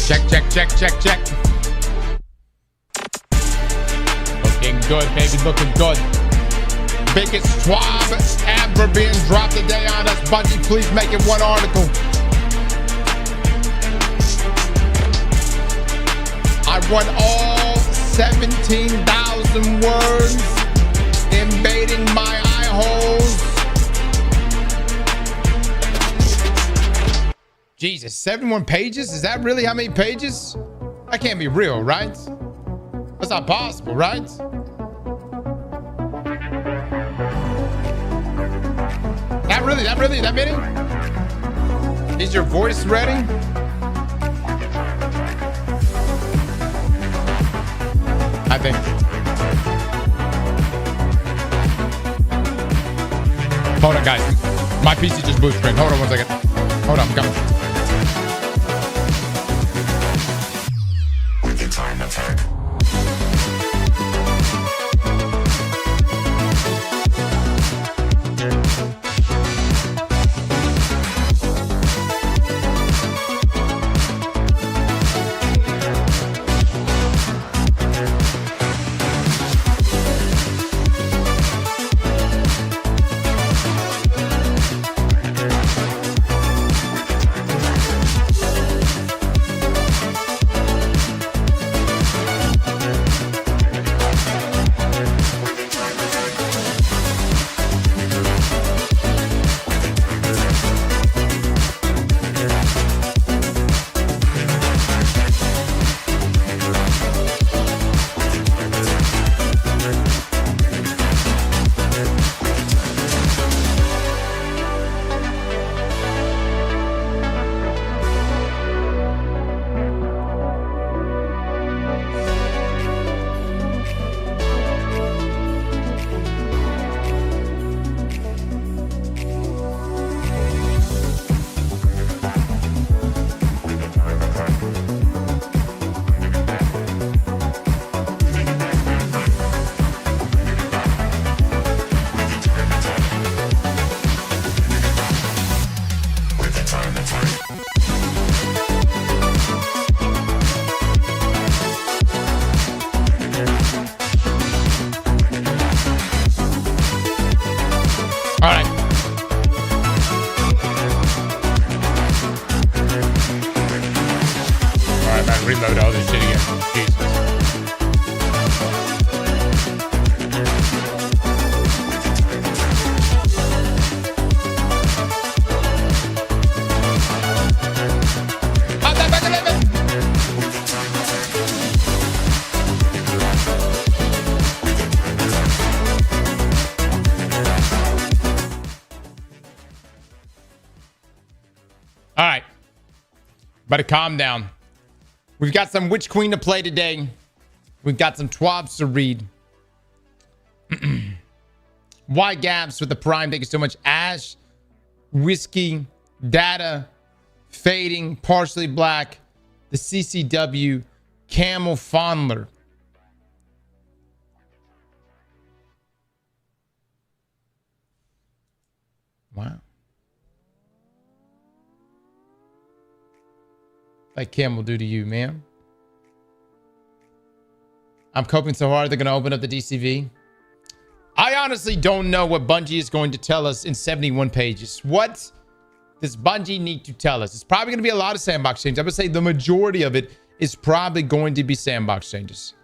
Check, check, check, check, check. Looking good, baby, looking good. Biggest Twab ever being dropped today on us. Bungie, please make it one article. I want all 17,000 words invading my eye holes. Jesus, 71 pages? Is that really how many pages? That can't be real, right? That's not possible, right? That many? Is your voice ready? I think. Hold on, guys. My PC just blue screen. Hold on 1 second. Hold on, I'm coming. With the time attack. Reload all this shit again. Jesus. All right. Better calm down. We've got some Witch Queen to play today. We've got some Twabs to read. White Gaps with the Prime. Thank you so much. Ash, Whiskey, Data, Fading, Partially Black, the CCW, Camel Fondler. Wow. Like Cam will do to you, man. I'm coping so hard they're going to open up the DCV. I honestly don't know what Bungie is going to tell us in 71 pages. What does Bungie need to tell us? It's probably going to be a lot of sandbox changes. I would say the majority of it is probably going to be sandbox changes.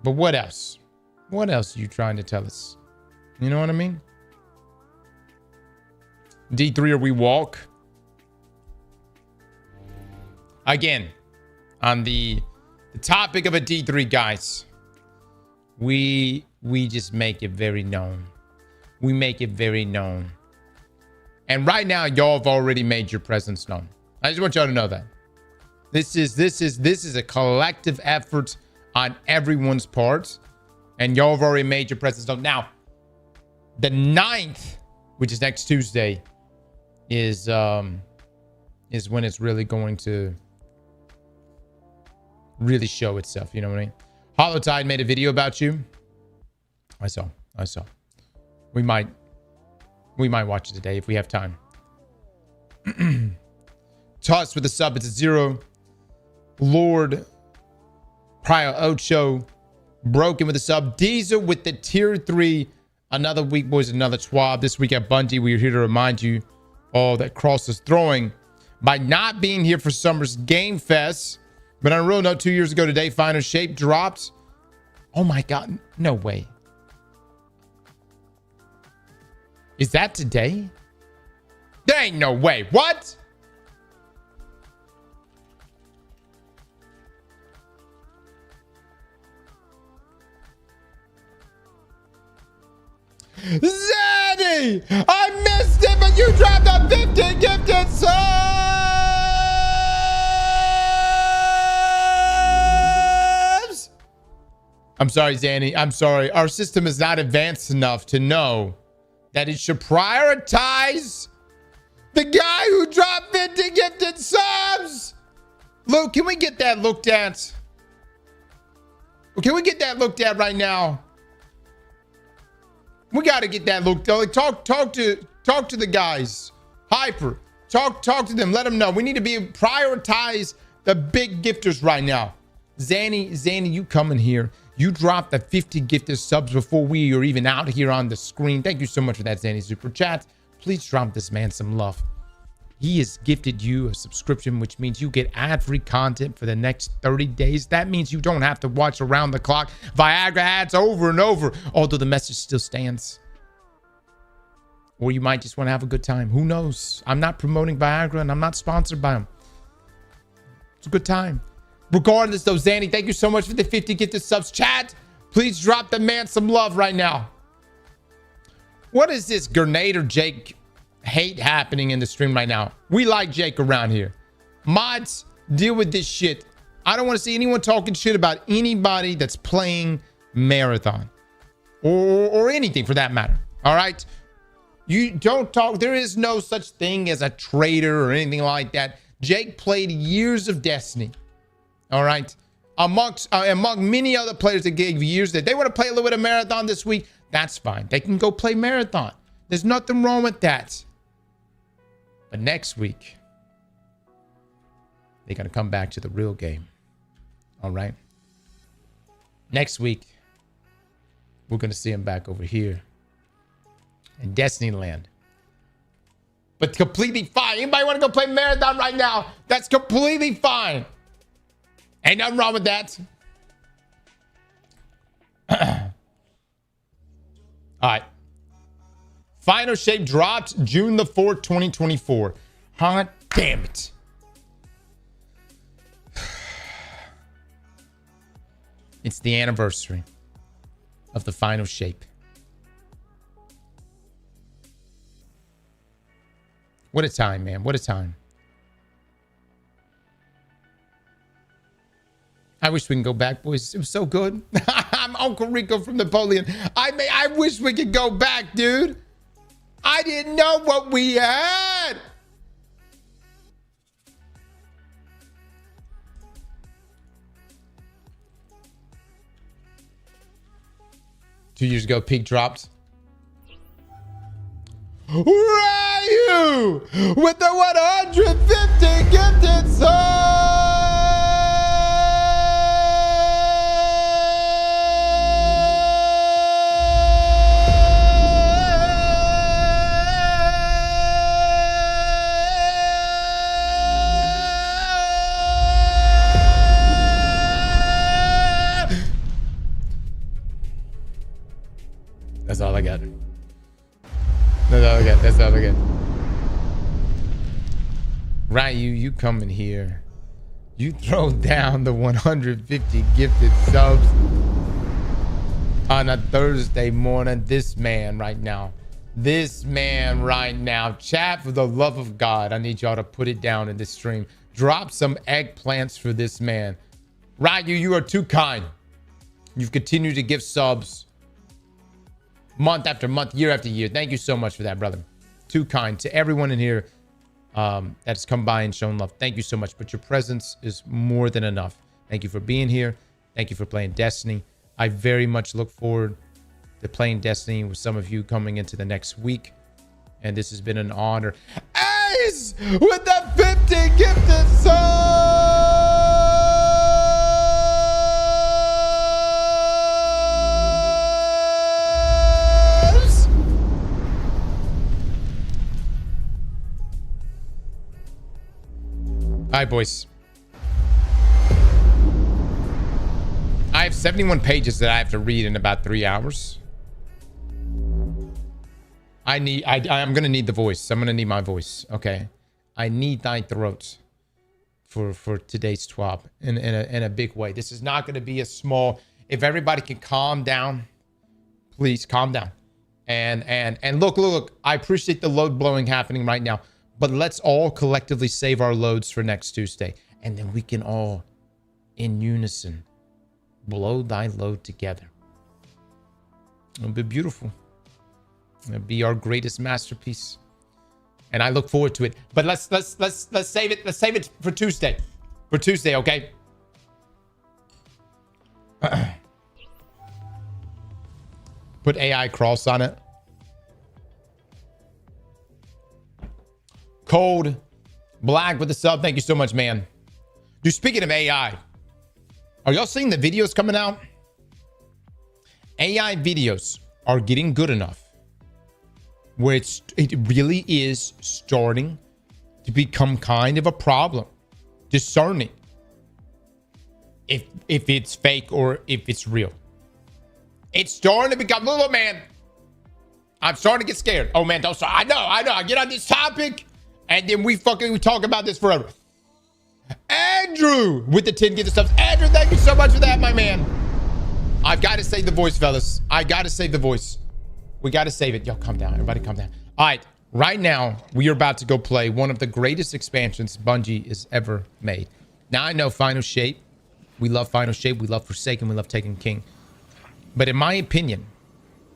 But what else? What else are you trying to tell us? You know what I mean? D3 or we walk. Again, on the topic of a D3, guys, we just make it very known. We make it very known. And right now, y'all have already made your presence known. I just want y'all to know that. This is a collective effort on everyone's part. And y'all have already made your presence known. Now, the 9th, which is next Tuesday, is when it's really going to really show itself. You know what I mean? Holotide made a video about you. I saw. We might watch it today if we have time. Toss with a sub. It's a 0. Lord, Prior Ocho, Broken with a sub, Diesel with the tier 3. Another week, boys, another Twab. This week at Bungie, we are here to remind you all that Cross is throwing by not being here for Summer's Game Fest. But on a real note, 2 years ago today, Final Shape dropped. Oh my God, no way. Is that today? There ain't no way. What? Zaddy! I missed it, but you dropped a 50 gifted subs! I'm sorry, Zanny. I'm sorry. Our system is not advanced enough to know that it should prioritize the guy who dropped 50 gifted subs. Look, can we get that looked at? Can we get that looked at right now? We got to get that looked at. Talk to the guys. Hyper. Talk to them. Let them know. We need to prioritize the big gifters right now. Zanny, you coming here. You dropped the 50 gifted subs before we are even out here on the screen. Thank you so much for that, Zanny Super Chat. Please drop this man some love. He has gifted you a subscription, which means you get ad-free content for the next 30 days. That means you don't have to watch around the clock Viagra ads over and over, although the message still stands. Or you might just want to have a good time. Who knows? I'm not promoting Viagra and I'm not sponsored by them. It's a good time. Regardless though, Zanny, thank you so much for the 50 gifted subs. Chat, please drop the man some love right now. What is this Grenadier Jake hate happening in the stream right now? We like Jake around here. Mods, deal with this shit. I don't want to see anyone talking shit about anybody that's playing Marathon or anything for that matter. All right, you don't talk. There is no such thing as a traitor or anything like that. Jake played years of Destiny. All right, among many other players that gave years that they want to play a little bit of Marathon this week. That's fine. They can go play Marathon. There's nothing wrong with that. But next week, they're going to come back to the real game. All right. Next week, we're going to see them back over here in Destiny Land. But completely fine. Anybody want to go play Marathon right now? That's completely fine. Ain't nothing wrong with that. All right. Final Shape dropped June the 4th, 2024. Hot damn it. It's the anniversary of the Final Shape. What a time, man. What a time. I wish we can go back, boys. It was so good. I'm Uncle Rico from Napoleon. I wish we could go back, dude. I didn't know what we had. Two years ago, peak dropped. Where are you? With the 150 gifted subs. That's all I got. That's all I got. That's all I got. Ryu, you come in here. You throw down the 150 gifted subs on a Thursday morning. This man right now. Chat, for the love of God, I need y'all to put it down in this stream. Drop some eggplants for this man. Ryu, you are too kind. You've continued to give subs month after month, year after year. Thank you so much for that, brother. Too kind to everyone in here that's come by and shown love. Thank you so much. But your presence is more than enough. Thank you for being here. Thank you for playing Destiny. I very much look forward to playing Destiny with some of you coming into the next week. And this has been an honor. Ace with the 50 gifted subs! All right, boys. I have 71 pages that I have to read in about 3 hours. I'm going to need the voice. I'm going to need my voice. Okay. I need thy throat for today's Twab in a big way. This is not going to be a small... If everybody can calm down, please calm down. And look, I appreciate the load blowing happening right now, but let's all collectively save our loads for next Tuesday. And then we can all, in unison, blow thy load together. It'll be beautiful. It'll be our greatest masterpiece. And I look forward to it. But let's save it. Let's save it for Tuesday. For Tuesday, okay? Put AI cross on it. Cold Black with the sub. Thank you so much, man. Dude, speaking of AI, are y'all seeing the videos coming out? AI videos are getting good enough where it really is starting to become kind of a problem. Discerning if it's fake or if it's real. It's starting to become, little man. I'm starting to get scared. Oh man, don't start. I know. I get on this topic and then we talk about this forever. Andrew with the 10 gifted subs. Andrew, thank you so much for that, my man. I've got to save the voice, fellas. I got to save the voice. We got to save it. Yo, calm down. Everybody calm down. All right. Right now, we are about to go play one of the greatest expansions Bungie has ever made. Now, I know Final Shape. We love Final Shape. We love Forsaken. We love Taken King. But in my opinion,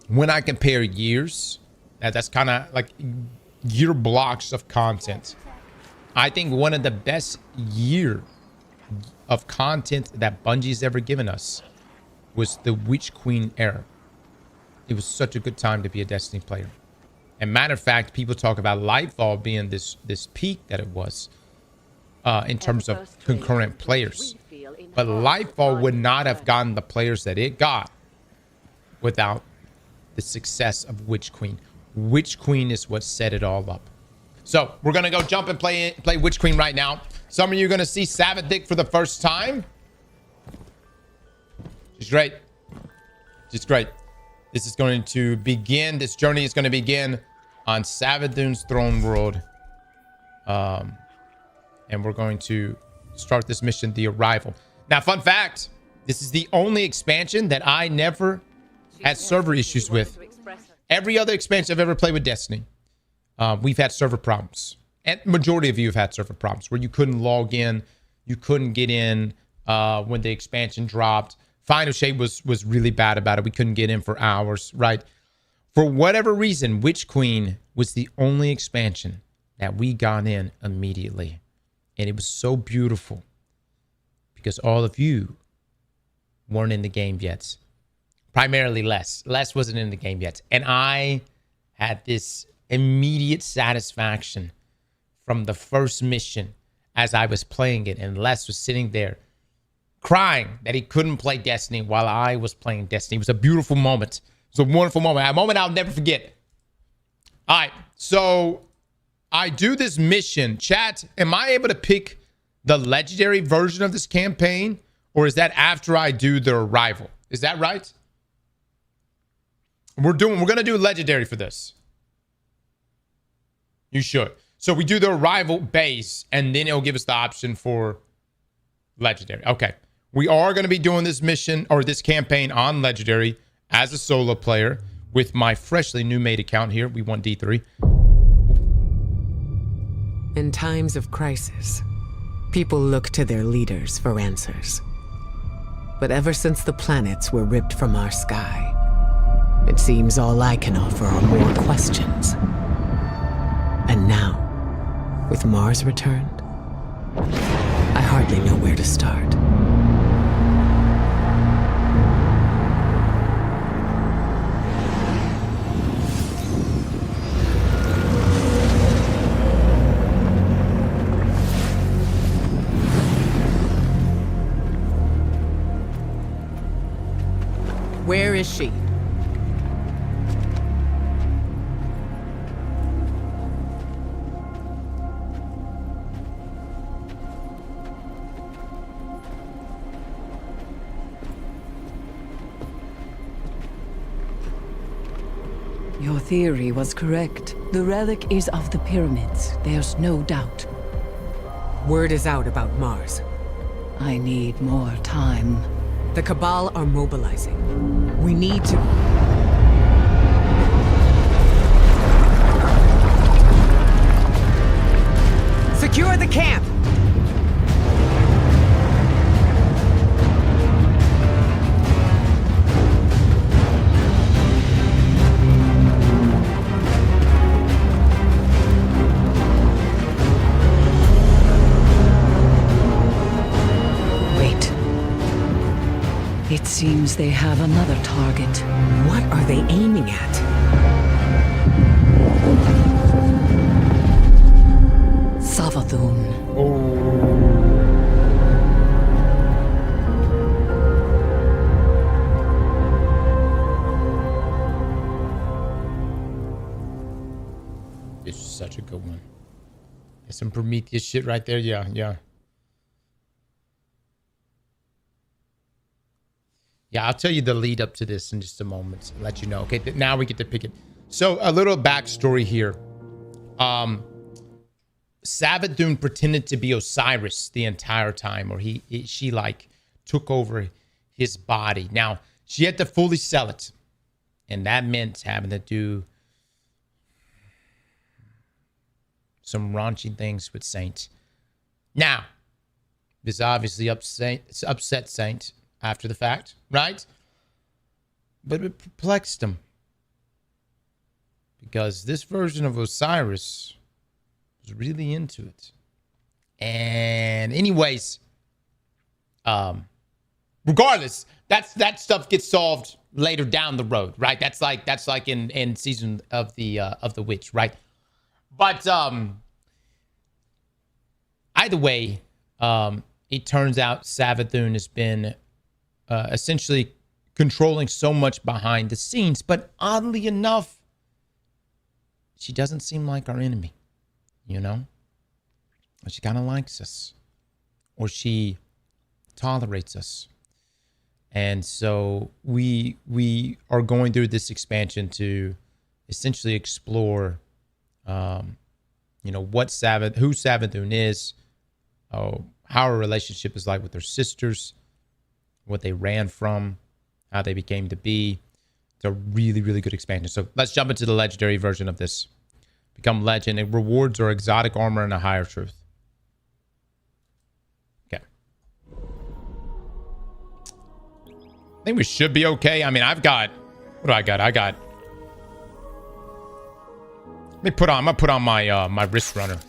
when I compare years, that's kind of like year blocks of content. I think one of the best year of content that Bungie's ever given us was the Witch Queen era. It was such a good time to be a Destiny player. And matter of fact, people talk about Lightfall being this peak that it was in terms of concurrent players. But Lightfall would not have gotten the players that it got without the success of Witch Queen. Witch Queen is what set it all up. So we're going to go jump and play Witch Queen right now. Some of you are going to see Savithic for the first time. She's great. She's great. This is going to begin. This journey is going to begin on Savathun's throne world. And we're going to start this mission, The Arrival. Now, fun fact, this is the only expansion that I never had server issues with. Every other expansion I've ever played with Destiny, we've had server problems. And majority of you have had server problems where you couldn't log in, you couldn't get in when the expansion dropped. Final Shape was really bad about it. We couldn't get in for hours, right? For whatever reason, Witch Queen was the only expansion that we got in immediately. And it was so beautiful because all of you weren't in the game yet. Primarily Les. Les wasn't in the game yet. And I had this immediate satisfaction from the first mission as I was playing it. And Les was sitting there crying that he couldn't play Destiny while I was playing Destiny. It was a beautiful moment. It was a wonderful moment. A moment I'll never forget. All right. So I do this mission. Chat, am I able to pick the legendary version of this campaign? Or is that after I do the Arrival? Is that right? We're going to do legendary for this. You should. So we do the Arrival base, and then it'll give us the option for legendary. Okay. We are going to be doing this mission or this campaign on legendary as a solo player with my freshly new made account here. We want D3. In times of crisis, people look to their leaders for answers. But ever since the planets were ripped from our sky, it seems all I can offer are more questions. And now, with Mars returned, I hardly know where to start. Where is she? theory was correct. The relic is of the pyramids, there's no doubt. Word is out about Mars. I need more time. The Cabal are mobilizing. We need to... Secure the camp! It seems they have another target. What are they aiming at? Savathun. This is such a good one. There's some Prometheus shit right there. Yeah, yeah. Yeah, I'll tell you the lead up to this in just a moment. I'll let you know. Okay, now we get to pick it. So a little backstory here. Savathun pretended to be Osiris the entire time, or she like took over his body. Now, she had to fully sell it. And that meant having to do some raunchy things with Saint. Now, this obviously upset Saint after the fact, right? But it perplexed him. Because this version of Osiris was really into it. And anyways, regardless, that stuff gets solved later down the road, right? That's like in season of the Witch, right? But either way, it turns out Savathun has been essentially controlling so much behind the scenes, but oddly enough, she doesn't seem like our enemy, you know? She kind of likes us, or she tolerates us. And so we are going through this expansion to essentially explore, who Savathun is, how her relationship is like with her sisters, what they ran from, how they became to be. It's a really, really good expansion. So let's jump into the legendary version of this. Become legend. It rewards our exotic armor and a higher truth. Okay. I think we should be okay. I mean, what do I got? Let me put on, I'm gonna put on my my wrist runner.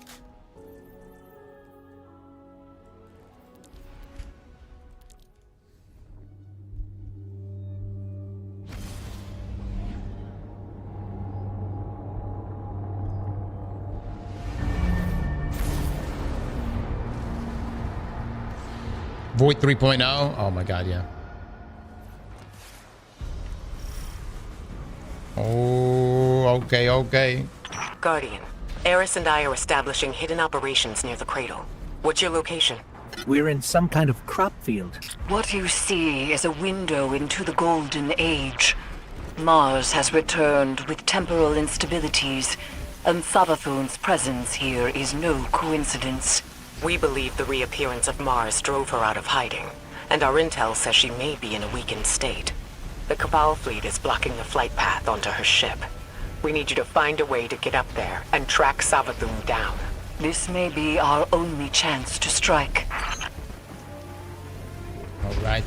Void 3.0. Oh my god, yeah. Oh, okay. Guardian, Eris and I are establishing hidden operations near the cradle. What's your location? We're in some kind of crop field. What you see is a window into the Golden Age. Mars has returned with temporal instabilities, and Savathun's presence here is no coincidence. We believe the reappearance of Mars drove her out of hiding, and our intel says she may be in a weakened state. The Cabal fleet is blocking the flight path onto her ship. We need you to find a way to get up there and track Savathun down. This may be our only chance to strike. All right.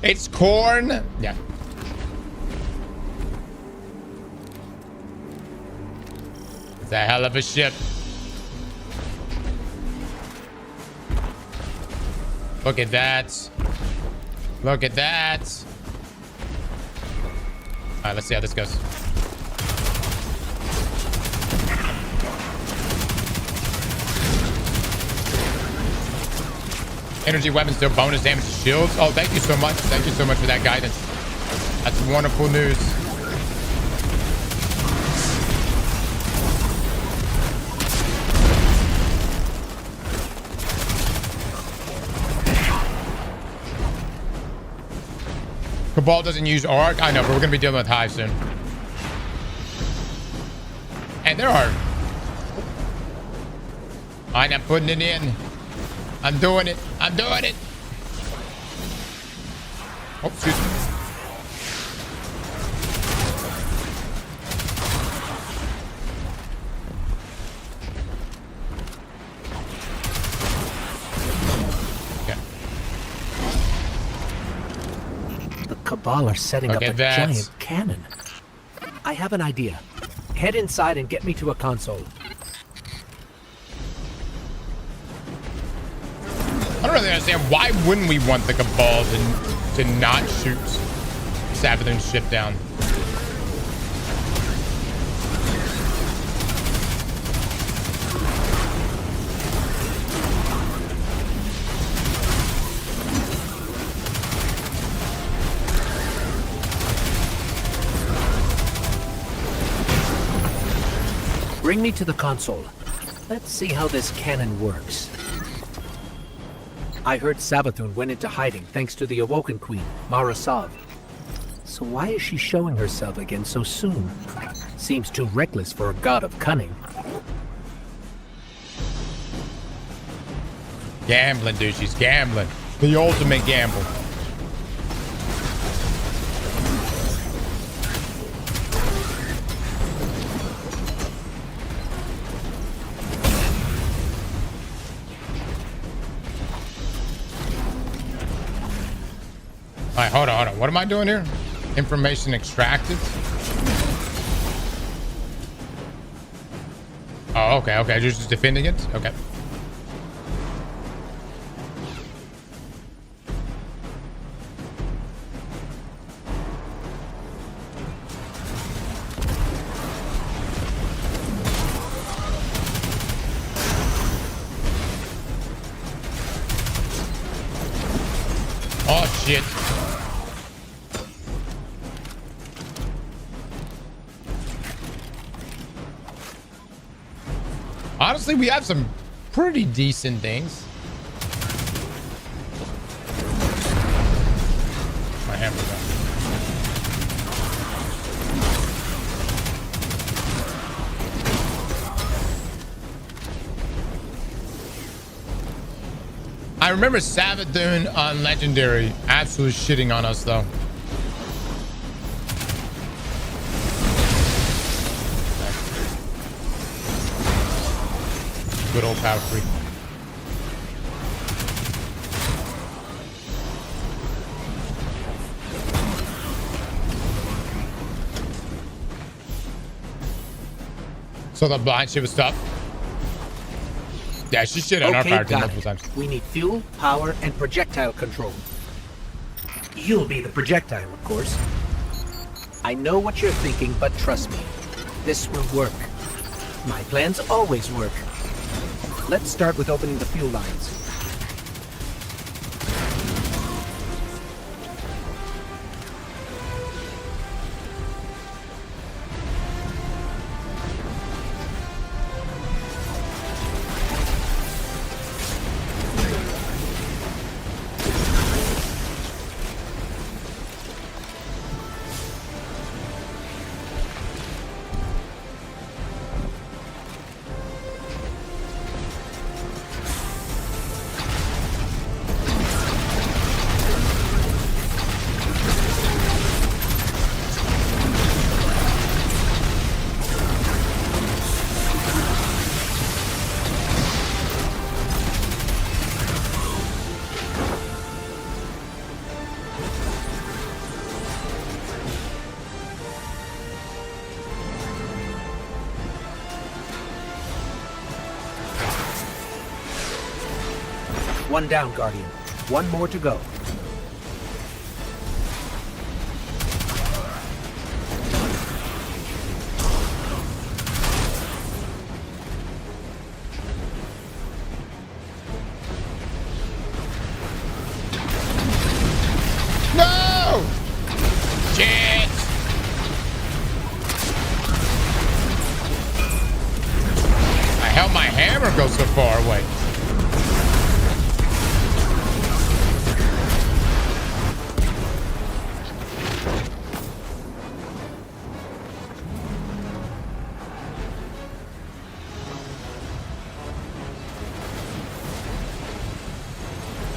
It's corn. Yeah. It's a hell of a ship. Look at that. Look at that. All right, let's see how this goes. Energy weapons do bonus damage to shields. Oh, thank you so much. Thank you so much for that guidance. That's wonderful news. Cabal doesn't use Arc. I know, but we're gonna be dealing with Hive soon. And there are. Alright, I'm putting it in. I'm doing it. I'm doing it. Oh, excuse me. Okay. The Cabal are setting up a giant cannon. I have an idea. Head inside and get me to a console. I don't really understand. Why wouldn't we want the Cabal to not shoot Savathun's ship down? Bring me to the console. Let's see how this cannon works. I heard Savathun went into hiding thanks to the Awoken Queen, Marasav. So why is she showing herself again so soon? Seems too reckless for a god of cunning. Gambling, dude. She's gambling. The ultimate gamble. All right, hold on. What am I doing here? Information extracted. Oh, okay. You're just defending it? Okay. Oh, shit. Honestly, we have some pretty decent things. My hammer's up. I remember Savathun on Legendary absolutely shitting on us, though. Good old power free. So the blind shit was tough. Yeah, she shit on our power team multiple times. We need fuel, power, and projectile control. You'll be the projectile, of course. I know what you're thinking, but trust me, this will work. My plans always work. Let's start with opening the fuel lines. One down, Guardian. One more to go. No! Shit! The hell, my hammer goes so far away.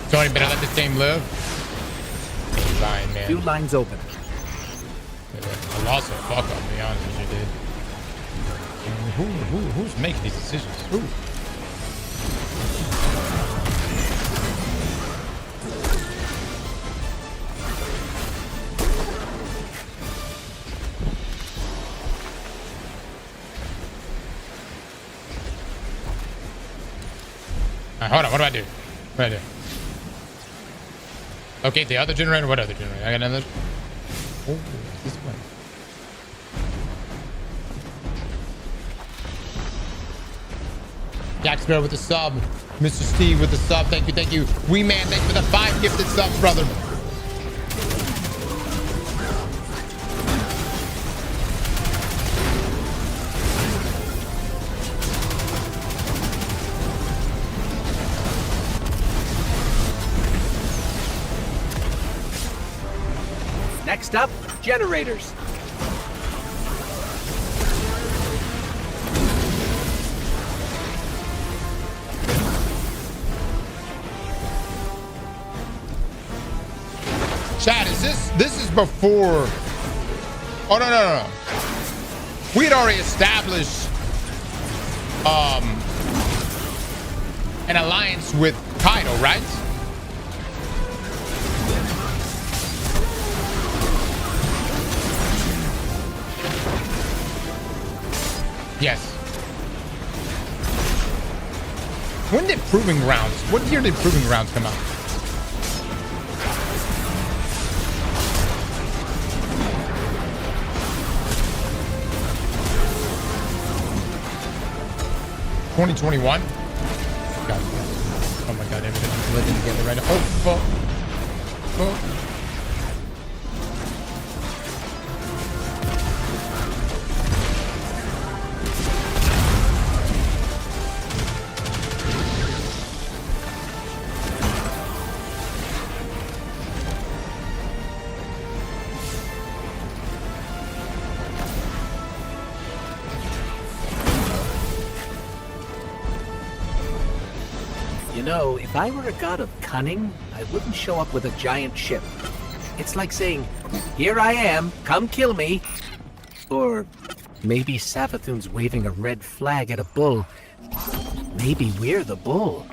Tony, better let this game live. Fine, man. 2 lines open. I lost a fuck up, to be honest with you, dude. Who's making these decisions? Who? Hold on, what do I do? What do I do? Okay, the other generator? What other generator? I got another. Oh, this one. Jack Sparrow with the sub. Mr. Steve with the sub. Thank you, thank you. Wee Man, thank you for the 5 gifted subs, brother. Next up, generators. Chad, is this is before? Oh no. We had already established an alliance with Kaido, right? Yes. When did Proving Grounds? What year did Proving Grounds come out? $2021? God. Oh my god, everything's living together right now. Oh fuck. Oh. You know, if I were a god of cunning, I wouldn't show up with a giant ship. It's like saying, here I am, come kill me. Or maybe Savathun's waving a red flag at a bull. Maybe we're the bull.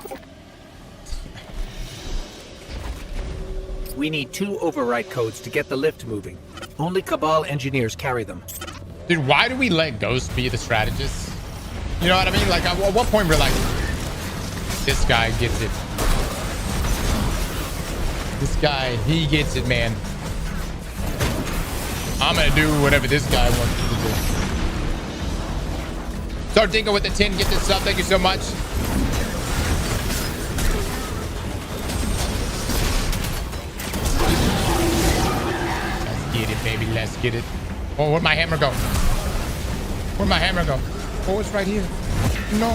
We need 2 override codes to get the lift moving. Only Cabal engineers carry them. Dude, why do we let Ghost be the strategist? You know what I mean? Like, at what point we're like, this guy gets it. This guy, he gets it, man. I'm gonna do whatever this guy wants me to do. Sardingo with the 10 gifted sub. Thank you so much. Let's get it, baby. Let's get it. Oh, where'd my hammer go? Where'd my hammer go? Oh, it's right here. No.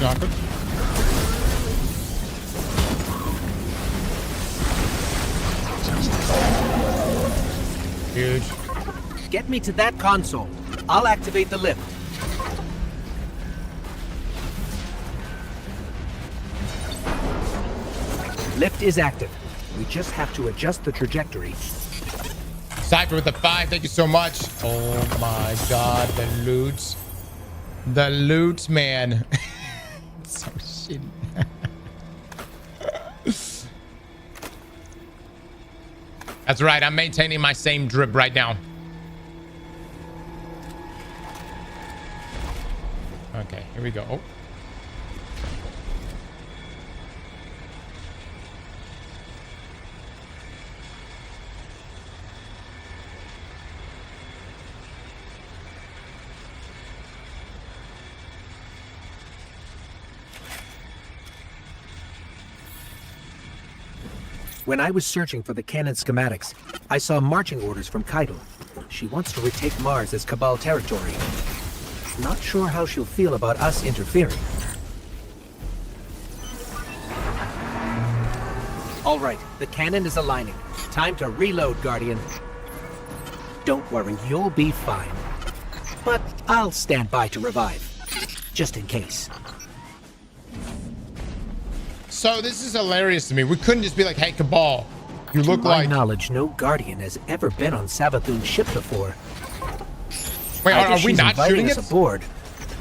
Not good. Huge. Get me to that console. I'll activate the lift. Lift is active. We just have to adjust the trajectory. Cypher with the 5. Thank you so much. Oh my god, the loot. The loot, man. So shitty. That's right. I'm maintaining my same drip right now. Okay, here we go. Oh. When I was searching for the cannon schematics, I saw marching orders from Keitel. She wants to retake Mars as Cabal territory. Not sure how she'll feel about us interfering. All right, the cannon is aligning. Time to reload, Guardian. Don't worry, you'll be fine. But I'll stand by to revive, just in case. So this is hilarious to me. We couldn't just be like, hey, Cabal, you look To my like... knowledge, no Guardian has ever been on Savathun's ship before. Wait, I are guess we she's not inviting shooting us it? aboard,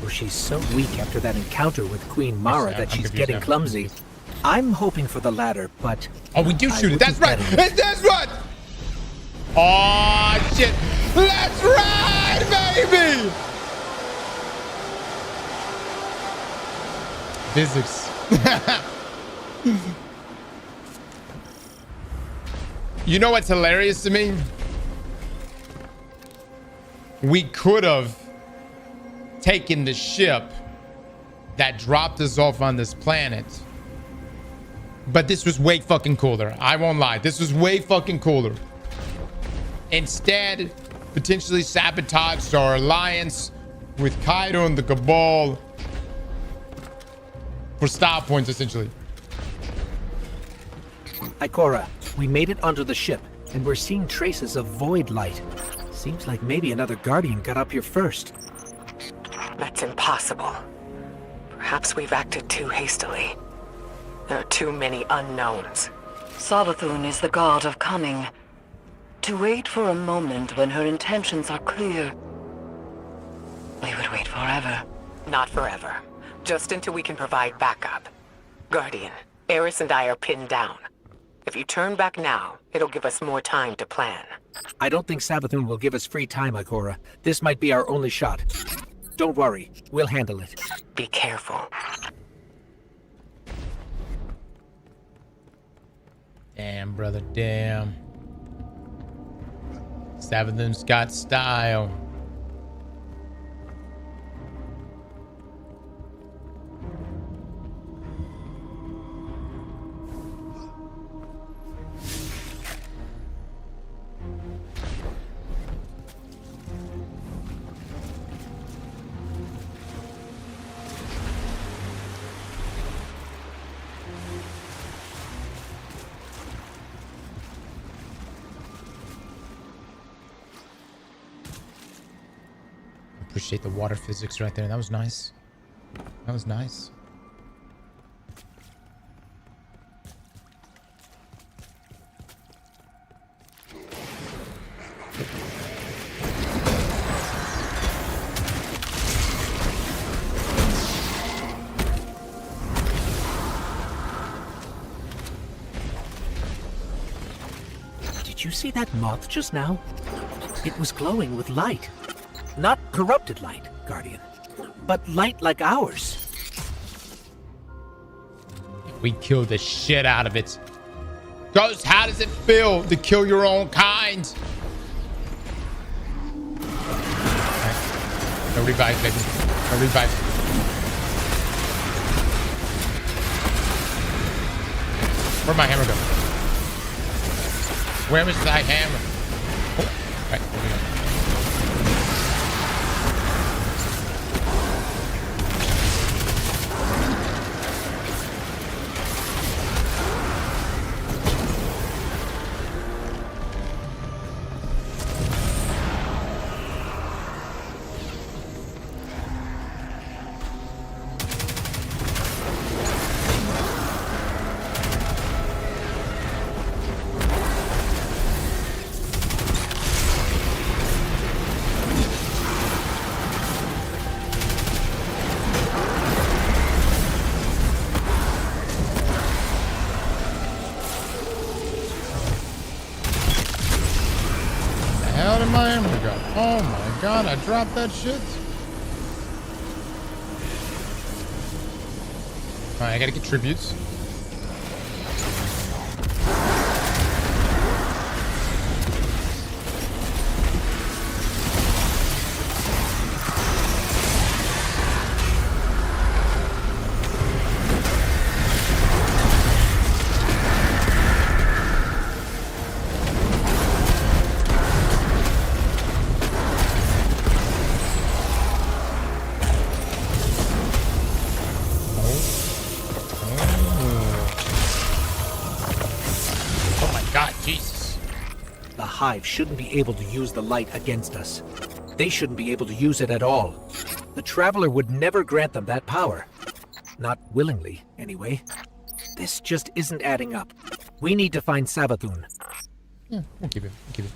or she's so weak after that encounter with Queen Mara that I'm she's confused getting now. clumsy. I'm hoping for the latter, but Oh, we do I shoot it. That's right. wouldn't bet on it. That's right. Oh, shit. Let's ride, baby. Physics. You know what's hilarious to me? We could have taken the ship that dropped us off on this planet. But this was way fucking cooler. I won't lie. This was way fucking cooler. Instead, potentially sabotaged our alliance with Kaido and the Cabal for stop points, essentially. Ikora, we made it onto the ship, and we're seeing traces of void light. Seems like maybe another Guardian got up here first. That's impossible. Perhaps we've acted too hastily. There are too many unknowns. Savathun is the god of cunning. To wait for a moment when her intentions are clear, we would wait forever. Not forever. Just until we can provide backup. Guardian, Eris and I are pinned down. If you turn back now, it'll give us more time to plan. I don't think Savathun will give us free time, Ikora. This might be our only shot. Don't worry, we'll handle it. Be careful. Damn, brother, damn. Savathun's got style. Appreciate the water physics right there. That was nice. That was nice. Did you see that moth just now? It was glowing with light. Not corrupted light, Guardian, but light like ours. We killed the shit out of it. Ghost, how does it feel to kill your own kind? Right. No revive, baby. No revive. Where'd my hammer go? Where was thy hammer? Oh, right, there we go. How did my hammer go? Oh my god, I dropped that shit. Alright, I gotta get tributes. The Hive shouldn't be able to use the light against us. They shouldn't be able to use it at all. The Traveler would never grant them that power. Not willingly, anyway. This just isn't adding up. We need to find Savathun. Yeah, we'll keep it. We'll keep it.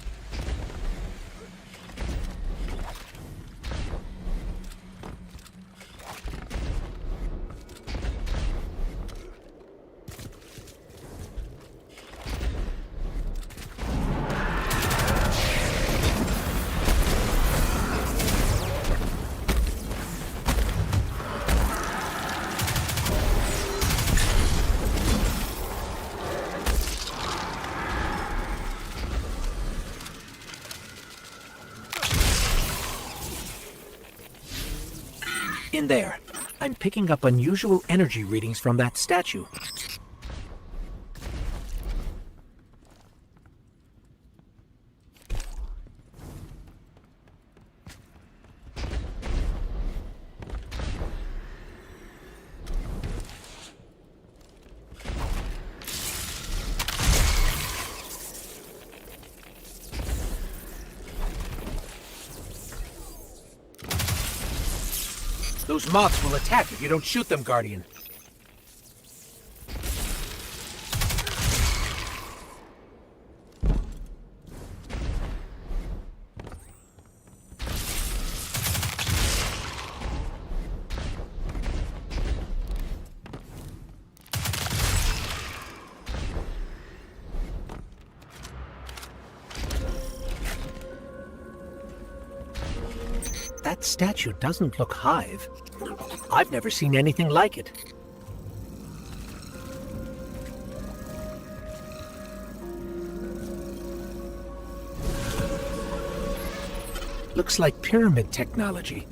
In there. I'm picking up unusual energy readings from that statue. Those moths will attack if you don't shoot them, Guardian. That statue doesn't look Hive. I've never seen anything like it. Looks like pyramid technology.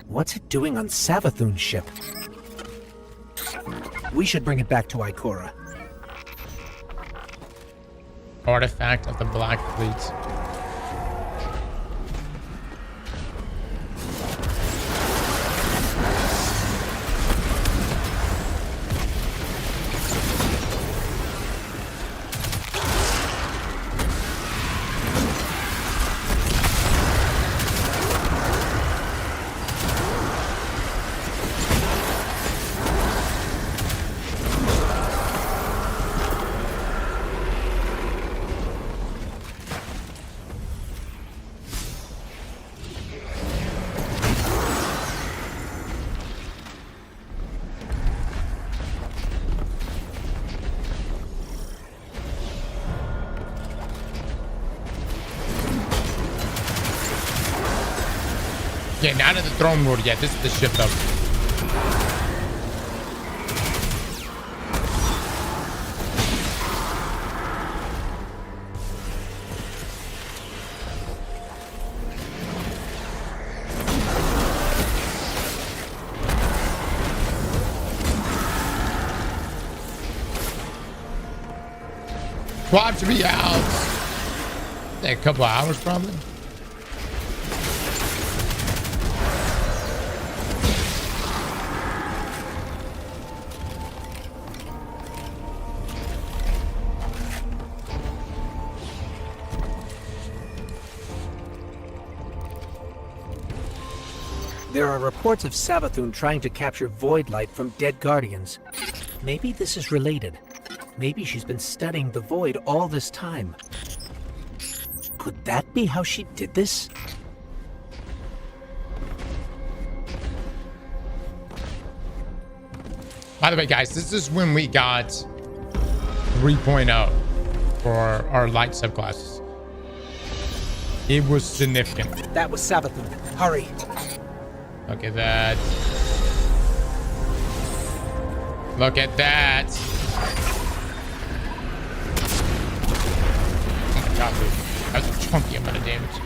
What's it doing on Savathun's ship? We should bring it back to Ikora. Artifact of the Black Fleet. Okay, not in the throne room yet. This is the ship though. Twab should be out. Take a couple of hours probably. There are reports of Savathun trying to capture void light from dead Guardians. Maybe this is related. Maybe she's been studying the void all this time. Could that be how she did this? By the way, guys, this is when we got 3.0 for our light subclasses. It was significant. That was Savathun. Hurry. Look at that. Look at that. Oh my god, dude. That's a chunky amount of damage.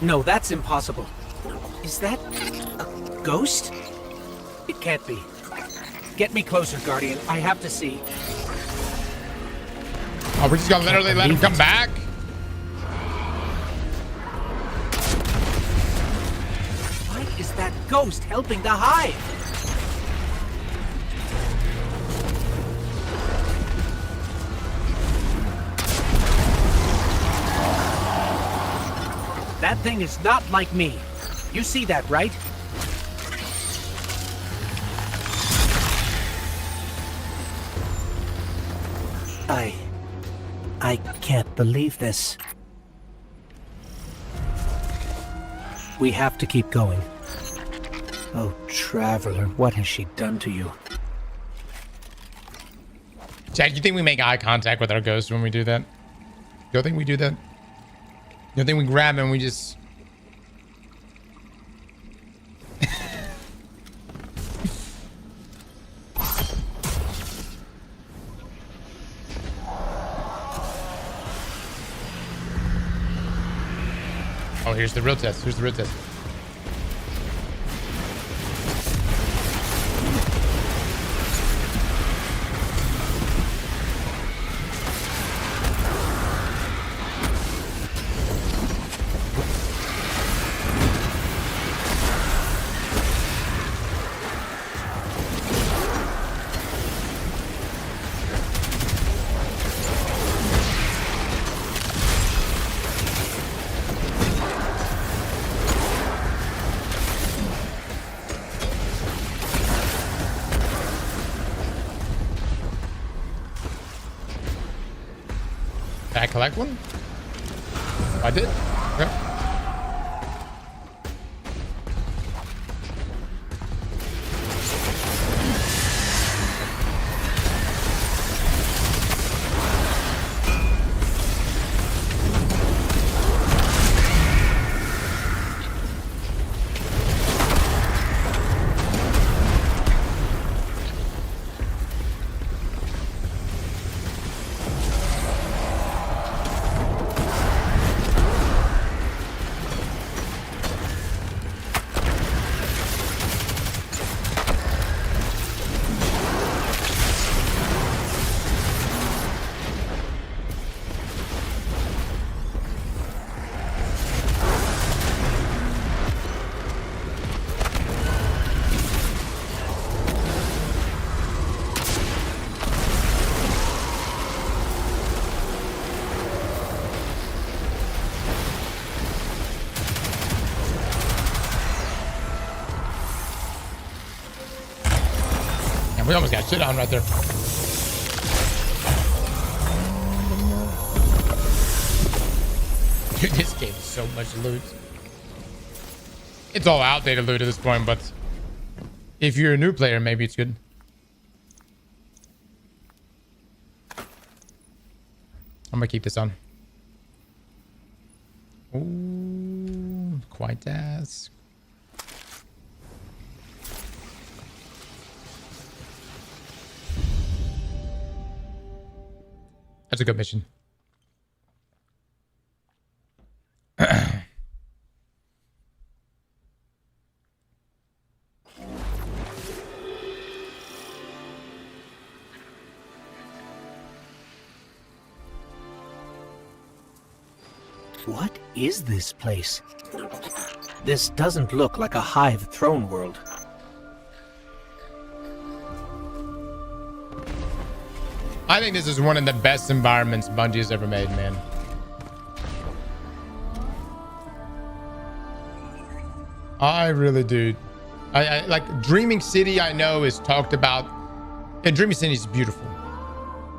No, that's impossible. Is that a ghost? It can't be. Get me closer, Guardian. I have to see. Oh, we're just gonna literally let him come back? ghost helping the hive. That thing is not like me. You see that, right? I can't believe this. We have to keep going. Oh, Traveler, what has she done to you? Jack, you think we make eye contact with our ghost when we do that? You don't think we do that? You don't think we grab him and we just... Oh, here's the real test. Here's the real test. Did I collect one? I did. Okay. We almost got shit on right there. Dude, this game is so much loot. It's all outdated loot at this point, but if you're a new player, maybe it's good. I'm gonna keep this on. Ooh, quite task. That's a good mission. What is this place? This doesn't look like a hive throne world. I think this is one of the best environments Bungie has ever made, man. I really do. I like Dreaming City. I know is talked about, and Dreaming City is beautiful,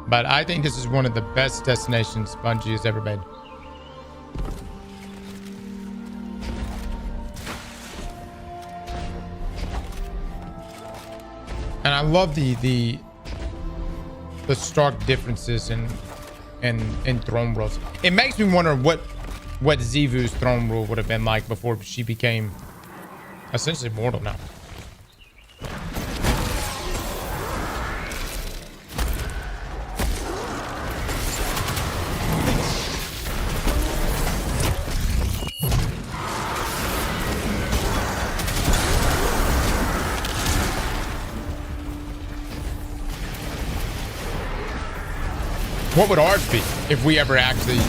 but I think this is one of the best destinations Bungie has ever made. And I love the stark differences in throne worlds. It makes me wonder what Xivu's throne rule would have been like before she became essentially mortal now. What would ours be if we ever actually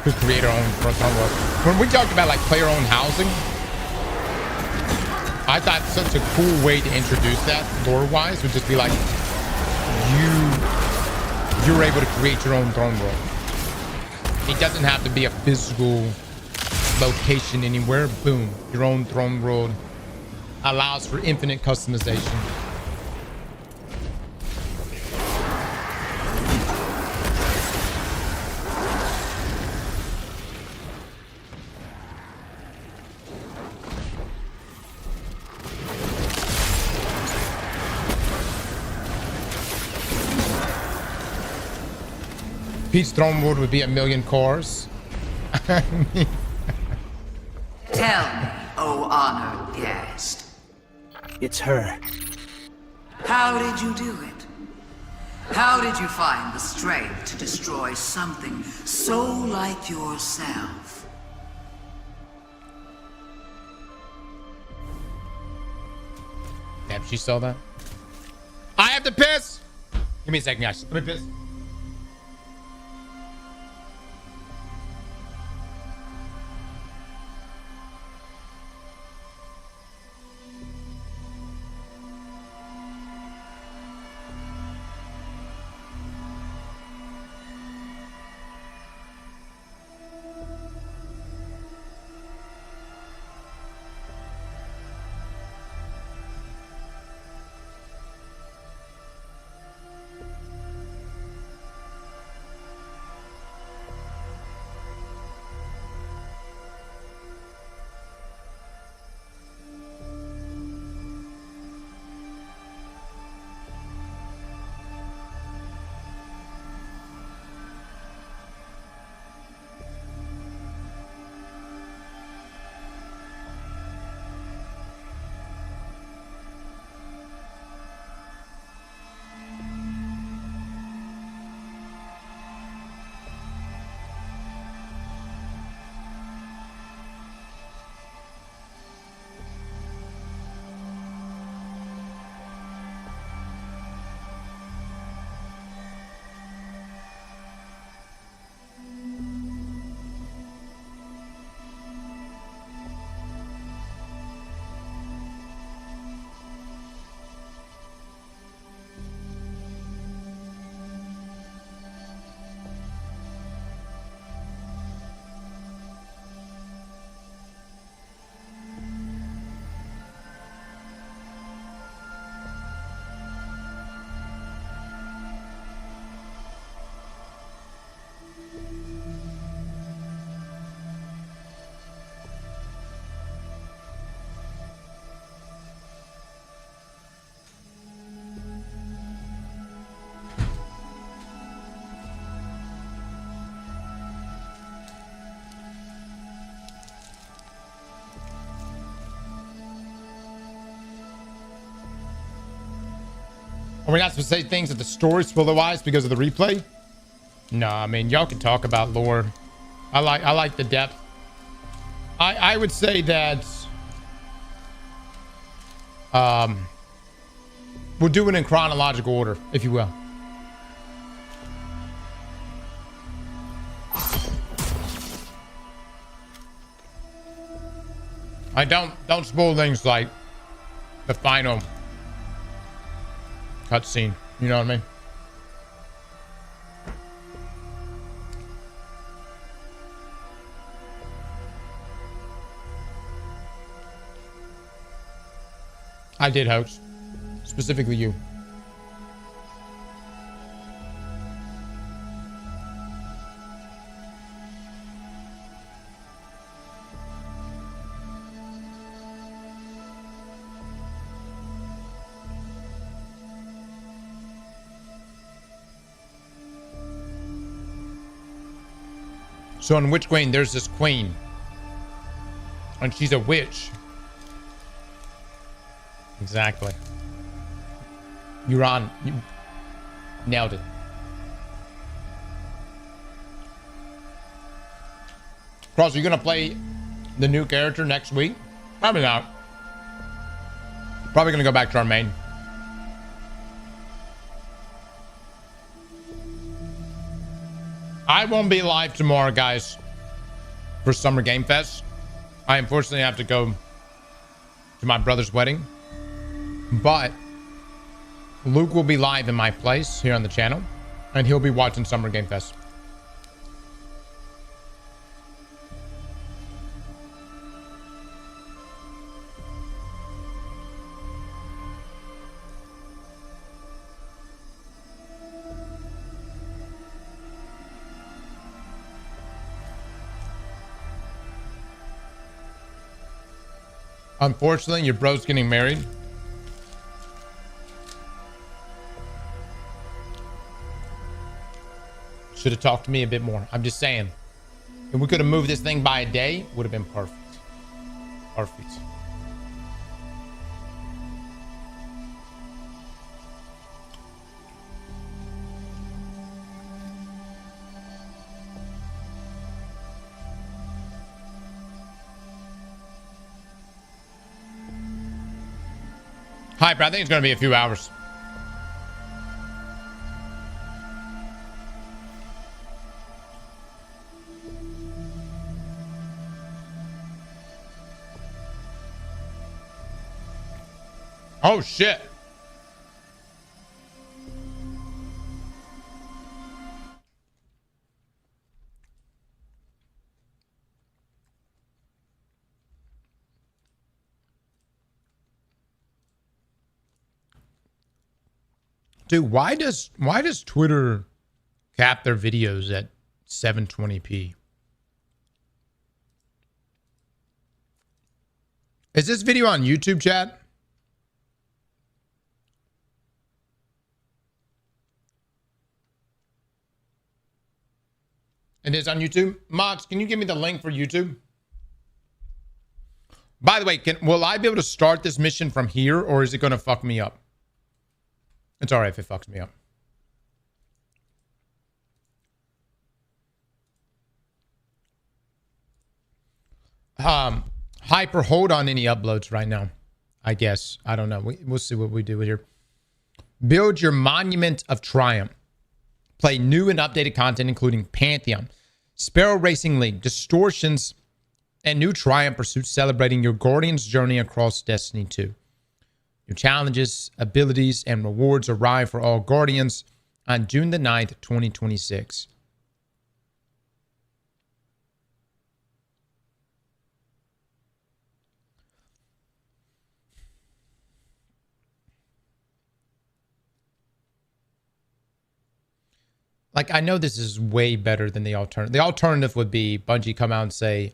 could create our own throne world? When we talked about like player-owned housing, I thought such a cool way to introduce that lore-wise would just be like you're able to create your own throne world. It doesn't have to be a physical location anywhere. Boom, your own throne world allows for infinite customization. Pete's throne world would be 1,000,000 cars. Tell me, O honored guest. It's her. How did you do it? How did you find the strength to destroy something so like yourself? Damn, she saw that. I have to piss. Give me a second, guys. Let me piss. Are we not supposed to say things at the story spoiler-wise because of the replay? No, I mean, y'all can talk about lore. I like the depth. I would say that we'll do it in chronological order, if you will. I don't spoil things like the final cutscene. You know what I mean? I did, host. Specifically you. So in Witch Queen, there's this queen. And she's a witch. Exactly. You're on. You nailed it. Cross, are you going to play the new character next week? Probably not. Probably going to go back to our main. I won't be live tomorrow, guys, for Summer Game Fest. I unfortunately have to go to my brother's wedding. But Luke will be live in my place here on the channel, and he'll be watching Summer Game Fest. Unfortunately, your bro's getting married. Should have talked to me a bit more. I'm just saying. If we could have moved this thing by a day, would have been perfect. Perfect. Hi, bro. I think it's going to be a few hours. Oh, shit. Dude, why does Twitter cap their videos at 720p? Is this video on YouTube, chat? It is on YouTube. Mods, can you give me the link for YouTube? By the way, will I be able to start this mission from here, or is it going to fuck me up? It's all right if it fucks me up. Hyper, hold on any uploads right now. I guess. I don't know. We'll see what we do here. Build your monument of triumph. Play new and updated content, including Pantheon, Sparrow Racing League, Distortions, and new Triumph pursuits celebrating your Guardian's journey across Destiny 2. New challenges, abilities, and rewards arrive for all Guardians on June the 9th, 2026. Like, I know this is way better than the alternative. The alternative would be Bungie come out and say,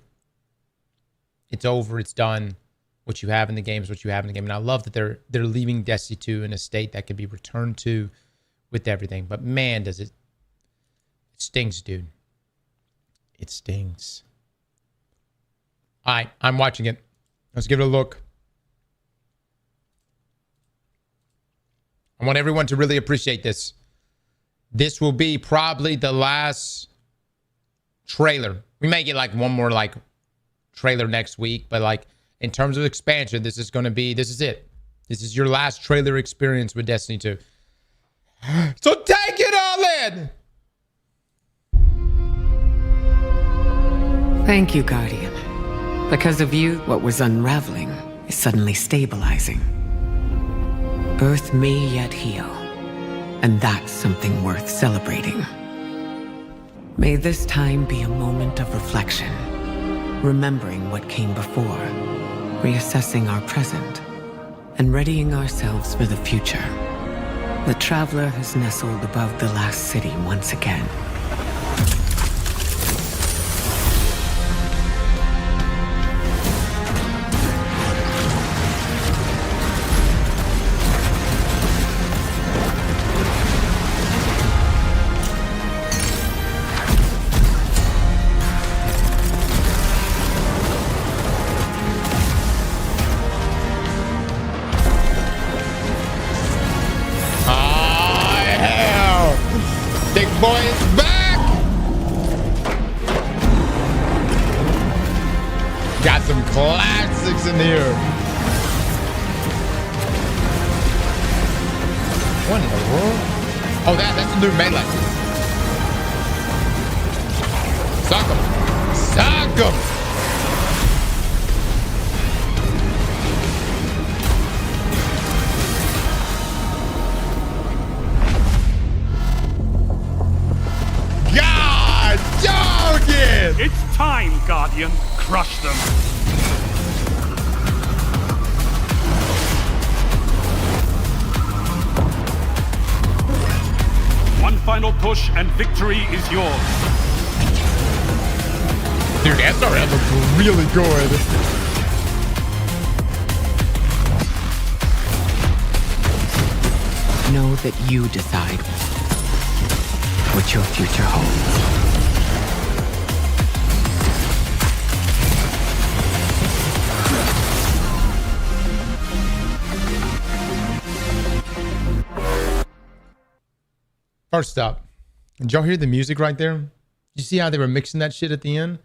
it's over, it's done. What you have in the game is what you have in the game. And I love that they're leaving Destiny 2 in a state that can be returned to with everything. But man, does it stings, dude. It stings. All right, I'm watching it. Let's give it a look. I want everyone to really appreciate this. This will be probably the last trailer. We may get like one more like trailer next week, but like in terms of expansion, this is it. This is your last trailer experience with Destiny 2. So take it all in. Thank you, Guardian. Because of you, what was unraveling is suddenly stabilizing. Earth may yet heal, and that's something worth celebrating. May this time be a moment of reflection, remembering what came before, reassessing our present, and readying ourselves for the future. The Traveler has nestled above the last city once again. Classics in here. What in the world? Oh, that's a new melee. Suck him. Suck him. push and victory is yours. Dude, SRL looks really good. Know that you decide what your future holds. First up, did y'all hear the music right there? You see how they were mixing that shit at the end?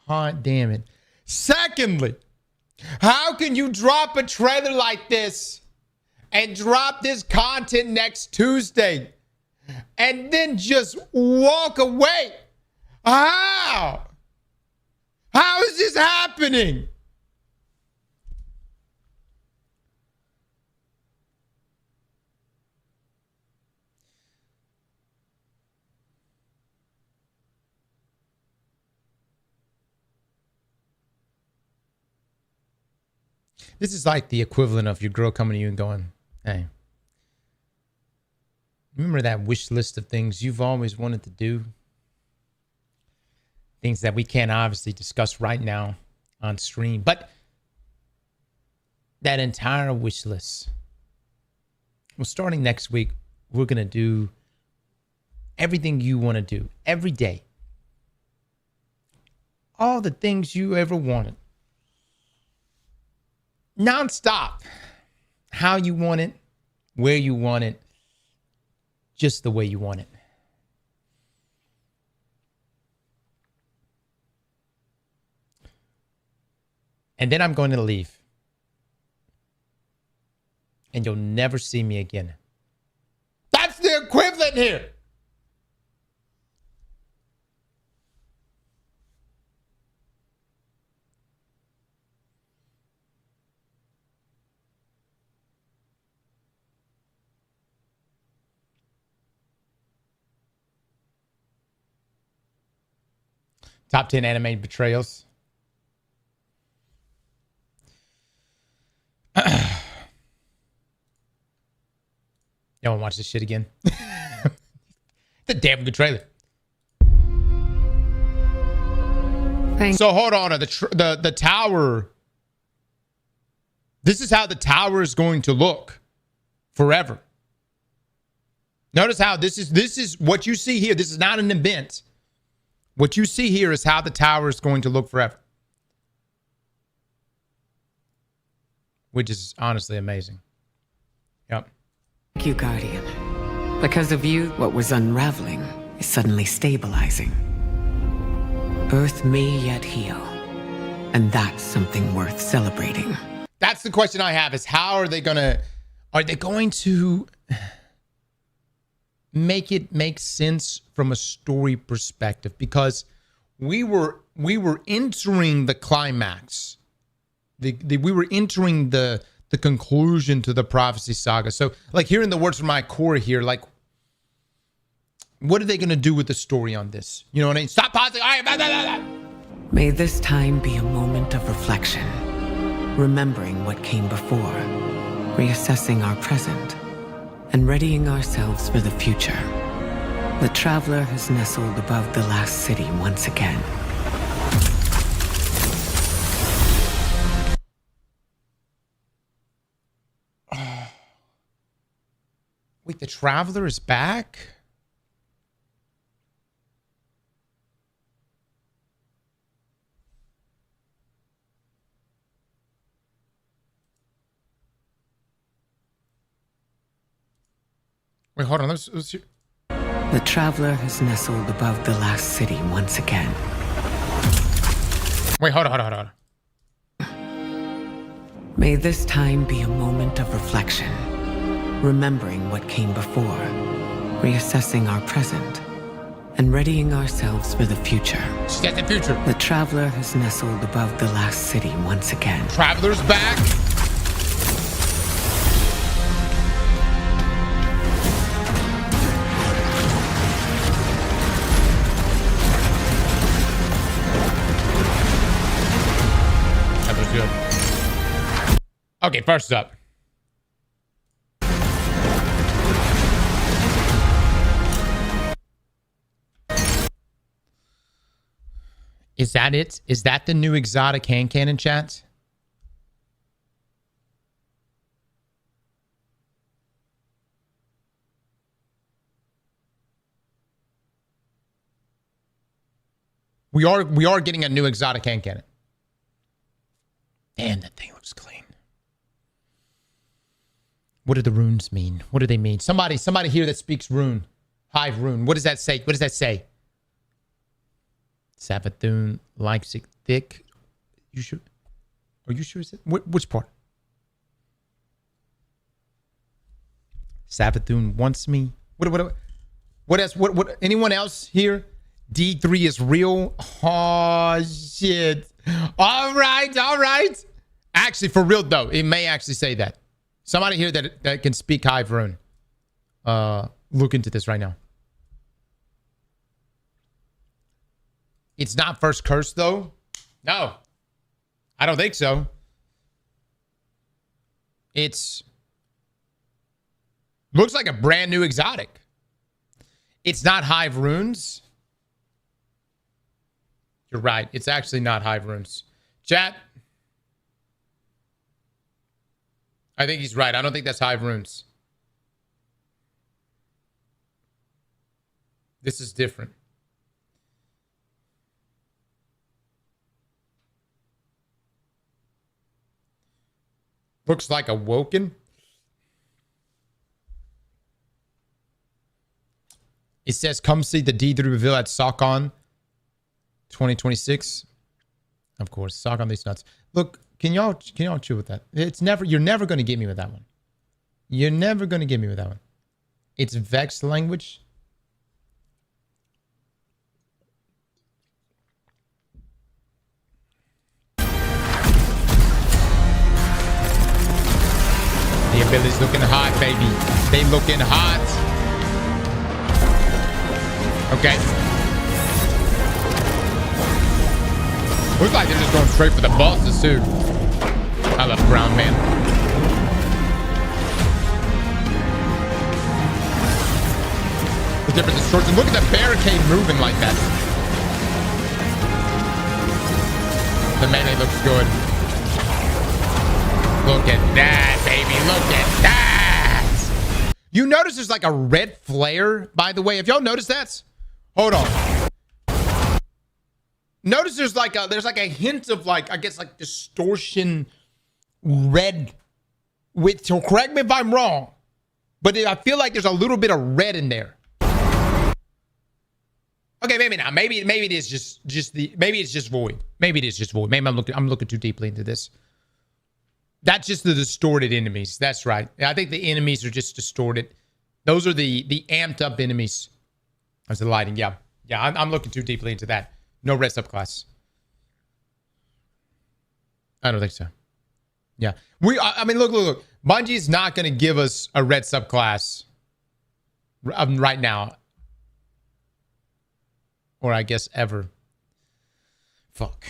Hot damn it. Secondly, how can you drop a trailer like this and drop this content next Tuesday and then just walk away? How? How is this happening? This is like the equivalent of your girl coming to you and going, hey, remember that wish list of things you've always wanted to do? Things that we can't obviously discuss right now on stream. But that entire wish list, well, starting next week, we're going to do everything you want to do every day. All the things you ever wanted. Non-stop. How you want it, where you want it, just the way you want it. And then I'm going to leave. And you'll never see me again. That's the equivalent here. Top 10 anime betrayals. Y'all want to watch this shit again? It's a damn good trailer. Thanks. So hold on. The tower. This is how the tower is going to look forever. Notice how this is what you see here. This is not an event. What you see here is how the tower is going to look forever. Which is honestly amazing. Yep. Thank you, Guardian. Because of you, what was unraveling is suddenly stabilizing. Earth may yet heal. And that's something worth celebrating. That's the question I have, is how are they going to make it make sense from a story perspective? Because we were entering the climax. We were entering the conclusion to the prophecy saga. So, like, hearing the words from my core here, like, what are they going to do with the story on this? You know what I mean? Stop pausing. All right, blah, blah, blah, blah. May this time be a moment of reflection, remembering what came before, reassessing our present, and readying ourselves for the future. The traveler has nestled above the last city once again. Wait, the traveler is back? Wait, hold on. Let's hear. The traveler has nestled above the last city once again. Wait, hold on. May this time be a moment of reflection, remembering what came before, reassessing our present, and readying ourselves for the future. She's got the future. The traveler has nestled above the last city once again. Traveler's back. That was good. Okay, first up. Is that it? Is that the new exotic hand cannon, chat? We are getting a new exotic hand cannon. Damn, that thing looks clean. What do the runes mean? What do they mean? Somebody here that speaks rune. Hive rune. What does that say? What does that say? Savathun likes it thick. You sure? Are you sure? Is it? Which part? Savathun wants me. What else? What? Anyone else here? D3 is real. Oh shit! All right. Actually, for real though, it may actually say that. Somebody here that can speak Hive rune. Look into this right now. It's not first curse though. No, I don't think so. It's looks like a brand new exotic. It's not Hive runes. You're right. It's actually not Hive runes. Chat. I think he's right. I don't think that's Hive runes. This is different. Looks like a Woken. It says, come see the D3 reveal at SOCON 2026. Of course, SOCON these nuts. Look, can y'all chill with that? You're never going to get me with that one. You're never going to get me with that one. It's Vex language. The ability's looking hot, baby. They looking hot. Okay. Looks like they're just going straight for the bosses, too. I love Brown Man. The different distortion. Look at the barricade moving like that. The melee looks good. Look at that, baby. Look at that. You notice there's like a red flare, by the way. Have y'all noticed that? Hold on. Notice there's like a hint of like, I guess like distortion red with, so correct me if I'm wrong, but I feel like there's a little bit of red in there. Okay, maybe not. Maybe it is maybe it's just void. Maybe it is just void. Maybe I'm looking too deeply into this. That's just the distorted enemies. That's right. I think the enemies are just distorted. Those are the amped up enemies. That's the lighting. Yeah. I'm looking too deeply into that. No red subclass. I don't think so. Yeah. I mean, look. Bungie's not going to give us a red subclass right now. Or I guess ever. Fuck.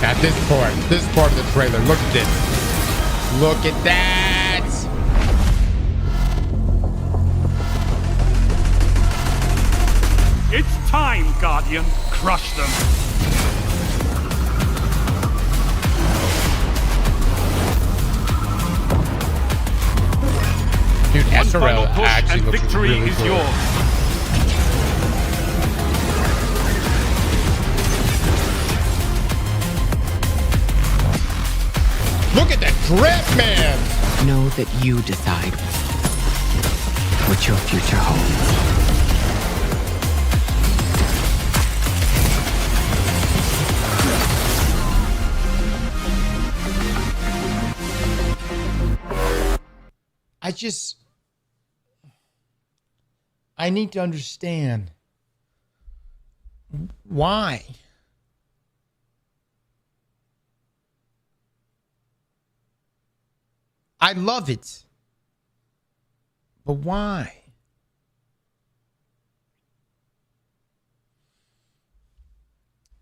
At this part of the trailer, look at this. Look at that. It's time, Guardian. Crush them. Dude, SRL One final push actually and looks victory really is cool. yours. Look at that drip, man! Know that you decide what your future holds. I need to understand why. I love it. But why?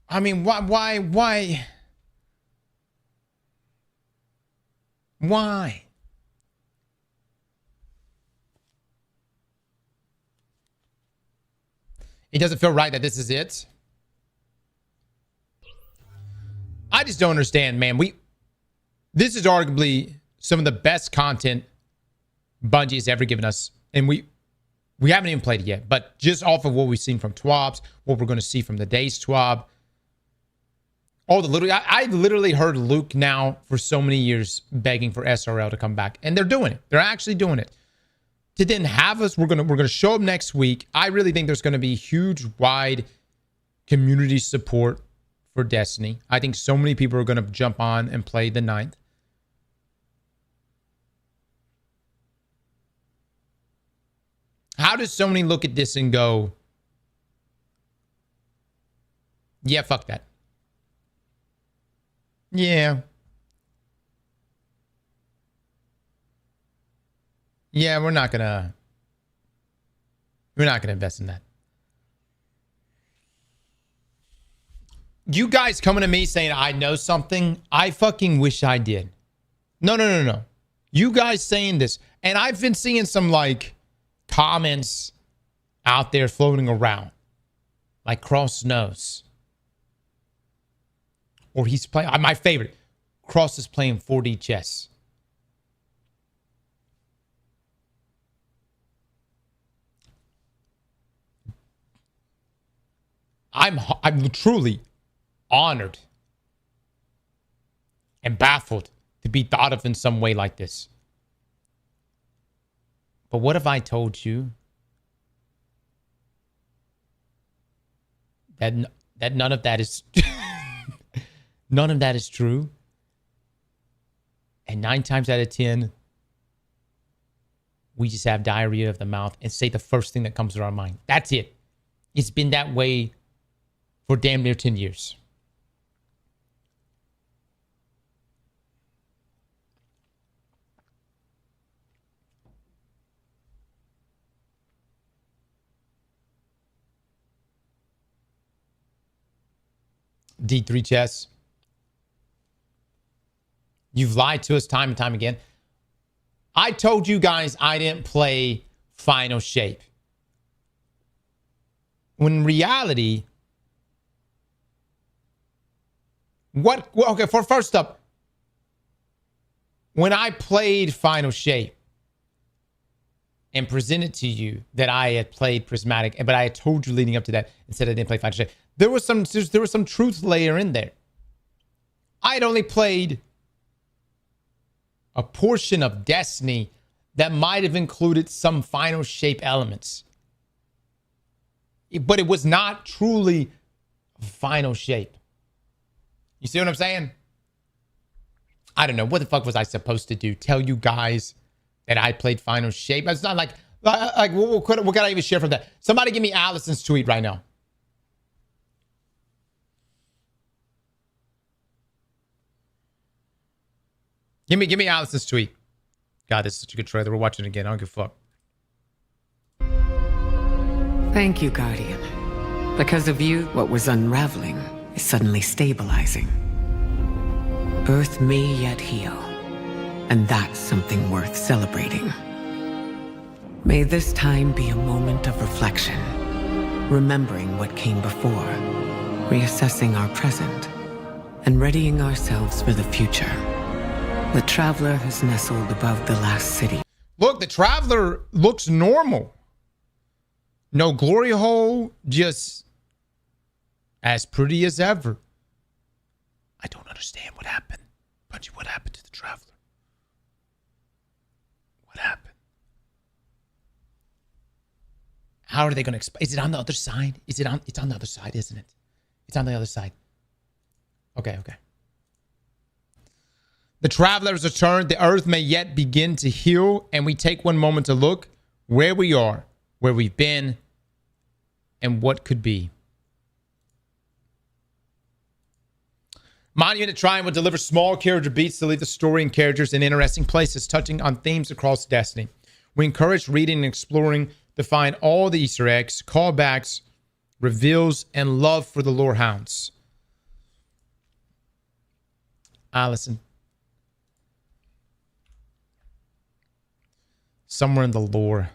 I mean, why? Why? It doesn't feel right that this is it. I just don't understand, man. This is arguably some of the best content Bungie has ever given us, and we haven't even played it yet. But just off of what we've seen from Twabs, what we're going to see from the day's Twab, all the little, I literally heard Luke now for so many years begging for SRL to come back, and they're doing it. They're actually doing it. To then have us, we're gonna show up next week. I really think there's gonna be huge, wide community support for Destiny. I think so many people are gonna jump on and play the 9th. How does Sony look at this and go, yeah, fuck that? Yeah. Yeah, we're not gonna invest in that. You guys coming to me saying I know something, I fucking wish I did. No. You guys saying this, and I've been seeing some like comments out there floating around, like Cross knows, or he's playing. My favorite, Cross is playing 4D chess. I'm truly honored and baffled to be thought of in some way like this. But what if I told you that none of that is none of that is true? And 9 times out of 10, we just have diarrhea of the mouth and say the first thing that comes to our mind. That's it. It's been that way for damn near 10 years. D3 chess. You've lied to us time and time again. I told you guys I didn't play Final Shape. When in reality, okay, first up, when I played Final Shape and presented to you that I had played Prismatic, but I had told you leading up to that and said I didn't play Final Shape, there was some truth layer in there. I had only played a portion of Destiny that might have included some Final Shape elements, but it was not truly Final Shape. You see what I'm saying? I don't know. What the fuck was I supposed to do? Tell you guys that I played Final Shape? It's not like what can I even share from that? Somebody give me Allison's tweet right now. Give me Allison's tweet. God, this is such a good trailer. We're watching it again. I don't give a fuck. Thank you, Guardian. Because of you, what was unraveling is suddenly stabilizing. Earth may yet heal, and that's something worth celebrating. May this time be a moment of reflection, remembering what came before, reassessing our present, and readying ourselves for the future. The Traveler has nestled above the last city. Look, the Traveler looks normal. No glory hole, just as pretty as ever. I don't understand what happened. Bungie, what happened to the Traveler? What happened? How are they going to explain? Is it on the other side? It's on the other side, isn't it? It's on the other side. Okay. The Traveler has returned. The Earth may yet begin to heal, and we take one moment to look where we are, where we've been, and what could be. Monument Triumph will deliver small character beats to lead the story and characters in interesting places, touching on themes across Destiny. We encourage reading and exploring to find all the Easter eggs, callbacks, reveals, and love for the lore hounds. Listen. Somewhere in the lore,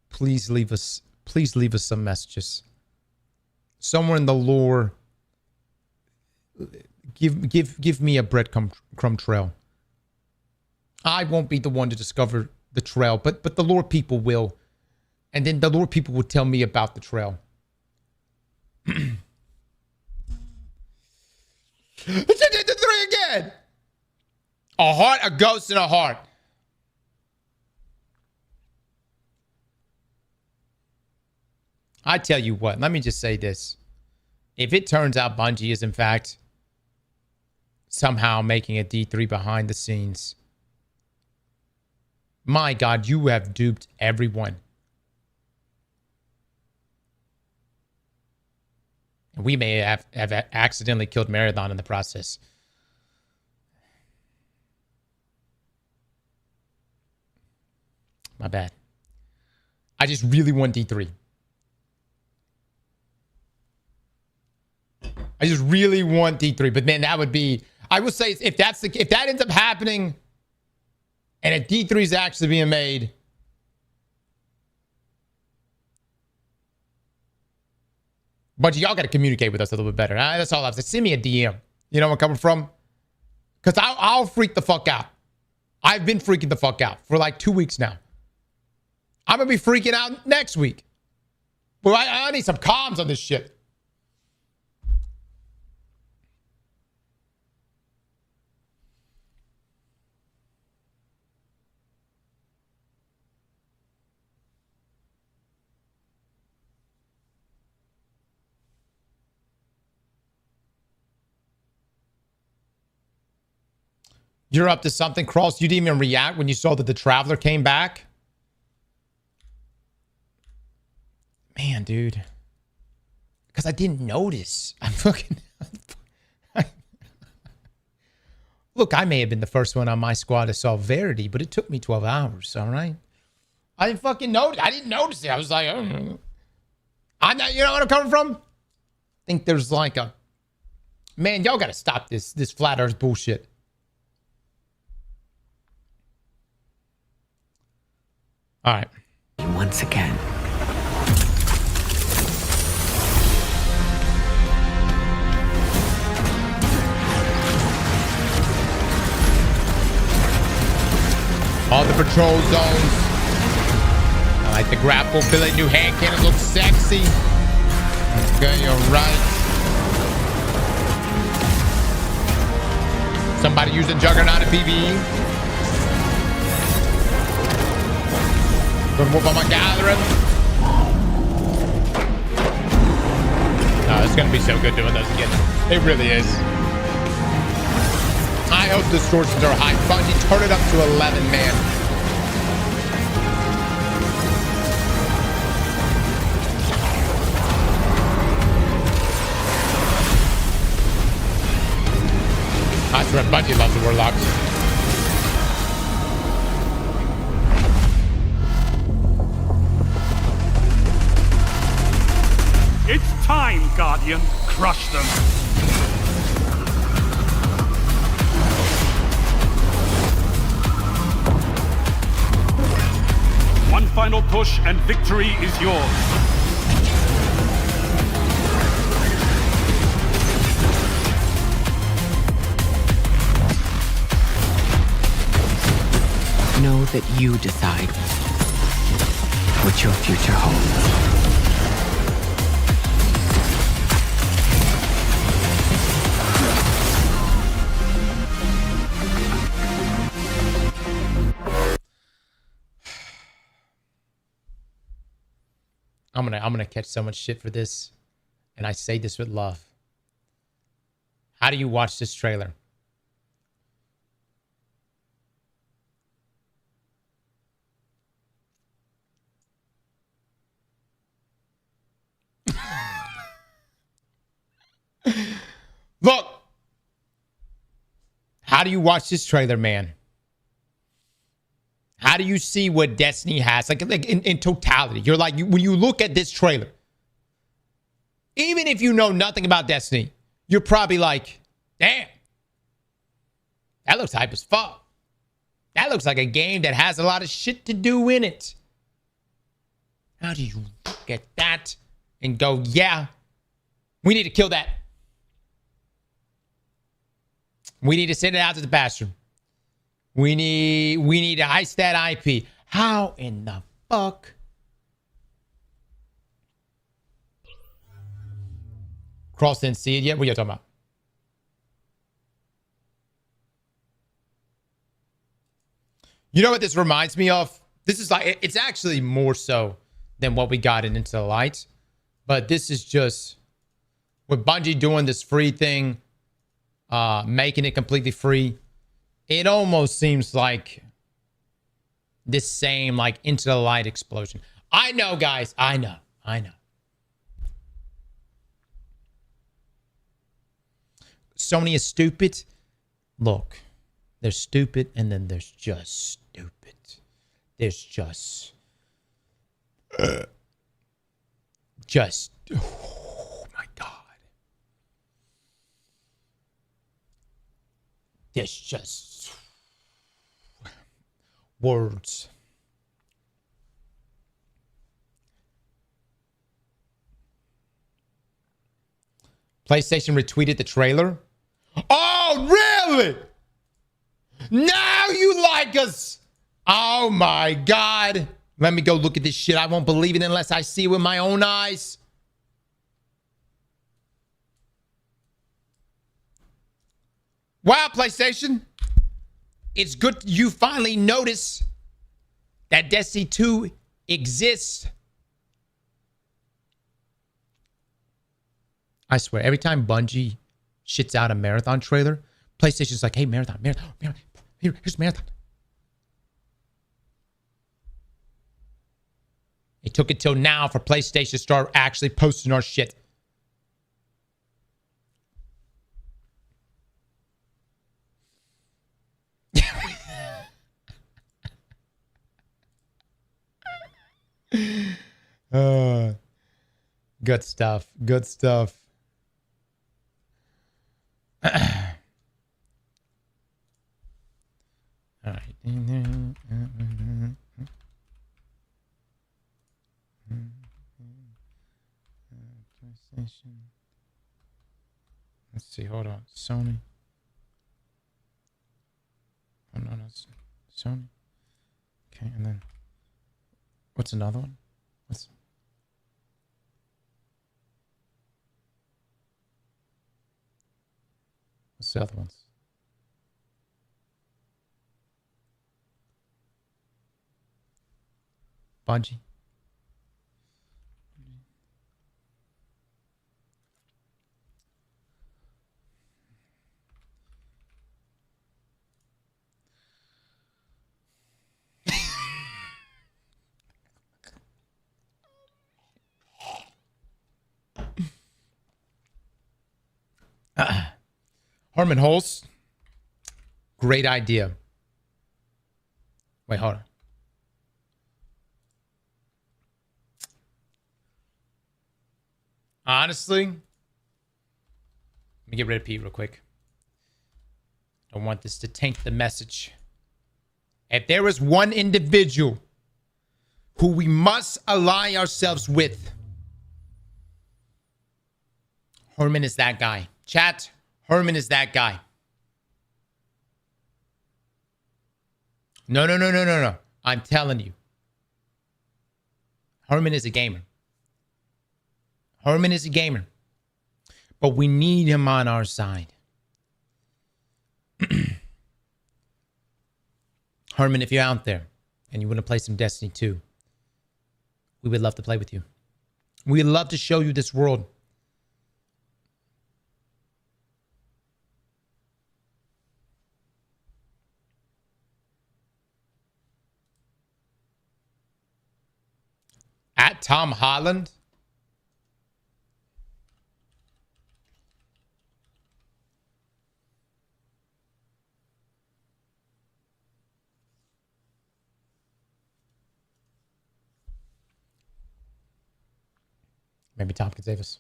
please leave us some messages. Somewhere in the lore, give me a breadcrumb trail. I won't be the one to discover the trail, but the lore people will. And then the lore people will tell me about the trail. The three again. A heart, a ghost, and a heart. I tell you what, let me just say this. If it turns out Bungie is in fact somehow making a D3 behind the scenes, my God, you have duped everyone. We may have accidentally killed Marathon in the process. My bad. I just really want D3. I just really want D3, but man, that would be, I will say, if that ends up happening and a D3 is actually being made, but y'all got to communicate with us a little bit better. That's all I'm saying. Send me a DM. You know where I'm coming from? Because I'll freak the fuck out. I've been freaking the fuck out for like 2 weeks now. I'm going to be freaking out next week. But I need some comms on this shit. You're up to something, Cross. You didn't even react when you saw that the Traveler came back? Man, dude. Because I didn't notice. I'm fucking... Look, I may have been the first one on my squad to solve Verity, but it took me 12 hours, all right? I didn't fucking notice. I didn't notice it. I was like, oh. I'm not, you know what I'm coming from? I think there's like a... Man, y'all got to stop this flat earth bullshit. All right. Once again. All the patrol zones. I like the grapple ability. New hand cannon looks sexy. Okay, you're right. Somebody using Juggernaut in PvE. Gonna whoop on my gathering. Oh, it's gonna be so good doing those again. It really is. I hope the distortions are high. Bungie, turn it up to 11, man. I swear Bungie loves the Warlocks. It's time, Guardian. Crush them. One final push and victory is yours. Know that you decide what your future holds. I'm gonna catch so much shit for this, and I say this with love. How do you watch this trailer? Look, how do you watch this trailer, man? How do you see what Destiny has? Like in totality, you're like, when you look at this trailer, even if you know nothing about Destiny, you're probably like, damn, that looks hype as fuck. That looks like a game that has a lot of shit to do in it. How do you look at that and go, yeah, we need to kill that. We need to send it out to the bathroom. We need to heist that IP. How in the fuck? Cross didn't see it yet? What are you talking about? You know what this reminds me of? This is like, it's actually more so than what we got in Into the Light. But this is just with Bungie doing this free thing, making it completely free. It almost seems like this same like Into the Light explosion. I know, guys. I know. Sony is stupid. Look, there's stupid and then there's just stupid. There's just oh my God. There's just words. PlayStation retweeted the trailer. Oh, really? Now you like us. Oh my God. Let me go look at this shit. I won't believe it unless I see it with my own eyes. Wow, PlayStation. It's good you finally notice that Destiny 2 exists. I swear, every time Bungie shits out a Marathon trailer, PlayStation's like, hey, Marathon. Here's Marathon. It took it till now for PlayStation to start actually posting our shit. Good stuff. Good stuff. All right. PlayStation. Let's see. Hold on. Sony. Oh, no. Sony. Okay. And then what's another one? What's the other ones? Bungie. Herman Holst. Great idea. Wait, hold on. Honestly, let me get rid of Pete real quick. Don't want this to taint the message. If there is one individual who we must ally ourselves with, Herman is that guy. Chat, Herman is that guy. No. I'm telling you. Herman is a gamer. Herman is a gamer. But we need him on our side. Herman, if you're out there and you want to play some Destiny 2, we would love to play with you. We'd love to show you this world. At Tom Holland. Maybe Tom can save us.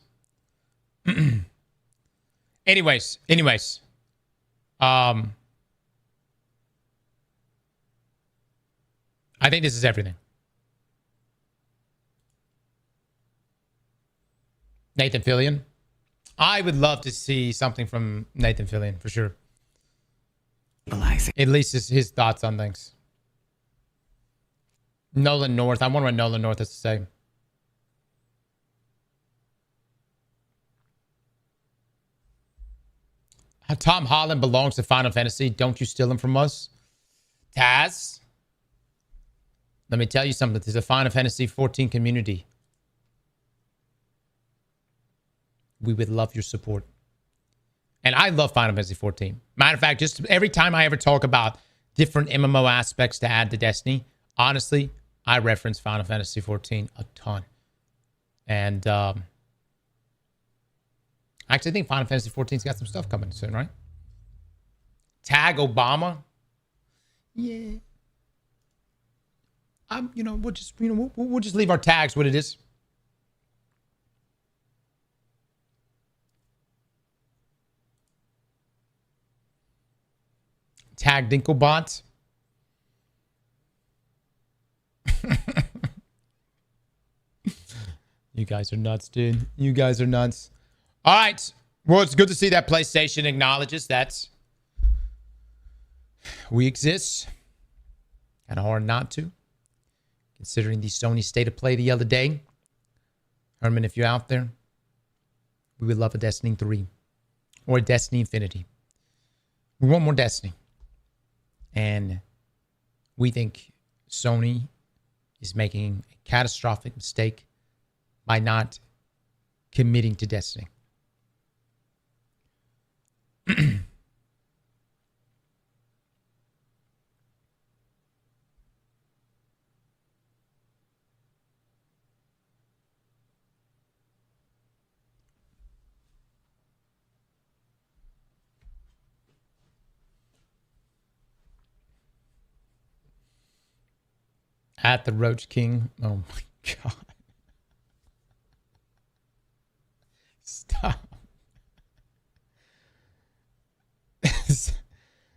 Anyways. I think this is everything. Nathan Fillion. I would love to see something from Nathan Fillion for sure. At least his thoughts on things. Nolan North. I wonder what Nolan North has to say. Tom Holland belongs to Final Fantasy. Don't you steal him from us. Taz. Let me tell you something. There's a Final Fantasy 14 community. We would love your support. And I love Final Fantasy 14. Matter of fact, just every time I ever talk about different MMO aspects to add to Destiny, honestly, I reference Final Fantasy 14 a ton. And I actually think Final Fantasy 14's got some stuff coming soon, right? Tag Obama. Yeah. We'll just leave our tags what it is. Tag Dinklebot. You guys are nuts, dude. You guys are nuts. All right. Well, it's good to see that PlayStation acknowledges that we exist. Kind of hard not to, considering the Sony State of Play the other day. Herman, if you're out there, we would love a Destiny 3 or a Destiny Infinity. We want more Destiny. And we think Sony is making a catastrophic mistake by not committing to Destiny. At the Roach King. Oh my God. Stop.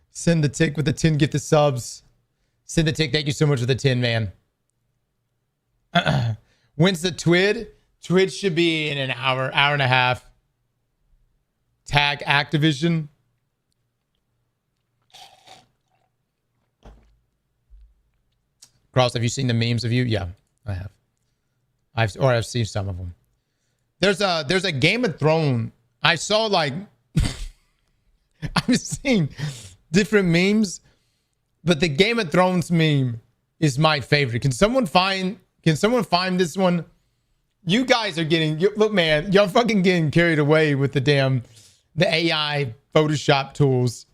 Send the tick with the 10 gifted subs. Send the tick. Thank you so much for the 10, man. When's the Twid? Twid should be in an hour and a half. Tag Activision. Cross, have you seen the memes of you? Yeah, I have. I've seen some of them. There's a Game of Thrones. I saw like I've seen different memes, but the Game of Thrones meme is my favorite. Can someone find this one? You guys are look, man, y'all fucking getting carried away with the AI Photoshop tools.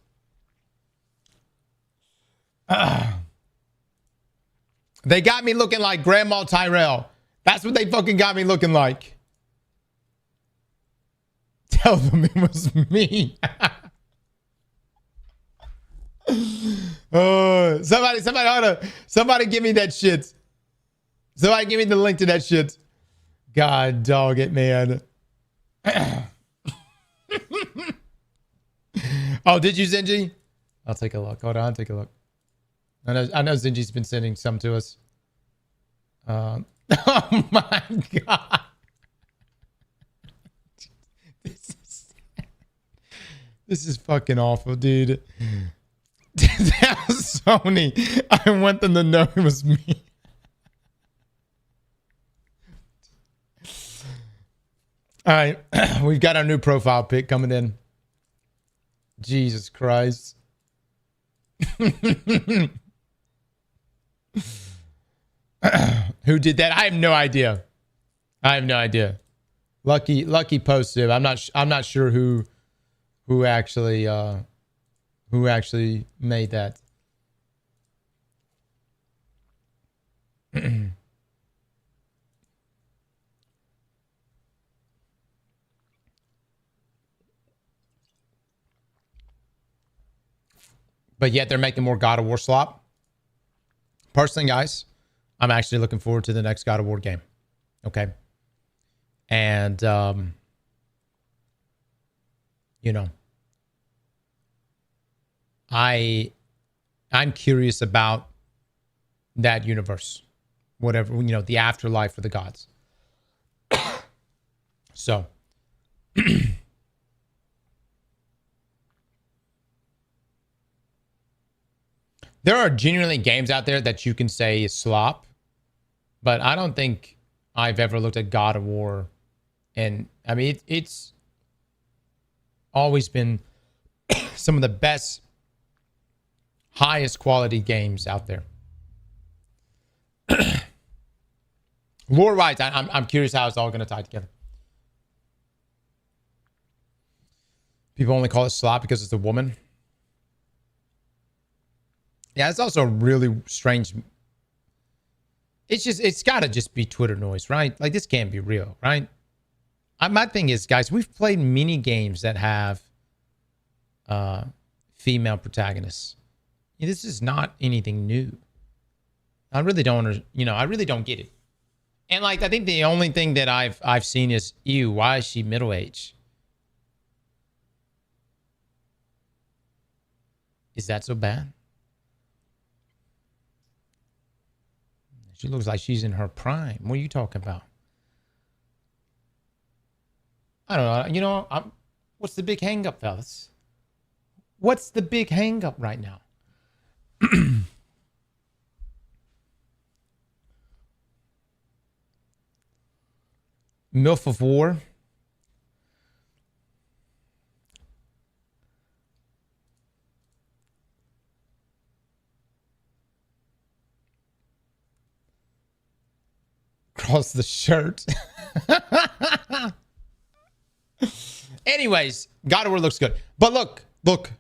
They got me looking like Grandma Tyrell. That's what they fucking got me looking like. Tell them it was me. Somebody give me that shit. Somebody give me the link to that shit. God dog it, man. Oh, did you, Zinji? I'll take a look. Hold on, take a look. I know Zinji's been sending some to us. Oh my God. This is fucking awful, dude. That was Sony. I want them to know it was me. All right. We've got our new profile pic coming in. Jesus Christ. Who did that? I have no idea. Lucky posted. I'm not sure who actually made that. But yet they're making more God of War slop. Personally, guys, I'm actually looking forward to the next God of War game. Okay. And, you know, I'm curious about that universe, whatever, you know, the afterlife for the gods. So, there are genuinely games out there that you can say is slop, but I don't think I've ever looked at God of War, and I mean it's always been some of the best, highest quality games out there. Lore-wise, I'm curious how it's all going to tie together. People only call it slop because it's a woman. Yeah, it's also really strange. It's got to just be Twitter noise, right? Like, this can't be real, right? My thing is, guys, we've played mini games that have female protagonists. This is not anything new. I really don't, I really don't get it. And like, I think the only thing that I've seen is, ew, why is she middle-aged? Is that so bad? She looks like she's in her prime. What are you talking about? I don't know. What's the big hang up, fellas? What's the big hang up right now? MILF of War. Across the shirt. Anyways, God of War looks good. But look.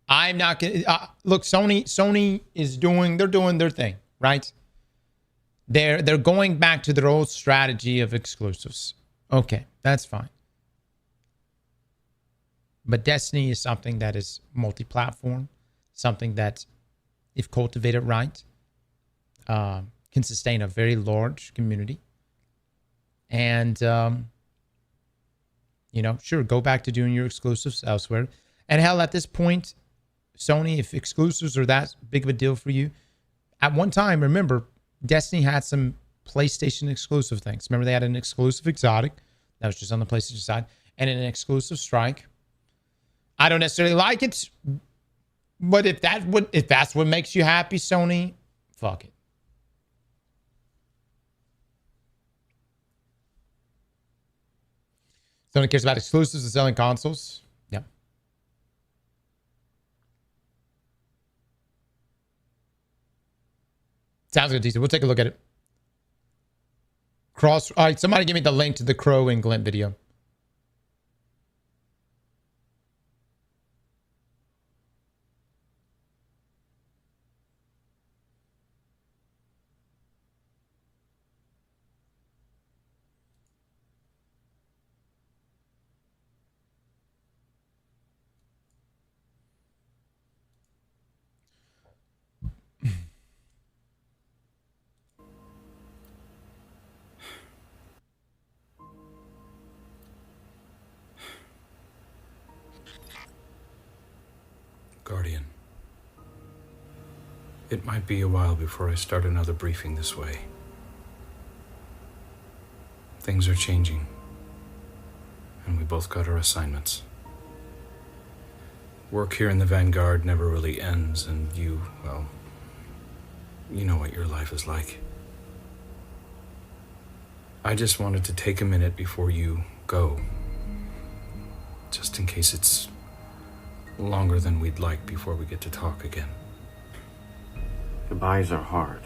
I'm not gonna look. Sony is doing their thing, right? They're going back to their old strategy of exclusives. Okay, that's fine. But Destiny is something that is multi-platform, something that, if cultivated right, can sustain a very large community. And sure, go back to doing your exclusives elsewhere. And hell, at this point, Sony, if exclusives are that big of a deal for you, at one time, remember, Destiny had some PlayStation exclusive things. Remember, they had an exclusive Exotic that was just on the PlayStation side, and an exclusive Strike. I don't necessarily like it, but if that's what makes you happy, Sony, fuck it. Sony cares about exclusives and selling consoles. Yep. Sounds good, TC. We'll take a look at it. All right, somebody give me the link to the Crow and Glint video. Guardian. It might be a while before I start another briefing this way. Things are changing, and we both got our assignments. Work here in the Vanguard never really ends, and you know what your life is like. I just wanted to take a minute before you go, just in case it's longer than we'd like before we get to talk again. Goodbyes are hard.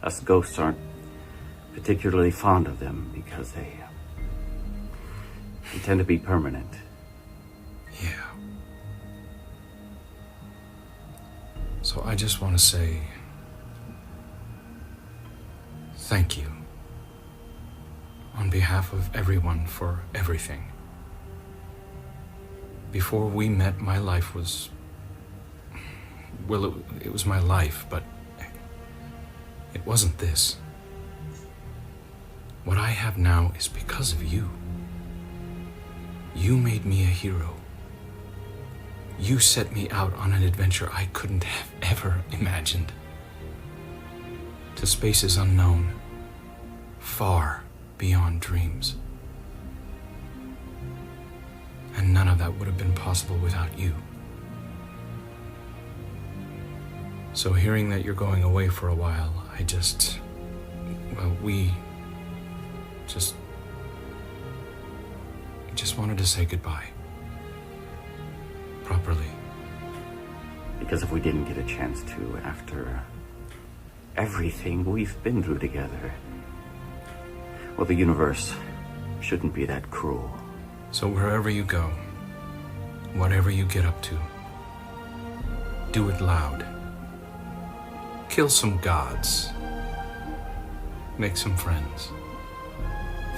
Us ghosts aren't particularly fond of them because they tend to be permanent. Yeah. So I just want to say thank you on behalf of everyone for everything. Before we met, my life was... well, it was my life, but it wasn't this. What I have now is because of you. You made me a hero. You set me out on an adventure I couldn't have ever imagined. To spaces unknown, far beyond dreams. And none of that would have been possible without you. So hearing that you're going away for a while, we just wanted to say goodbye. Properly. Because if we didn't get a chance to after everything we've been through together, well, the universe shouldn't be that cruel. So wherever you go, whatever you get up to, do it loud. Kill some gods. Make some friends.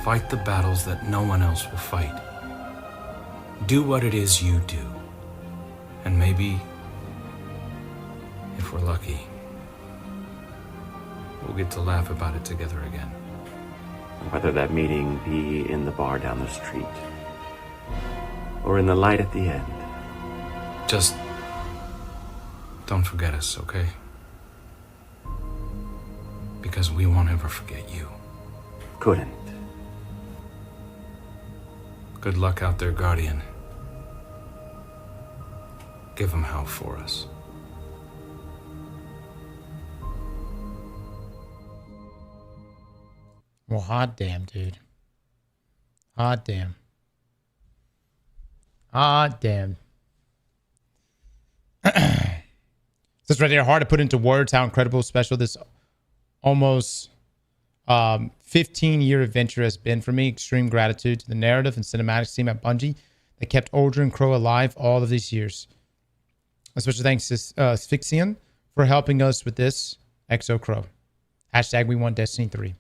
Fight the battles that no one else will fight. Do what it is you do. And maybe, if we're lucky, we'll get to laugh about it together again. Whether that meeting be in the bar down the street, or in the light at the end. Just don't forget us, okay? Because we won't ever forget you. Couldn't. Good luck out there, Guardian. Give him hell for us. Well, hot damn, dude. Hot damn. Hot damn. This right here, hard to put into words how incredible, special this almost 15-year adventure has been for me. Extreme gratitude to the narrative and cinematics team at Bungie that kept Aldrin Crow alive all of these years. Especially thanks to Asphyxian for helping us with this. XO Crow. Hashtag we want Destiny 3.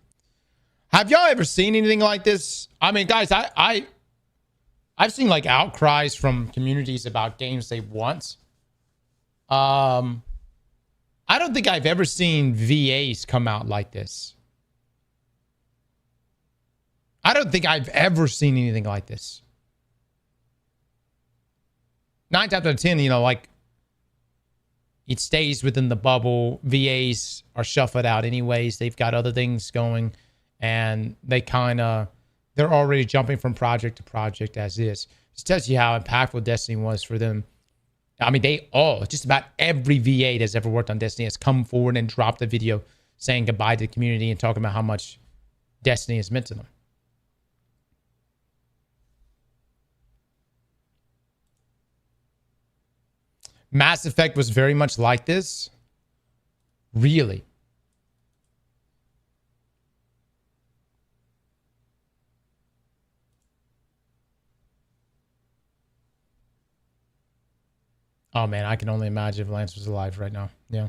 Have y'all ever seen anything like this? I mean, guys, I've seen like outcries from communities about games they want. I don't think I've ever seen VAs come out like this. I don't think I've ever seen anything like this. 9 times out of 10, like it stays within the bubble. VAs are shuffled out anyways. They've got other things going, and they're already jumping from project to project as is. This tells you how impactful Destiny was for them. I mean, just about every VA that's ever worked on Destiny has come forward and dropped a video saying goodbye to the community and talking about how much Destiny has meant to them. Mass Effect was very much like this. Really. Oh man, I can only imagine if Lance was alive right now. Yeah.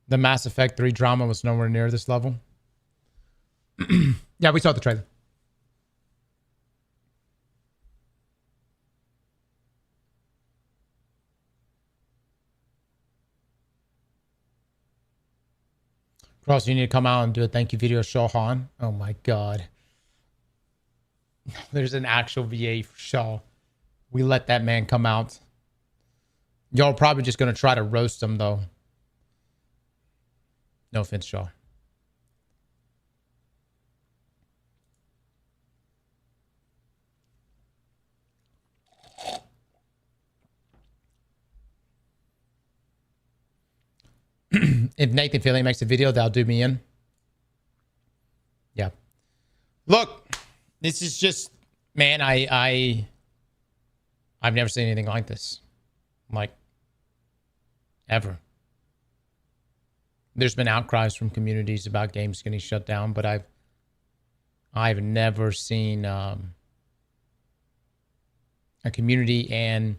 The Mass Effect 3 drama was nowhere near this level. Yeah, we saw the trailer. Cross, you need to come out and do a thank you video, Shaw Han. Oh my God. There's an actual VA for Shaw. We let that man come out. Y'all are probably just going to try to roast him, though. No offense, Shaw. If Nathan Fillion makes a video, that'll do me in. Yeah. Look, this is just, man, I've never seen anything like this. Like, ever. There's been outcries from communities about games getting shut down, but I've never seen a community and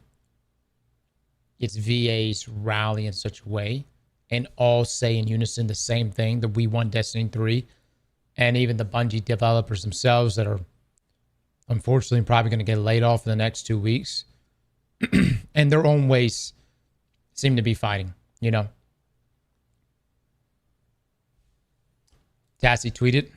its VAs rally in such a way and all say in unison the same thing, that we want Destiny 3, and even the Bungie developers themselves that are unfortunately probably going to get laid off in the next 2 weeks. and their own ways seem to be fighting, you know. Tassie tweeted.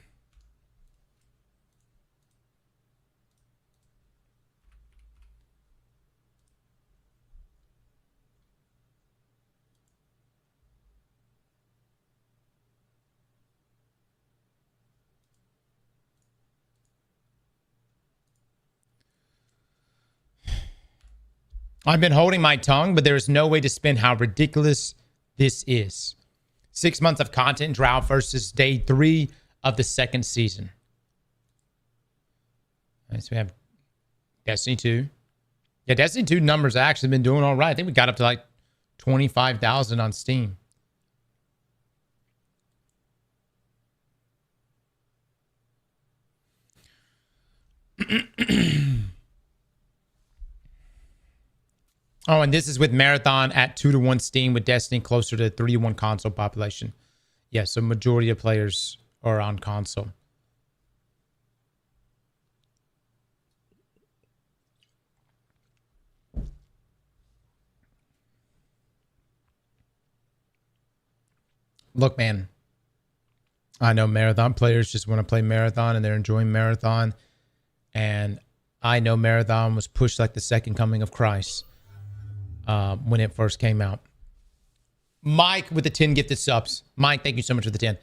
I've been holding my tongue, but there is no way to spin how ridiculous this is. 6 months of content drought versus day 3 of the second season. All right, so we have Destiny 2. Yeah, Destiny 2 numbers have actually been doing all right. I think we got up to like 25,000 on Steam. Oh, and this is with Marathon at 2-1 Steam, with Destiny closer to 3-1 console population. Yeah, so majority of players are on console. Look, man, I know Marathon players just want to play Marathon and they're enjoying Marathon. And I know Marathon was pushed like the second coming of Christ. When it first came out. Mike with the 10 gifted subs. Mike, thank you so much for the 10.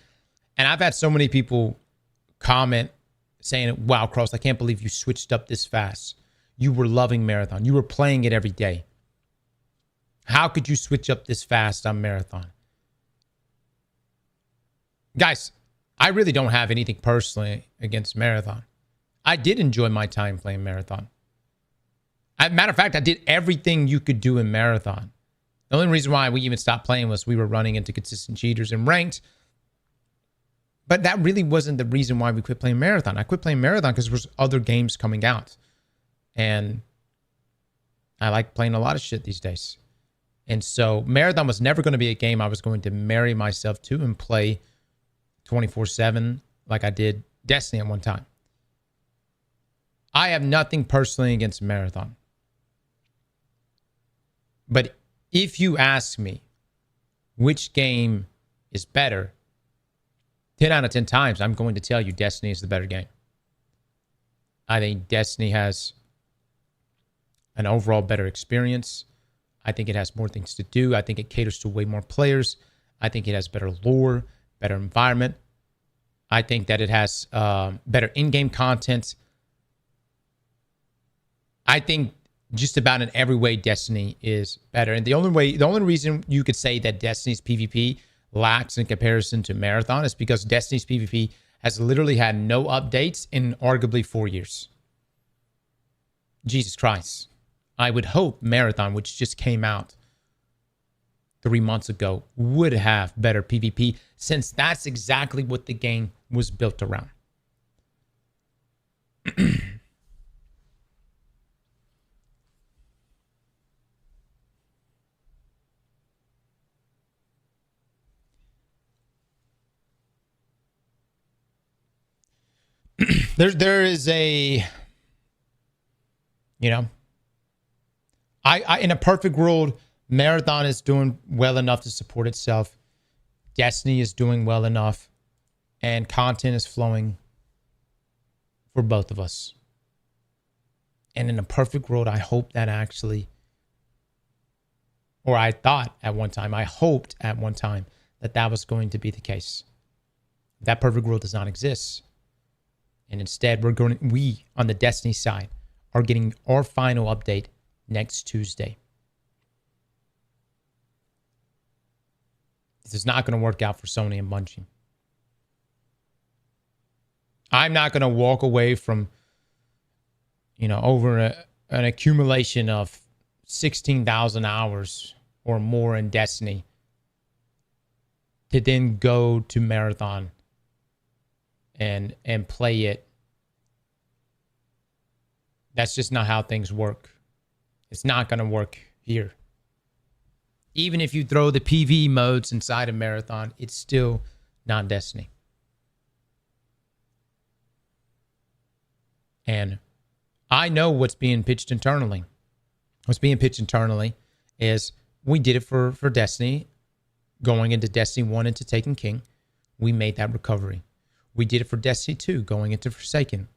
And I've had so many people comment saying, wow, Cross, I can't believe you switched up this fast. You were loving Marathon. You were playing it every day. How could you switch up this fast on Marathon? Guys, I really don't have anything personally against Marathon. I did enjoy my time playing Marathon. Matter of fact, I did everything you could do in Marathon. The only reason why we even stopped playing was we were running into consistent cheaters and ranked. But that really wasn't the reason why we quit playing Marathon. I quit playing Marathon because there was other games coming out. And I like playing a lot of shit these days. And so Marathon was never going to be a game I was going to marry myself to and play 24/7 like I did Destiny at one time. I have nothing personally against Marathon. But if you ask me which game is better, 10 out of 10 times, I'm going to tell you Destiny is the better game. I think Destiny has an overall better experience. I think it has more things to do. I think it caters to way more players. I think it has better lore, better environment. I think that it has better in-game content. I think just about in every way Destiny is better. And the only reason you could say that Destiny's PvP lacks in comparison to Marathon is because Destiny's PvP has literally had no updates in arguably 4 years. Jesus Christ. I would hope Marathon, which just came out 3 months ago, would have better PvP, since that's exactly what the game was built around. There is a, you know, I in a perfect world, Marathon is doing well enough to support itself. Destiny is doing well enough, and content is flowing for both of us. And in a perfect world, I hope that actually, or I thought at one time, I hoped at one time that that was going to be the case. That perfect world does not exist. And instead, we on the Destiny side are getting our final update next Tuesday. This is not going to work out for Sony and Bungie. I'm not going to walk away from, you know, over an accumulation of 16,000 hours or more in Destiny to then go to Marathon and play it. That's just not how things work. It's not going to work here. Even if you throw the PvE modes inside of Marathon, it's still not Destiny. And I know what's being pitched internally. what's being pitched internally is we did it for Destiny, going into Destiny 1 into Taken King. We made that recovery. We did it for Destiny 2, going into Forsaken.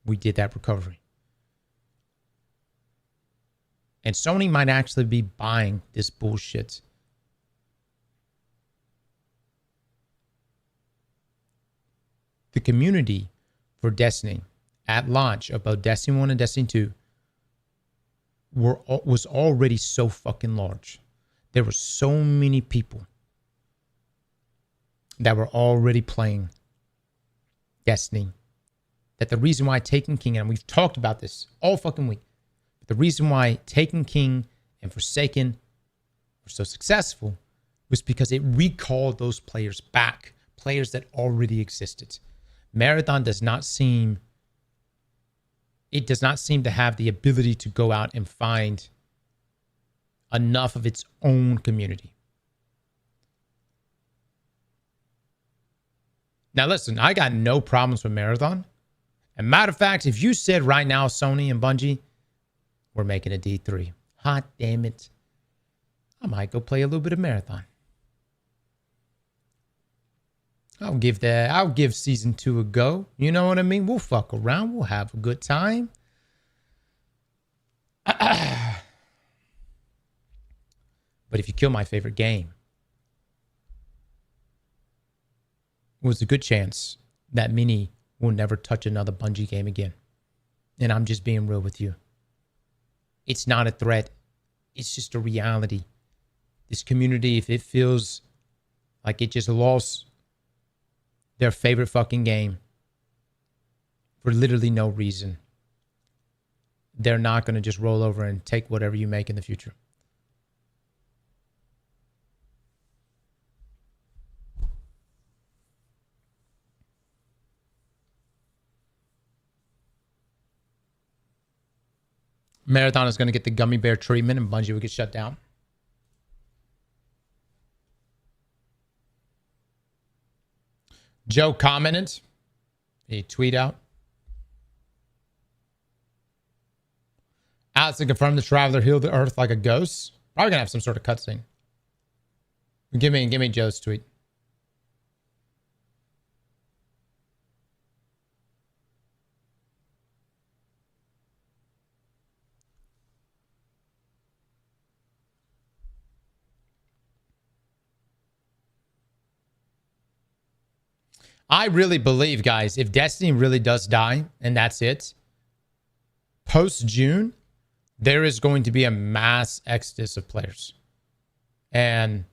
We did that recovery. And Sony might actually be buying this bullshit. The community for Destiny at launch of both Destiny 1 and Destiny 2 was already so fucking large. There were so many people that were already playing Destiny that the reason why Taken King, and we've talked about this all fucking week, but the reason why Taken King and Forsaken were so successful was because it recalled those players back, players that already existed. Marathon does not seem to have the ability to go out and find enough of its own community. Now, listen, I got no problems with Marathon. And matter of fact, if you said right now, Sony and Bungie, we're making a D3, hot damn it, I might go play a little bit of Marathon. I'll give season 2 a go. You know what I mean? We'll fuck around. We'll have a good time. But if you kill my favorite game, there's a good chance that Mini will never touch another Bungie game again. And I'm just being real with you. It's not a threat. It's just a reality. This community, if it feels like it just lost their favorite fucking game for literally no reason, they're not going to just roll over and take whatever you make in the future. Marathon is going to get the gummy bear treatment and Bungie will get shut down. Joe commented a tweet out. Alex to confirm the traveler healed the earth like a ghost. Probably gonna have some sort of cutscene. Give me Joe's tweet. I really believe, guys, if Destiny really does die and that's it, post-June, there is going to be a mass exodus of players. And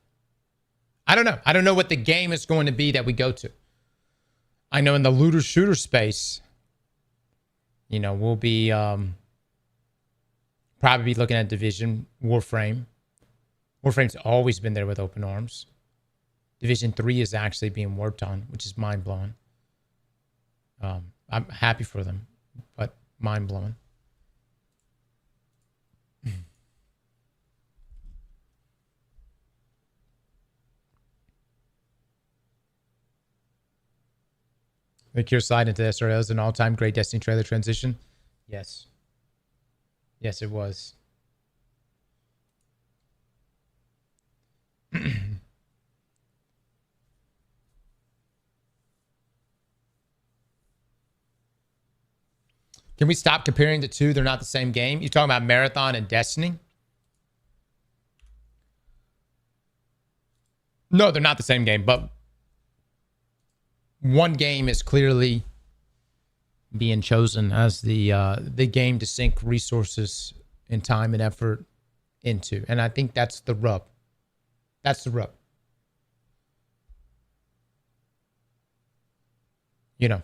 I don't know. I don't know what the game is going to be that we go to. I know in the looter-shooter space, you know, we'll be probably be looking at Division, Warframe. Warframe's always been there with open arms. Division 3 is actually being worked on, which is mind-blowing. I'm happy for them, but mind-blowing. The Cure slide into SRL is an all-time great Destiny trailer transition. Yes. Yes, it was. Can we stop comparing the two? They're not the same game. You're talking about Marathon and Destiny? No, they're not the same game, but one game is clearly being chosen as the game to sink resources and time and effort into. And I think that's the rub. That's the rub. You know.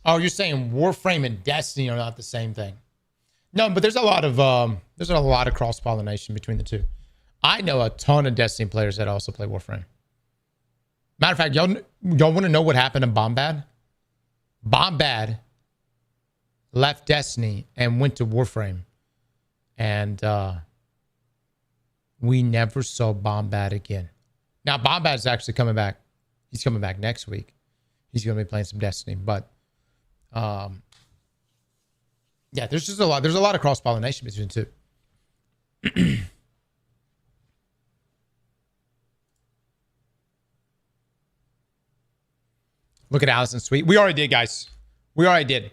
Oh, you're saying Warframe and Destiny are not the same thing? No, but there's a lot of cross pollination between the two. I know a ton of Destiny players that also play Warframe. Matter of fact, y'all want to know what happened to Bombad? Bombad left Destiny and went to Warframe, and we never saw Bombad again. Now, Bombat's actually coming back. He's coming back next week. He's going to be playing some Destiny. But, yeah, there's just a lot. There's a lot of cross-pollination between the two. Look at Allison's tweet. We already did, guys. We already did.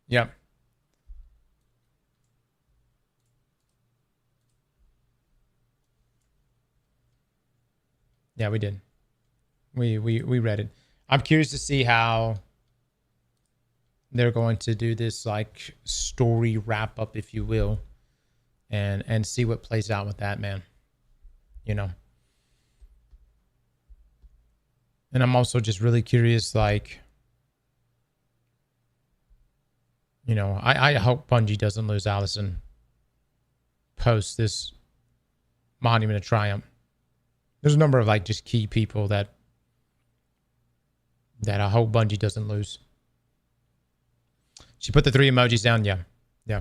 Yep. Yeah, we did. We read it. I'm curious to see how they're going to do this like story wrap up, if you will, and see what plays out with that, man. You know. And I'm also just really curious, like, you know, I hope Bungie doesn't lose Allison post this Monument of Triumph. There's a number of like just key people that I hope Bungie doesn't lose. She put the 3 emojis down. Yeah. Yeah.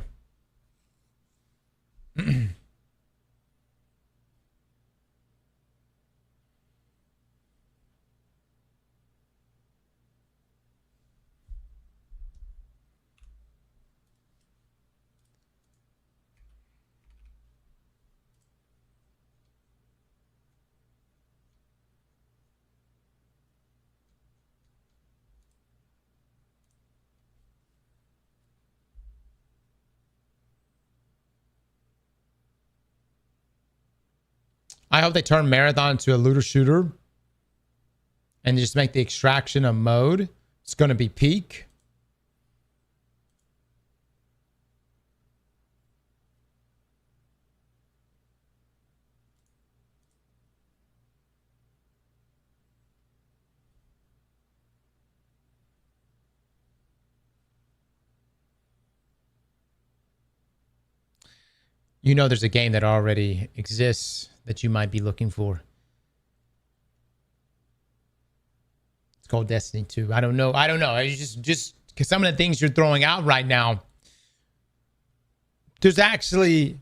I hope they turn Marathon into a looter shooter and just make the extraction a mode. It's going to be peak. You know, there's a game that already exists that you might be looking for. It's called Destiny 2. I don't know. It's just because some of the things you're throwing out right now, there's actually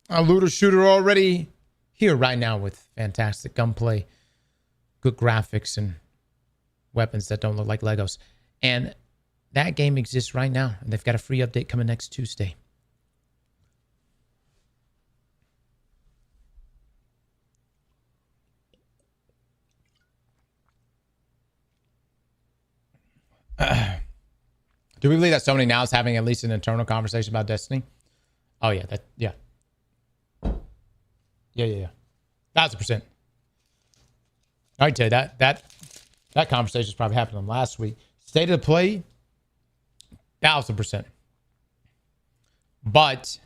a looter shooter already here right now with fantastic gunplay, good graphics, and weapons that don't look like Legos. And that game exists right now. And they've got a free update coming next Tuesday. Do we believe that Sony now is having at least an internal conversation about Destiny? Oh yeah, yeah. 1,000%. I can tell you that conversation is probably happening last week. State of the play, 1,000%. But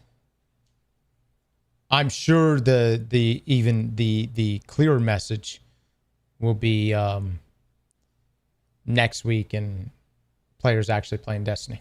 I'm sure the clearer message will be next week and players actually playing Destiny.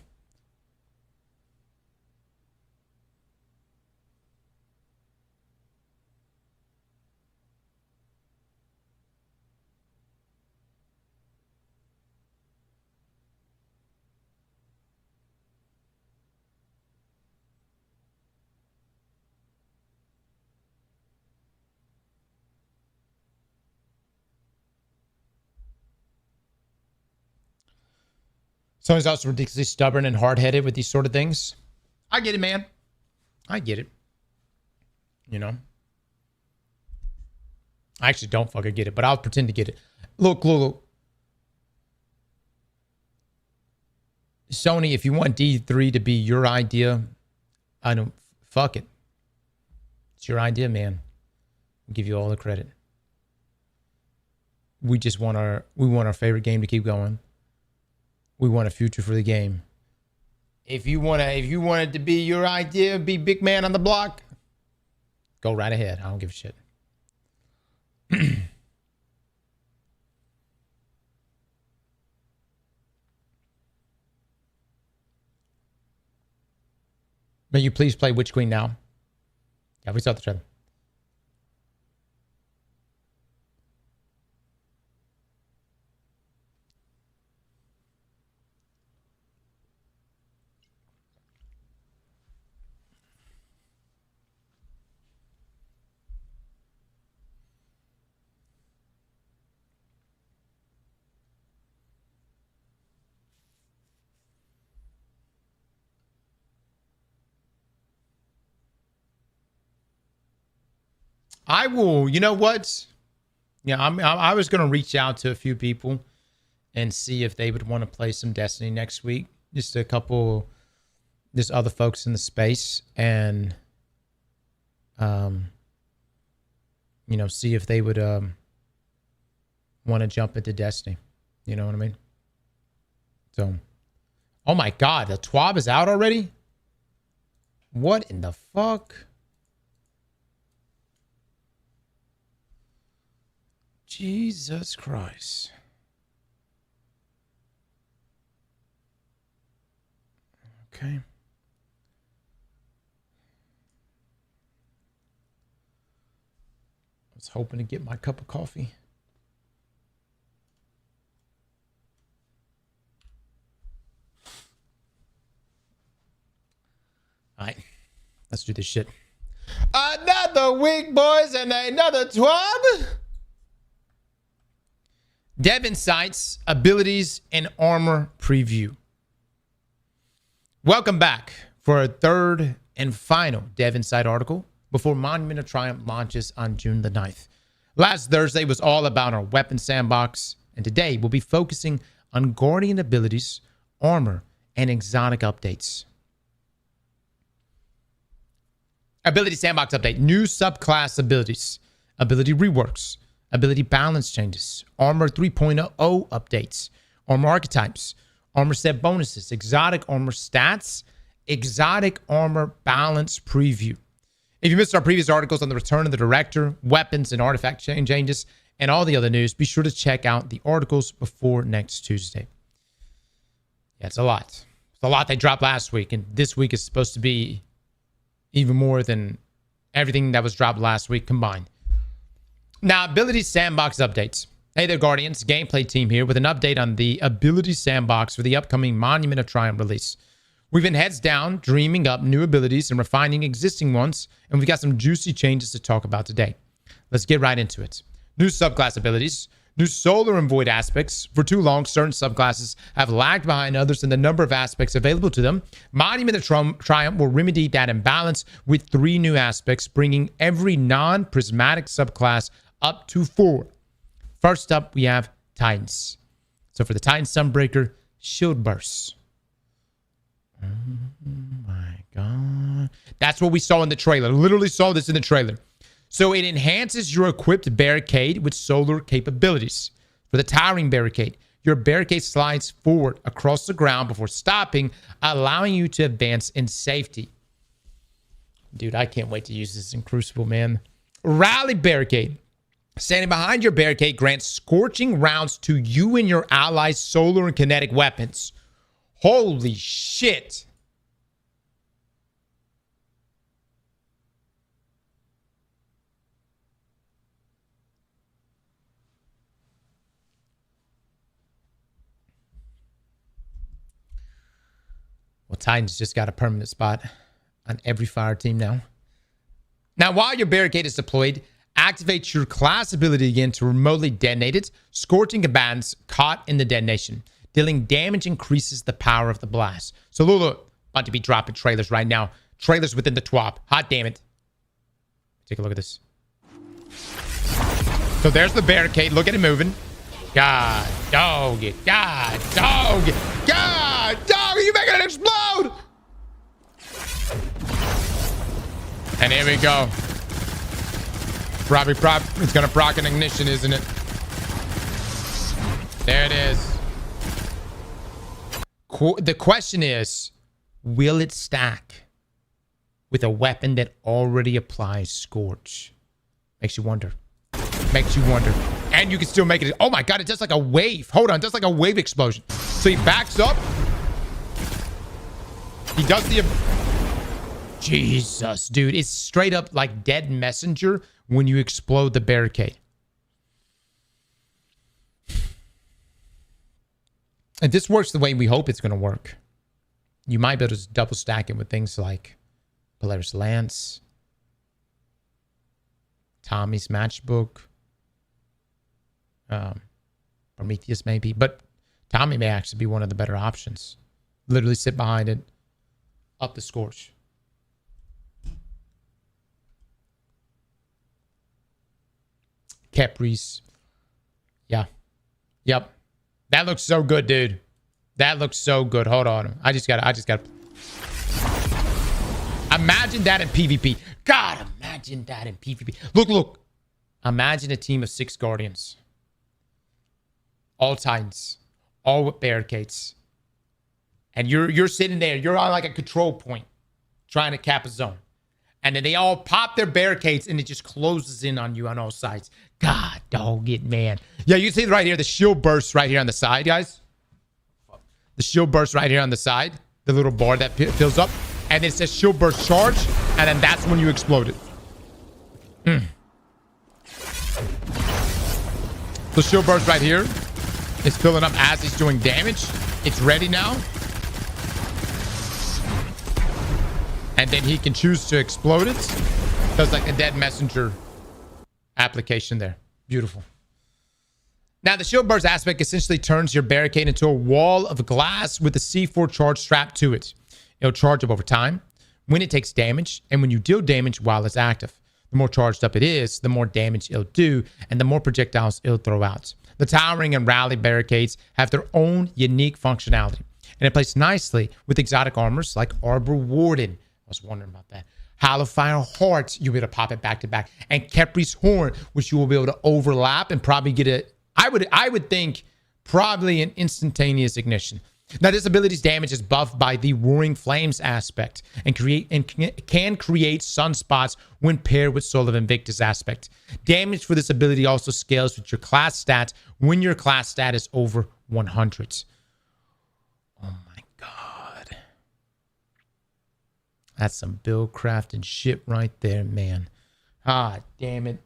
Sony's also ridiculously stubborn and hard-headed with these sort of things. I get it, man. I get it. You know? I actually don't fucking get it, but I'll pretend to get it. Look. Sony, if you want D3 to be your idea, fuck it. It's your idea, man. I'll give you all the credit. We just want our favorite game to keep going. We want a future for the game. If you want it to be your idea, be big man on the block, go right ahead. I don't give a shit. May you please play Witch Queen now? Yeah, we saw the trailer. I will. You know what? Yeah, I was going to reach out to a few people and see if they would want to play some Destiny next week. Just a couple, just other folks in the space, and see if they would want to jump into Destiny. You know what I mean? So, oh my God, the Twab is out already? What in the fuck? Jesus Christ. Okay. I was hoping to get my cup of coffee. All right, let's do this shit. Another week, boys, and another Twab. Dev Insights, Abilities, and Armor Preview. Welcome back for a third and final Dev Insight article before Monument of Triumph launches on June the 9th. Last Thursday was all about our weapon sandbox, and today we'll be focusing on Guardian abilities, armor, and exotic updates. Ability Sandbox update. New subclass abilities. Ability reworks. Ability balance changes. Armor 3.0 updates. Armor archetypes. Armor set bonuses. Exotic armor stats. Exotic armor balance preview. If you missed our previous articles on the return of the director, weapons and artifact changes, and all the other news, be sure to check out the articles before next Tuesday. Yeah, it's a lot. It's a lot they dropped last week, and this week is supposed to be even more than everything that was dropped last week combined. Now, Ability Sandbox updates. Hey there, Guardians. Gameplay team here with an update on the Ability Sandbox for the upcoming Monument of Triumph release. We've been heads down, dreaming up new abilities and refining existing ones, and we've got some juicy changes to talk about today. Let's get right into it. New subclass abilities. New solar and void aspects. For too long, certain subclasses have lagged behind others in the number of aspects available to them. Monument of Triumph will remedy that imbalance with 3 new aspects, bringing every non-prismatic subclass up to 4. First up, we have Titans. So for the Titan Sunbreaker, Shield Bursts. Oh my God. That's what we saw in the trailer. Literally saw this in the trailer. So it enhances your equipped barricade with solar capabilities. For the towering barricade, your barricade slides forward across the ground before stopping, allowing you to advance in safety. Dude, I can't wait to use this in Crucible, man. Rally barricade. Standing behind your barricade grants scorching rounds to you and your allies' solar and kinetic weapons. Holy shit. Well, Titans just got a permanent spot on every fire team now. Now, while your barricade is deployed, activate your class ability again to remotely detonate it, scorching combatants caught in the detonation. Dealing damage increases the power of the blast. So, look, about to be dropping trailers right now. Trailers within the Twab. Hot damn it. Take a look at this. So, there's the barricade. Look at it moving. God, dog it. God, dog it. God, dog it. You making it explode. And here we go. It's going to proc an ignition, isn't it? There it is. The question is, will it stack with a weapon that already applies Scorch? Makes you wonder. Makes you wonder. And you can still make it. Oh my God, it does like a wave. Hold on, it does like a wave explosion. So he backs up. He does the... Jesus, dude. It's straight up like Dead Messenger when you explode the barricade. And this works the way we hope it's going to work. You might be able to double stack it with things like Polaris Lance, Tommy's Matchbook, Prometheus maybe. But Tommy may actually be one of the better options. Literally sit behind it, up the Scorch. Caprice. Yeah. Yep. That looks so good, dude. That looks so good. Hold on. I just gotta. Imagine that in PvP. God, imagine that in PvP. Look. Imagine a team of 6 Guardians. All Titans. All with barricades. And you're sitting there. You're on like a control point. Trying to cap a zone. And then they all pop their barricades and it just closes in on you on all sides. God, dog it, man. Yeah, you can see right here, the shield bursts right here on the side, guys. The shield bursts right here on the side. The little bar that fills up. And it says shield burst charge. And then that's when you explode it. The shield burst right here is filling up as he's doing damage. It's ready now. And then he can choose to explode it. So it's like a dead messenger application there. Beautiful. Now, the shield burst aspect essentially turns your barricade into a wall of glass with a C4 charge strapped to it. It'll charge up over time, when it takes damage, and when you deal damage while it's active. The more charged up it is, the more damage it'll do, and the more projectiles it'll throw out. The towering and rally barricades have their own unique functionality, and it plays nicely with exotic armors like Arbor Warden. I was wondering about that. Hallowfire Heart, you'll be able to pop it back to back. And Kepri's Horn, which you will be able to overlap and probably get a, I would think, probably an instantaneous ignition. Now, this ability's damage is buffed by the Roaring Flames aspect and can create sunspots when paired with Soul of Invictus aspect. Damage for this ability also scales with your class stat when your class stat is over 100. Oh my god. That's some build crafting shit right there, man. Ah, damn it.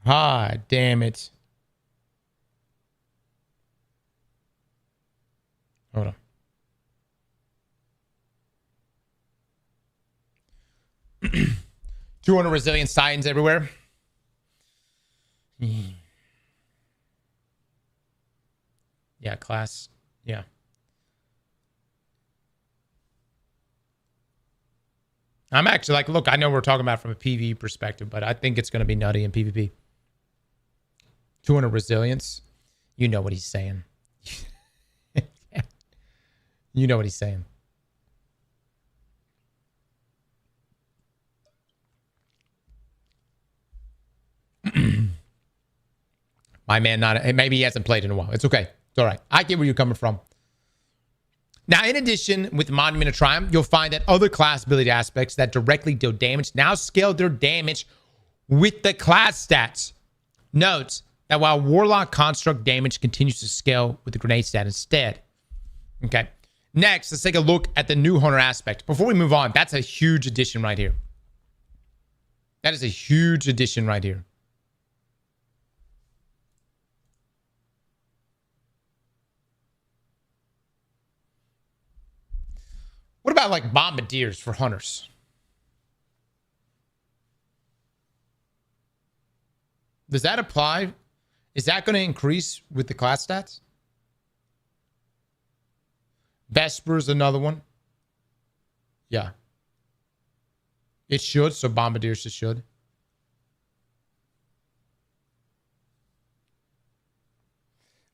Ah, damn it. Hold on. 200 resilience Titans everywhere. Yeah, class. Yeah. I'm actually like, look, I know we're talking about from a PvE perspective, but I think it's going to be nutty in PvP. 200 resilience. You know what he's saying. You know what he's saying. My man, maybe he hasn't played in a while. It's okay. It's all right. I get where you're coming from. Now, in addition, with Monument of Triumph, you'll find that other class ability aspects that directly deal damage now scale their damage with the class stats. Note that while Warlock Construct damage continues to scale with the grenade stat instead. Okay. Next, let's take a look at the new Hunter aspect. Before we move on, that's a huge addition right here. That is a huge addition right here. What about like Bombardiers for Hunters? Does that apply? Is that going to increase with the class stats? Vesper's another one. Yeah. It should, so Bombardiers should.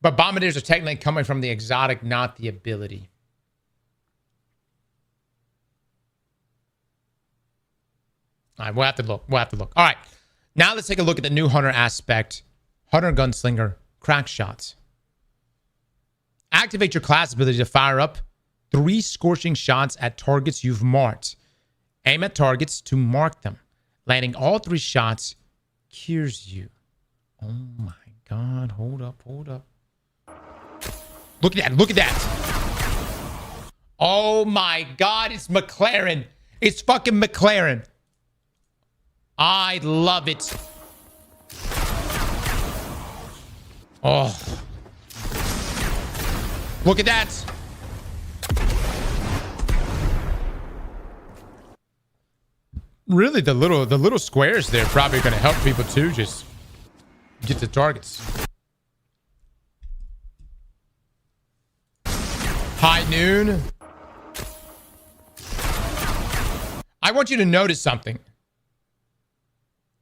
But Bombardiers are technically coming from the exotic, not the ability. All right, we'll have to look. All right. Now let's take a look at the new Hunter aspect. Hunter Gunslinger Crack Shots. Activate your class ability to fire up 3 scorching shots at targets you've marked. Aim at targets to mark them. Landing all 3 shots cures you. Oh my god. Hold up. Look at that. Oh my god. It's McLaren. It's fucking McLaren. I love it. Oh. Look at that. Really, the little squares there probably going to help people too just get the targets. High noon. I want you to notice something.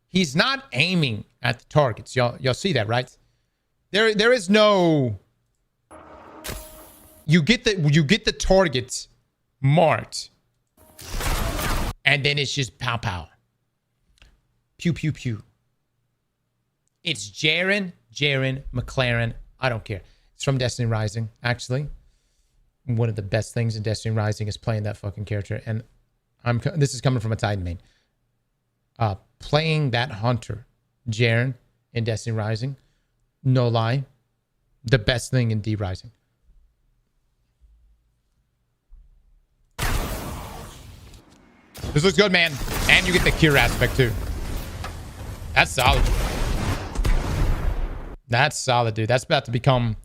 He's not aiming at the targets. Y'all see that, right? There is no... You get the targets marked. And then it's just pow pow. Pew pew pew. It's Jaren McLaren. I don't care. It's from Destiny Rising, actually. One of the best things in Destiny Rising is playing that fucking character. And this is coming from a Titan main. Playing that hunter, Jaren, in Destiny Rising, no lie, the best thing in D Rising. This looks good, man. And you get the cure aspect, too. That's solid. That's solid, dude. That's about to become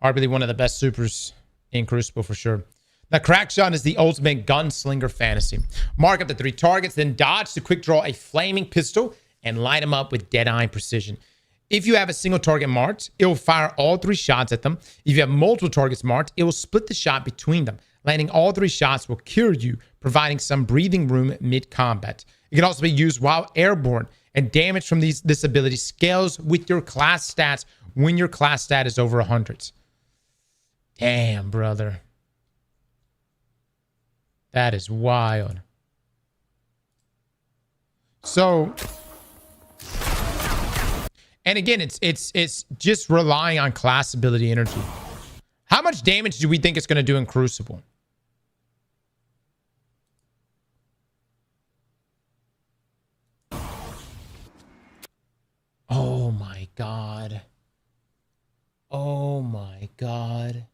arguably one of the best supers in Crucible for sure. The crack shot is the ultimate gunslinger fantasy. Mark up the 3 targets, then dodge to quick draw a flaming pistol and light them up with dead-eye precision. If you have a single target marked, it will fire all 3 shots at them. If you have multiple targets marked, it will split the shot between them. Landing all 3 shots will cure you, providing some breathing room mid-combat. It can also be used while airborne, and damage from this ability scales with your class stats when your class stat is over 100. Damn, brother. That is wild. So, and again, it's just relying on class ability energy. How much damage do we think it's going to do in Crucible? Oh my god. Oh my god.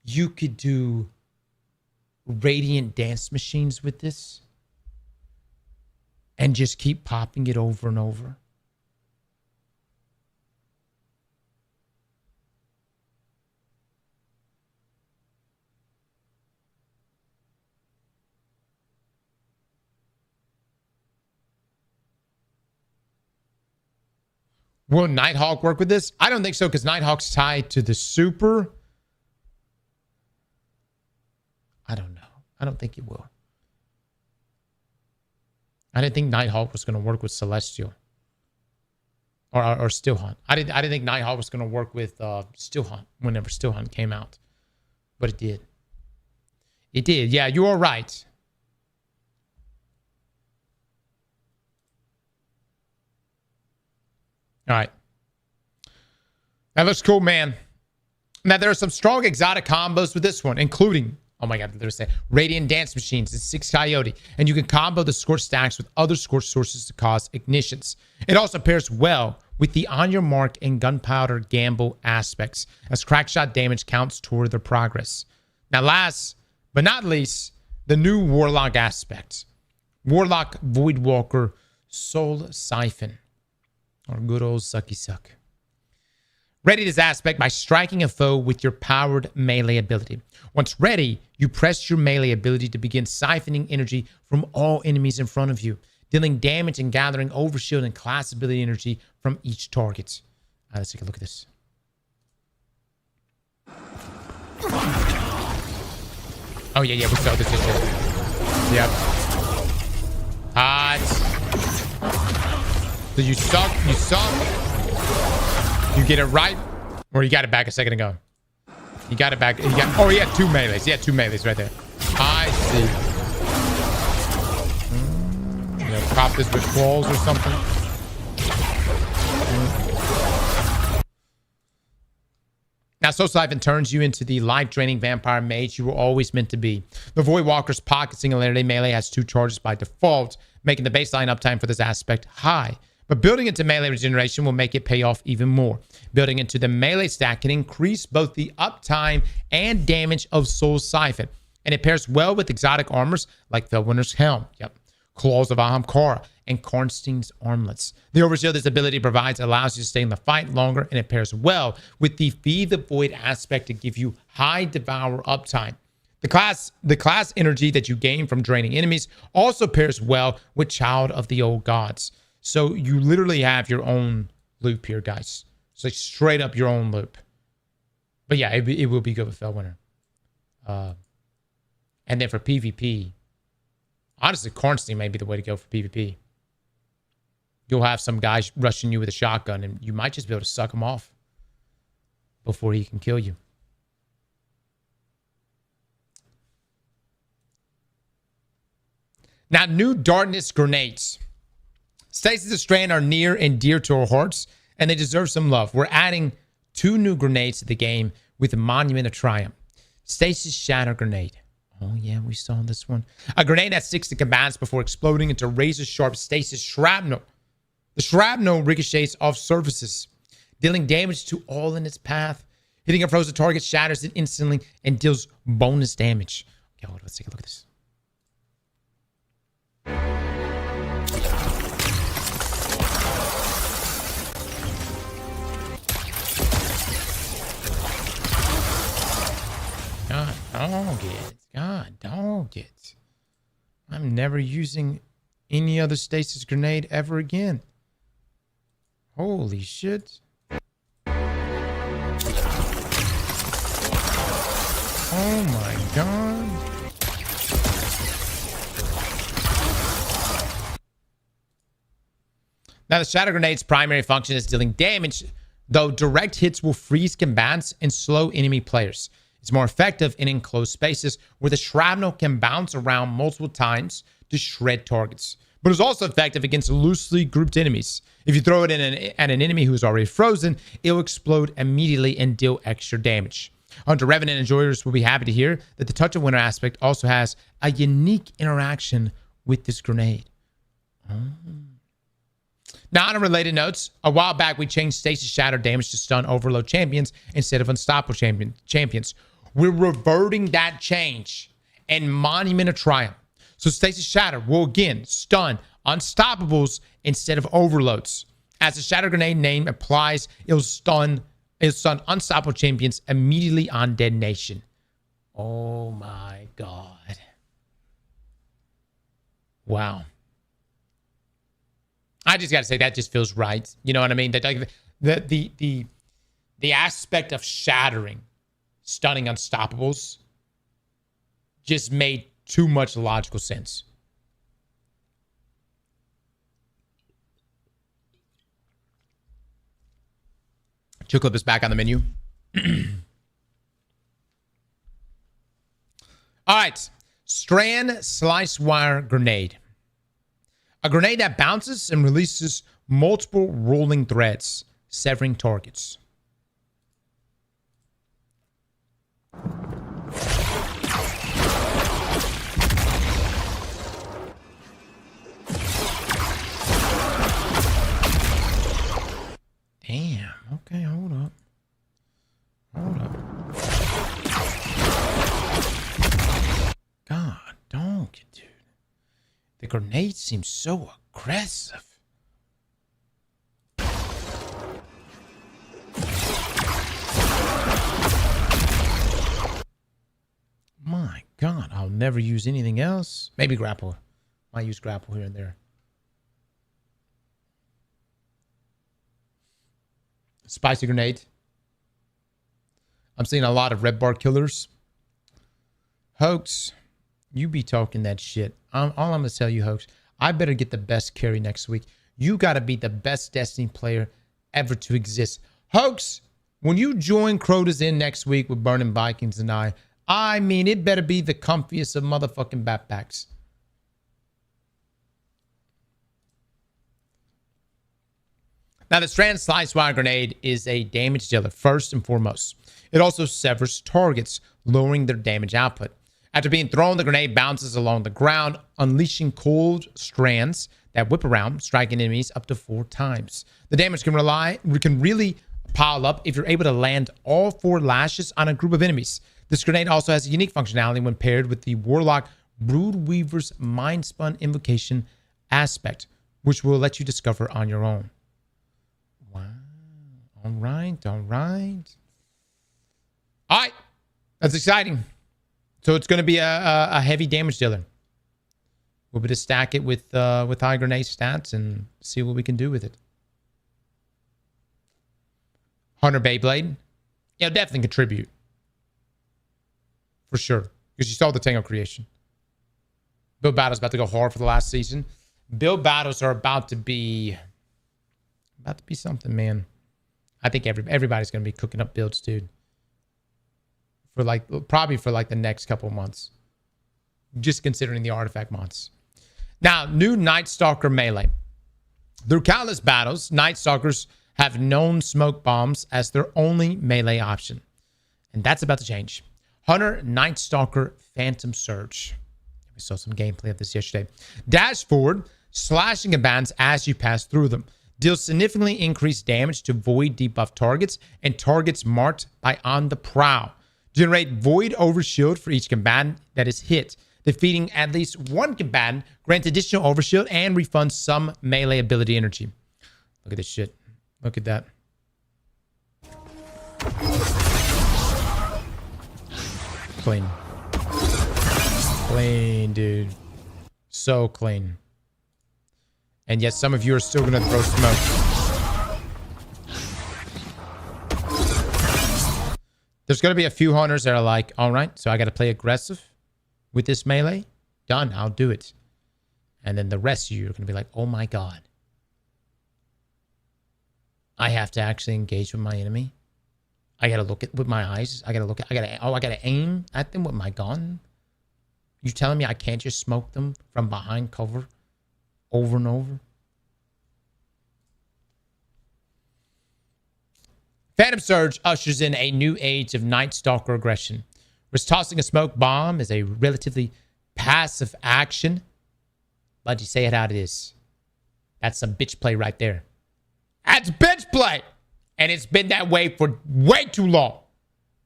You could do radiant dance machines with this and just keep popping it over and over. Will Nighthawk work with this? I don't think so, because Nighthawk's tied to the super. I don't know. I don't think it will. I didn't think Nighthawk was going to work with Celestial. Or Still Hunt. I didn't think Nighthawk was going to work with Still Hunt whenever Still Hunt came out. But it did. It did. Yeah, you are right. All right. That looks cool, man. Now, there are some strong exotic combos with this one, including, oh my god, there's that Radiant Dance Machines. It's 6 Coyote. And you can combo the Scorch stacks with other Scorch sources to cause ignitions. It also pairs well with the On Your Mark and Gunpowder Gamble aspects, as crackshot damage counts toward their progress. Now, last but not least, the new Warlock aspect. Warlock Voidwalker Soul Siphon. Or good old sucky suck. Ready this aspect by striking a foe with your powered melee ability. Once ready, you press your melee ability to begin siphoning energy from all enemies in front of you, dealing damage and gathering overshield and class ability energy from each target. Let's take a look at this. Oh yeah, we saw this shit. Yep. Hot. So you suck, you get it right, or you got it back a second ago. You got it back. Oh, he had 2 melees. He had 2 melees right there. I see. Pop this with claws or something. Now, Soul Siphon turns you into the life-draining vampire mage you were always meant to be. The Voidwalker's pocket singularity melee has 2 charges by default, making the baseline uptime for this aspect high. But building into melee regeneration will make it pay off even more. Building into the melee stack can increase both the uptime and damage of Soul Siphon. And it pairs well with exotic armors like Felwinter's Helm, Claws of Ahamkara, and Karnstein's Armlets. The overshield this ability provides allows you to stay in the fight longer, and it pairs well with the Feed the Void aspect to give you high Devour uptime. The class energy that you gain from draining enemies also pairs well with Child of the Old Gods. So you literally have your own loop here, guys. It's like straight up your own loop. But yeah, it will be good with Felwinter. And then for PvP, honestly, Karnstein may be the way to go for PvP. you'll have some guy rushing you with a shotgun, and you might just be able to suck him off before he can kill you. Now, new darkness grenades. Stasis and Strand are near and dear to our hearts, and they deserve some love. We're adding 2 new grenades to the game with a Monument of Triumph. Stasis Shatter Grenade. Oh, yeah, we saw this one. A grenade that sticks to combatants before exploding into razor-sharp stasis shrapnel. The shrapnel ricochets off surfaces, dealing damage to all in its path. Hitting a frozen target shatters it instantly and deals bonus damage. Okay, hold on, let's take a look at this. God, dog it. God, dog it. I'm never using any other stasis grenade ever again. Holy shit. Oh my god. Now, the Shatter Grenade's primary function is dealing damage, though direct hits will freeze combatants and slow enemy players. It's more effective in enclosed spaces where the shrapnel can bounce around multiple times to shred targets. But it's also effective against loosely grouped enemies. If you throw it at an enemy who's already frozen, it'll explode immediately and deal extra damage. Hunter Revenant enjoyers will be happy to hear that the Touch of Winter aspect also has a unique interaction with this grenade. Oh. Now, on related notes, a while back we changed Stasis Shatter damage to stun Overload champions instead of Unstoppable champions. We're reverting that change in Monument of Triumph. So Stasis Shatter will again stun Unstoppables instead of Overloads. As the Shatter Grenade name applies, it'll stun Unstoppable champions immediately on detonation. Oh my god. Wow. I just gotta say that just feels right. You know what I mean? That like the aspect of shattering, stunning Unstoppables, just made too much logical sense. Chill Clip is back on the menu. All right, Strand Slice Wire Grenade. A grenade that bounces and releases multiple rolling threads, severing targets. Damn. Okay, hold up. Hold up. God, don't get dude. The grenade seems so aggressive. My God, I'll never use anything else. Maybe grapple. Might use grapple here and there. Spicy grenade. I'm seeing a lot of red bar killers. Hoax, you be talking that shit. All I'm going to tell you, Hoax, I better get the best carry next week. You got to be the best Destiny player ever to exist. Hoax, when you join Crota's in next week with Burning Vikings and I mean, it better be the comfiest of motherfucking backpacks. Now, the Strand Slice Wire Grenade is a damage dealer first and foremost. It also severs targets, lowering their damage output. After being thrown, the grenade bounces along the ground, unleashing cold strands that whip around, striking enemies up to 4 times. The damage can really pile up if you're able to land all 4 lashes on a group of enemies. This grenade also has a unique functionality when paired with the Warlock Broodweaver's Mindspun Invocation aspect, which will let you discover on your own. Wow. All right. All right. All right. That's exciting. So it's going to be a heavy damage dealer. We'll be to stack it with high grenade stats and see what we can do with it. Hunter Beyblade. Yeah, definitely contribute. For sure. Because you saw the Tango creation. Build battles about to go hard for the last season. Build battles are about to be About to be something, man. I think everybody's going to be cooking up builds, dude. For like, probably for like the next couple of months. Just considering the artifact mods. Now, new Night Stalker melee. Through countless battles, Night Stalkers have known smoke bombs as their only melee option. And that's about to change. Hunter Night Stalker Phantom Surge. We saw some gameplay of this yesterday. Dash forward, slashing combatants as you pass through them. Deals significantly increased damage to void debuff targets and targets marked by on the prowl. Generate void overshield for each combatant that is hit. Defeating at least one combatant grants additional overshield and refunds some melee ability energy. Look at this shit. Look at that. Clean. Clean, dude. So clean. And yet some of you are still going to throw smoke. There's going to be a few hunters that are like, all right, so I got to play aggressive with this melee. Done. I'll do it. And then the rest of you are going to be like, oh my God. I have to actually engage with my enemy. I got to look at with my eyes. I got to aim at them with my gun. You telling me I can't just smoke them from behind cover over and over? Phantom Surge ushers in a new age of Night Stalker aggression. Whereas tossing a smoke bomb is a relatively passive action. But you say it how it is. That's some bitch play right there. That's bitch play! And it's been that way for way too long.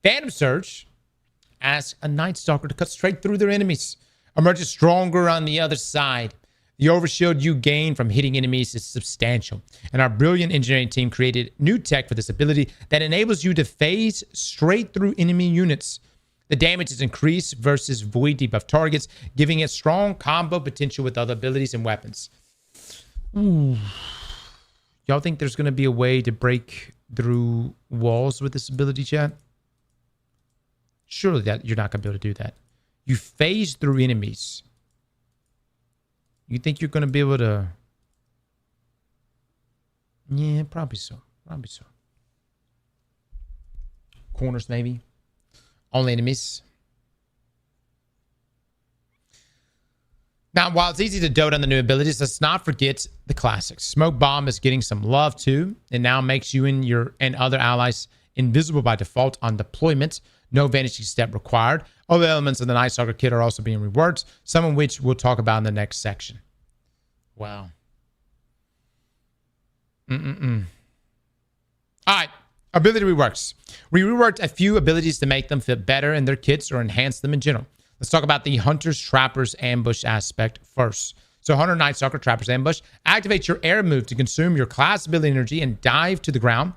Phantom Surge asks a Night Stalker to cut straight through their enemies. Emerges stronger on the other side. The overshield you gain from hitting enemies is substantial. And our brilliant engineering team created new tech for this ability that enables you to phase straight through enemy units. The damage is increased versus void debuff targets, giving it strong combo potential with other abilities and weapons. Ooh. Y'all think there's going to be a way to break through walls with this ability, chat? Surely that you're not going to be able to do that. You phase through enemies. You think you're going to be able to... Yeah, probably so. Probably so. Corners, maybe. Only enemies. Now, while it's easy to dote on the new abilities, let's not forget the classics. Smoke Bomb is getting some love too. It now makes you and other allies invisible by default on deployment. No vanishing step required. Other elements of the Night Stalker kit are also being reworked, some of which we'll talk about in the next section. Wow. All right. Ability reworks. We reworked a few abilities to make them fit better in their kits or enhance them in general. Let's talk about the Hunter's Trapper's Ambush aspect first. So Hunter Night Stalker Trapper's Ambush activates your air move to consume your class ability energy and dive to the ground,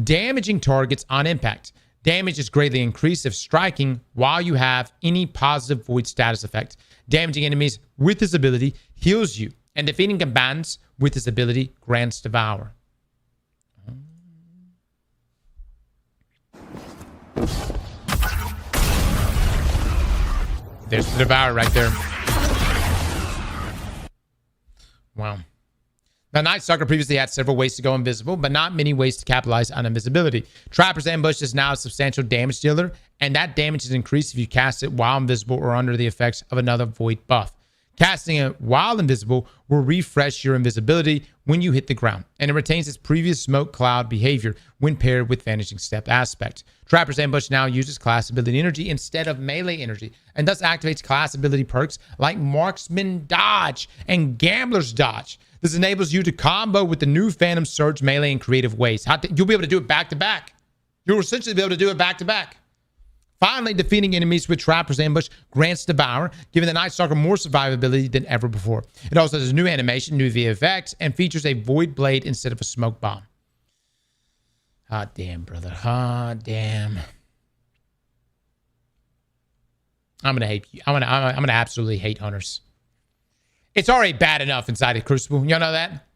damaging targets on impact. Damage is greatly increased if striking while you have any positive void status effect. Damaging enemies with this ability heals you, and defeating combatants with this ability grants Devour. There's the Devour right there. Wow. Now, Night Stalker previously had several ways to go invisible, but not many ways to capitalize on invisibility. Trapper's Ambush is now a substantial damage dealer, and that damage is increased if you cast it while invisible or under the effects of another void buff. Casting it while invisible will refresh your invisibility when you hit the ground, and it retains its previous smoke cloud behavior when paired with Vanishing Step aspect. Trapper's Ambush now uses class ability energy instead of melee energy, and thus activates class ability perks like Marksman Dodge and Gambler's Dodge. This enables you to combo with the new Phantom Surge melee in creative ways. You'll be able to do it back to back. You'll essentially be able to do it back to back. Finally, defeating enemies with Trapper's Ambush grants Devour, giving the Night Stalker more survivability than ever before. It also has a new animation, new VFX, and features a Void Blade instead of a Smoke Bomb. Hot damn, brother. Hot damn. I'm gonna hate you. I'm gonna absolutely hate Hunters. It's already bad enough inside of Crucible. Y'all know that?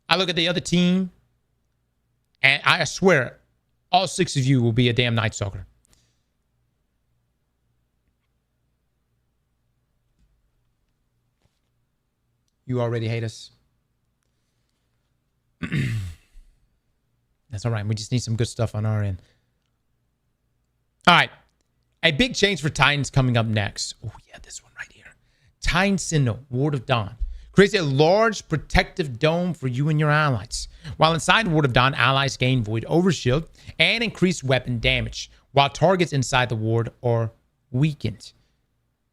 I look at the other team, and I swear, all 6 of you will be a damn Night Stalker. You already hate us. That's all right. We just need some good stuff on our end. All right. A big change for Titans coming up next. Oh, yeah, this one right here. Titan Sentinel, Ward of Dawn. Creates a large protective dome for you and your allies. While inside Ward of Dawn, allies gain Void Overshield and increased weapon damage, while targets inside the ward are weakened.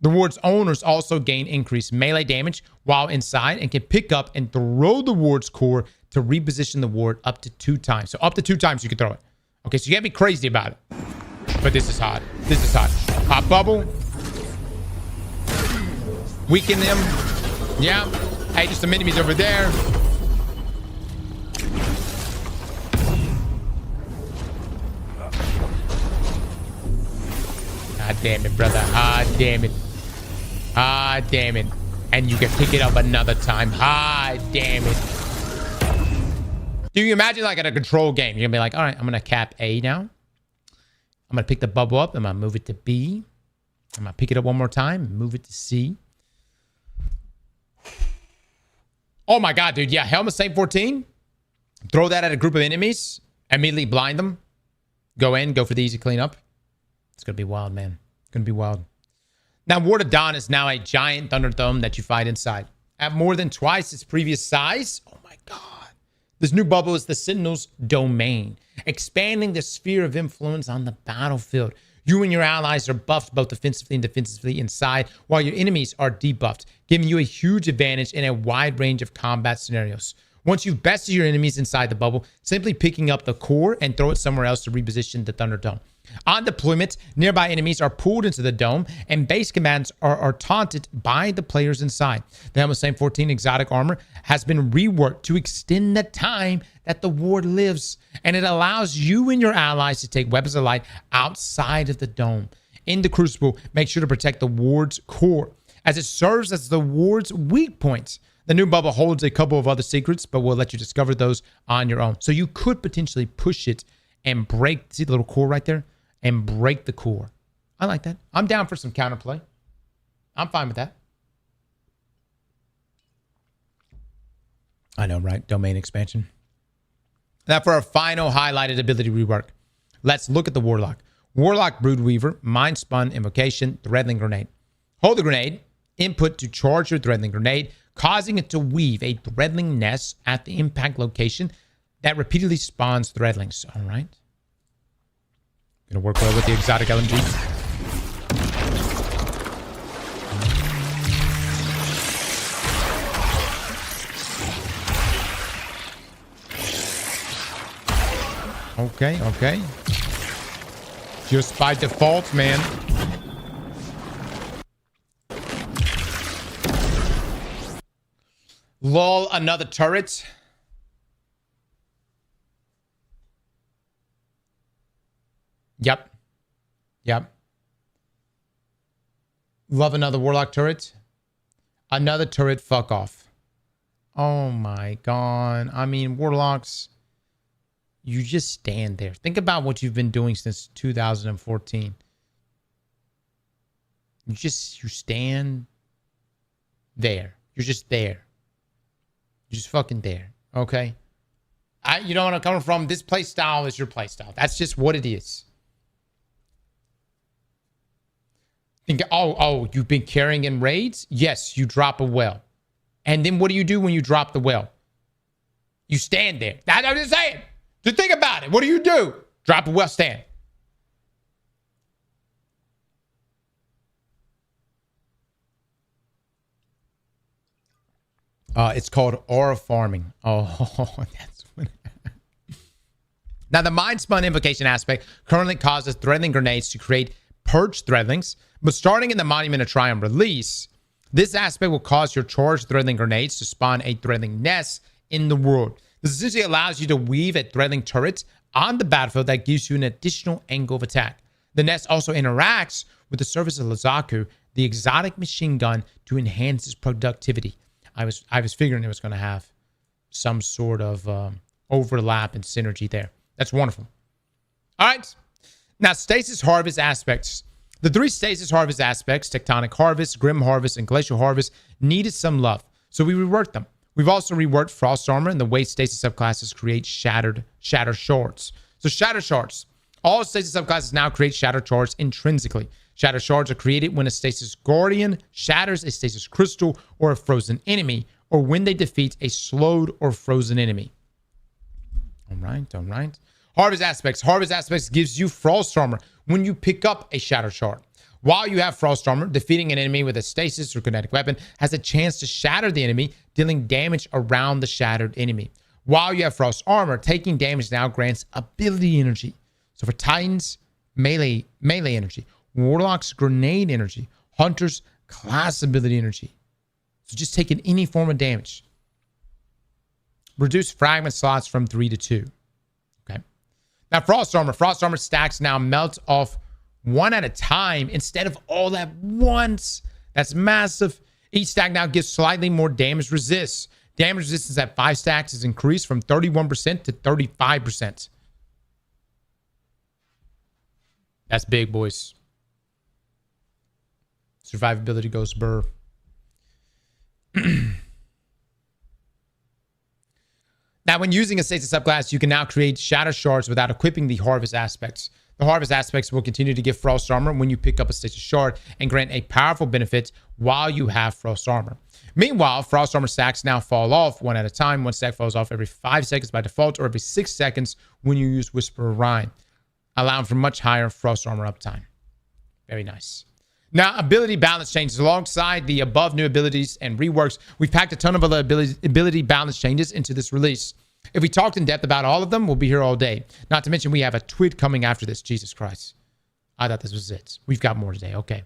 The ward's owners also gain increased melee damage while inside and can pick up and throw the ward's core to reposition the ward up to 2 times. So up to 2 times you can throw it. Okay, so you gotta be crazy about it. But this is hot. This is hot. Hot bubble. Weaken them. Yeah. Hey, just some enemies over there. Ah, damn it, brother. Ah, damn it. Ah, damn it. And you can pick it up another time. Ah, damn it. Do you imagine like at a control game? You're gonna be like, all right, I'm gonna cap A now. I'm gonna pick the bubble up. I'm gonna move it to B. I'm gonna pick it up one more time. Move it to C. Oh my God, dude. Yeah, Helmet Save 14. Throw that at a group of enemies. Immediately blind them. Go in, go for the easy cleanup. It's gonna be wild, man. It's gonna be wild. Now, Ward of Dawn is now a giant Thunderdome that you fight inside. At more than twice its previous size. Oh my God. This new bubble is the Sentinel's domain, expanding the sphere of influence on the battlefield. You and your allies are buffed both offensively and defensively inside, while your enemies are debuffed, giving you a huge advantage in a wide range of combat scenarios. Once you've bested your enemies inside the bubble, simply picking up the core and throw it somewhere else to reposition the Thunderdome. On deployment, nearby enemies are pulled into the dome, and base commands are taunted by the players inside. The Helmet Same 14 exotic armor has been reworked to extend the time that the ward lives, and it allows you and your allies to take weapons of light outside of the dome. In the Crucible, make sure to protect the ward's core, as it serves as the ward's weak point. The new bubble holds a couple of other secrets, but we'll let you discover those on your own. So you could potentially push it and break, see the little core right there? And break the core. I like that. I'm down for some counterplay. I'm fine with that. I know, right? Domain expansion. Now for our final highlighted ability rework. Let's look at the Warlock. Warlock Broodweaver, Mind Spun Invocation, Threadling Grenade. Hold the grenade, input to charge your Threadling Grenade, causing it to weave a Threadling nest at the impact location that repeatedly spawns Threadlings. All right. Gonna work well with the exotic LMG. Okay, okay. Just by default, man. Lol, another turret. Yep. Yep. Love another Warlock turret. Another turret, fuck off. Oh my God. I mean, Warlocks, you just stand there. Think about what you've been doing since 2014. You stand there. You're just there. You're just fucking there. Okay? You know what I'm coming from? This play style is your play style. That's just what it is. Think, oh, you've been carrying in raids? Yes, you drop a well. And then what do you do when you drop the well? You stand there. That's what I'm just saying. Just think about it. What do? Drop a well, stand. It's called aura farming. Oh, that's what. Now, the Mind Spun Invocation aspect currently causes Threadling Grenades to create Purge Threadlings, but starting in the Monument of Triumph release, this aspect will cause your charged Threadling Grenades to spawn a Threadling nest in the world. This essentially allows you to weave a Threadling turret on the battlefield that gives you an additional angle of attack. The nest also interacts with the surface of Lazaku, the exotic machine gun, to enhance its productivity. I was figuring it was going to have some sort of overlap and synergy there. That's wonderful. All right. Now, Stasis Harvest aspects. The 3 Stasis Harvest aspects, Tectonic Harvest, Grim Harvest, and Glacial Harvest, needed some love, so we reworked them. We've also reworked Frost Armor and the way stasis subclasses create shatter shards. So shatter shards. All stasis subclasses now create shatter shards intrinsically. Shatter shards are created when a stasis guardian shatters a stasis crystal or a frozen enemy, or when they defeat a slowed or frozen enemy. All right. Harvest Aspects. Harvest Aspects gives you Frost Armor when you pick up a shatter shard. While you have Frost Armor, defeating an enemy with a stasis or kinetic weapon has a chance to shatter the enemy, dealing damage around the shattered enemy. While you have Frost Armor, taking damage now grants ability energy. So for Titans, melee energy. Warlocks, grenade energy. Hunters, class ability energy. So just taking any form of damage. Reduce fragment slots from 3 to 2. Okay. Now Frost Armor. Frost Armor stacks now melt off one at a time instead of all at once. That's massive. Each stack now gives slightly more damage resist. Damage resistance at 5 stacks is increased from 31% to 35%. That's big, boys. Survivability goes burr. Now, when using a stasis subclass, you can now create shatter shards without equipping the Harvest Aspects. The Harvest Aspects will continue to give Frost Armor when you pick up a stasis shard and grant a powerful benefit while you have Frost Armor. Meanwhile, Frost Armor stacks now fall off one at a time. One stack falls off every 5 seconds by default, or every 6 seconds when you use Whisper of Rhyme, allowing for much higher Frost Armor uptime. Very nice. Now, ability balance changes. Alongside the above new abilities and reworks, we've packed a ton of other ability balance changes into this release. If we talked in depth about all of them, we'll be here all day. Not to mention we have a twid coming after this. Jesus Christ. I thought this was it. We've got more today. Okay.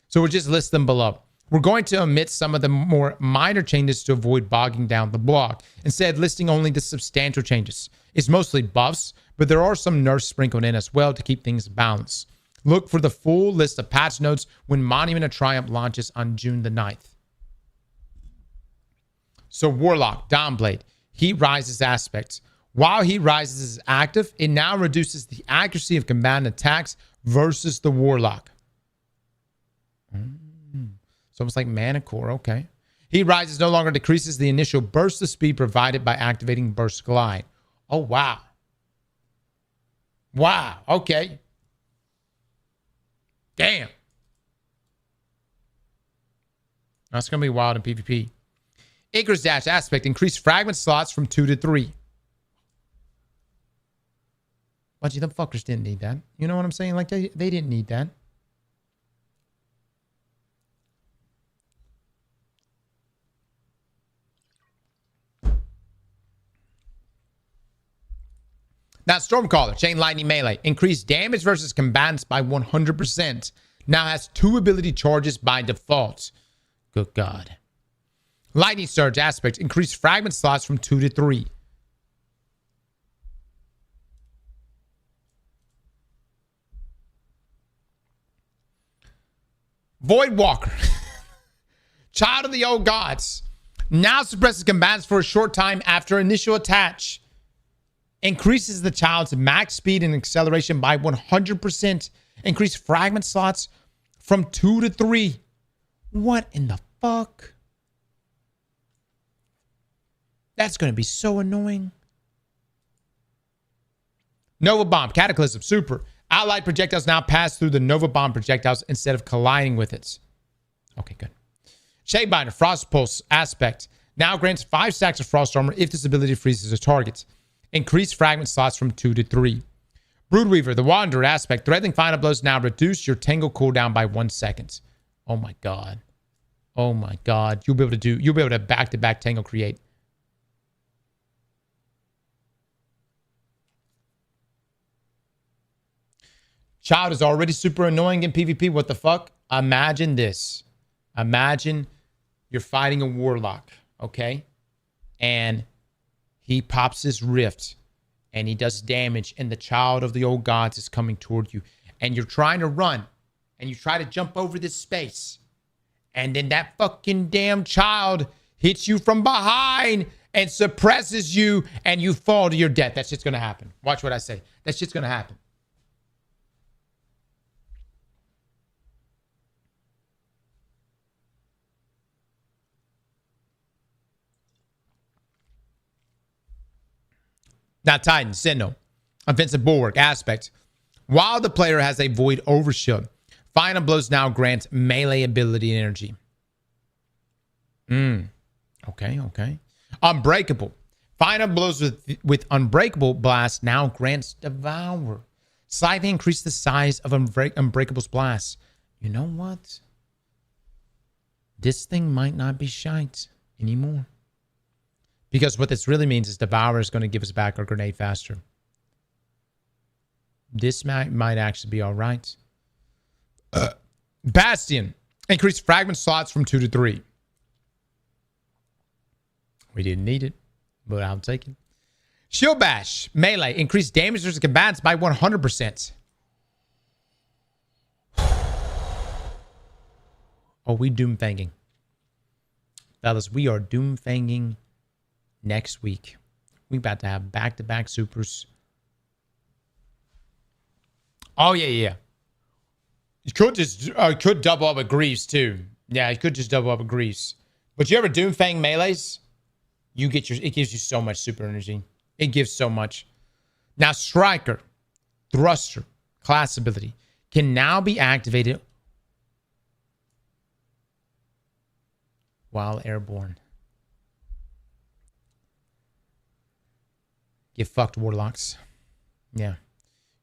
So we'll just list them below. We're going to omit some of the more minor changes to avoid bogging down the blog, instead listing only the substantial changes. It's mostly buffs, but there are some nerfs sprinkled in as well to keep things balanced. Look for the full list of patch notes when Monument of Triumph launches on June the 9th. So Warlock, Dawnblade, Heat Rises aspects. While Heat Rises is active, it now reduces the accuracy of combatant attacks versus the Warlock. It's almost like Mana Core, okay. Heat Rises no longer decreases the initial burst of speed provided by activating Burst Glide. Oh, wow. Wow, okay. Damn. That's going to be wild in PvP. Icarus Dash aspect. Increase fragment slots from 2 to 3. Bungie, them fuckers didn't need that. You know what I'm saying? Like, they didn't need that. Now, Stormcaller, Chain Lightning Melee. Increased damage versus combatants by 100%. Now has 2 ability charges by default. Good God. Lightning Surge aspect. Increased fragment slots from 2 to 3. Void Walker. Child of the Old Gods. Now suppresses combatants for a short time after initial attach. Increases the child's max speed and acceleration by 100%. Increase fragment slots from 2 to 3. What in the fuck? That's going to be so annoying. Nova Bomb, Cataclysm, Super. Allied projectiles now pass through the Nova Bomb projectiles instead of colliding with it. Okay, good. Shadebinder, Frost Pulse, Aspect. Now grants 5 stacks of Frost Armor if this ability freezes a target. Increase fragment slots from 2 to 3. Broodweaver, the Wanderer aspect. Threatening final blows now reduce your Tangle cooldown by 1 second. Oh my God. Oh my God. You'll be able to back-to-back Tangle create. Child is already super annoying in PvP. What the fuck? Imagine this. Imagine you're fighting a Warlock, okay? And he pops his rift and he does damage and the Child of the Old Gods is coming toward you and you're trying to run and you try to jump over this space and then that fucking damn Child hits you from behind and suppresses you and you fall to your death. That's just going to happen. Watch what I say. That's just going to happen. Not Titan, Sentinel. Offensive bulwark, aspect. While the player has a void overshield, final blows now grant melee ability and energy. Okay. Unbreakable. Final blows with unbreakable blast now grants devour. Slightly increase the size of unbreakable's blast. You know what? This thing might not be shite anymore. Because what this really means is devour is going to give us back our grenade faster. This might actually be all right. Bastion. Increase fragment slots from 2 to 3. We didn't need it, but I'll take it. Shield Bash. Melee. Increase damage versus combatants by 100%. Oh, we doomfanging. Fellas, we are doomfanging next week. We about to have back-to-back supers. Oh, yeah. You could just could double up with Greaves, too. Yeah, you could just double up with Greaves. But you ever doomfang melees? It gives you so much super energy. It gives so much. Now, Striker, Thruster, class ability, can now be activated while airborne. Get fucked, Warlocks. Yeah.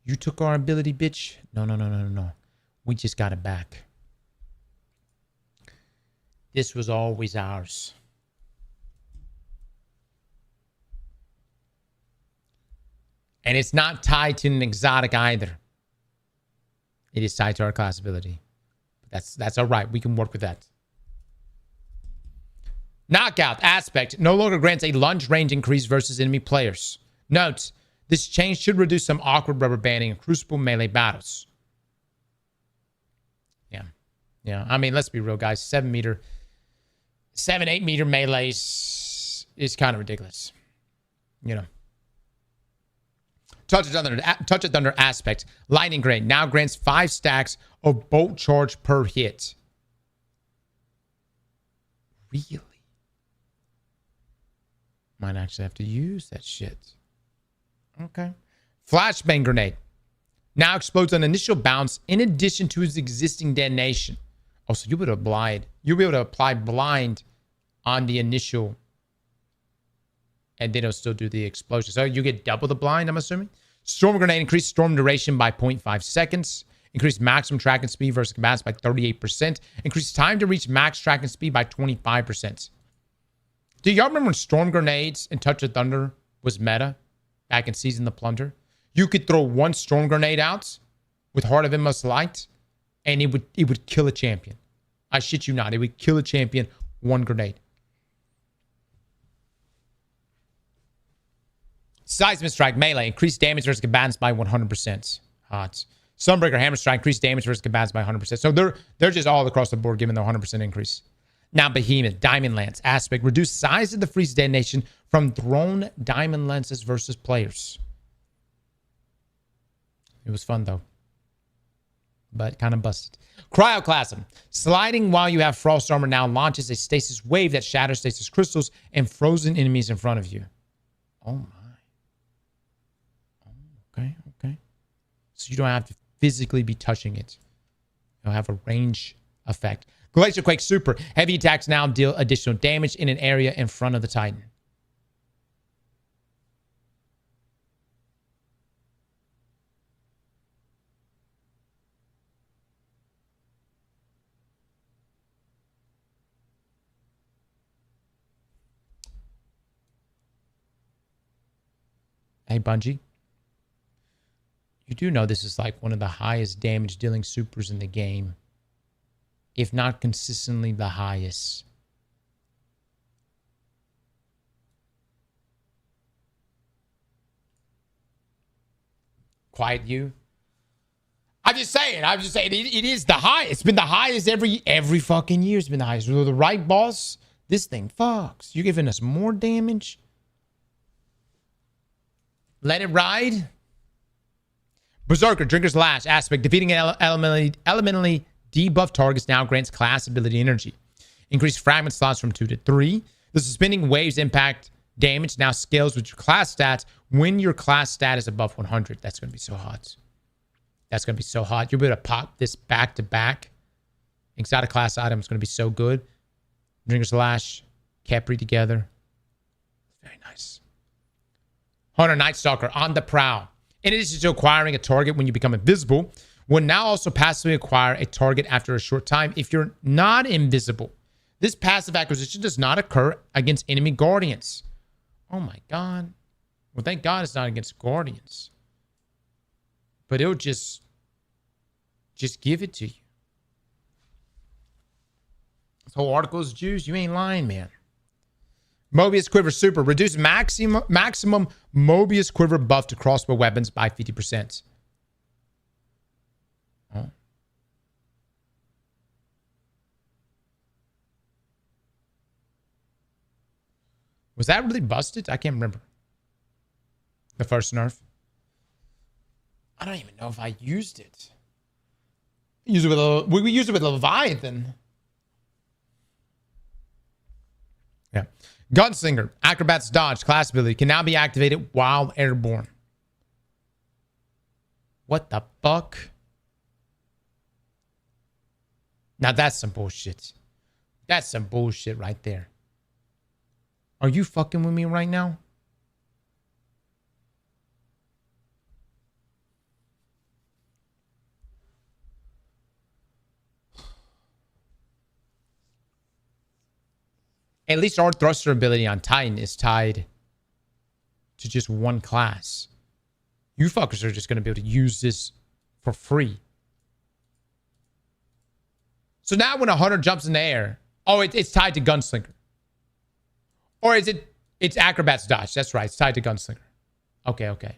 You took our ability, bitch. No. We just got it back. This was always ours. And it's not tied to an exotic either. It is tied to our class ability. That's all right. We can work with that. Knockout aspect no longer grants a lunge range increase versus enemy players. Note, this change should reduce some awkward rubber banding in Crucible melee battles. Yeah. I mean, let's be real, guys. 8 meter melees is kind of ridiculous. You know. Touch of Thunder aspect. Lightning Grenade now grants 5 stacks of bolt charge per hit. Really? Might actually have to use that shit. Okay. Flashbang Grenade now explodes on initial bounce in addition to its existing detonation. Oh, so you'll be able to apply blind on the initial, and then it'll still do the explosion. So you get double the blind, I'm assuming. Storm Grenade increase storm duration by 0.5 seconds. Increase maximum tracking speed versus combatants by 38%. Increase time to reach max tracking speed by 25%. Do y'all remember when Storm Grenades and Touch of Thunder was meta back in Season the Plunder? You could throw one Storm Grenade out with Heart of Endless Light, and it would kill a champion. I shit you not. It would kill a champion, one grenade. Seismic Strike melee. Increased damage versus combatants by 100%. Hot. Sunbreaker Hammer Strike. Increased damage versus combatants by 100%. So they're just all across the board giving the 100% increase. Now Behemoth. Diamond Lance. Aspect. Reduce size of the freeze detonation from thrown diamond lances versus players. It was fun though, but kind of busted. Cryoclasm. Sliding while you have Frost Armor now launches a stasis wave that shatters stasis crystals and frozen enemies in front of you. Oh my. Okay. So you don't have to physically be touching it. You'll have a range effect. Glacier Quake Super. Heavy attacks now deal additional damage in an area in front of the Titan. Hey, Bungie. You do know this is like one of the highest damage dealing supers in the game, if not consistently the highest. Quiet you. I'm just saying. It is the highest. It's been the highest every fucking year. It's been the highest. With the right boss, this thing fucks. You're giving us more damage. Let it ride. Berserker, Drinker's Lash, aspect. Defeating elementally debuffed targets now grants class ability energy. Increase fragment slots from 2 to 3. The suspending waves impact damage now scales with your class stats when your class stat is above 100. That's going to be so hot. That's going to be so hot. You'll be able to pop this back to back. Exotic class item is going to be so good. Drinker's Lash, Capri together. Very nice. Hunter Night Stalker on the prowl. In addition to acquiring a target when you become invisible, will now also passively acquire a target after a short time if you're not invisible. This passive acquisition does not occur against enemy guardians. Oh my god. Well, thank god it's not against guardians. But it'll just give it to you. This whole article is juice. You ain't lying, man. Mobius Quiver Super. Reduce maximum Mobius Quiver buff to crossbow weapons by 50%. Oh. Was that really busted? I can't remember. The first nerf. I don't even know if I used it. We used it with Leviathan. Yeah. Gunslinger, Acrobat's Dodge, class ability can now be activated while airborne. What the fuck? Now that's some bullshit. That's some bullshit right there. Are you fucking with me right now? At least our thruster ability on Titan is tied to just one class. You fuckers are just going to be able to use this for free. So now when a hunter jumps in the air, oh, it's tied to Gunslinger. Or is it, it's Acrobat's Dodge. That's right, it's tied to Gunslinger. Okay, okay.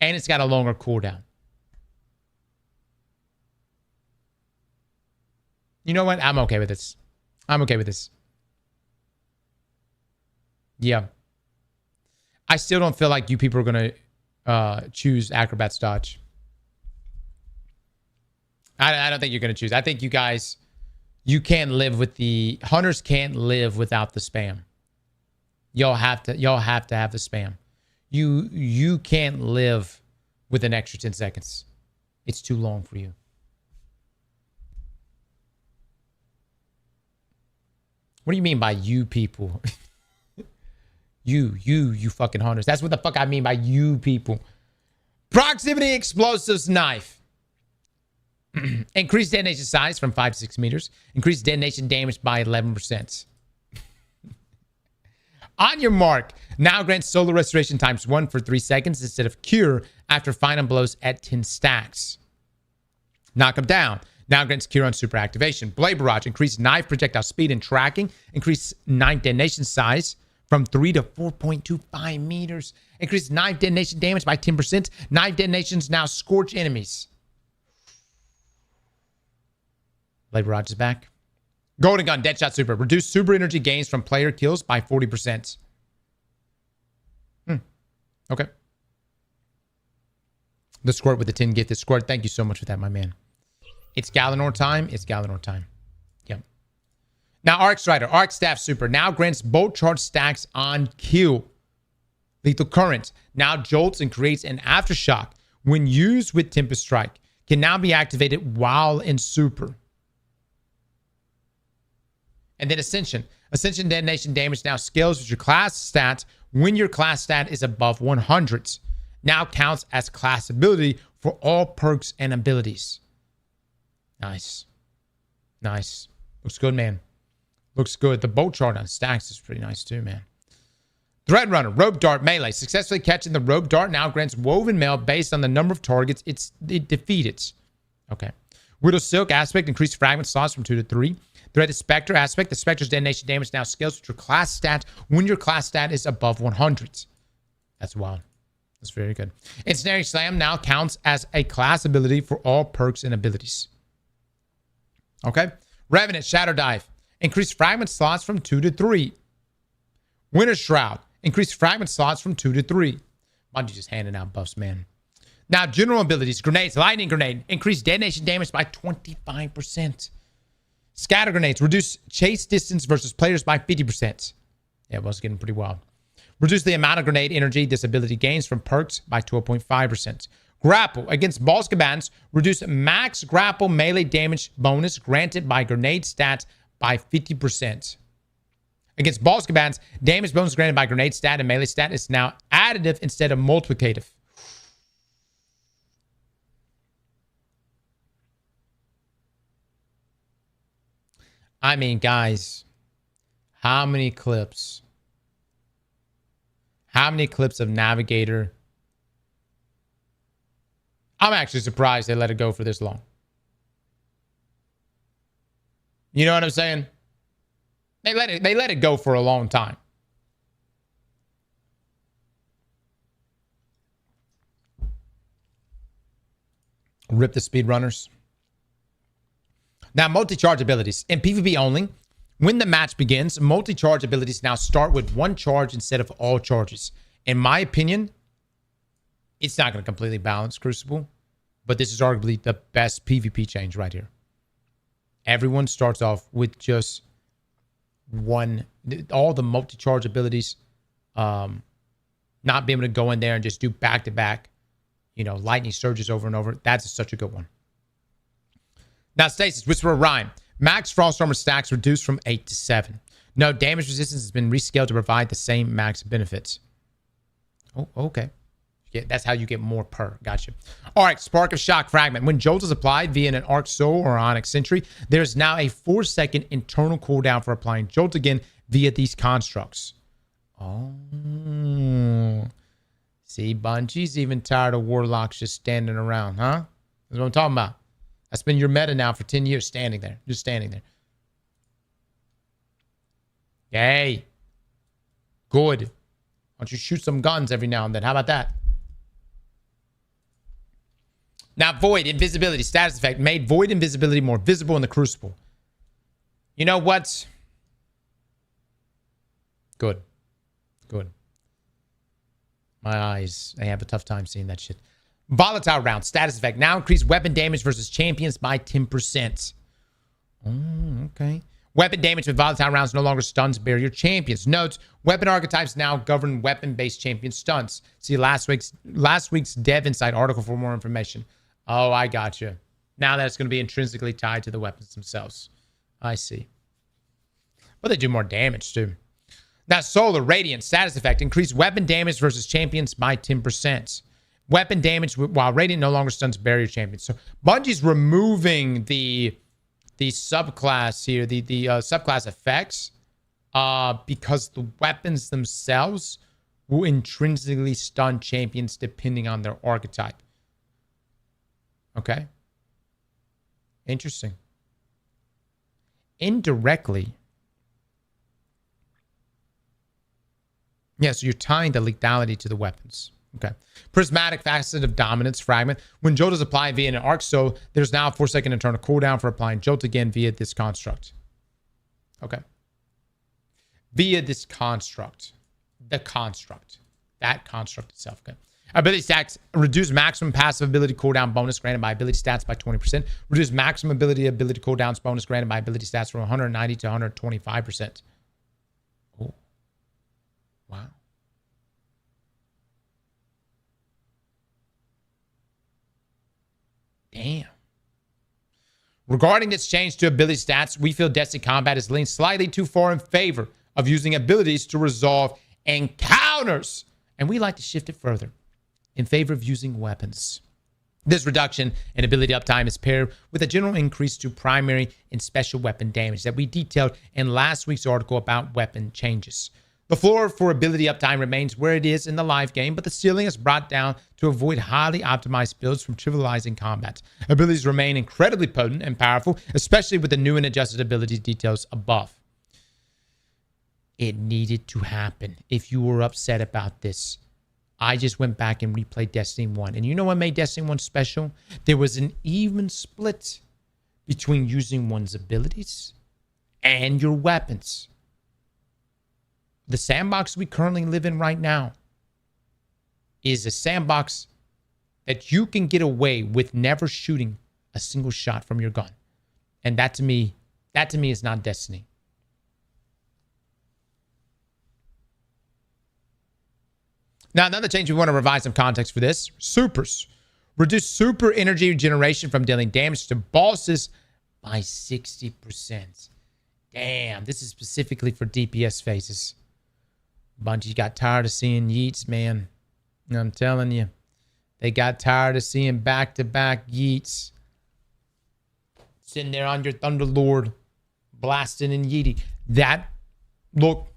And it's got a longer cooldown. You know what? I'm okay with this. I'm okay with this. Yeah. I still don't feel like you people are going to choose Acrobat's Dodge. I don't think you're going to choose. I think you guys, you can't live with the, hunters can't live without the spam. Y'all have to have the spam. You can't live with an extra 10 seconds. It's too long for you. What do you mean by you people? You fucking hunters. That's what the fuck I mean by you people. Proximity explosives knife. Increased detonation size from 5 to 6 meters. Increased detonation damage by 11%. On your mark. Now grants solar restoration ×1 for 3 seconds instead of cure after final blows at 10 stacks. Knock them down. Now grants cure on super activation. Blade Barrage. Increased knife projectile speed and tracking. Increased knife detonation size from 3 to 4.25 meters. Increased knife detonation damage by 10%. Knife detonations now scorch enemies. Blade Barrage is back. Golden Gun, Deadshot Super. Reduce super energy gains from player kills by 40%. Okay. The Squirt with the 10 gifted. Squirt, thank you so much for that, my man. It's Galanor time. It's Galanor time. Yep. Now, Arc Strider, Arc Staff Super. Now grants bolt charge stacks on kill. Lethal Current. Now jolts and creates an aftershock when used with Tempest Strike. Can now be activated while in super. And then Ascension. Ascension detonation damage now scales with your class stats when your class stat is above 100. Now counts as class ability for all perks and abilities. Nice. Nice. Looks good, man. Looks good. The bolt chart on stacks is pretty nice too, man. Thread Runner, Rope Dart Melee. Successfully catching the Rope Dart now grants Woven Mail based on the number of targets it defeated. Okay. Widow Silk Aspect. Increased fragment slots from 2 to 3. Threaded Spectre Aspect. The Spectre's detonation damage now scales with your class stat when your class stat is above 100. That's wild. That's very good. Ensnaring Slam now counts as a class ability for all perks and abilities. Okay. Revenant Shadow Dive. Increased fragment slots from 2 to 3. Winter Shroud. Increased fragment slots from 2 to 3. Bungie just handing out buffs, man. Now, general abilities. Grenades. Lightning Grenade. Increased detonation damage by 25%. Scatter Grenades. Reduce chase distance versus players by 50%. Yeah, well, it's getting pretty wild. Reduce the amount of grenade energy this ability gains from perks by 12.5%. Grapple. Against boss combatants, reduce max grapple melee damage bonus granted by grenade stats by 50%. Against boss combatants, damage bonus granted by grenade stat and melee stat is now additive instead of multiplicative. I mean, guys, how many clips of Navigator? I'm actually surprised they let it go for this long. You know what I'm saying? They let it go for a long time. Rip the speedrunners. Now, multi-charge abilities. In PvP only, when the match begins, multi-charge abilities now start with one charge instead of all charges. In my opinion, it's not going to completely balance Crucible, but this is arguably the best PvP change right here. Everyone starts off with just one. All the multi-charge abilities, not being able to go in there and just do back-to-back, lightning surges over and over. That's such a good one. Now, Stasis, Whisper of Rhyme. Max Frost Armor stacks reduced from 8 to 7. No, damage resistance has been rescaled to provide the same max benefits. Oh, okay. Yeah, that's how you get more per. Gotcha. All right, Spark of Shock Fragment. When Jolt is applied via an Arc Soul or Onyx Sentry, there's now a 4-second internal cooldown for applying Jolt again via these constructs. Oh. See, Bungie's even tired of Warlocks just standing around, huh? That's what I'm talking about. That's been your meta now for 10 years, standing there. Just standing there. Yay. Good. Why don't you shoot some guns every now and then? How about that? Now, Void Invisibility status effect made Void Invisibility more visible in the Crucible. You know what? Good. Good. My eyes, they have a tough time seeing that shit. Volatile Round status effect. Now increase weapon damage versus champions by 10%. Okay. Weapon damage with volatile rounds no longer stuns barrier champions. Notes, weapon archetypes now govern weapon-based champion stunts. See last week's Dev Insight article for more information. Oh, I got you. Now that's going to be intrinsically tied to the weapons themselves. I see. But they do more damage too. Now, Solar Radiant status effect. Increase weapon damage versus champions by 10%. Weapon damage while Radiant no longer stuns barrier champions. So Bungie's removing the subclass here, the subclass effects, because the weapons themselves will intrinsically stun champions depending on their archetype. Okay. Interesting. Indirectly. Yeah, so you're tying the lethality to the weapons. Okay. Prismatic Facet of Dominance Fragment. When Jolt is applied via an Arc Soul, there's now a 4-second internal cooldown for applying Jolt again via this construct. Okay. Via this construct. The construct. That construct itself. Okay. Ability stacks. Reduce maximum passive ability cooldown bonus granted by ability stats by 20%. Reduce maximum ability cooldowns bonus granted by ability stats from 190 to 125%. Oh. Wow. Damn. Regarding this change to ability stats, we feel Destiny Combat is leaning slightly too far in favor of using abilities to resolve encounters. And we like to shift it further in favor of using weapons. This reduction in ability uptime is paired with a general increase to primary and special weapon damage that we detailed in last week's article about weapon changes. The floor for ability uptime remains where it is in the live game, but the ceiling is brought down to avoid highly optimized builds from trivializing combat. Abilities remain incredibly potent and powerful, especially with the new and adjusted abilities details above. It needed to happen. If you were upset about this, I just went back and replayed Destiny 1. And you know what made Destiny 1 special? There was an even split between using one's abilities and your weapons. The sandbox we currently live in right now is a sandbox that you can get away with never shooting a single shot from your gun. And that to me is not Destiny. Now, another change we want to provide some context for this. Supers. Reduce super energy generation from dealing damage to bosses by 60%. Damn, this is specifically for DPS phases. Bungie got tired of seeing yeets, man. I'm telling you. They got tired of seeing back-to-back yeets. Sitting there on your Thunderlord, blasting and yeeting. That, look,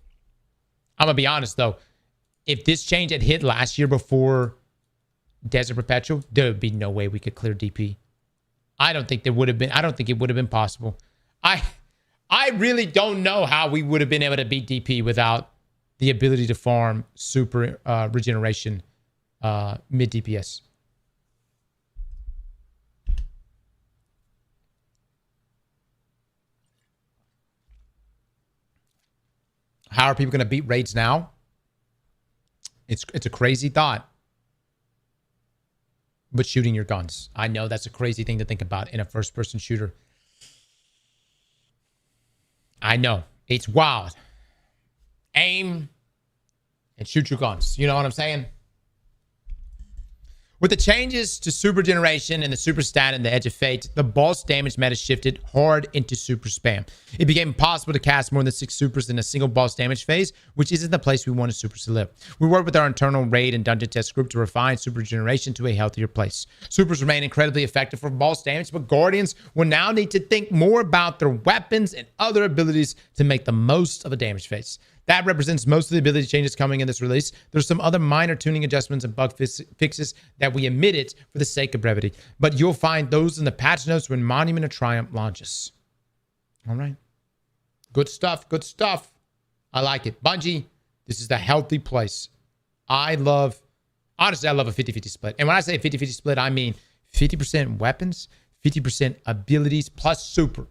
I'm going to be honest, though. If this change had hit last year before Desert Perpetual, there would be no way we could clear DP. I don't think it would have been possible. I really don't know how we would have been able to beat DP without the ability to farm super regeneration mid DPS. How are people going to beat raids now? It's a crazy thought. But shooting your guns. I know that's a crazy thing to think about in a first-person shooter. I know. It's wild. Aim and shoot your guns. You know what I'm saying? With the changes to super generation and the super stat and the Edge of Fate, the boss damage meta shifted hard into super spam. It became impossible to cast more than 6 supers in a single boss damage phase, which isn't the place we wanted supers to live. We worked with our internal raid and dungeon test group to refine super generation to a healthier place. Supers remain incredibly effective for boss damage, but Guardians will now need to think more about their weapons and other abilities to make the most of a damage phase. That represents most of the ability changes coming in this release. There's some other minor tuning adjustments and bug fixes that we omitted for the sake of brevity, but you'll find those in the patch notes when Monument of Triumph launches. All right. Good stuff. Good stuff. I like it. Bungie, this is the healthy place. Honestly, I love a 50-50 split. And when I say 50-50 split, I mean 50% weapons, 50% abilities plus super.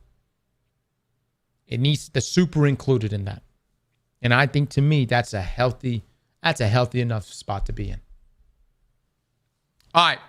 It needs the super included in that. And I think, to me, that's a healthy enough spot to be in. All right.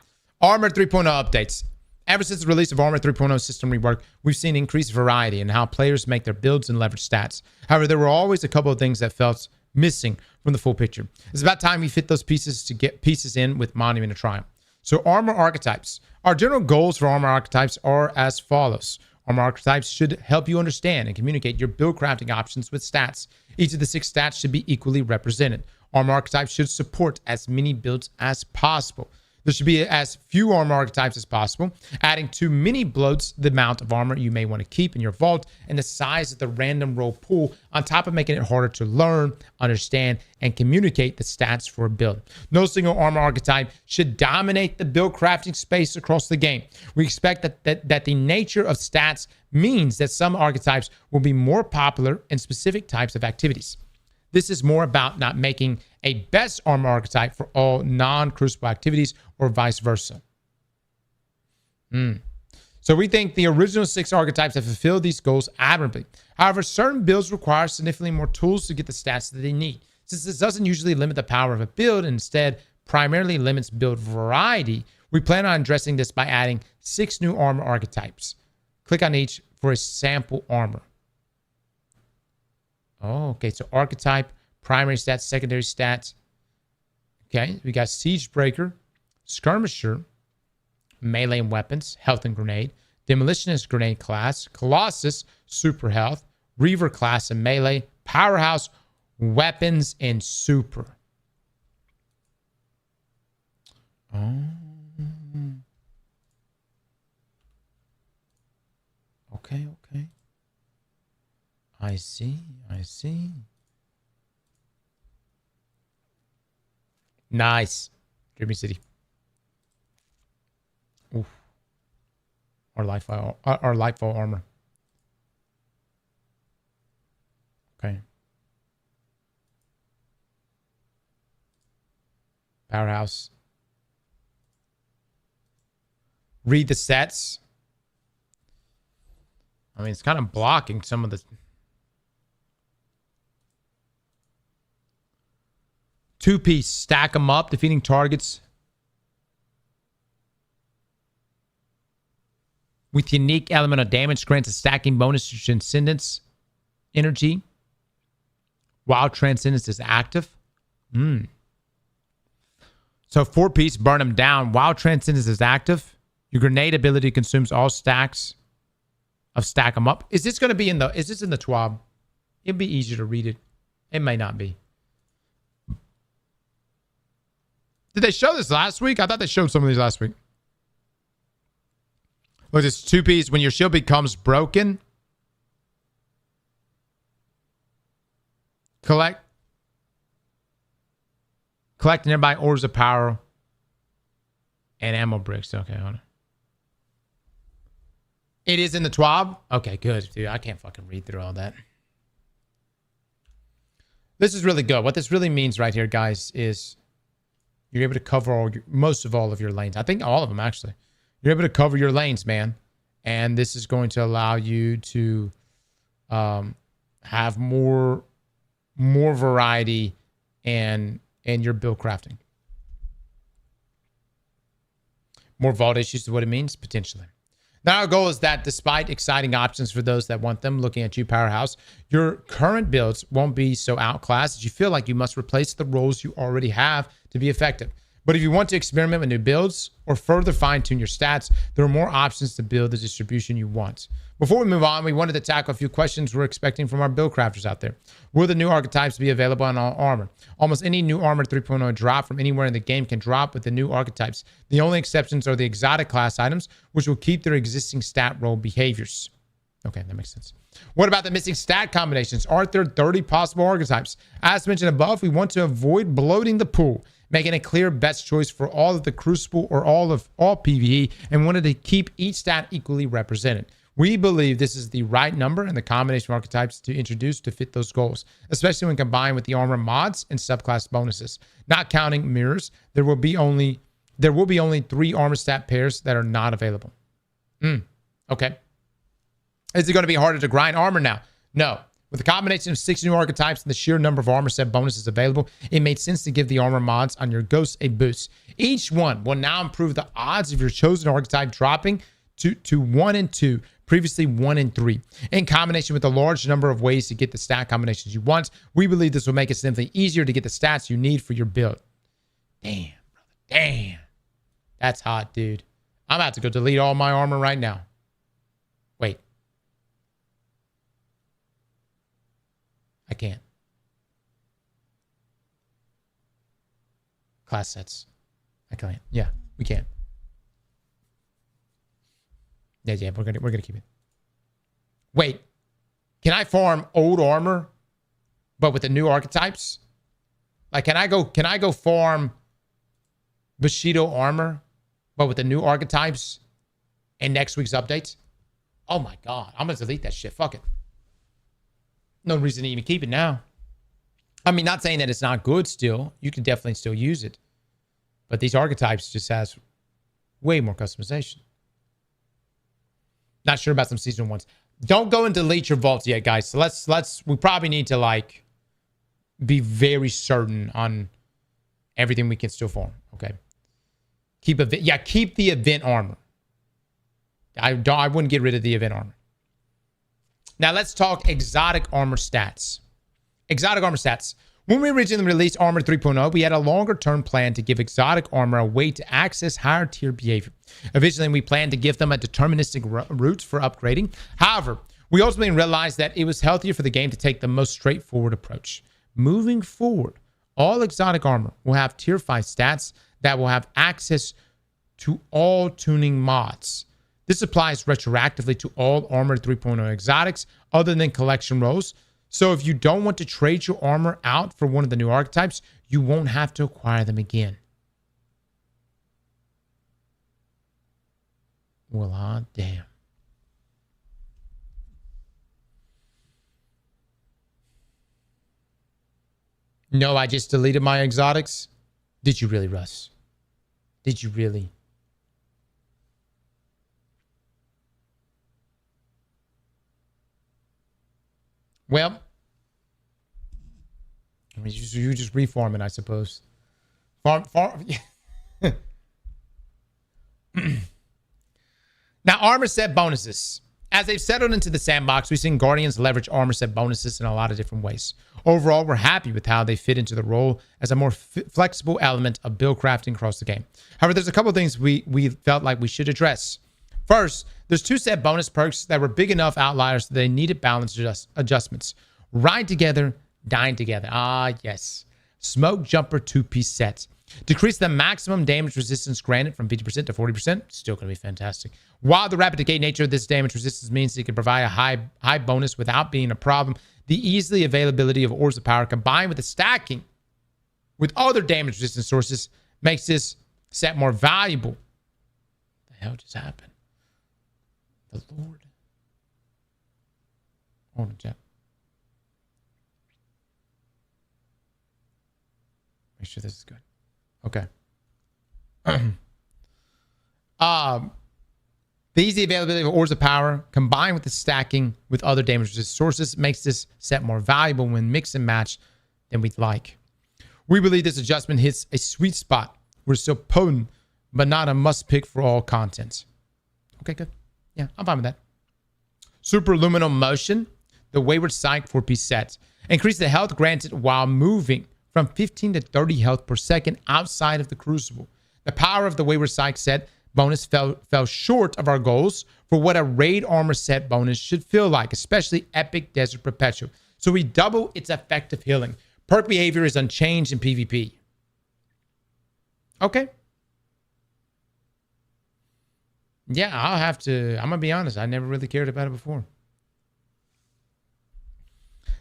Armor 3.0 updates. Ever since the release of Armor 3.0 system rework, we've seen increased variety in how players make their builds and leverage stats. However, there were always a couple of things that felt missing from the full picture. It's about time we fit those pieces to get pieces in with Monument of Triumph. So, armor archetypes. Our general goals for armor archetypes are as follows. Armor archetypes should help you understand and communicate your build crafting options with stats. Each of the 6 stats should be equally represented. Armor archetypes should support as many builds as possible. There should be as few armor archetypes as possible. Adding too many bloats the amount of armor you may want to keep in your vault and the size of the random roll pool, on top of making it harder to learn, understand, and communicate the stats for a build. No single armor archetype should dominate the build crafting space across the game. We expect that the nature of stats means that some archetypes will be more popular in specific types of activities. This is more about not making a best armor archetype for all non-Crucible activities or vice versa. So we think the original 6 archetypes have fulfilled these goals admirably. However, certain builds require significantly more tools to get the stats that they need. Since this doesn't usually limit the power of a build and instead primarily limits build variety, we plan on addressing this by adding 6 new armor archetypes. Click on each for a sample armor. Oh, okay. So archetype, primary stats, secondary stats. Okay. We got Siegebreaker, Skirmisher, melee and weapons, health and grenade, Demolitionist grenade class, Colossus, super health, Reaver class and melee, Powerhouse, weapons, and super. Oh. Okay. I see. Nice. Dreamy City. Oof. Our Lightfall armor. Okay. Powerhouse. Read the sets. I mean, it's kind of blocking some of the... 2-piece, stack them up, defeating targets with unique element of damage, grants a stacking bonus to Transcendence energy while Transcendence is active. So 4-piece, burn them down. While Transcendence is active, your grenade ability consumes all stacks of stack them up. Is this going to be in the, is this in the Twab? It'd be easier to read it. It may not be. Did they show this last week? I thought they showed some of these last week. Look, this 2-piece. When your shield becomes broken, collect nearby ores of power and ammo bricks. Okay, hold on. It is in the Twab? Okay, good. Dude, I can't fucking read through all that. This is really good. What this really means right here, guys, is you're able to cover most of all of your lanes. I think all of them, actually. You're able to cover your lanes, man. And this is going to allow you to have more variety and your build crafting. More vault issues is what it means, potentially. Now, our goal is that despite exciting options for those that want them, looking at you, Powerhouse, your current builds won't be so outclassed that you feel like you must replace the roles you already have to be effective. But if you want to experiment with new builds or further fine-tune your stats, there are more options to build the distribution you want. Before we move on, we wanted to tackle a few questions we're expecting from our build crafters out there. Will the new archetypes be available on all armor? Almost any new armor 3.0 drop from anywhere in the game can drop with the new archetypes. The only exceptions are the exotic class items, which will keep their existing stat roll behaviors. Okay, that makes sense. What about the missing stat combinations? Aren't there 30 possible archetypes? As mentioned above, we want to avoid bloating the pool, making a clear best choice for all of the Crucible or all PvE, and wanted to keep each stat equally represented. We believe this is the right number and the combination of archetypes to introduce to fit those goals, especially when combined with the armor mods and subclass bonuses. Not counting mirrors, there will be only 3 armor stat pairs that are not available. Okay. Is it going to be harder to grind armor now? No. With a combination of 6 new archetypes and the sheer number of armor set bonuses available, it made sense to give the armor mods on your ghosts a boost. Each one will now improve the odds of your chosen archetype dropping to 1 and 2, previously 1 and 3. In combination with a large number of ways to get the stat combinations you want, we believe this will make it simply easier to get the stats you need for your build. Damn, brother. Damn. That's hot, dude. I'm about to go delete all my armor right now. Wait. I can't. Class sets. I can't. Yeah, we can't. Yeah, we're gonna keep it. Wait, can I farm old armor, but with the new archetypes? Like, can I go farm Bushido armor, but with the new archetypes and next week's updates? Oh my god, I'm gonna delete that shit. Fuck it. No reason to even keep it now. I mean, not saying that it's not good still. You can definitely still use it. But these archetypes just has way more customization. Not sure about some season ones. Don't go and delete your vaults yet, guys. So we probably need to like be very certain on everything we can still farm. Okay. Keep the event armor. I wouldn't get rid of the event armor. Now let's talk exotic armor stats. Exotic armor stats. When we originally released Armor 3.0, we had a longer-term plan to give exotic armor a way to access higher-tier behavior. Eventually, we planned to give them a deterministic route for upgrading. However, we ultimately realized that it was healthier for the game to take the most straightforward approach. Moving forward, all exotic armor will have tier 5 stats that will have access to all tuning mods. This applies retroactively to all Armor 3.0 exotics other than collection roles. So if you don't want to trade your armor out for one of the new archetypes, you won't have to acquire them again. Well, damn. No, I just deleted my exotics. Did you really, Russ? Did you really? Well, I mean, you just reform it, I suppose. Farm. Now, armor set bonuses. As they've settled into the sandbox, we've seen Guardians leverage armor set bonuses in a lot of different ways. Overall, we're happy with how they fit into the role as a more flexible element of build crafting across the game. However, there's a couple of things we felt like we should address. First, there's 2 set bonus perks that were big enough outliers that they needed balance adjustments. Ride together, dine together. Ah, yes. Smoke Jumper 2-piece set. Decrease the maximum damage resistance granted from 50% to 40%. Still going to be fantastic. While the rapid decay nature of this damage resistance means it can provide a high bonus without being a problem, the easily availability of Orbs of Power combined with the stacking with other damage resistance sources makes this set more valuable. What the hell just happened? The Lord. Hold on, chat. Make sure this is good. Okay. The easy availability of Orbs of Power combined with the stacking with other damage resistant sources makes this set more valuable when mix and match than we'd like. We believe this adjustment hits a sweet spot. We're still potent, but not a must pick for all content. Okay, good. Yeah, I'm fine with that. Super Luminal Motion, the Wayward Psych 4-piece set. Increase the health granted while moving from 15 to 30 health per second outside of the Crucible. The power of the Wayward Psych set bonus fell short of our goals for what a raid armor set bonus should feel like, especially Epic Desert Perpetual. So we double its effective healing. Perk behavior is unchanged in PvP. Okay. Yeah, I'm going to be honest. I never really cared about it before.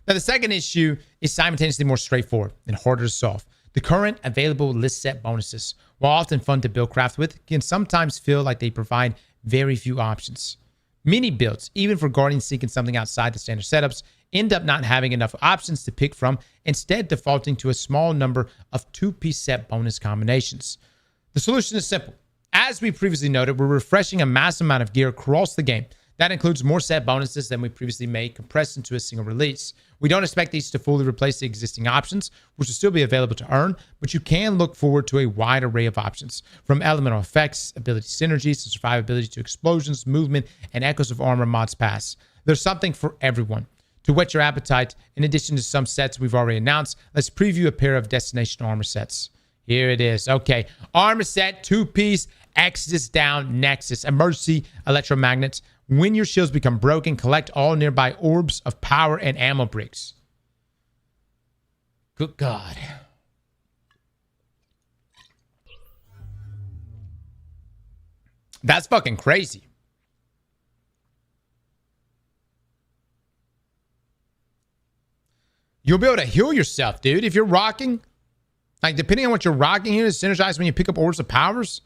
Now, the second issue is simultaneously more straightforward and harder to solve. The current available list set bonuses, while often fun to build craft with, can sometimes feel like they provide very few options. Many builds, even for Guardians seeking something outside the standard setups, end up not having enough options to pick from, instead defaulting to a small number of 2-piece set bonus combinations. The solution is simple. As we previously noted, we're refreshing a massive amount of gear across the game. That includes more set bonuses than we previously made compressed into a single release. We don't expect these to fully replace the existing options, which will still be available to earn, but you can look forward to a wide array of options, from elemental effects, ability synergies, to survivability to explosions, movement, and Echoes of Armor mods pass. There's something for everyone. To whet your appetite, in addition to some sets we've already announced, let's preview a pair of Destination Armor sets. Here it is. Okay, Armor set, 2-piece, Exodus down, Nexus, Emergency, Electromagnets. When your shields become broken, collect all nearby Orbs of Power and ammo bricks. Good God. That's fucking crazy. You'll be able to heal yourself, dude. If you're rocking, like depending on what you're rocking here, is synergized when you pick up Orbs of Powers.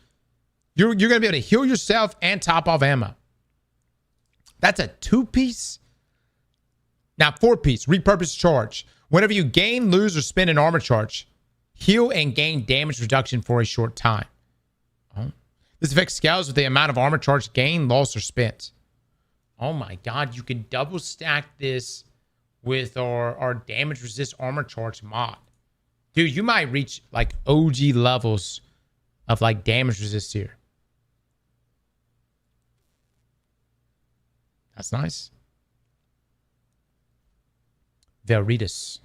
You're going to be able to heal yourself and top off ammo. That's a 2-piece. Now, 4-piece, repurpose charge. Whenever you gain, lose, or spend an armor charge, heal and gain damage reduction for a short time. Oh. This effect scales with the amount of armor charge gained, lost, or spent. Oh my God, you can double stack this with our damage resist armor charge mod. Dude, you might reach like OG levels of like damage resist here. That's nice. Veritas.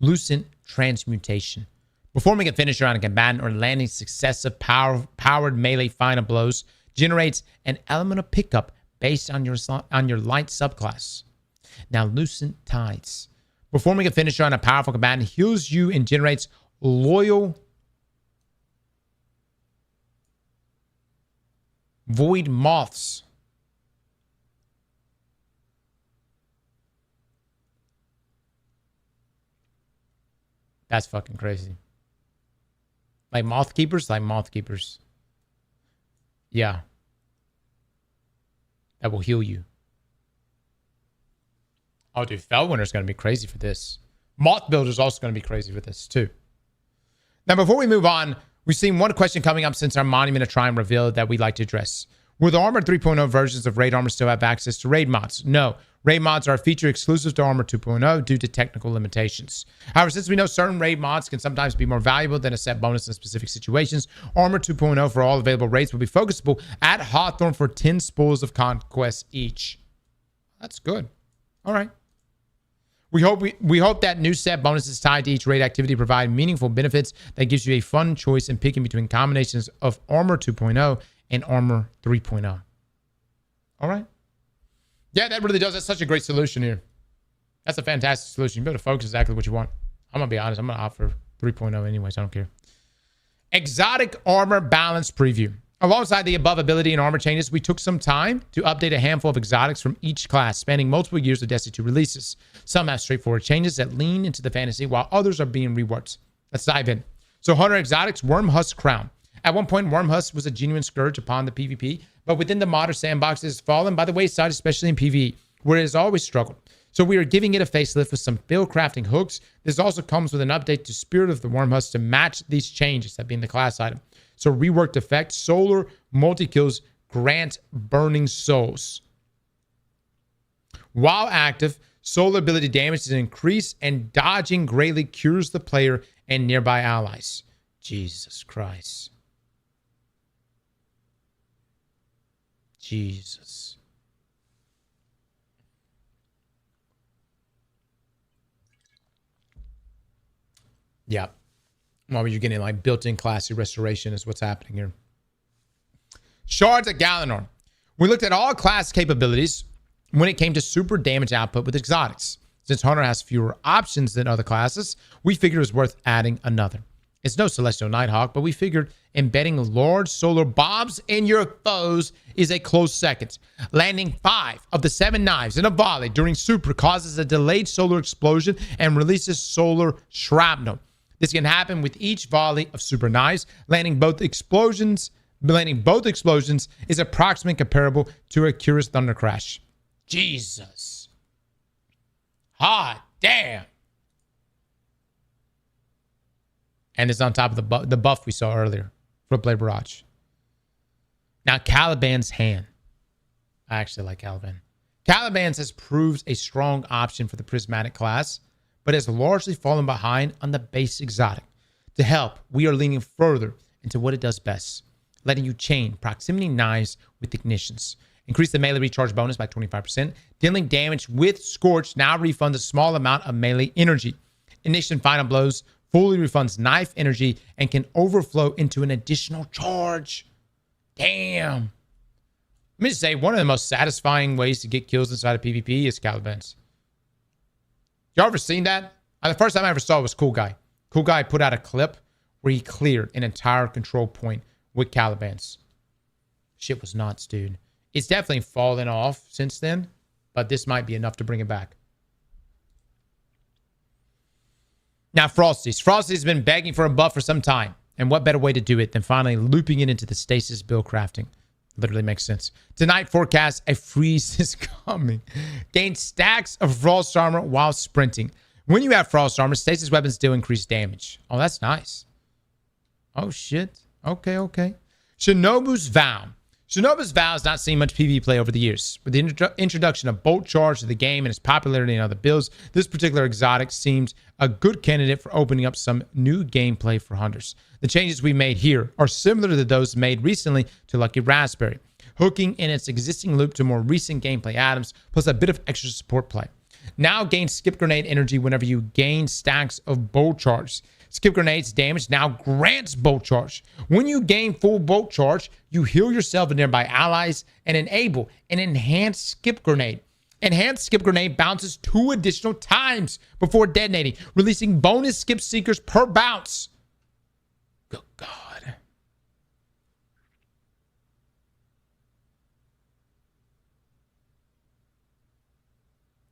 Lucent Transmutation. Performing a finisher on a combatant or landing successive powered melee final blows generates an elemental pickup based on your light subclass. Now, Lucent Tides. Performing a finisher on a powerful combatant heals you and generates loyal void moths. That's fucking crazy. Like moth keepers? Like moth keepers. Yeah. That will heal you. Oh, dude, Felwinter's going to be crazy for this. Moth Builder's also going to be crazy for this, too. Now, before we move on, we've seen one question coming up since our Monument of Triumph reveal that we'd like to address. Will the Armored 3.0 versions of Raid Armor still have access to raid mods? No. Raid mods are a feature exclusive to Armor 2.0 due to technical limitations. However, since we know certain raid mods can sometimes be more valuable than a set bonus in specific situations, Armor 2.0 for all available raids will be focusable at Hawthorne for 10 spoils of conquest each. That's good. All right. We hope that new set bonuses tied to each raid activity provide meaningful benefits that gives you a fun choice in picking between combinations of Armor 2.0 and Armor 3.0. All right. Yeah, that really does. That's such a great solution here. That's a fantastic solution. You better focus exactly what you want. I'm going to be honest. I'm going to opt for 3.0 anyways. I don't care. Exotic armor balance preview. Alongside the above ability and armor changes, we took some time to update a handful of exotics from each class, spanning multiple years of Destiny 2 releases. Some have straightforward changes that lean into the fantasy, while others are being reworked. Let's dive in. So Hunter Exotics, Wormhusk Crown. At one point, Wormhusk was a genuine scourge upon the PvP, but within the modern sandbox, it has fallen by the wayside, especially in PvE, where it has always struggled. So we are giving it a facelift with some build crafting hooks. This also comes with an update to Spirit of the Wormhusk to match these changes, that being the class item. So reworked effect, solar multi-kills grant burning souls. While active, solar ability damage is increased and dodging greatly cures the player and nearby allies. Jesus Christ. Jesus. Yeah. Well, you're getting like built-in classy restoration is what's happening here. Shards of Galanor. We looked at all class capabilities when it came to super damage output with exotics. Since Hunter has fewer options than other classes, we figured it was worth adding another. It's no Celestial Nighthawk, but we figured embedding large solar bombs in your foes is a close second. Landing 5 of the 7 knives in a volley during super causes a delayed solar explosion and releases solar shrapnel. This can happen with each volley of super knives. Landing both explosions is approximately comparable to a Curious Thunder Crash. Jesus. Hot damn. And it's on top of the buff we saw earlier. Flipblade Barrage. Now, Caliban's Hand. I actually like Caliban. Caliban's has proved a strong option for the Prismatic class, but has largely fallen behind on the base exotic. To help, we are leaning further into what it does best, letting you chain proximity knives with ignitions. Increase the melee recharge bonus by 25%. Dealing damage with Scorch now refunds a small amount of melee energy. Ignition Final Blows fully refunds knife energy and can overflow into an additional charge. Damn. Let me just say, one of the most satisfying ways to get kills inside of PvP is Caliban's. Y'all ever seen that? The first time I ever saw it was Cool Guy. Cool Guy put out a clip where he cleared an entire control point with Caliban's. Shit was nuts, dude. It's definitely fallen off since then, but this might be enough to bring it back. Now, Frosty's. Frosty's been begging for a buff for some time. And what better way to do it than finally looping it into the stasis build crafting? Literally makes sense. Tonight forecast a freeze is coming. Gain stacks of Frost Armor while sprinting. When you have Frost Armor, stasis weapons still increase damage. Oh, that's nice. Oh, shit. Okay. Shinobu's Vow. Shinobu's Vow has not seen much PvE play over the years. With the introduction of Bolt Charge to the game and its popularity in other builds, this particular exotic seems a good candidate for opening up some new gameplay for hunters. The changes we made here are similar to those made recently to Lucky Raspberry, hooking in its existing loop to more recent gameplay items, plus a bit of extra support play. Now gain Skip Grenade energy whenever you gain stacks of Bolt Charge. Skip Grenade's damage now grants Bolt Charge. When you gain full Bolt Charge, you heal yourself and nearby allies and enable an Enhanced Skip Grenade. Enhanced Skip Grenade bounces 2 additional times before detonating, releasing bonus Skip Seekers per bounce. Good God.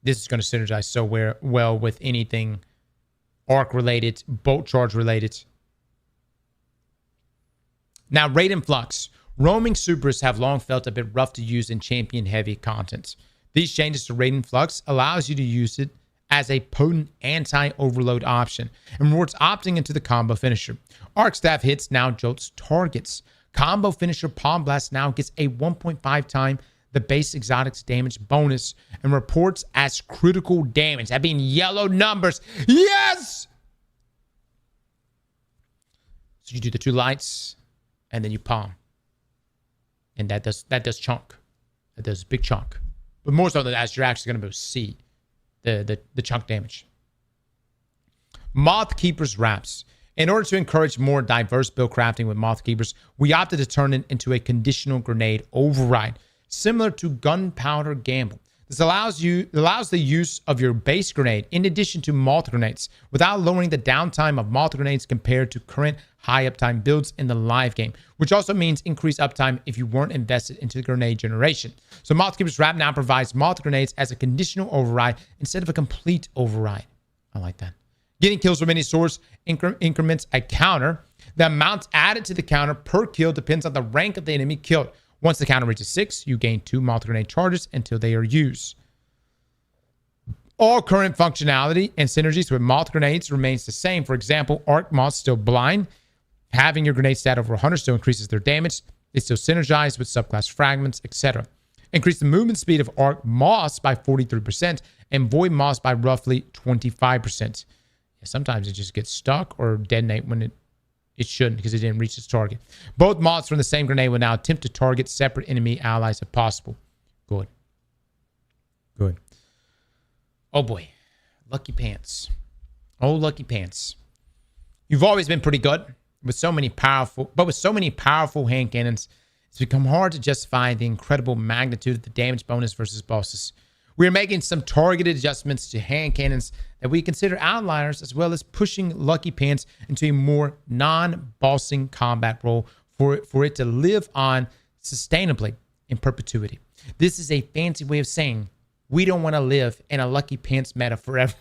This is going to synergize so well with anything arc related, Bolt Charge related. Now, Raid and Flux. Roaming supers have long felt a bit rough to use in champion heavy content. These changes to Raid and Flux allows you to use it as a potent anti-overload option and rewards opting into the combo finisher. Arc Staff hits now jolts targets. Combo finisher Palm Blast now gets a 1.5 time the base exotics damage bonus and reports as critical damage. That being yellow numbers. Yes! So you do the 2 lights, and then you palm. And that does chunk. That does big chunk. But more so than that, you're actually going to be able to see the chunk damage. Moth Keeper's Wraps. In order to encourage more diverse build crafting with Moth Keepers, we opted to turn it into a conditional grenade override, similar to Gunpowder Gamble. This allows the use of your base grenade in addition to moth grenades without lowering the downtime of moth grenades compared to current high uptime builds in the live game, which also means increased uptime if you weren't invested into the grenade generation. So Moth Keeper's Wrap now provides moth grenades as a conditional override instead of a complete override. I like that. Getting kills from any source increments a counter. The amount added to the counter per kill depends on the rank of the enemy killed. Once the counter reaches 6, you gain 2 moth grenade charges until they are used. All current functionality and synergies with moth grenades remains the same. For example, arc moths still blind. Having your grenade stat over 100 still increases their damage. They still synergize with subclass fragments, etc. Increase the movement speed of arc moths by 43% and void moths by roughly 25%. Sometimes it just gets stuck or detonate when it shouldn't because it didn't reach its target. Both moths from the same grenade will now attempt to target separate enemy allies if possible. Good. Good. Oh boy. Lucky Pants. Oh, Lucky Pants. You've always been pretty good with so many powerful hand cannons. It's become hard to justify the incredible magnitude of the damage bonus versus bosses. We are making some targeted adjustments to hand cannons that we consider outliers, as well as pushing Lucky Pants into a more non-bossing combat role for it to live on sustainably in perpetuity. This is a fancy way of saying we don't want to live in a Lucky Pants meta forever.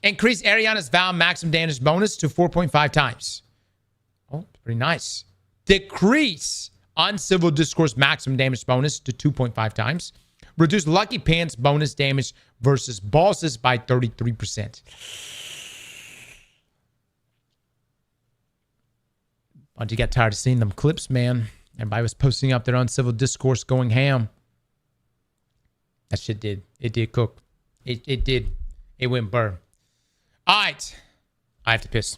Increase Ariana's Vow maximum damage bonus to 4.5 times. Oh, pretty nice. Decrease Uncivil Discourse maximum damage bonus to 2.5 times. Reduce Lucky Pants bonus damage versus bosses by 33%. Bungie got tired of seeing them clips, man. Everybody was posting up their Uncivil Discourse going ham. That shit did. It did cook. It did. It went burr. All right. I have to piss.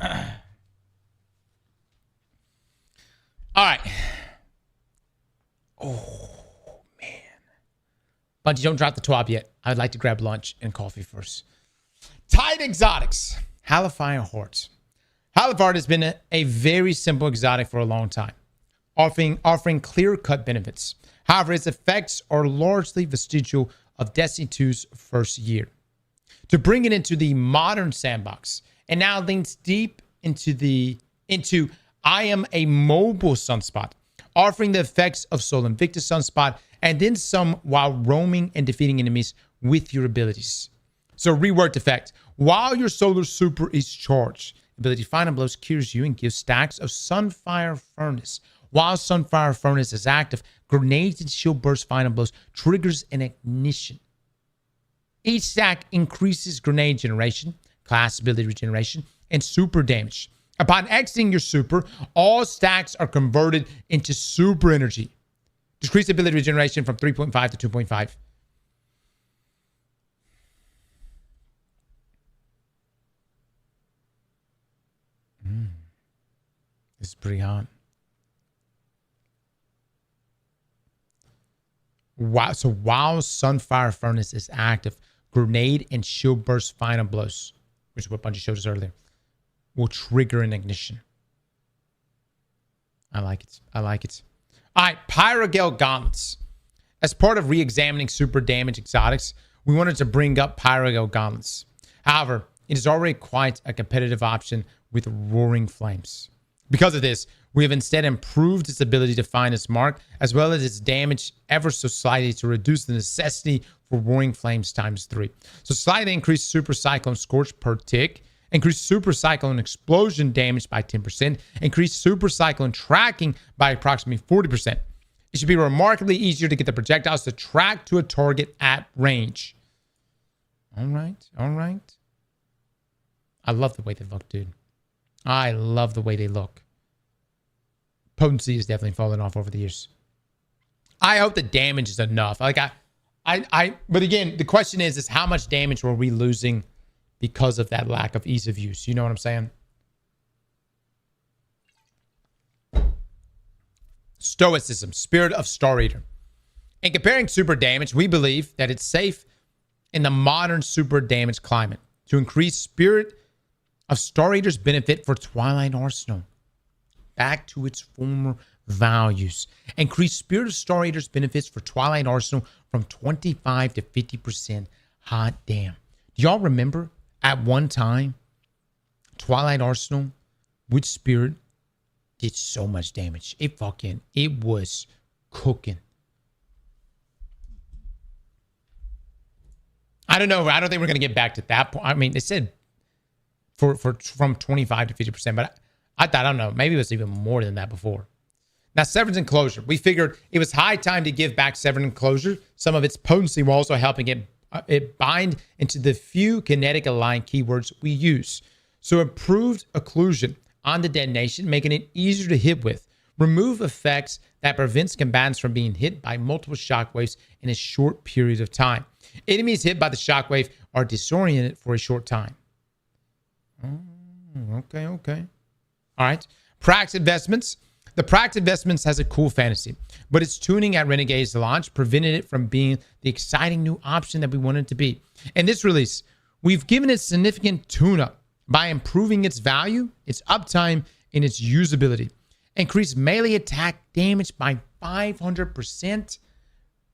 All right. Oh, man. Bungie, don't drop the Twab yet. I'd like to grab lunch and coffee first. Tide Exotics. Halifire Hordes. Halifard has been a very simple exotic for a long time, offering clear-cut benefits. However, its effects are largely vestigial of Destiny 2's first year. To bring it into the modern sandbox, and now leans deep into I am a mobile sunspot, offering the effects of Sol Invictus sunspot, and then some while roaming and defeating enemies with your abilities. So reworked effect. While your solar super is charged, ability Final Blows cures you and gives stacks of Sunfire Furnace. While Sunfire Furnace is active, grenades and shield burst Final Blows triggers an ignition. Each stack increases grenade generation, class ability regeneration, and super damage. Upon exiting your super, all stacks are converted into super energy. Decrease ability regeneration from 3.5 to 2.5. This is pretty hot. Wow. So while Sunfire Furnace is active, grenade and shield burst Final Blows, which is what Bungie showed us earlier, will trigger an ignition. I like it. I like it. All right, Pyrogale Gauntlets. As part of re-examining super damage exotics, we wanted to bring up Pyrogale Gauntlets. However, it is already quite a competitive option with Roaring Flames. Because of this, we have instead improved its ability to find its mark, as well as its damage ever so slightly to reduce the necessity for Roaring Flames ×3. So slightly increase Super Cyclone Scorch per tick, increase Super Cyclone Explosion damage by 10%, increase Super Cyclone tracking by approximately 40%. It should be remarkably easier to get the projectiles to track to a target at range. All right, all right. I love the way they look, dude. I love the way they look. Potency has definitely fallen off over the years. I hope the damage is enough. Like but again, the question is how much damage were we losing because of that lack of ease of use? You know what I'm saying? Stoicism, Spirit of Star Eater. In comparing super damage, we believe that it's safe in the modern super damage climate to increase Spirit of Star Eater's benefit for Twilight Arsenal back to its former values. Increase Spirit of Star Eater's benefits for Twilight Arsenal from 25 to 50%. Hot damn. Do y'all remember at one time Twilight Arsenal with Spirit did so much damage? It was cooking. I don't know. I don't think we're going to get back to that point. I mean, they said from 25 to 50%, but I thought, I don't know, maybe it was even more than that before. Now, Severance Enclosure. We figured it was high time to give back Severance Enclosure. Some of its potency while also helping it bind into the few kinetic aligned keywords we use. So improved occlusion on the detonation, making it easier to hit with. Remove effects that prevents combatants from being hit by multiple shockwaves in a short period of time. Enemies hit by the shockwave are disoriented for a short time. Okay. All right. Prax Investments. The Prax Investments has a cool fantasy, but its tuning at Renegade's launch prevented it from being the exciting new option that we wanted it to be. In this release, we've given it significant tune-up by improving its value, its uptime, and its usability. Increase melee attack damage by 500%.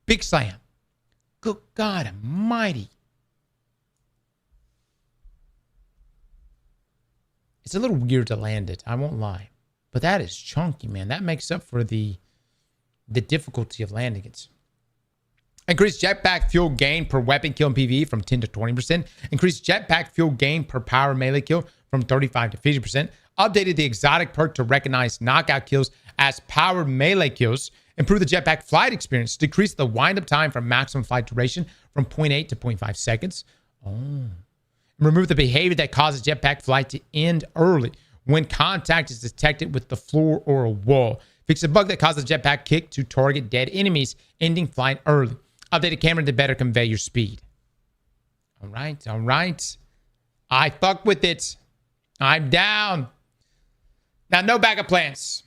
Big slam. Good God almighty. It's a little weird to land it, I won't lie. But that is chunky, man. That makes up for the difficulty of landing it. Increase jetpack fuel gain per weapon kill in PvE from 10 to 20%. Increase jetpack fuel gain per power melee kill from 35 to 50%. Updated the exotic perk to recognize knockout kills as powered melee kills. Improve the jetpack flight experience. Decrease the wind-up time for maximum flight duration from 0.8 to 0.5 seconds. Remove the behavior that causes jetpack flight to end early when contact is detected with the floor or a wall. Fix a bug that causes jetpack kick to target dead enemies, ending flight early. Update the camera to better convey your speed. All right. I fuck with it. I'm down. Now, no backup plans.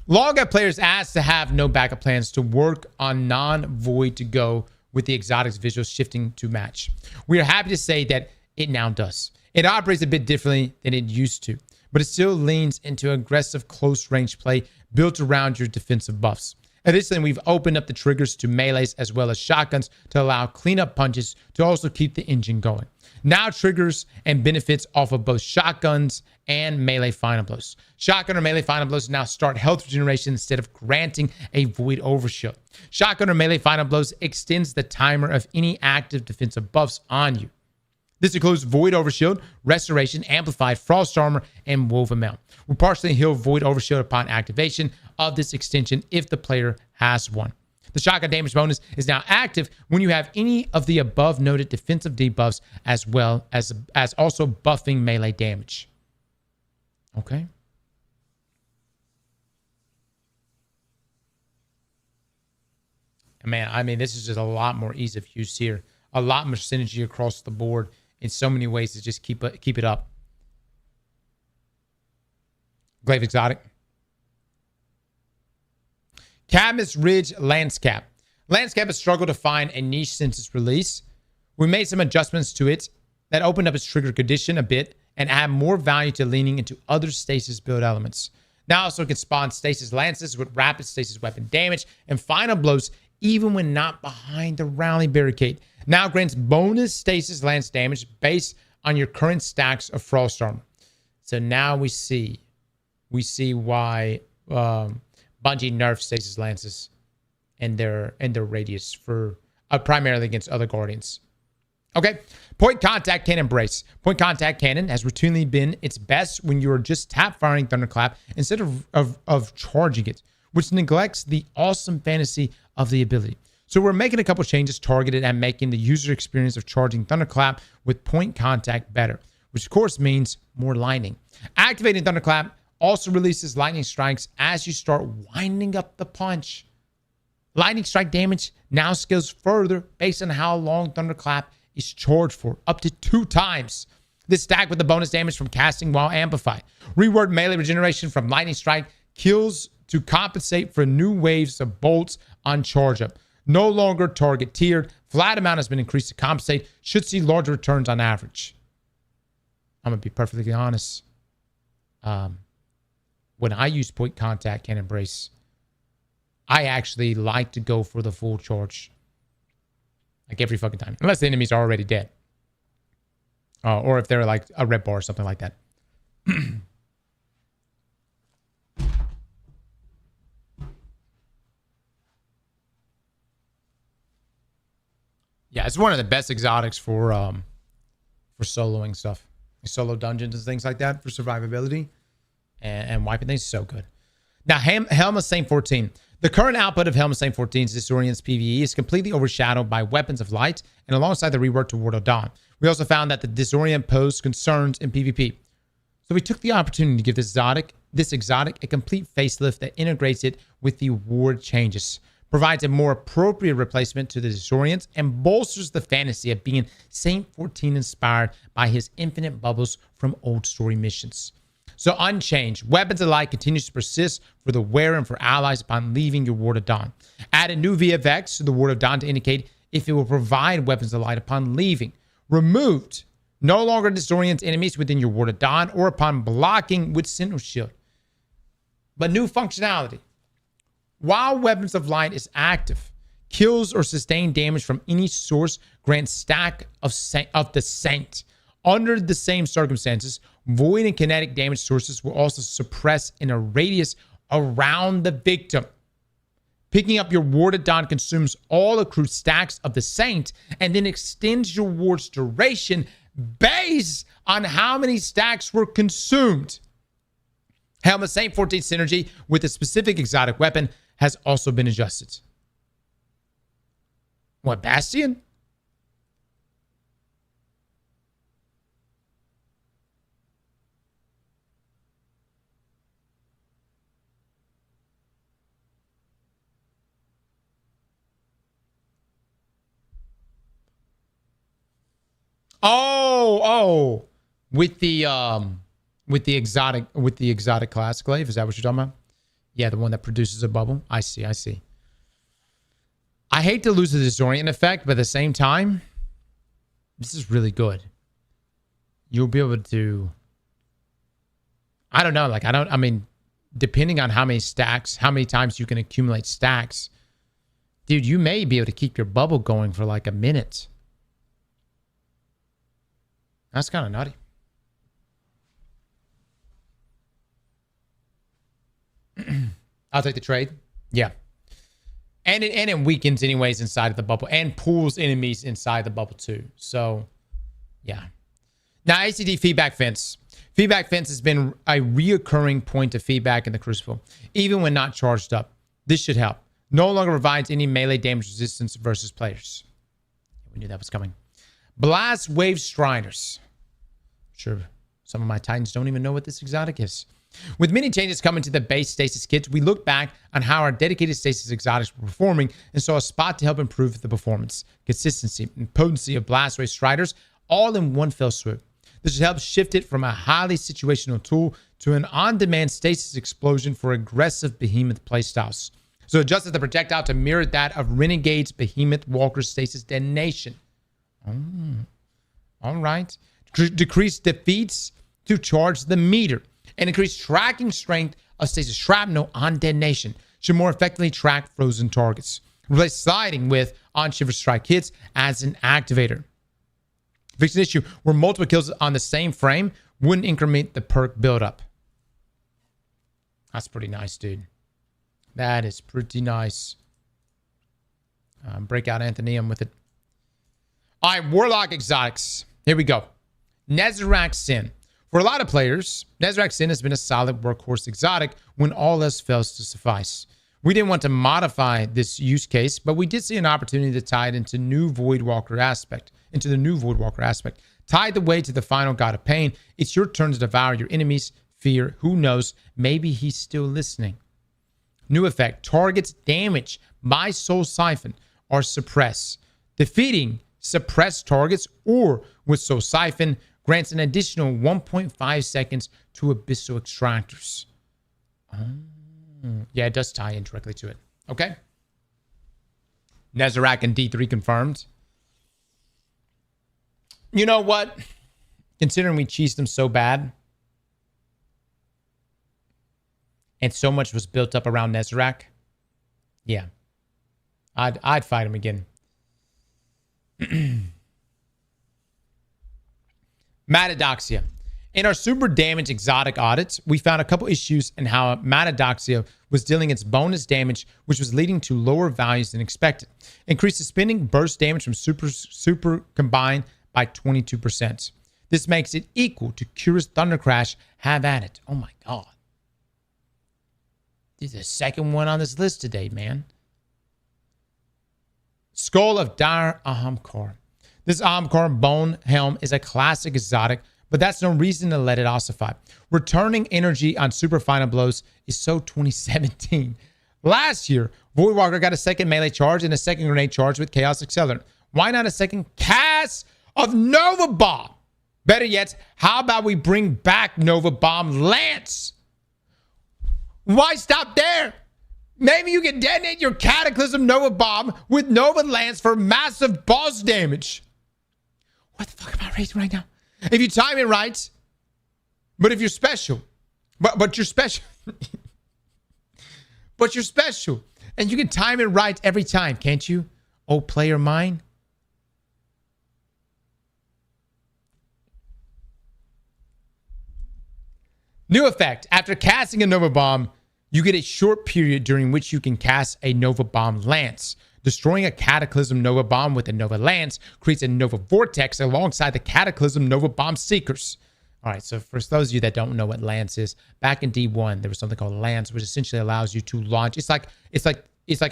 Long got players asked to have no backup plans to work on non-void to go with the exotics visuals shifting to match. We are happy to say that it now does. It operates a bit differently than it used to, but it still leans into aggressive close range play built around your defensive buffs. Additionally, we've opened up the triggers to melees as well as shotguns to allow cleanup punches to also keep the engine going. Now triggers and benefits off of both shotguns and melee final blows. Shotgun or melee final blows now start health regeneration instead of granting a void overshield. Shotgun or melee final blows extends the timer of any active defensive buffs on you. This includes Void Overshield, Restoration, Amplified, Frost Armor, and Woven Mail. Will partially heal Void Overshield upon activation of this extension if the player has one. The shotgun damage bonus is now active when you have any of the above noted defensive debuffs as well as also buffing melee damage. Okay. And man, I mean, this is just a lot more ease of use here. A lot more synergy across the board in so many ways to just keep it up. Glaive Exotic. Cadmus Ridge Landscape. Landscape has struggled to find a niche since its release. We made some adjustments to it that opened up its trigger condition a bit and add more value to leaning into other stasis build elements. Now also can spawn stasis lances with rapid stasis weapon damage and final blows even when not behind the rally barricade. Now grants bonus stasis lance damage based on your current stacks of frost armor. So now we see why Bungie nerfs stasis lances and their radius for primarily against other guardians. Okay, point contact cannon brace. Point contact cannon has routinely been its best when you are just tap firing thunderclap instead of charging it, which neglects the awesome fantasy of the ability. So we're making a couple changes targeted at making the user experience of charging thunderclap with point contact better, which of course means more lightning. Activating thunderclap also releases lightning strikes as you start winding up the punch. Lightning strike damage now scales further based on how long thunderclap is charged for, up to 2 times. This stacked with the bonus damage from casting while amplified. Reward melee regeneration from lightning strike kills to compensate for new waves of bolts on charge up. No longer target tiered. Flat amount has been increased to compensate. Should see larger returns on average. I'm going to be perfectly honest. When I use point contact cannon brace, I actually like to go for the full charge. Like every fucking time. Unless the enemies are already dead. Or if they're like a red bar or something like that. Yeah, it's one of the best exotics for soloing stuff. Solo dungeons and things like that for survivability and wiping things. So good. Now, Helm of Saint 14. The current output of Helm of Saint 14's Disorient's PvE is completely overshadowed by Weapons of Light and alongside the rework to Ward of Dawn. We also found that the Disorient posed concerns in PvP. So we took the opportunity to give this exotic a complete facelift that integrates it with the ward changes, provides a more appropriate replacement to the Disorient, and bolsters the fantasy of being Saint 14 inspired by his infinite bubbles from old story missions. So unchanged, Weapons of Light continues to persist for the wearer and for allies upon leaving your Ward of Dawn. Added new VFX to the Ward of Dawn to indicate if it will provide Weapons of Light upon leaving. Removed, no longer disorient enemies within your Ward of Dawn or upon blocking with Sentinel Shield. But new functionality. While Weapons of Light is active, kills or sustained damage from any source grants stack of the Saint. Under the same circumstances, void and kinetic damage sources will also suppress in a radius around the victim. Picking up your Ward of Dawn consumes all accrued stacks of the Saint and then extends your ward's duration based on how many stacks were consumed. Helm of Saint 14 synergy with a specific exotic weapon has also been adjusted. What, Bastion? Oh, with the With the exotic class glaive. Is that what you're talking about? Yeah, the one that produces a bubble. I see. I hate to lose the disorient effect, but at the same time, this is really good. You'll be able to, I don't know, depending on how many stacks, how many times you can accumulate stacks, dude, you may be able to keep your bubble going for like a minute. That's kind of nutty. I'll take the trade. Yeah. And it weakens anyways inside of the bubble and pulls enemies inside the bubble too. So, yeah. Now, ACD feedback fence. Feedback fence has been a reoccurring point of feedback in the Crucible, even when not charged up. This should help. No longer provides any melee damage resistance versus players. We knew that was coming. Blast Wave Striders. Sure, some of my Titans don't even know what this exotic is. With many changes coming to the base stasis kits, we look back on how our dedicated stasis exotics were performing and saw a spot to help improve the performance, consistency, and potency of Blast Wave Striders all in one fell swoop. This should help shift it from a highly situational tool to an on-demand stasis explosion for aggressive behemoth playstyles. So adjusted the projectile to mirror that of Renegade's Behemoth Walker's stasis detonation. All right. Decrease defeats to charge the meter. And increase tracking strength of stasis shrapnel on detonation. Should more effectively track frozen targets. Replace sliding with on Shiver Strike hits as an activator. Fix an issue where multiple kills on the same frame wouldn't increment the perk buildup. That's pretty nice, dude. That is pretty nice. Breakout Anthonyum with it. All right, Warlock Exotics. Here we go. Nezarec Sin. For a lot of players, Nezarec Sin has been a solid workhorse exotic when all else fails to suffice. We didn't want to modify this use case, but we did see an opportunity to tie it into the new Voidwalker aspect. Tied the way to the final God of Pain, it's your turn to devour your enemies. Fear, who knows, maybe he's still listening. New effect, targets damaged by Soul Siphon are suppressed. Defeating suppressed targets or with Soul Siphon grants an additional 1.5 seconds to Abyssal Extractors. Yeah, it does tie in directly to it. Okay. Nezarec and D3 confirmed. You know what? Considering we cheesed them so bad, and so much was built up around Nezarec, yeah, I'd fight him again. Matadoxia. In our super damage exotic audits, we found a couple issues in how Matadoxia was dealing its bonus damage, which was leading to lower values than expected. Increased the spinning burst damage from super combined by 22%. This makes it equal to Curious Thunder Crash. Have at it. Oh my god. This is the second one on this list today, man. Skull of Dire Ahamkar. This Ahamkar Bone Helm is a classic exotic, but that's no reason to let it ossify. Returning energy on super final blows is so 2017. Last year, Voidwalker got a second melee charge and a second grenade charge with Chaos Accelerant. Why not a second cast of Nova Bomb? Better yet, how about we bring back Nova Bomb Lance? Why stop there? Maybe you can detonate your Cataclysm Nova Bomb with Nova Lance for massive boss damage. What the fuck am I raising right now? If you time it right, but if you're special, but you're special, but you're special, and you can time it right every time, can't you? Oh, player mine. New effect. After casting a Nova Bomb, you get a short period during which you can cast a Nova Bomb Lance. Destroying a Cataclysm Nova Bomb with a Nova Lance creates a Nova Vortex alongside the Cataclysm Nova Bomb Seekers. All right, so for those of you that don't know what Lance is, back in D1, there was something called Lance, which essentially allows you to launch. It's like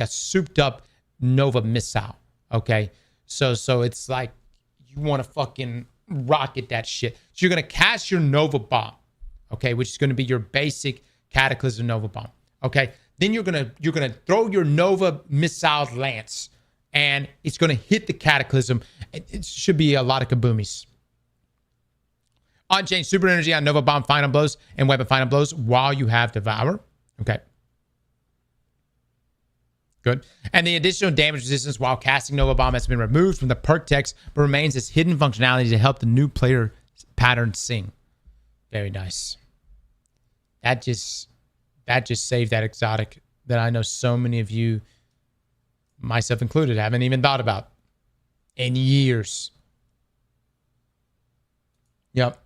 a souped up Nova missile. Okay, so it's like you want to fucking rocket that shit. So you're gonna cast your Nova Bomb, okay, which is gonna be your basic Cataclysm Nova Bomb. Okay, then you're gonna throw your Nova Missile Lance, and it's gonna hit the Cataclysm. It should be a lot of kaboomies. Unchained super energy on Nova Bomb final blows and weapon final blows while you have Devour. Okay. Good. And the additional damage resistance while casting Nova Bomb has been removed from the perk text, but remains as hidden functionality to help the new player pattern sing. Very nice. That just saved that exotic that I know so many of you, myself included, haven't even thought about in years. Yep.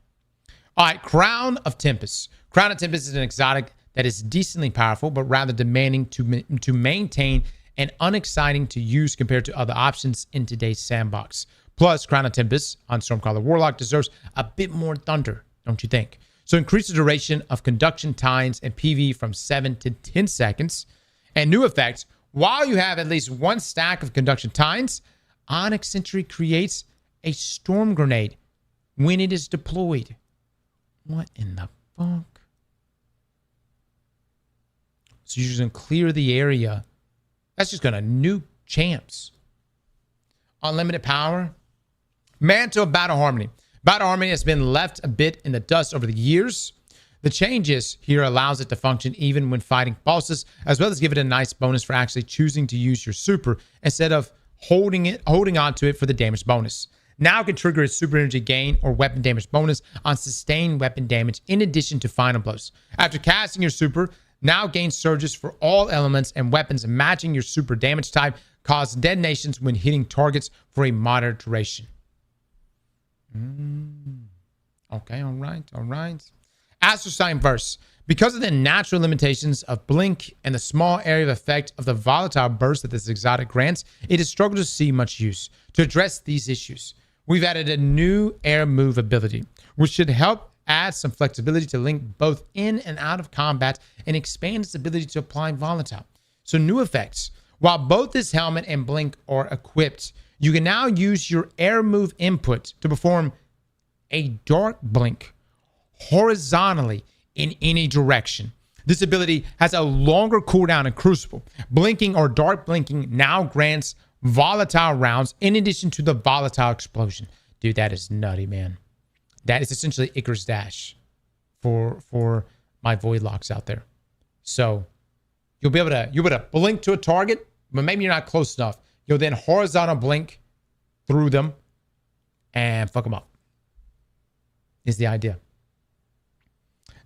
All right, Crown of Tempest. Crown of Tempest is an exotic that is decently powerful, but rather demanding to maintain and unexciting to use compared to other options in today's sandbox. Plus, Crown of Tempest on Stormcaller Warlock deserves a bit more thunder, don't you think? So increase the duration of conduction times and PV from 7 to 10 seconds. And new effects, while you have at least one stack of conduction times, Onyx Sentry creates a storm grenade when it is deployed. What in the fuck? So you're just going to clear the area. That's just going to nuke champs. Unlimited power. Mantle of Battle Harmony. Battle Harmony has been left a bit in the dust over the years. The changes here allows it to function even when fighting bosses, as well as give it a nice bonus for actually choosing to use your super instead of holding on to it for the damage bonus. Now can trigger a super energy gain or weapon damage bonus on sustained weapon damage in addition to final blows. After casting your super, now gain surges for all elements and weapons matching your super damage type, cause detonations when hitting targets for a moderate duration. Okay, all right. Astral Sign Verse. Because of the natural limitations of blink and the small area of effect of the volatile burst that this exotic grants, it has struggled to see much use. To address these issues, we've added a new air move ability, which should help add some flexibility to link both in and out of combat and expand its ability to apply volatile. So new effects. While both this helmet and blink are equipped, you can now use your air move input to perform a dark blink horizontally in any direction. This ability has a longer cooldown in Crucible. Blinking or dark blinking now grants volatile rounds in addition to the volatile explosion. Dude, that is nutty, man. That is essentially Icarus Dash for my Void Locks out there. So you'll be able to blink to a target, but maybe you're not close enough. You'll then horizontal blink through them and fuck them up. Is the idea.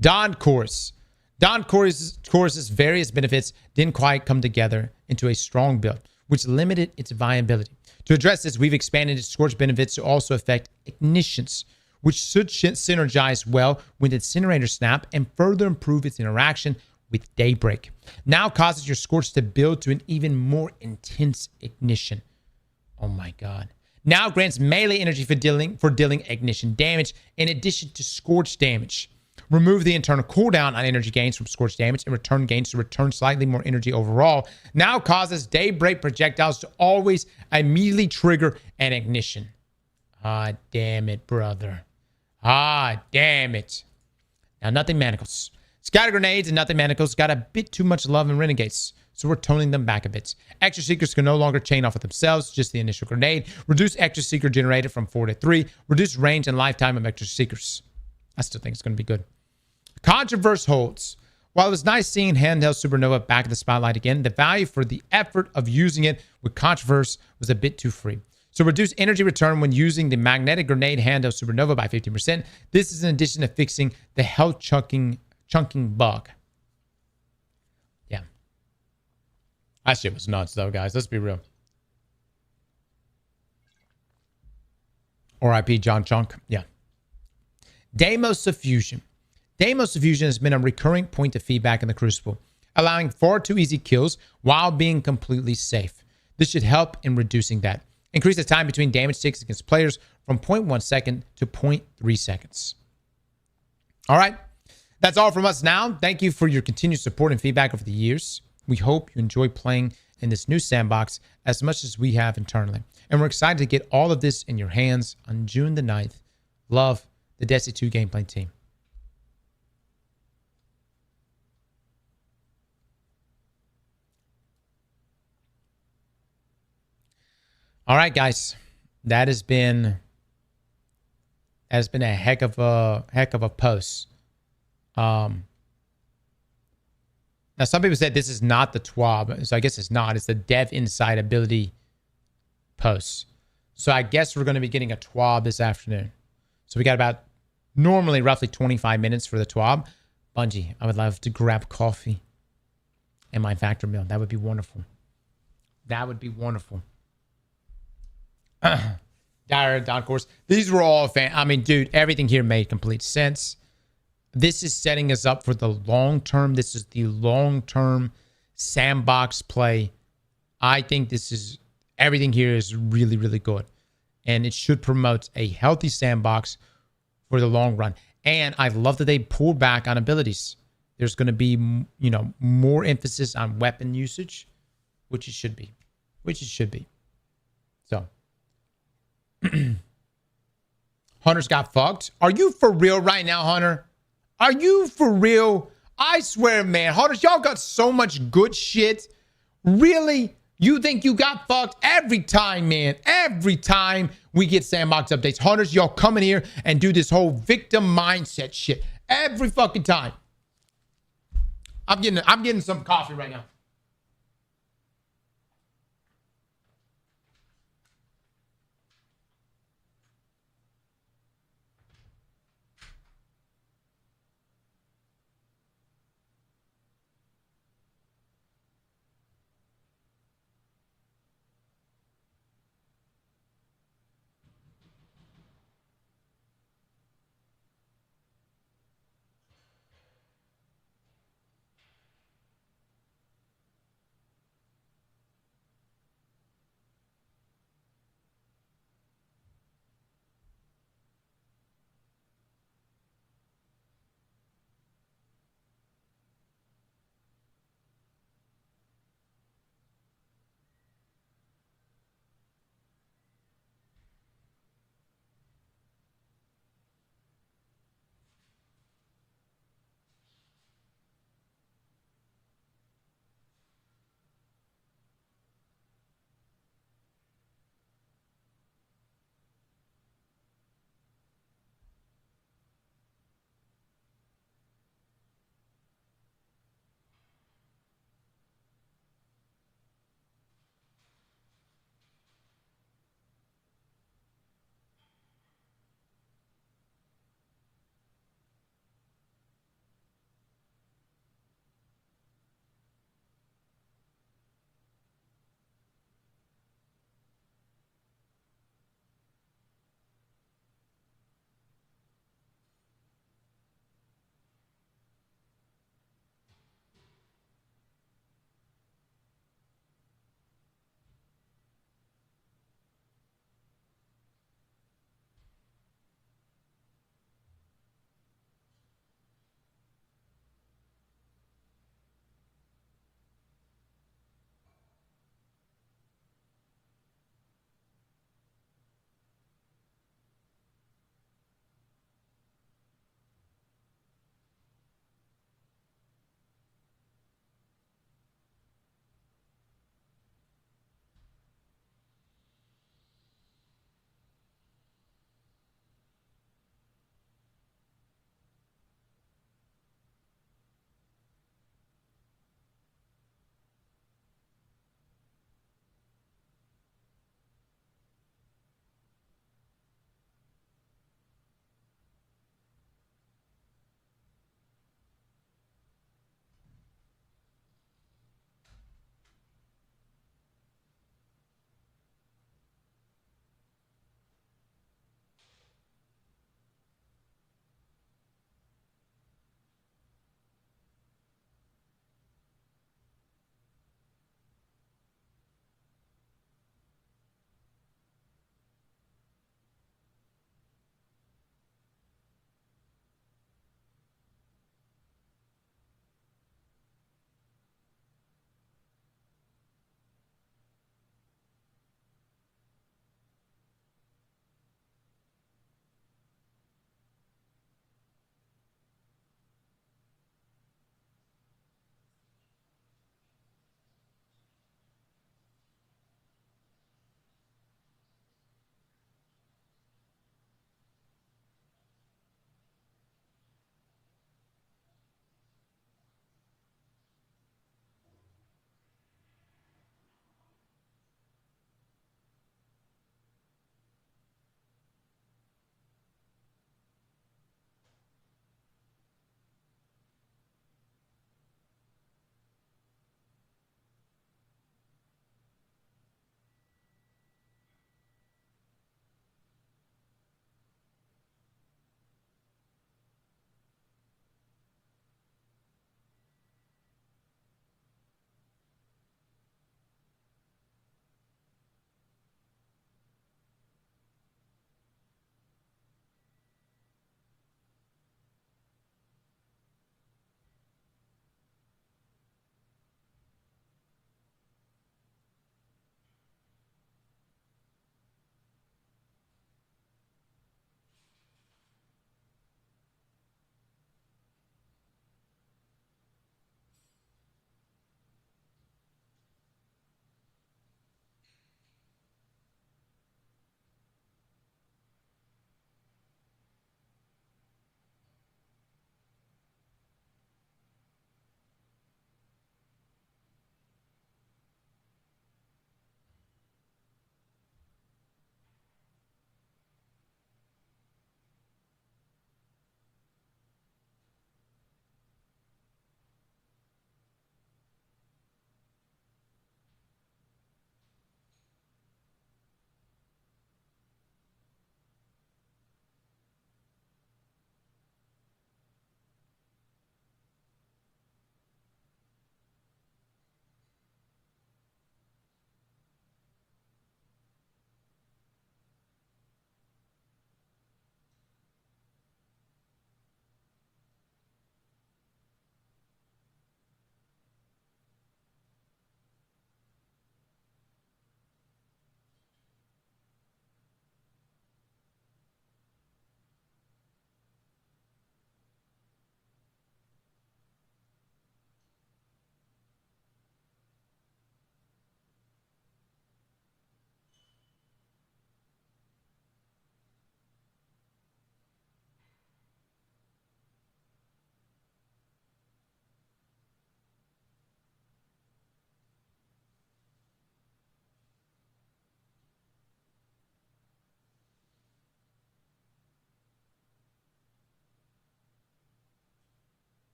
Dawn Chorus. Dawn Chorus's various benefits didn't quite come together into a strong build, which limited its viability. To address this, we've expanded its Scorch benefits to also affect ignitions, which should synergize well with Incinerator Snap and further improve its interaction with Daybreak. Now causes your Scorch to build to an even more intense ignition. Oh my god. Now grants melee energy for dealing ignition damage in addition to Scorch damage. Remove the internal cooldown on energy gains from Scorch damage and return gains to return slightly more energy overall. Now causes Daybreak projectiles to always immediately trigger an ignition. Ah, damn it, brother. Ah, damn it. Now, Nothing Manacles. Scatter Grenades and Nothing Manacles got a bit too much love in Renegades, so we're toning them back a bit. Extra Seekers can no longer chain off of themselves, just the initial grenade. Reduce Extra Seeker generated from 4 to 3. Reduce range and lifetime of Extra Seekers. I still think it's going to be good. Controverse holds. While it was nice seeing handheld Supernova back in the spotlight again, the value for the effort of using it with Controverse was a bit too free. So reduce energy return when using the magnetic grenade handheld Supernova by 15%. This is in addition to fixing the health chunking bug. Yeah. That shit was nuts though, guys. Let's be real. R.I.P. John Chunk. Yeah. Deimos Suffusion. Deimos Suffusion has been a recurring point of feedback in the Crucible, allowing far too easy kills while being completely safe. This should help in reducing that. Increase the time between damage ticks against players from 0.1 second to 0.3 seconds. All right. That's all from us now. Thank you for your continued support and feedback over the years. We hope you enjoy playing in this new sandbox as much as we have internally. And we're excited to get all of this in your hands on June the 9th. Love, the Destiny 2 gameplay team. All right, guys. That has been has been a heck of a post. Now some people said this is not the Twab, so I guess it's not. It's the Dev Inside ability post. So I guess we're going to be getting a Twab this afternoon. So we got about normally roughly 25 minutes for the Twab. Bungie, I would love to grab coffee and my Factor meal. That would be wonderful. That would be wonderful. Dire Don course. These were all I mean, dude, everything here made complete sense. This is setting us up for the long term. This is the long-term sandbox play. I think this is everything here is really, really good. And it should promote a healthy sandbox for the long run. And I love that they pulled back on abilities. There's going to be, you know, more emphasis on weapon usage, which it should be. So, Hunter's got fucked. Are you for real right now, Hunter? Are you for real? I swear, man, Hunters, y'all got so much good shit. Really? You think you got fucked every time, man? Every time we get sandbox updates, Hunters, y'all come in here and do this whole victim mindset shit every fucking time. I'm getting some coffee right now.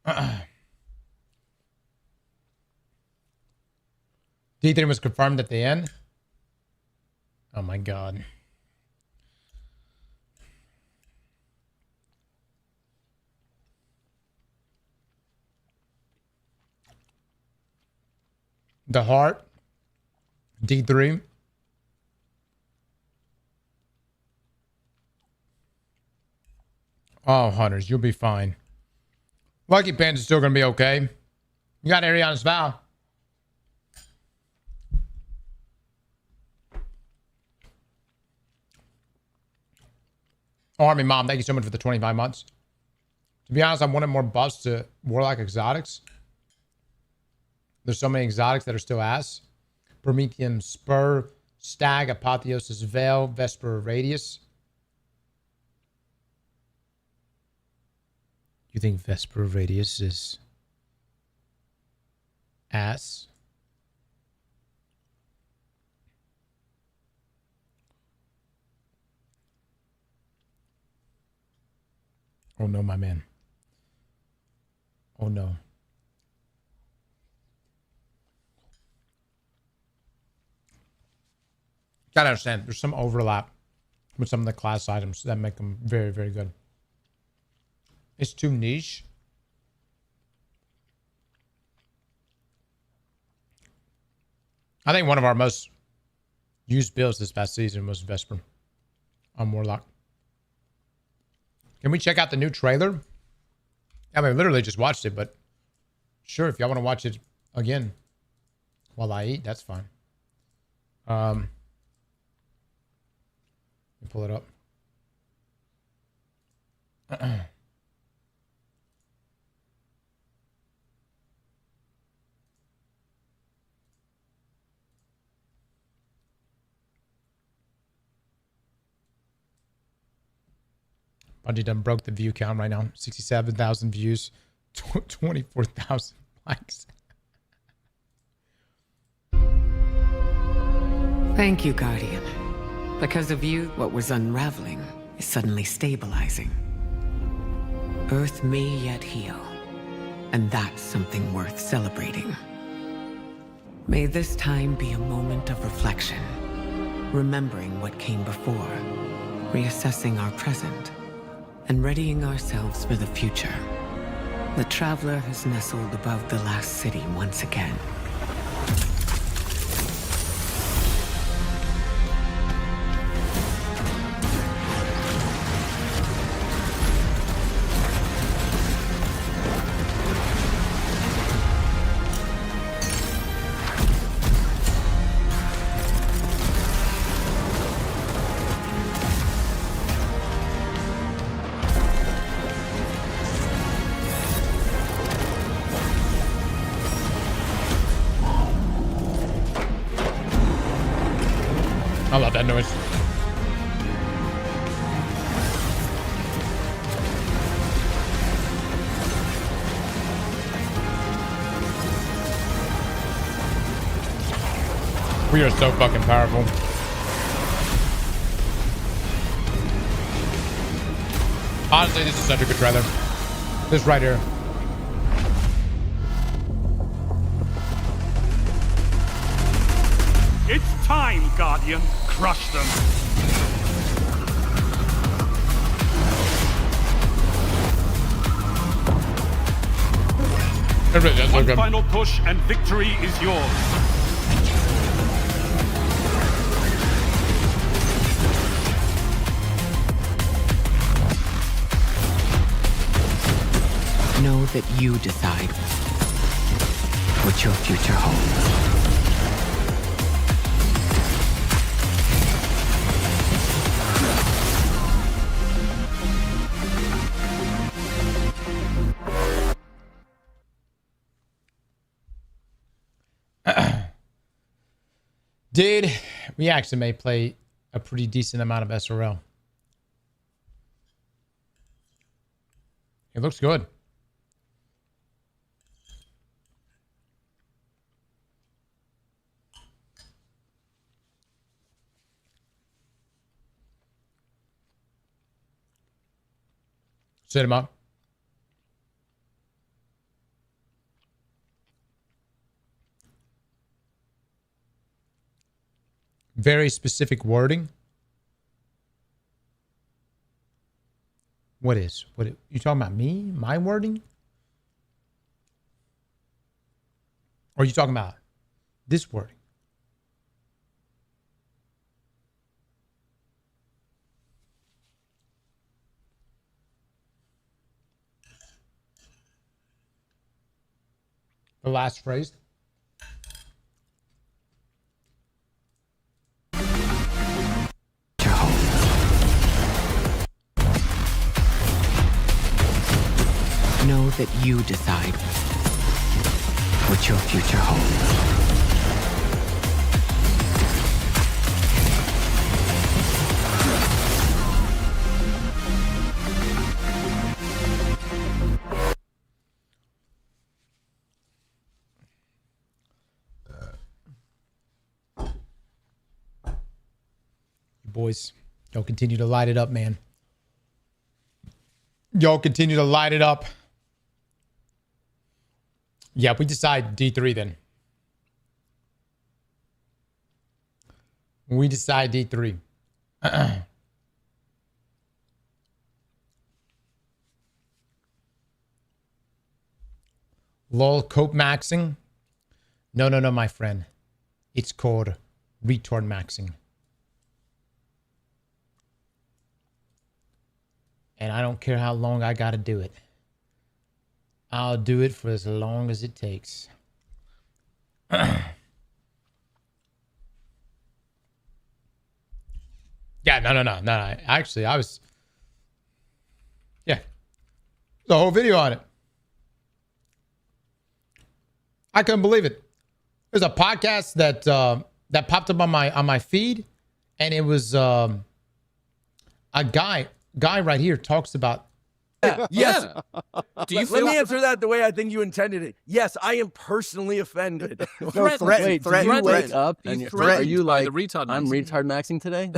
D3 was confirmed at the end. Oh my god. The heart. D3. Oh, Hunters, you'll be fine. Lucky Pan's still going to be okay. You got Ariana's vow. Oh, Army Mom, thank you so much for the 25 months. To be honest, I wanted more buffs to Warlock exotics. There's so many exotics that are still ass. Promethean Spur, Stag, Apotheosis Veil, Vesper Radius. You think Vesper Radius is ass? Oh no, my man. Oh no. Gotta understand, there's some overlap with some of the class items that make them very, very good. It's too niche. I think one of our most used builds this past season was Vesper on Warlock. Can we check out the new trailer? I mean, I literally just watched it, but sure, if y'all want to watch it again while I eat, that's fine. Let me pull it up. Bungie done broke the view count right now. 67,000 views, 24,000 likes. Thank you, Guardian. Because of you, what was unraveling is suddenly stabilizing. Earth may yet heal, and that's something worth celebrating. May this time be a moment of reflection, remembering what came before, reassessing our present, and readying ourselves for the future. The Traveler has nestled above the last city once again. I love that noise. We are so fucking powerful. Honestly, this is such a good trailer. This right here. It's time, Guardian. Crush them. One final push and victory is yours. Know that you decide what your future holds. Dude, we actually may play a pretty decent amount of SRL. It looks good. Set him up. very specific wording. What you talking about me? My wording? Or are you talking about this wording? The last phrase. Know that you decide what your future holds. Boys, y'all continue to light it up, man. Y'all continue to light it up. Yeah, we decide D3 then. We decide D3. LOL cope maxing? No, my friend. It's called retard maxing. And I don't care how long I gotta do it. I'll do it for as long as it takes. Yeah, no. Actually, I was... Yeah. The whole video on it. I couldn't believe it. There's a podcast that popped up on my feed, and it was a guy right here talks about... Yes. Let me answer that the way I think you intended it. Yes, I am personally offended. Threatened. You wake up and are you like, I'm retard maxing today?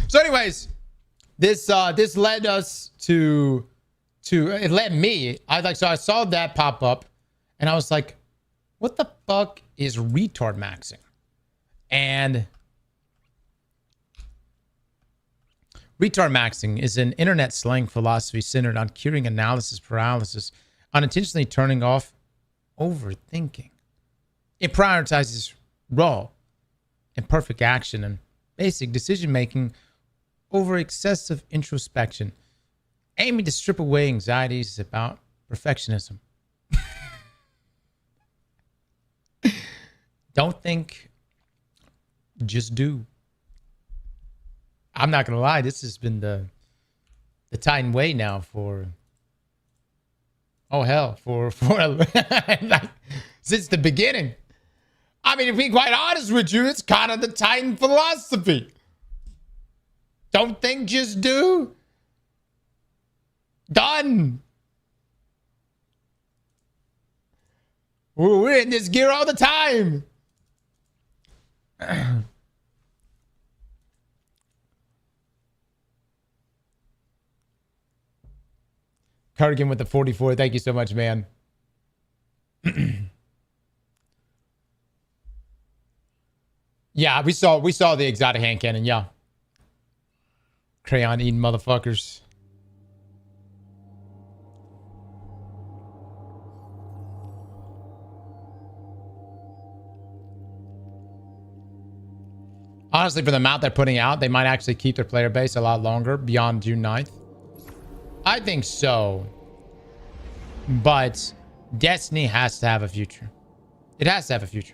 So anyways, this led us to it led me. I saw that pop up and I was like, what the fuck is retard maxing? And retard maxing is an internet slang philosophy centered on curing analysis paralysis, unintentionally turning off overthinking. It prioritizes raw and perfect action and basic decision making over excessive introspection, aiming to strip away anxieties about perfectionism. Don't think, just do. I'm not gonna lie, this has been the Titan way now for like, since the beginning. I mean, to be quite honest with you, it's kind of the Titan philosophy. Don't think, just do. Done. We're in this gear all the time. Cardigan with the 44. Thank you so much, man. Yeah, we saw the exotic hand cannon. Yeah. Crayon eating motherfuckers. Honestly, for the amount they're putting out, they might actually keep their player base a lot longer beyond June 9th. I think so. But Destiny has to have a future. It has to have a future.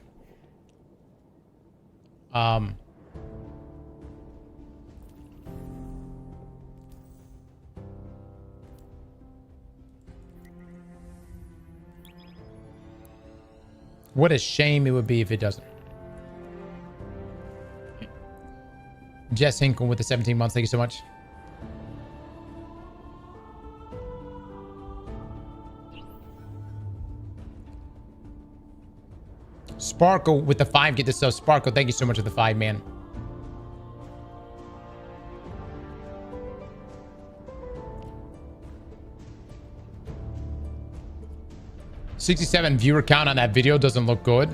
What a shame it would be if it doesn't. Jess Hinkle with the 17 months. Thank you so much. Sparkle with the 5. Get this stuff. Sparkle, thank you so much for the 5, man. $67 viewer count on that video doesn't look good.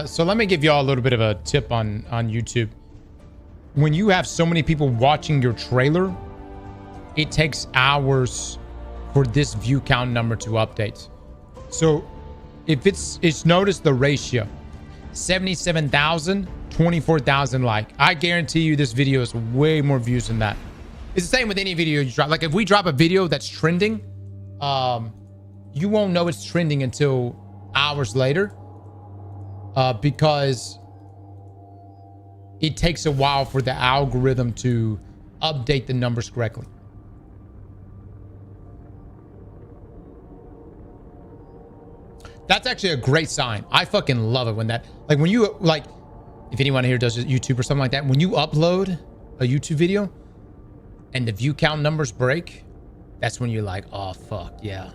So let me give y'all a little bit of a tip on YouTube. When you have so many people watching your trailer, it takes hours for this view count number to update. So if it's notice the ratio, 77,000, 24,000 like. I guarantee you this video is way more views than that. It's the same with any video you drop. Like if we drop a video that's trending, you won't know it's trending until hours later, because it takes a while for the algorithm to update the numbers correctly. That's actually a great sign. I fucking love it when that, like when you, like, if anyone here does YouTube or something like that, when you upload a YouTube video and the view count numbers break, that's when you're like, oh, fuck yeah.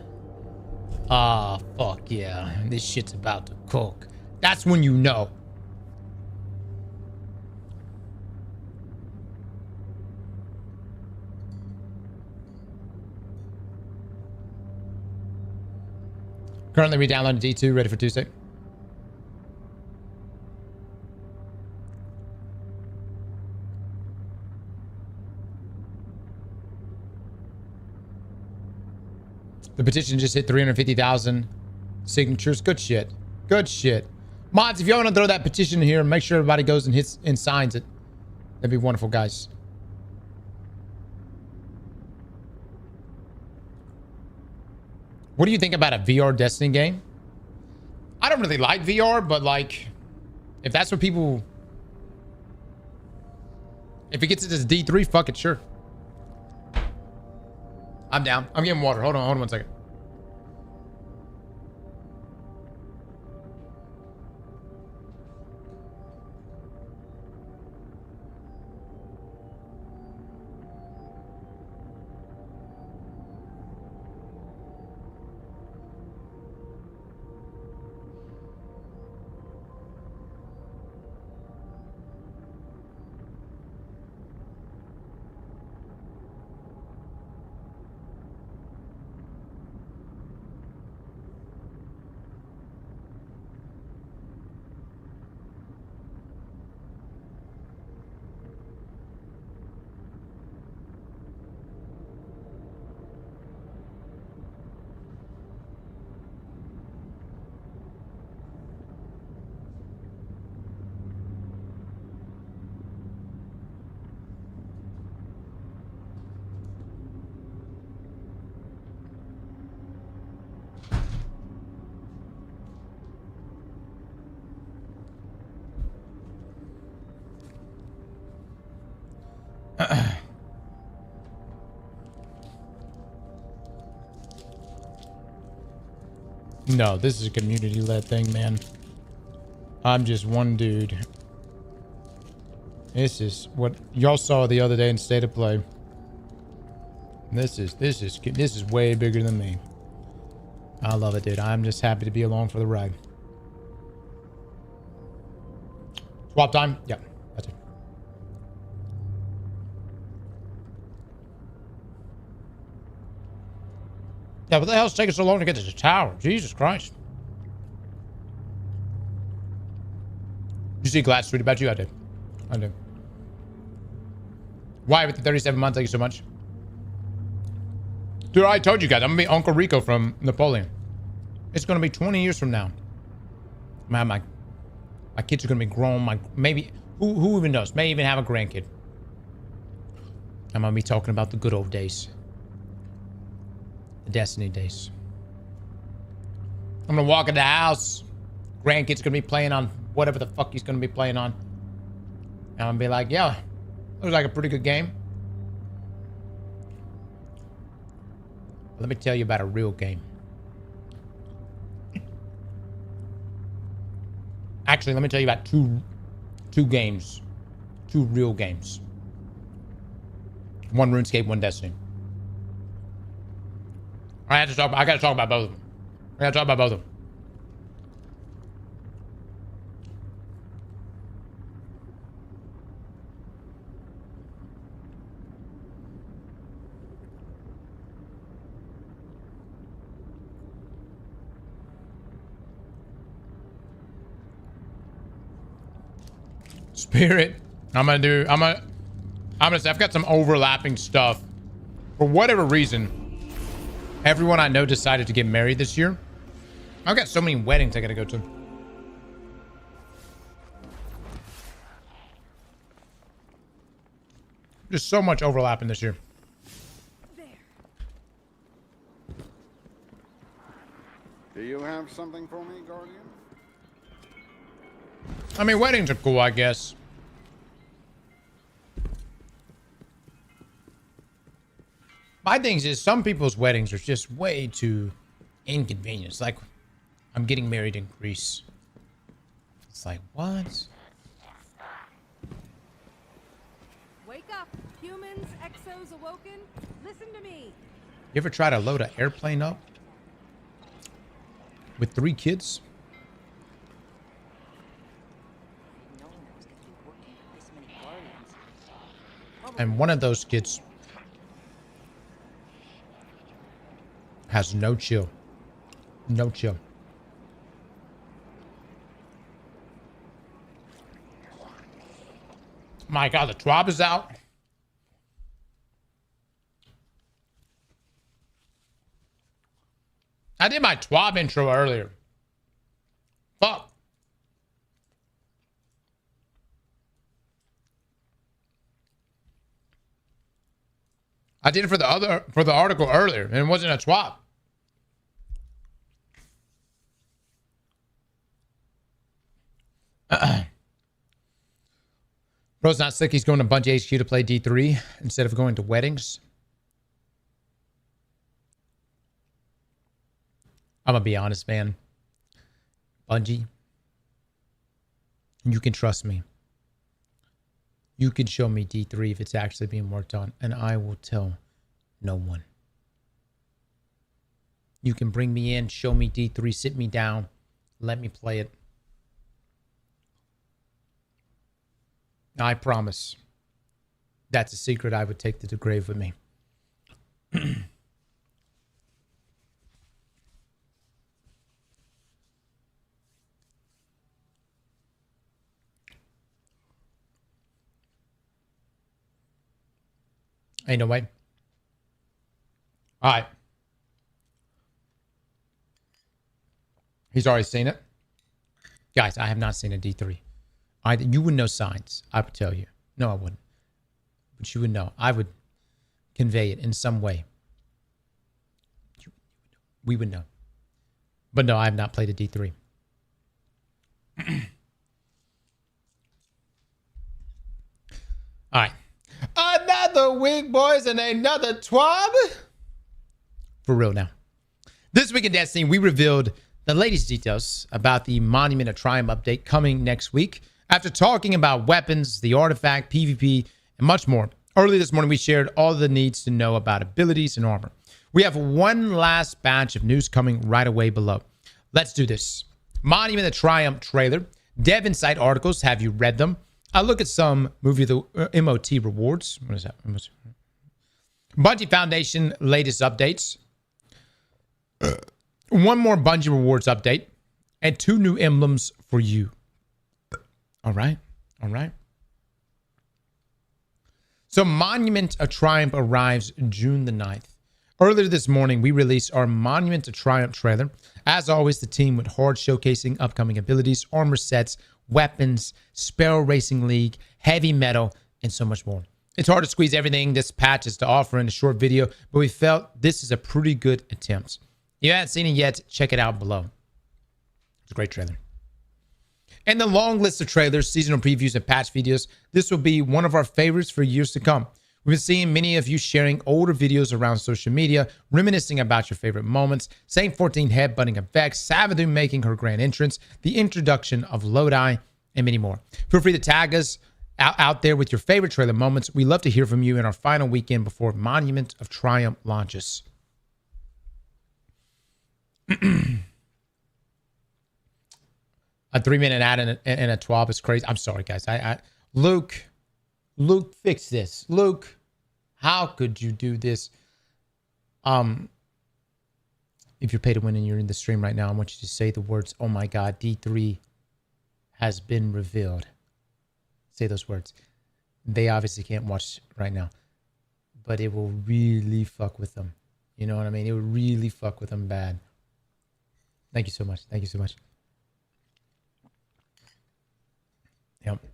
Ah, fuck yeah. This shit's about to cook. That's when you know. Currently re-downloading D2, ready for Tuesday. The petition just hit 350,000 signatures. Good shit. Good shit. Mods, if you want to throw that petition here, make sure everybody goes and hits and signs it. That'd be wonderful, guys. What do you think about a VR Destiny game? I don't really like VR, but like, if that's what people... If it gets it as D3, fuck it, sure. I'm down. I'm getting water. Hold on 1 second. No, this is a community-led thing, man. I'm just one dude. This is what y'all saw the other day in State of Play. This is way bigger than me. I love it, dude. I'm just happy to be along for the ride. Swap time? Yeah, that's it. Yeah, what the hell's taking so long to get to the tower? Jesus Christ. You see Glass tweet about you? I did. I did. Why with the 37 months? Thank you so much. Dude, I told you guys, I'm gonna be Uncle Rico from Napoleon. It's gonna be 20 years from now. Man, my kids are gonna be grown. Maybe who even knows? May even have a grandkid. I'm gonna be talking about the good old days. The Destiny days. I'm gonna walk in the house. Grandkid's gonna be playing on whatever the fuck he's gonna be playing on. And I'm gonna be like, yeah, looks like a pretty good game. Let me tell you about a real game. Actually, let me tell you about two games. Two real games. One RuneScape, one Destiny. I gotta talk about both of them. I gotta talk about both of them. Spirit. I'm gonna say I've got some overlapping stuff. For whatever reason, everyone I know decided to get married this year. I've got so many weddings I gotta go to. Just so much overlapping this year. Do you have something for me, Guardian? I mean, weddings are cool, I guess. My thing is, some people's weddings are just way too inconvenient. Like, I'm getting married in Greece. It's like, what? Wake up, humans, exos awoken. Listen to me. You ever try to load an airplane up with 3 kids? And one of those kids has no chill. No chill. My God, the Twab is out. I did my Twab intro earlier. Fuck. I did it for the article earlier, and it wasn't a Twab. Bro's not sick. He's going to Bungie HQ to play D3 instead of going to weddings. I'm going to be honest, man. Bungie, you can trust me. You can show me D3 if it's actually being worked on, and I will tell no one. You can bring me in, show me D3, sit me down, let me play it. I promise. That's a secret I would take to the grave with me. Ain't no way. All right. He's already seen it. Guys, I have not seen a D3. You would know signs. I would tell you. No, I wouldn't. But you would know. I would convey it in some way. We would know. But no, I have not played a D3. All right. Another week, boys, and another Twab. For real now. This week in Destiny, we revealed the latest details about the Monument of Triumph update coming next week. After talking about weapons, the artifact, PvP, and much more, early this morning we shared all the needs to know about abilities and armor. We have one last batch of news coming right away below. Let's do this. Monument of Triumph trailer, Dev Insight articles. Have you read them? I'll look at some movie the MOT rewards. What is that? Bungie Foundation latest updates. One more Bungie rewards update. And 2 new emblems for you. All right. All right. So Monument of Triumph arrives June the 9th. Earlier this morning, we released our Monument of Triumph trailer. As always, the team went hard showcasing upcoming abilities, armor sets, weapons, Sparrow Racing League, heavy metal, and so much more. It's hard to squeeze everything this patch has to offer in a short video, but we felt this is a pretty good attempt. If you haven't seen it yet, check it out below. It's a great trailer. And the long list of trailers, seasonal previews, and patch videos, this will be one of our favorites for years to come. We've been seeing many of you sharing older videos around social media, reminiscing about your favorite moments, Saint 14 headbutting effects, Savadu making her grand entrance, the introduction of Lodi, and many more. Feel free to tag us out there with your favorite trailer moments. We love to hear from you in our final weekend before Monument of Triumph launches. A 3-minute ad and a 12 is crazy. I'm sorry, guys. Luke, fix this. Luke, how could you do this? If you're paid to win and you're in the stream right now, I want you to say the words, "Oh my God, D3 has been revealed." say those words. They obviously can't watch right now, but it will really fuck with them. You know what I mean? It will really fuck with them bad. Thank you so much. Thank you so much. Yep.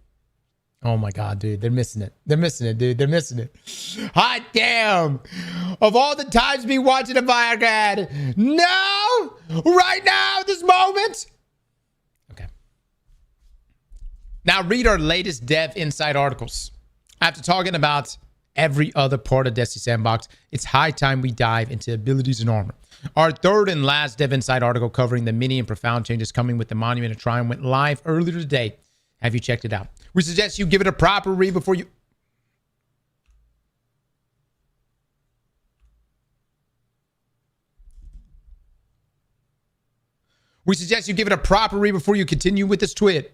Oh my God, dude. They're missing it. They're missing it, dude. They're missing it. Hot damn. Of all the times me watching a Viagra ad. No! Right now, this moment. Okay. Now read our latest Dev Insight articles. After talking about every other part of Destiny Sandbox, it's high time we dive into abilities and armor. Our third and last Dev Insight article covering the many and profound changes coming with the Monument of Triumph went live earlier today. Have you checked it out? We suggest you give it a proper read before you... continue with this tweet.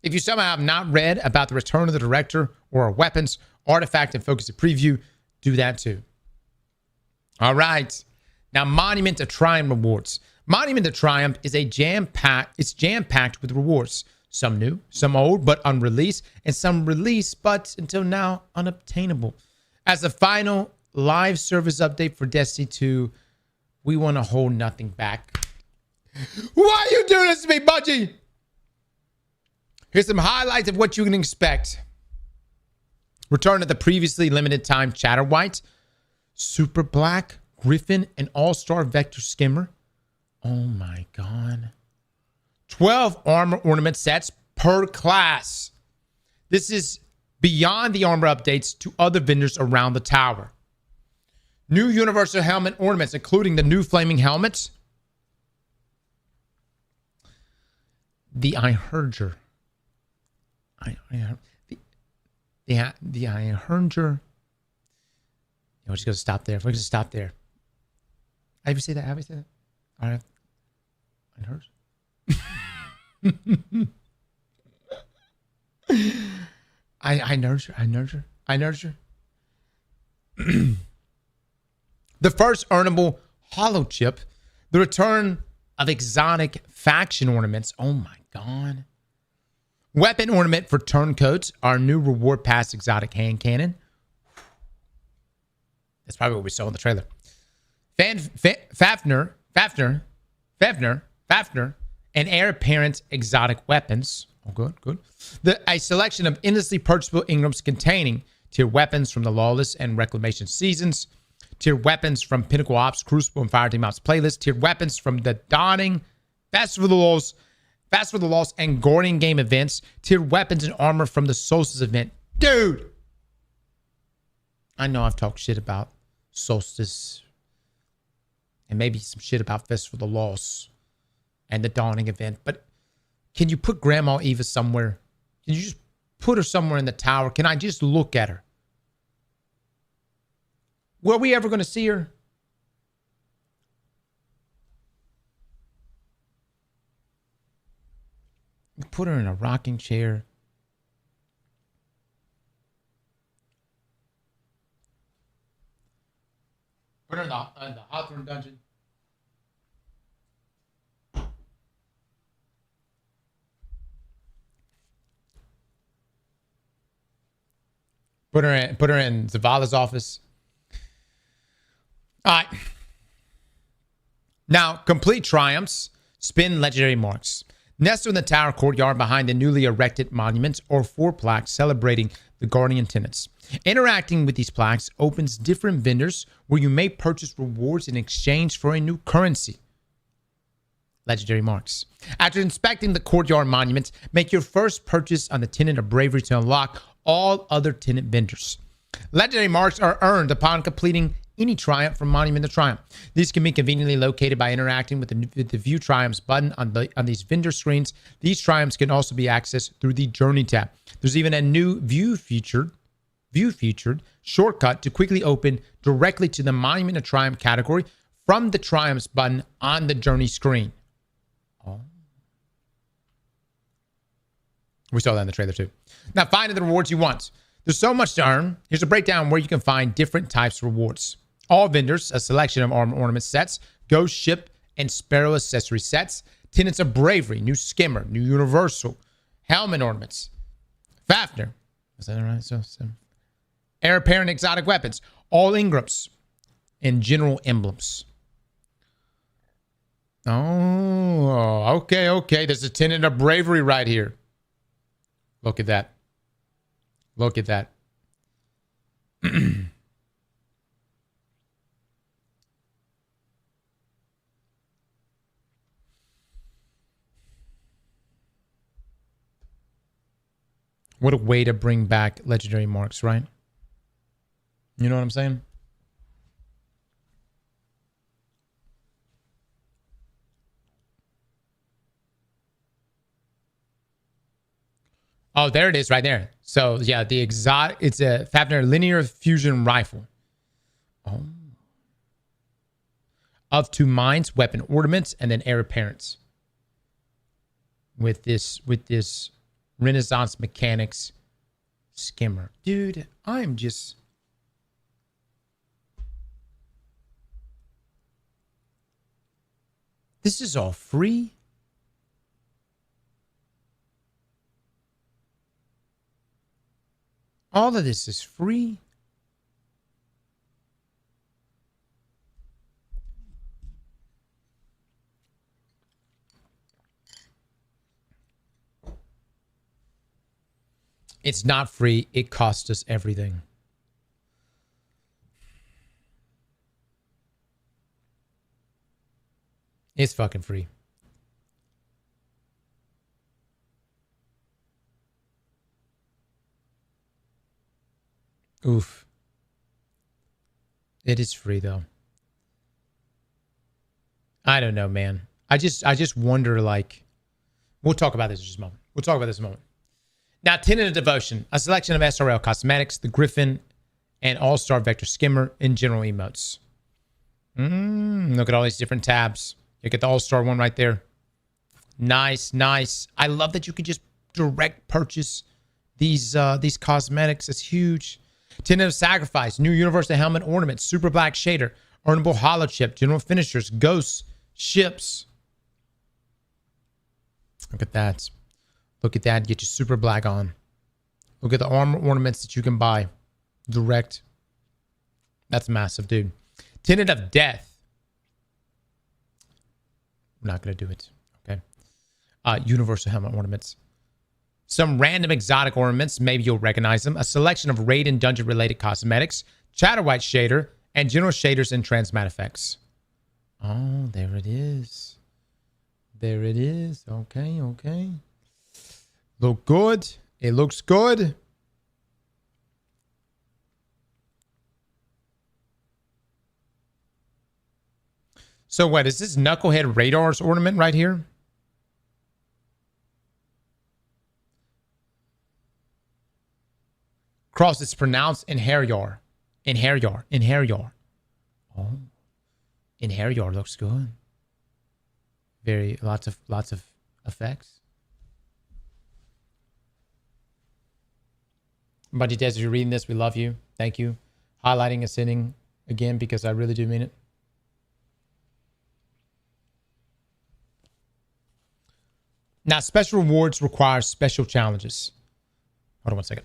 If you somehow have not read about the return of the director or our weapons, artifact, and focus preview, do that too. All right. Now, Monument of Triumph rewards. Monument of Triumph is jam-packed with rewards. Some new, some old, but unreleased, and some released, but until now, unobtainable. As the final live service update for Destiny 2, we want to hold nothing back. Why are you doing this to me, Bungie? Here's some highlights of what you can expect. Return of the previously limited time Chatterwhite, Super Black, Griffin, and All-Star Vector Skimmer. Oh my God. 12 armor ornament sets per class. This is beyond the armor updates to other vendors around the tower. New universal helmet ornaments, including the new flaming helmets. The Iherger. The Iherger. We're just going to stop there. We're going to stop there. How do you say that? How do you say that? All right. Iherger. I nurture. The first earnable hollow chip, the return of exotic faction ornaments. Oh my God. Weapon ornament for turncoats, our new reward pass exotic hand cannon. That's probably what we saw in the trailer. Fafnir, and heir apparent exotic weapons. Oh, good. A selection of endlessly purchasable engrams containing tier weapons from the Lawless and Reclamation seasons, tier weapons from Pinnacle Ops, Crucible, and Fireteam Ops playlist, tier weapons from the Dawning, Fast for the Lost, and Guardian game events, tier weapons and armor from the Solstice event. Dude! I know I've talked shit about Solstice and maybe some shit about Fest for the Lost and the Dawning event, but can you put Grandma Eva somewhere? Can you just put her somewhere in the tower? Can I just look at her? Were we ever going to see her? Put her in a rocking chair. Put her in the Hawthorne dungeon. Put her in Zavala's office. All right. Now, complete triumphs. Spin legendary marks. Nestled in the tower courtyard behind the newly erected monuments or 4 plaques celebrating the Guardian tenants. Interacting with these plaques opens different vendors where you may purchase rewards in exchange for a new currency. Legendary marks. After inspecting the courtyard monuments, make your first purchase on the Tenant of Bravery to unlock all other tenant vendors. Legendary marks are earned upon completing any triumph from Monument to Triumph. These can be conveniently located by interacting with the View Triumphs button on these vendor screens. These triumphs can also be accessed through the Journey tab. There's even a new view featured shortcut to quickly open directly to the Monument to Triumph category from the Triumphs button on the Journey screen. Oh. We saw that in the trailer too. Now, finding the rewards you want. There's so much to earn. Here's a breakdown where you can find different types of rewards. All vendors, a selection of armor ornament sets, Ghost Ship and Sparrow accessory sets, Tenants of Bravery, new Skimmer, new Universal, Helmet ornaments, Fafnir. Is that right? So heir apparent exotic weapons. All Ingrams. And general emblems. Oh, okay. There's a tenet of bravery right here. Look at that. Look at that. What a way to bring back legendary marks, right? You know what I'm saying? Oh, there it is right there. So, yeah, the exotic, it's a Fafnir linear fusion rifle. Oh. Of 2 mines, weapon ornaments, and then heir apparents. With this Renaissance mechanics skimmer. Dude, I'm just... This is all free? All of this is free? It's not free. It costs us everything. It's fucking free. Oof. It is free though. I don't know, man. I just wonder, like, we'll talk about this in just a moment. We'll talk about this in a moment. Now, Tenet of Devotion, a selection of SRL cosmetics, the Griffin, and All-Star Vector Skimmer, and general emotes. Look at all these different tabs. You get the All-Star one right there. Nice, nice. I love that you can just direct purchase these cosmetics. It's huge. Tenet of Sacrifice, new Universal Helmet Ornament, Super Black Shader, Earnable Hollow Chip, General Finishers, Ghosts, Ships. Look at that. Look at that. Get your Super Black on. Look at the armor ornaments that you can buy direct. That's massive, dude. Tenet of Death. I'm not going to do it. Okay. Universal Helmet Ornaments. Some random exotic ornaments, maybe you'll recognize them. A selection of raid and dungeon related cosmetics, Chatterwhite Shader, and general shaders and transmat effects. Oh, there it is. There it is. Okay, okay. Look good. It looks good. So what, is this Knucklehead Radar's ornament right here? Cross is pronounced Inherior. Inherior. Inherior. Oh. Inherior looks good. Very lots of effects. Bungie Des, if you're reading this, we love you. Thank you. Highlighting and sending again because I really do mean it. Now, special rewards require special challenges. Hold on one second.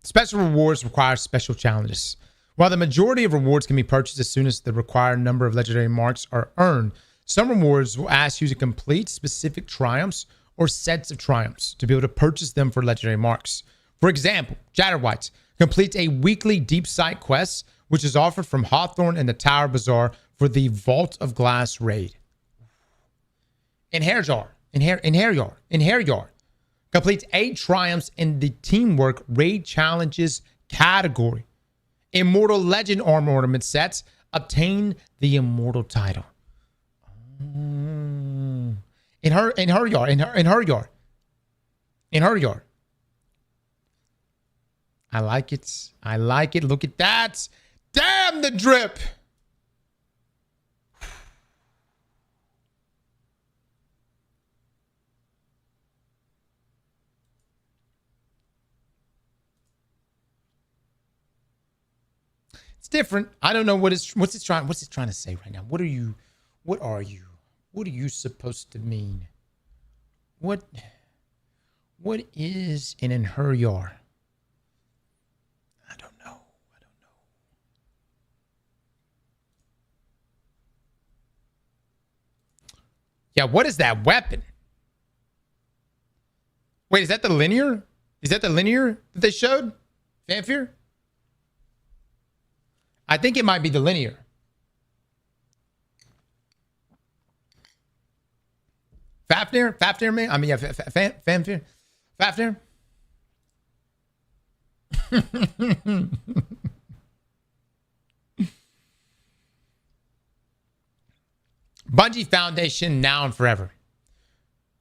Special rewards require special challenges. While the majority of rewards can be purchased as soon as the required number of legendary marks are earned, some rewards will ask you to complete specific triumphs or sets of triumphs to be able to purchase them for legendary marks. For example, Chatterwhites completes a weekly deep sight quest, which is offered from Hawthorne and the Tower Bazaar for the Vault of Glass raid. Inherior completes 8 triumphs in the Teamwork Raid Challenges category. Immortal Legend armor ornament sets obtain the Immortal title. Inherior. I like it. I like it. Look at that. Damn the drip. It's different. I don't know what's it trying to say right now. What are you supposed to mean? What is an inherior? I don't know. Yeah, what is that weapon? Wait, is that the linear? Is that the linear that they showed? Fanfare? I think it might be the linear. Fafnir? Fafnir, man? I mean, yeah, Fanfare? Fafnir? Bungie Foundation, now and forever.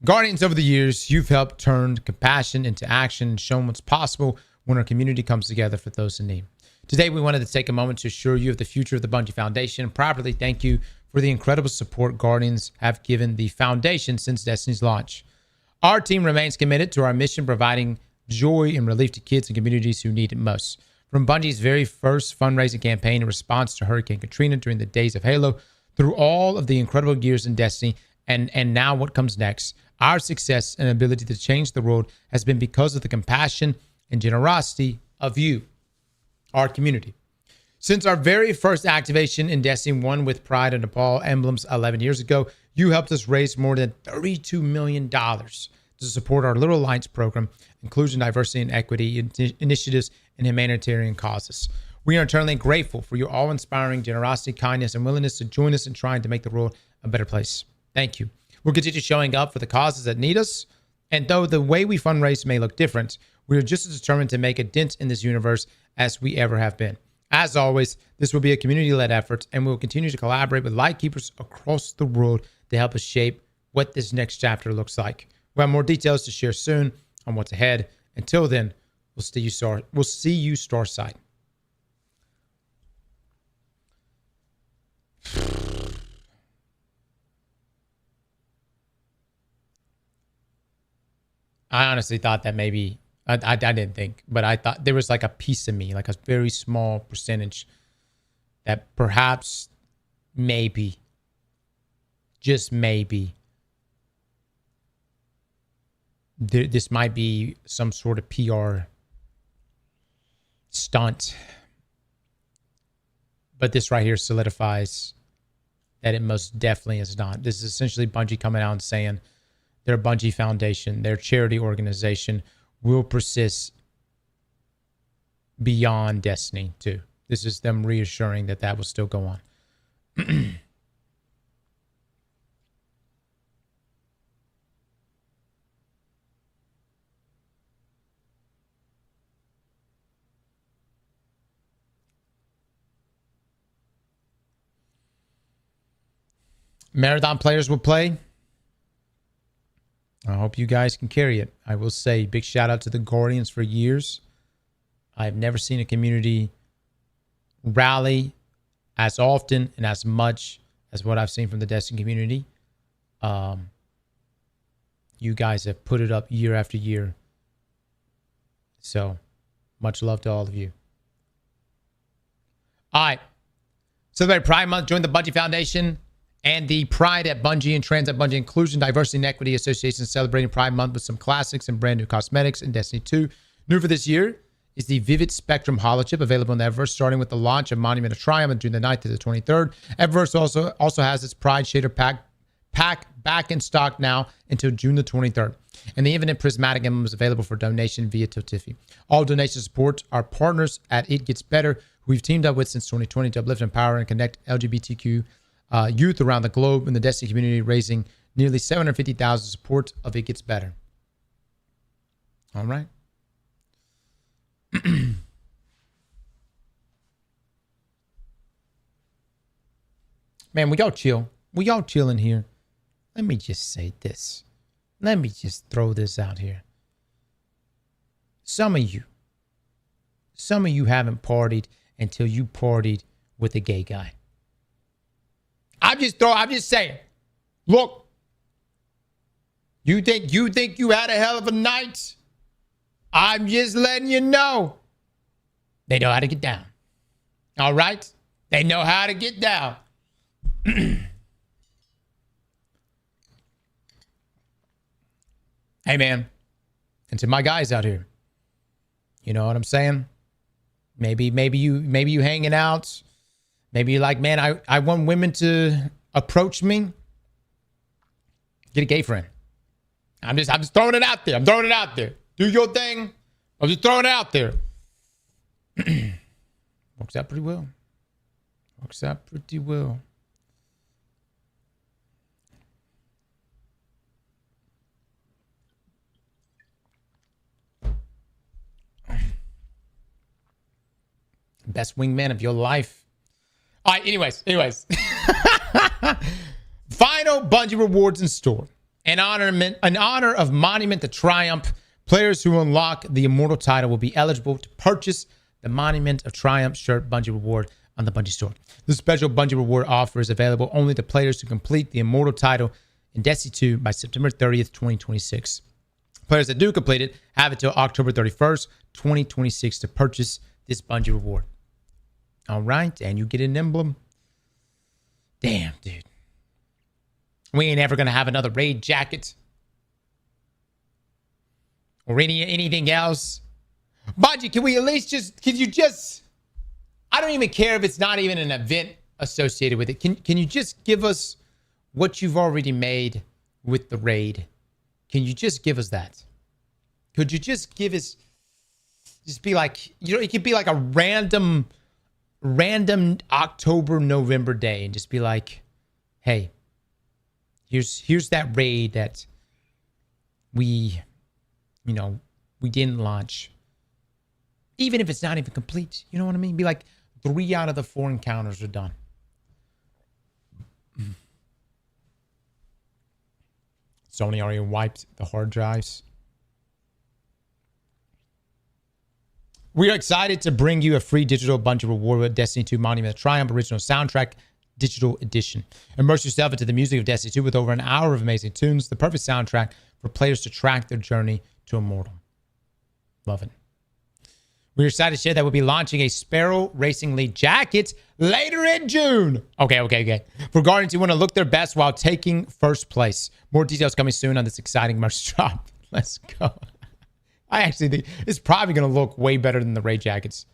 Guardians, over the years, you've helped turn compassion into action and shown what's possible when our community comes together for those in need. Today, we wanted to take a moment to assure you of the future of the Bungie Foundation and properly thank you for the incredible support Guardians have given the Foundation since Destiny's launch. Our team remains committed to our mission, providing joy and relief to kids and communities who need it most. From Bungie's very first fundraising campaign in response to Hurricane Katrina during the days of Halo, through all of the incredible years in Destiny, and now what comes next, our success and ability to change the world has been because of the compassion and generosity of you, our community. Since our very first activation in Destiny 1 with Pride and Nepal emblems 11 years ago, you helped us raise more than $32 million to support our Little Alliance program, inclusion, diversity, and equity initiatives, and humanitarian causes. We are eternally grateful for your awe-inspiring generosity, kindness, and willingness to join us in trying to make the world a better place. Thank you. We'll continue showing up for the causes that need us. And though the way we fundraise may look different, we are just as determined to make a dent in this universe as we ever have been. As always, this will be a community-led effort, and we will continue to collaborate with Lightkeepers across the world to help us shape what this next chapter looks like. We'll have more details to share soon on what's ahead. Until then, we'll see you Starside. I honestly thought that maybe, I didn't think, but I thought there was like a piece of me, like a very small percentage that perhaps, maybe, just maybe, this might be some sort of PR stunt. But this right here solidifies that it most definitely is not. This is essentially Bungie coming out and saying their Bungie Foundation, their charity organization, will persist beyond Destiny 2. This is them reassuring that that will still go on. Marathon players will play. I hope you guys can carry it. I will say big shout out to the Guardians for years. I've never seen a community rally as often and as much as what I've seen from the Destiny community. You guys have put it up year after year. So much love to all of you. All right. Celebrate Pride Month. Join the Bungie Foundation and the Pride at Bungie and Trans at Bungie Inclusion, Diversity, and Equity Association celebrating Pride Month with some classics and brand new cosmetics in Destiny 2. New for this year is the Vivid Spectrum holochip available in the Eververse, starting with the launch of Monument of Triumph on June the 9th to the 23rd. Eververse also has its Pride Shader pack back in stock now until June the 23rd. And the Infinite Prismatic Emblem is available for donation via Totifi. All donation support our partners at It Gets Better, who we've teamed up with since 2020 to uplift, empower, and connect LGBTQ youth around the globe in the Destiny community, raising nearly $750,000 support of It Gets Better. All right. Man, we all chill. We all chilling here. Let me just say this. Let me just throw this out here. Some of you haven't partied until you partied with a gay guy. I'm just saying. Look, you think you had a hell of a night? I'm just letting you know. They know how to get down. All right? They know how to get down. Hey, man. And to my guys out here, you know what I'm saying? Maybe you hanging out. Maybe you're like, man, I want women to approach me. Get a gay friend. I'm just throwing it out there. I'm throwing it out there. Do your thing. I'm just throwing it out there. Works out pretty well. Works out pretty well. Best wingman of your life. All right, anyways. Final Bungie rewards in store. In honor of Monument to Triumph, players who unlock the Immortal title will be eligible to purchase the Monument of Triumph shirt Bungie reward on the Bungie store. This special Bungie reward offer is available only to players who complete the Immortal title in Destiny 2 by September 30th, 2026. Players that do complete it have until October 31st, 2026 to purchase this Bungie reward. All right, and you get an emblem. Damn, dude. We ain't ever going to have another raid jacket. Or anything else. Bungie, can we at least I don't even care if it's not even an event associated with it. Can you just give us what you've already made with the raid? Can you just give us that? Could you just give us, just be like, you know, it could be like a random October, November day and just be like, hey, here's that raid that we didn't launch. Even if it's not even complete, you know what I mean? Be like 3 out of the 4 encounters are done. Sony already wiped the hard drives. We are excited to bring you a free digital Bungie reward with Destiny 2 Monument of Triumph Original Soundtrack Digital Edition. Immerse yourself into the music of Destiny 2 with over an hour of amazing tunes, the perfect soundtrack for players to track their journey to Immortal. Love it. We're excited to share that we'll be launching a Sparrow Racing League jacket later in June. Okay. For Guardians who want to look their best while taking first place. More details coming soon on this exciting merch drop. Let's go. I actually think it's probably going to look way better than the raid jackets.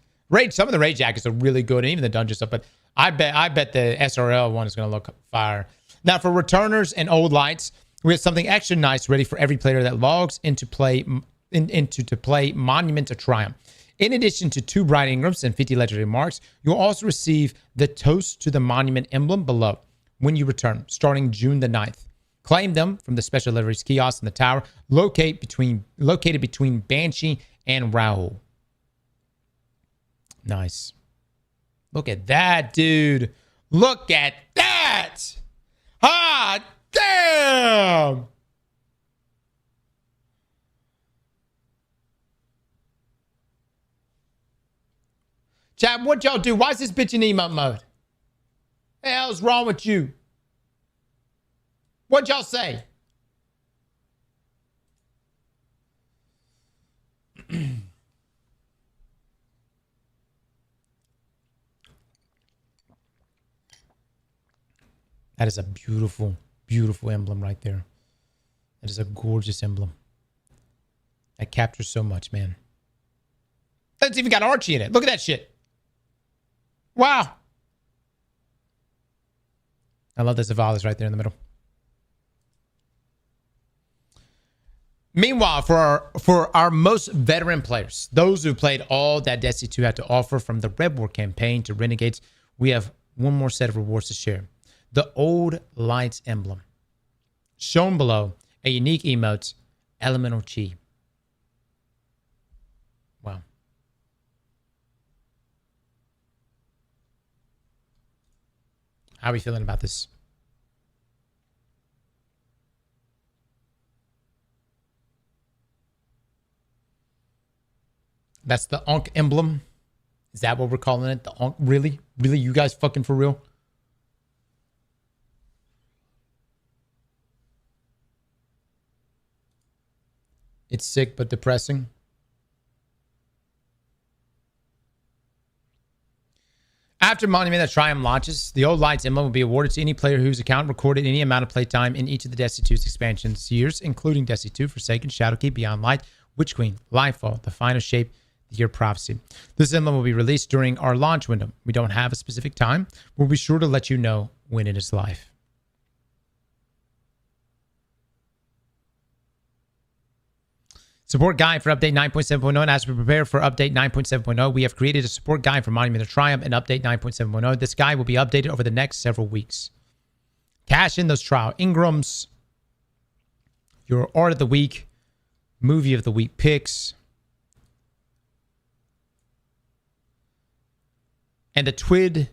Some of the raid jackets are really good, and even the dungeon stuff, but I bet the SRL one is going to look fire. Now, for returners and old lights, we have something extra nice ready for every player that logs into play Monument to Triumph. In addition to 2 bright Ingrams and 50 legendary marks, you'll also receive the Toast to the Monument emblem below when you return, starting June the 9th. Claim them from the special deliveries kiosk in the tower, located between Banshee and Raoul. Nice. Look at that, dude. Look at that. Ah, damn. Chat, what y'all do? Why is this bitch in emote mode? What the hell's wrong with you? What'd y'all say? That is a beautiful, beautiful emblem right there. That is a gorgeous emblem. That captures so much, man. That's even got Archie in it. Look at that shit. Wow. I love the Zavala's right there in the middle. Meanwhile, for our most veteran players, those who played all that Destiny 2 had to offer from the Red War campaign to Renegades, we have one more set of rewards to share. The Old Lights emblem. Shown below, a unique emote, Elemental Chi. Wow. How are we feeling about this? That's the Ankh emblem. Is that what we're calling it? The Ankh? Really? Really? You guys fucking for real? It's sick but depressing. After Monument of Triumph launches, the Old Lights emblem will be awarded to any player whose account recorded any amount of playtime in each of the Destiny 2's expansions years, including Destiny 2, Forsaken, Shadowkeep, Beyond Light, Witch Queen, Lightfall, The Final Shape, The Year Prophecy. This emblem will be released during our launch window. We don't have a specific time. We'll be sure to let you know when it is live. Support guide for Update 9.7.0. And as we prepare for Update 9.7.0, we have created a support guide for Monument of Triumph and Update 9.7.0. This guide will be updated over the next several weeks. Cash in those trial Ingrams, your Art of the Week, Movie of the Week picks, and the TWID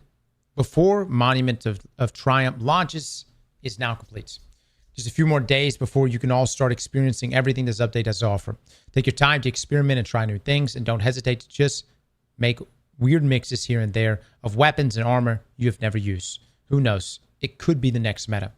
before Monument of Triumph launches is now complete. Just a few more days before you can all start experiencing everything this update has to offer. Take your time to experiment and try new things, and don't hesitate to just make weird mixes here and there of weapons and armor you have never used. Who knows? It could be the next meta.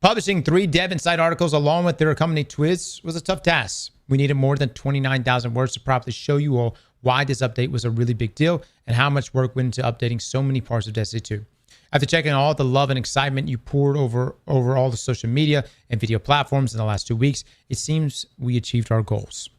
Publishing 3 Dev Insight articles along with their accompanying twists was a tough task. We needed more than 29,000 words to properly show you all why this update was a really big deal and how much work went into updating so many parts of Destiny 2. After checking all the love and excitement you poured over all the social media and video platforms in the last 2 weeks, it seems we achieved our goals.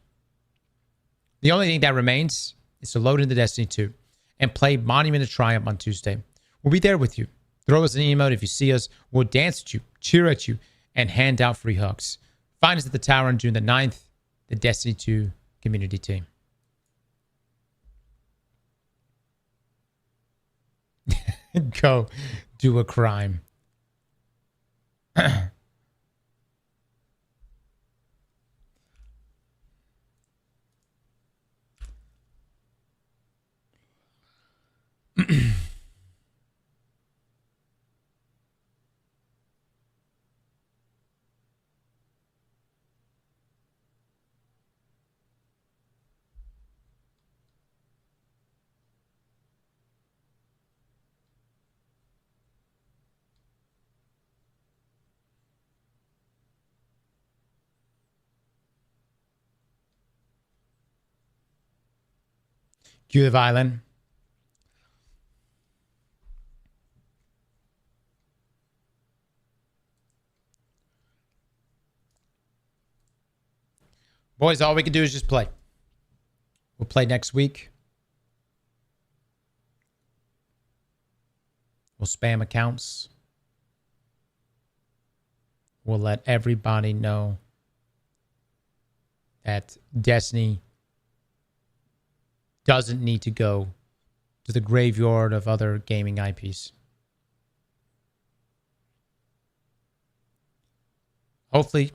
The only thing that remains is to load into Destiny 2 and play Monument of Triumph on Tuesday. We'll be there with you. Throw us an emote if you see us. We'll dance at you, cheer at you, and hand out free hugs. Find us at the Tower on June the 9th, the Destiny 2 community team. Go do a crime. Cue the violin. Boys, all we can do is just play. We'll play next week. We'll spam accounts. We'll let everybody know that Destiny doesn't need to go to the graveyard of other gaming IPs. Hopefully,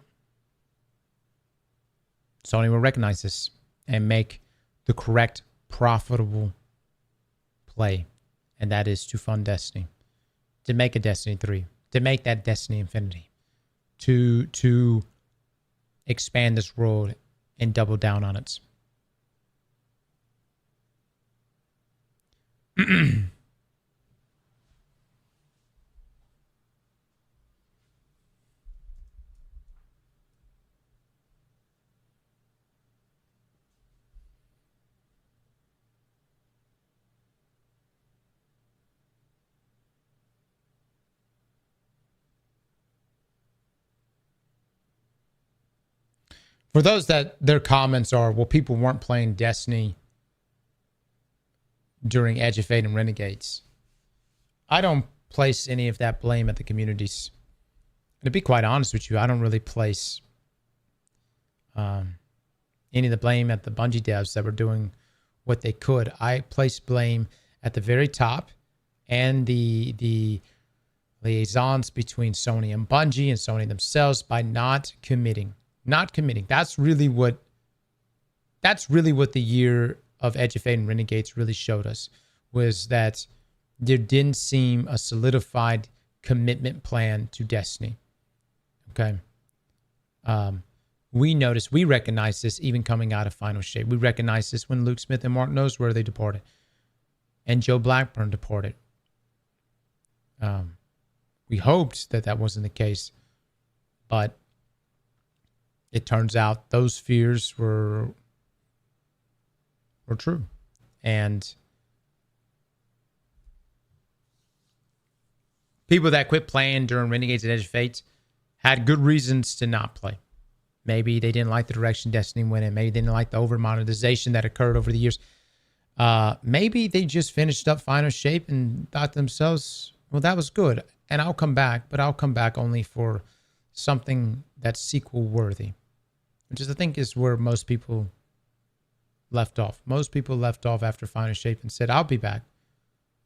Sony will recognize this and make the correct, profitable play. And that is to fund Destiny. To make a Destiny 3. To make that Destiny Infinity. To expand this world and double down on it. For those that their comments are, well, people weren't playing Destiny during Edge of Fate and Renegades. I don't place any of that blame at the communities. And to be quite honest with you, I don't really place any of the blame at the Bungie devs that were doing what they could. I place blame at the very top and the liaisons between Sony and Bungie and Sony themselves by not committing. That's really what the year of Edge of Fate and Renegades really showed us, was that there didn't seem a solidified commitment plan to Destiny. Okay. We recognized this even coming out of Final Shape. We recognized this when Luke Smith and Mark Noseworthy they departed. And Joe Blackburn departed. We hoped that wasn't the case. But it turns out those fears were true. And people that quit playing during Renegades and Edge of Fate had good reasons to not play. Maybe they didn't like the direction Destiny went in. Maybe they didn't like the over-monetization that occurred over the years. Maybe they just finished up Final Shape and thought to themselves, well, that was good, and I'll come back, but I'll come back only for something that's sequel-worthy, which is, I think, is where most people left off. Most people left off after Final Shape and said, I'll be back,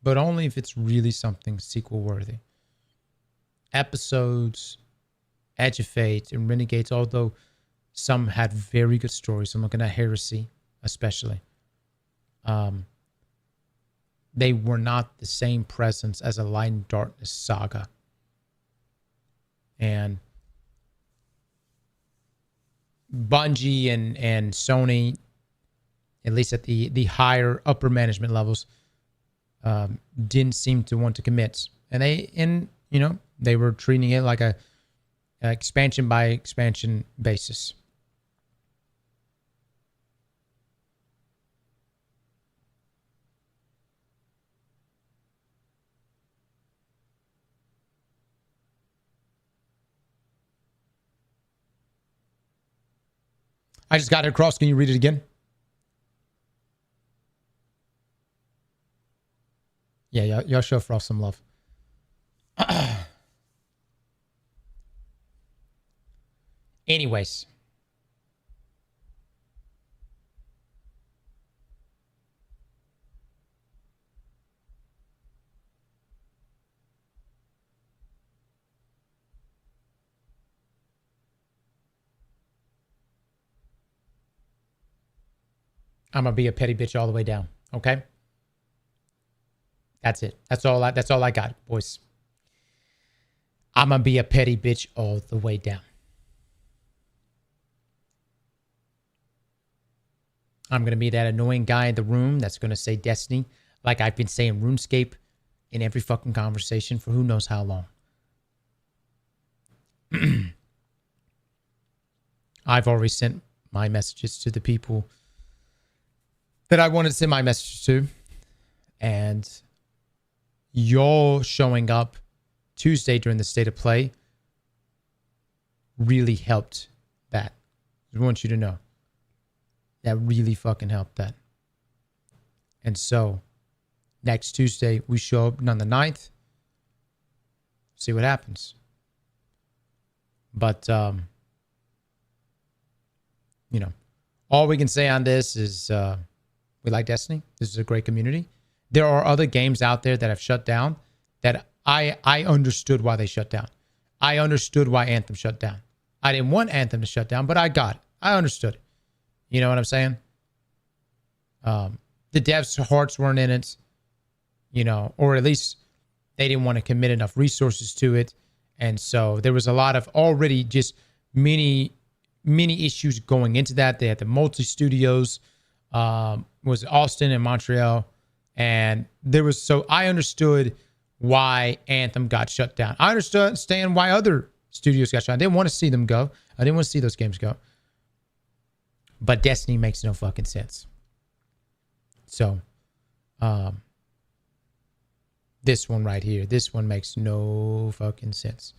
but only if it's really something sequel-worthy. Episodes, Edge of Fate, and Renegades, although some had very good stories. I'm looking at Heresy, especially. They were not the same presence as a Light and Darkness saga. And Bungie and Sony, at least at the higher upper management levels, didn't seem to want to commit. And they were treating it like a expansion by expansion basis. I just got it across. Can you read it again? Yeah, y'all show Frost some love. Anyways. I'm gonna be a petty bitch all the way down. Okay? That's it. That's all I got, boys. I'm gonna be a petty bitch all the way down. I'm gonna be that annoying guy in the room that's gonna say Destiny like I've been saying RuneScape in every fucking conversation for who knows how long. I've already sent my messages to the people that I wanted to send my message to, and y'all showing up Tuesday during the State of Play really helped that. I want you to know that really fucking helped that. And so next Tuesday we show up on the 9th, see what happens. But all we can say on this is we like Destiny. This is a great community. There are other games out there that have shut down that I understood why they shut down. I understood why Anthem shut down. I didn't want Anthem to shut down, but I got it. I understood it. You know what I'm saying? The devs' hearts weren't in it, or at least they didn't want to commit enough resources to it. And so there was a lot of already just many issues going into that. They had the multi-studios, was Austin and Montreal. And I understood why Anthem got shut down. I understand why other studios got shut down. I didn't want to see them go. I didn't want to see those games go. But Destiny makes no fucking sense. So, this one right here, this one makes no fucking sense.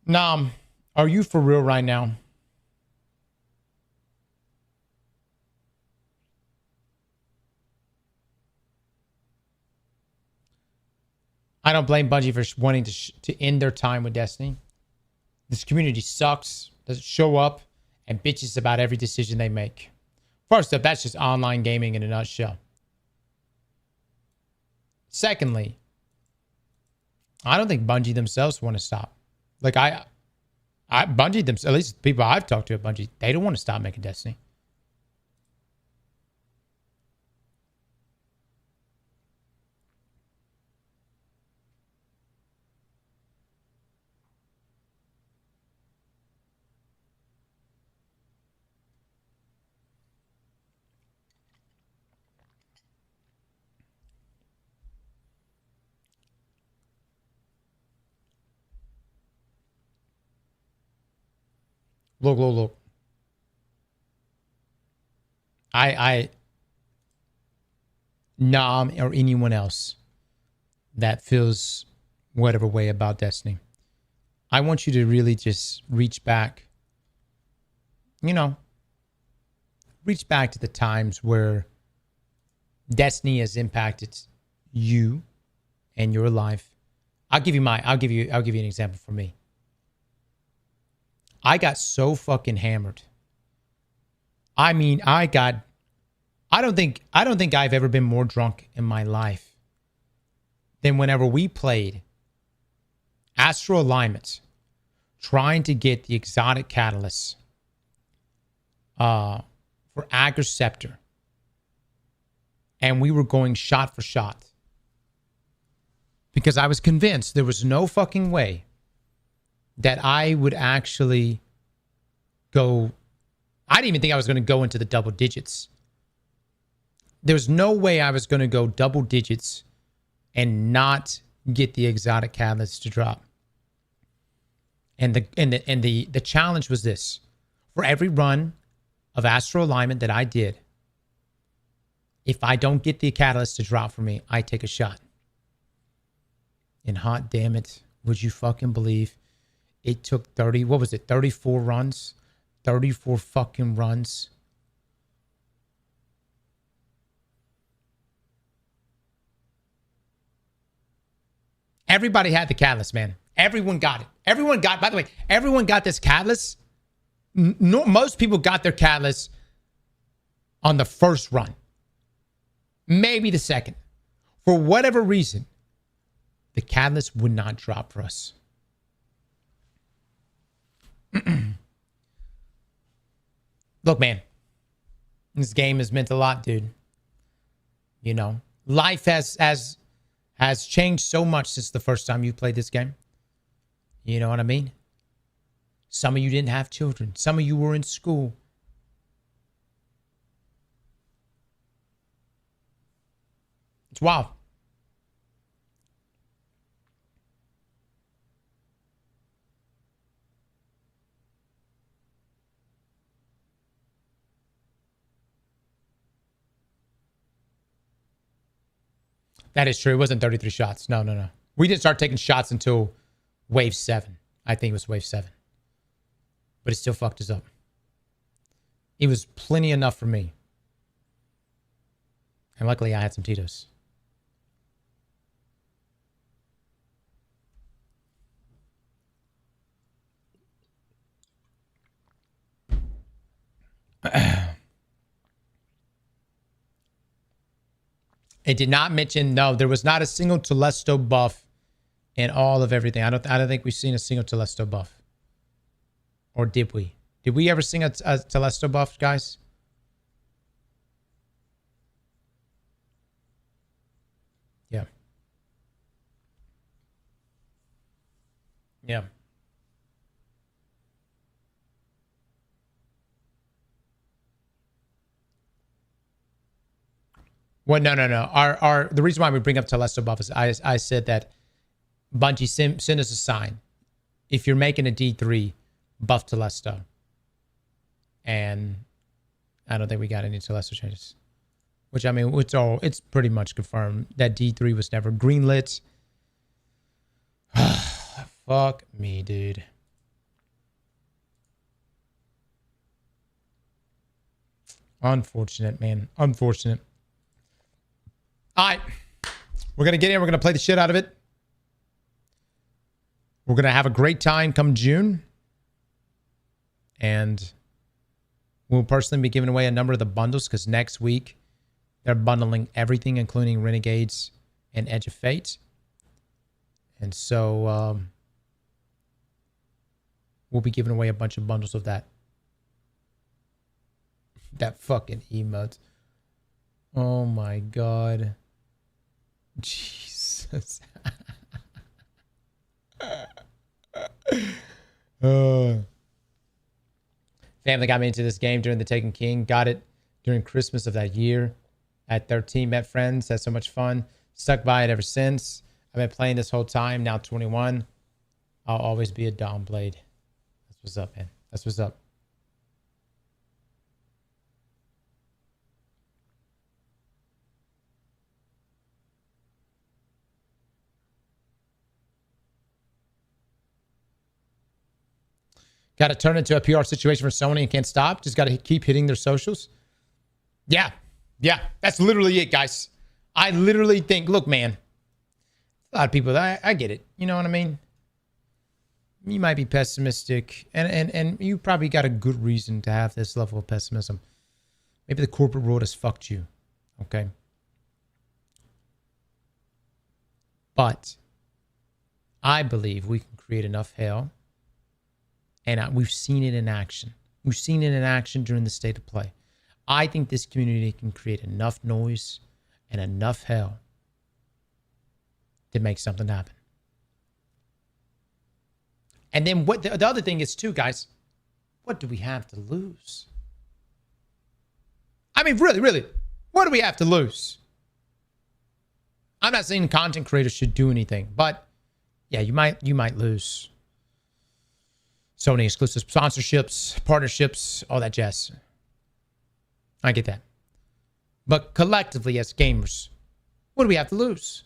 Nam, are you for real right now? I don't blame Bungie for wanting to end their time with Destiny. This community sucks, doesn't show up, and bitches about every decision they make. First up, that's just online gaming in a nutshell. Secondly, I don't think Bungie themselves want to stop. Like, I Bungie, at least the people I've talked to at Bungie, they don't want to stop making Destiny. Look. Nam or anyone else that feels whatever way about Destiny, I want you to really just reach back, reach back to the times where Destiny has impacted you and your life. I'll give you an example for me. I got so fucking hammered. I mean, I don't think I've ever been more drunk in my life than whenever we played Astral Alignment, trying to get the exotic catalyst for Agar Scepter. And we were going shot for shot. Because I was convinced there was no fucking way that I would actually go. I didn't even think I was going to go into the double digits. There's no way I was going to go double digits and not get the exotic catalyst to drop. And the challenge was this: for every run of Astral Alignment that I did, if I don't get the catalyst to drop for me, I take a shot. And hot damn it, would you fucking believe? It took 34 runs? 34 fucking runs. Everybody had the catalyst, man. Everyone got it. By the way, everyone got this catalyst. Most people got their catalyst on the first run. Maybe the second. For whatever reason, the catalyst would not drop for us. Look, man, this game has meant a lot, dude. Life has changed so much since the first time you played this game. You know what I mean? Some of you didn't have children. Some of you were in school. It's wild. That is true. It wasn't 33 shots. No. We didn't start taking shots until wave 7. I think it was wave 7. But it still fucked us up. It was plenty enough for me. And luckily I had some Tito's. It did not mention, no, there was not a single Telesto buff in all of everything. I don't think we've seen a single Telesto buff. Or did we? Did we ever see a Telesto buff, guys? Yeah. Yeah. Well, no. The reason why we bring up Telesto buff is I said that Bungie send us a sign. If you're making a D3, buff Telesto. And I don't think we got any Telesto changes. Which, I mean, it's pretty much confirmed that D3 was never greenlit. Fuck me, dude. Unfortunate, man. Unfortunate. All right. We're going to get in. We're going to play the shit out of it. We're going to have a great time come June. And we'll personally be giving away a number of the bundles because next week they're bundling everything, including Renegades and Edge of Fate. And so we'll be giving away a bunch of bundles of that. That fucking emote. Oh my god. Jesus. Family got me into this game during the Taken King. Got it during Christmas of that year. At 13, met friends. Had so much fun. Stuck by it ever since. I've been playing this whole time. Now 21. I'll always be a Dawn Blade. That's what's up, man. That's what's up. Got to turn into a PR situation for Sony and can't stop. Just got to keep hitting their socials. Yeah. Yeah. That's literally it, guys. I literally think, look, man, a lot of people, I get it. You know what I mean? You might be pessimistic, and you probably got a good reason to have this level of pessimism. Maybe the corporate world has fucked you. Okay. But I believe we can create enough hell. And we've seen it in action. We've seen it in action during the state of play. I think this community can create enough noise and enough hell to make something happen. And then what the other thing is too, guys, what do we have to lose? I mean, really, what do we have to lose? I'm not saying content creators should do anything, but yeah, you might lose Sony exclusive sponsorships, partnerships, all that jazz. I get that. But collectively as gamers, what do we have to lose?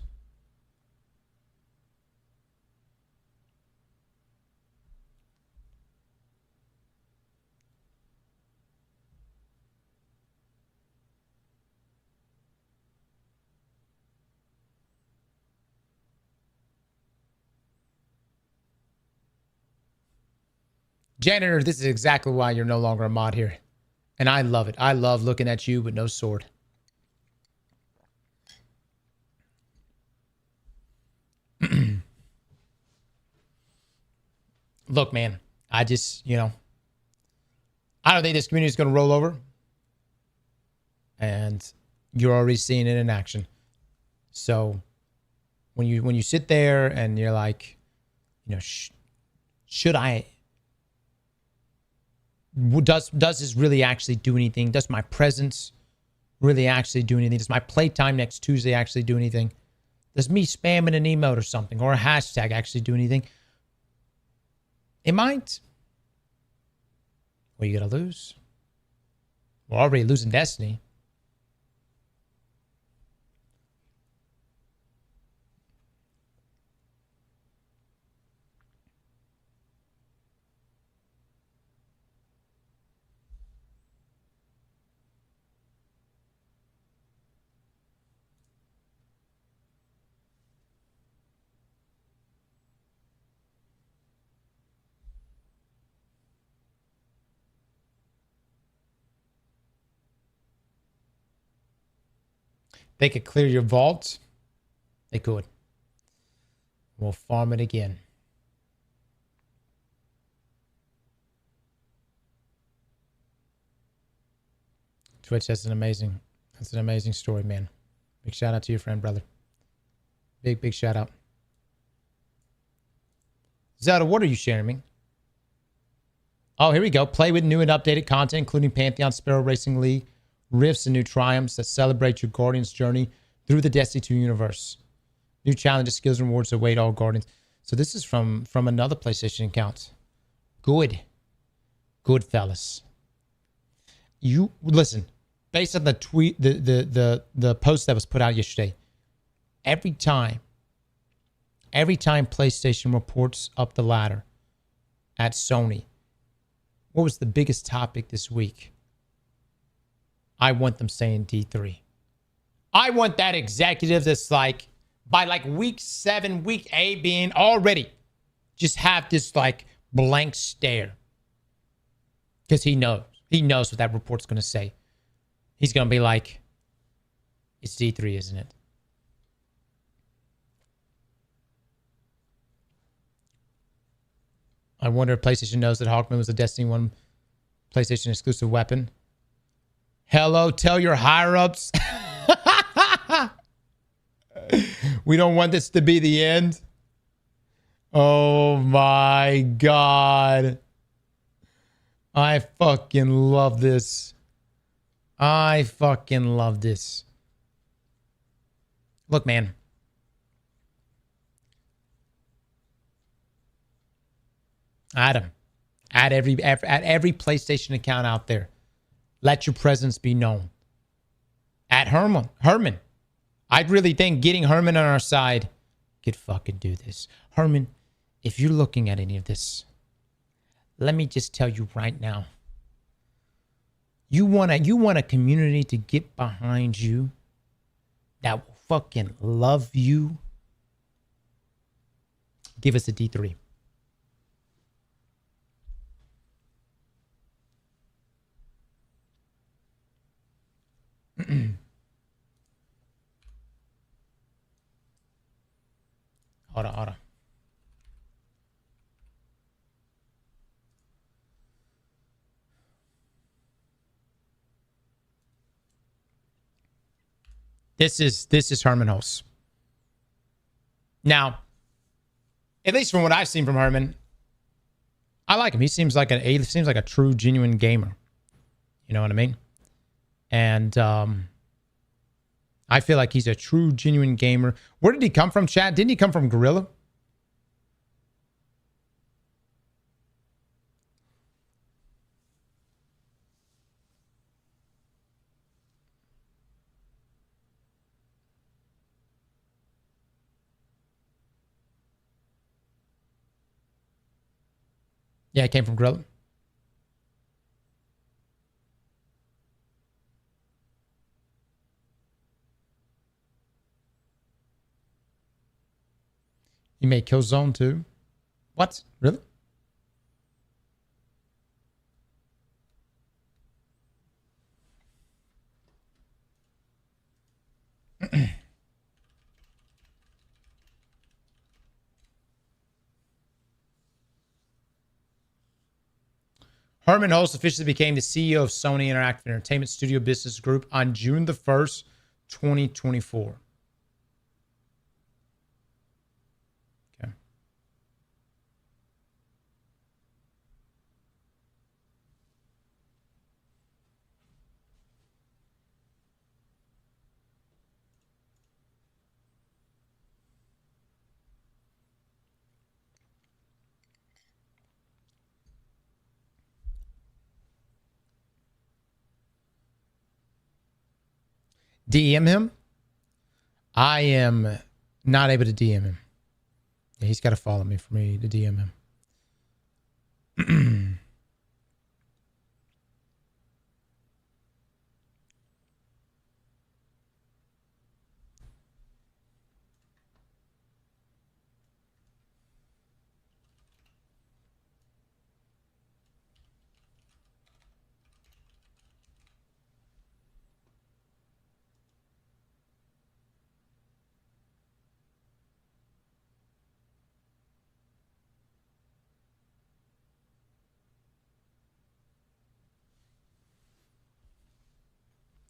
Janitor, this is exactly why you're no longer a mod here. And I love it. I love looking at you with no sword. Look, man, I just, I don't think this community is going to roll over. And you're already seeing it in action. So when you sit there and you're like, should I... Does this really actually do anything? Does my presence really actually do anything? Does my playtime next Tuesday actually do anything? Does me spamming an emote or something or a hashtag actually do anything? It might. What are you going to lose? We're already losing Destiny. They could clear your vault. They could. We'll farm it again. Twitch, that's an amazing story, man. Big shout out to your friend, brother. Big shout out. Zelda, what are you sharing me? Oh, here we go. Play with new and updated content, including Pantheon, Sparrow Racing League, rifts, and new triumphs that celebrate your Guardian's journey through the Destiny 2 universe. New challenges, skills, and rewards await all Guardians. So this is from another PlayStation account. Good, fellas. You listen. Based on the tweet, the post that was put out yesterday, every time PlayStation reports up the ladder at Sony, what was the biggest topic this week? I want them saying D3. I want that executive that's like, by like week 7, week 8 being already, just have this like blank stare. Because he knows what that report's going to say. He's going to be like, it's D3, isn't it? I wonder if PlayStation knows that Hawkman was a Destiny 1 PlayStation exclusive weapon. Hello, tell your higher-ups. We don't want this to be the end. Oh my God. I fucking love this. I fucking love this. Look, man. Adam, at every PlayStation account out there, let your presence be known. At Herman, I really think getting Herman on our side could fucking do this. Herman, if you're looking at any of this, let me just tell you right now. You want a community to get behind you that will fucking love you. Give us a D3. Hold on. This is Herman Hulse. Now, at least from what I've seen from Herman, I like him. He seems like a true, genuine gamer. You know what I mean? And I feel like he's a true, genuine gamer. Where did he come from, chat? Didn't he come from Gorilla? Yeah, it came from Gorilla. You made Killzone too? What? Really? Herman Hulse officially became the CEO of Sony Interactive Entertainment Studio Business Group on June the 1st, 2024. Okay. DM him? I am not able to DM him. Yeah, he's got to follow me for me to DM him.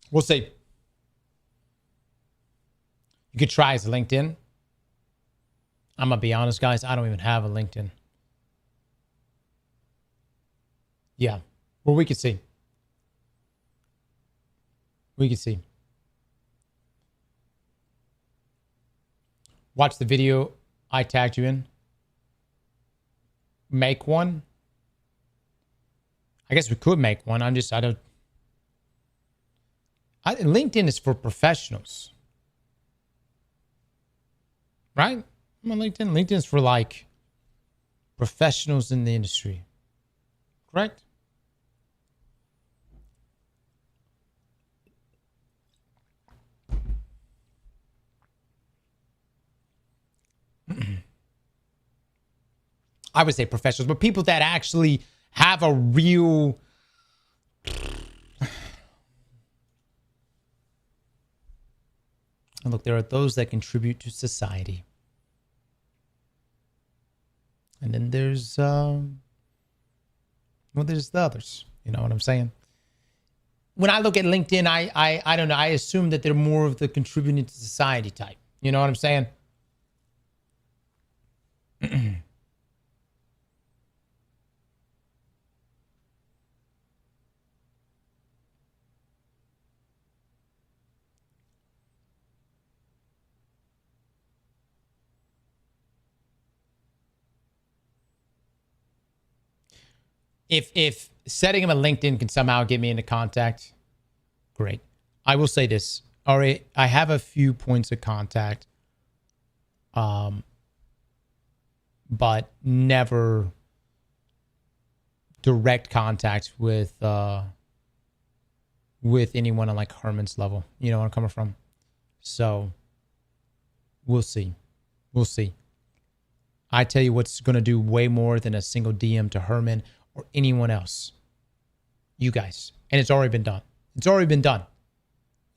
We'll see. You could try his LinkedIn. I'm going to be honest, guys. I don't even have a LinkedIn. Yeah. Well, we could see. We could see. Watch the video I tagged you in. Make one. I guess we could make one. LinkedIn is for professionals. Right? I'm on LinkedIn. LinkedIn is for like professionals in the industry. Correct? I would say professionals, but people that actually have a real... And look, there are those that contribute to society. And then there's Well, there's the others. You know what I'm saying? When I look at LinkedIn, I don't know. I assume that they're more of the contributing to society type. You know what I'm saying? If setting him a LinkedIn can somehow get me into contact, great. I will say this. All right, I have a few points of contact, but never direct contact with anyone on like Herman's level. You know where I'm coming from? So we'll see. We'll see. I tell you what's going to do way more than a single DM to Herman or anyone else. You guys. And it's already been done. It's already been done.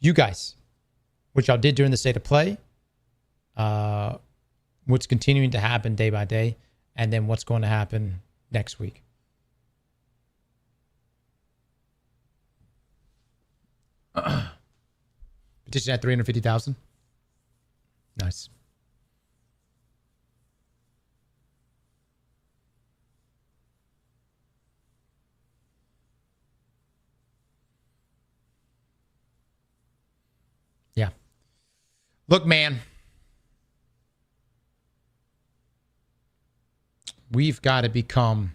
You guys, which y'all did during the state of play, what's continuing to happen day by day, and then what's going to happen next week. Petition at 350,000. Nice. Yeah. Look, man. We've got to become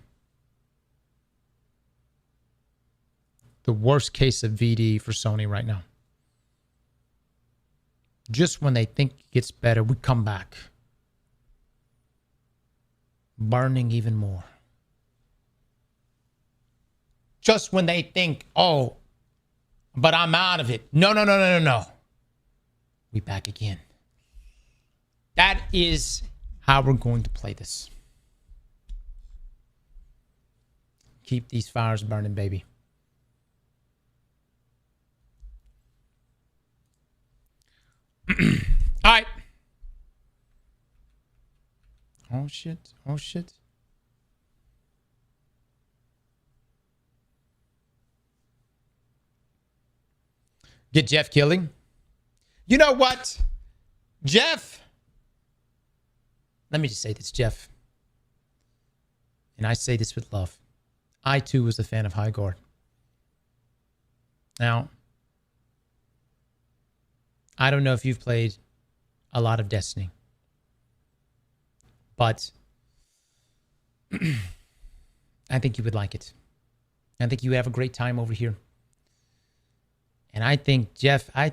the worst case of VD for Sony right now. Just when they think it gets better, we come back. Burning even more. Just when they think, oh, but I'm out of it. No. We back again. That is how we're going to play this. Keep these fires burning, baby. All right. Oh, shit. Oh, shit. Get Jeff killing. You know what? Jeff. Let me just say this, Jeff. And I say this with love. I, too, was a fan of High Guard. Now, I don't know if you've played a lot of Destiny, but I think you would like it. I think you have a great time over here. And I think, Jeff, there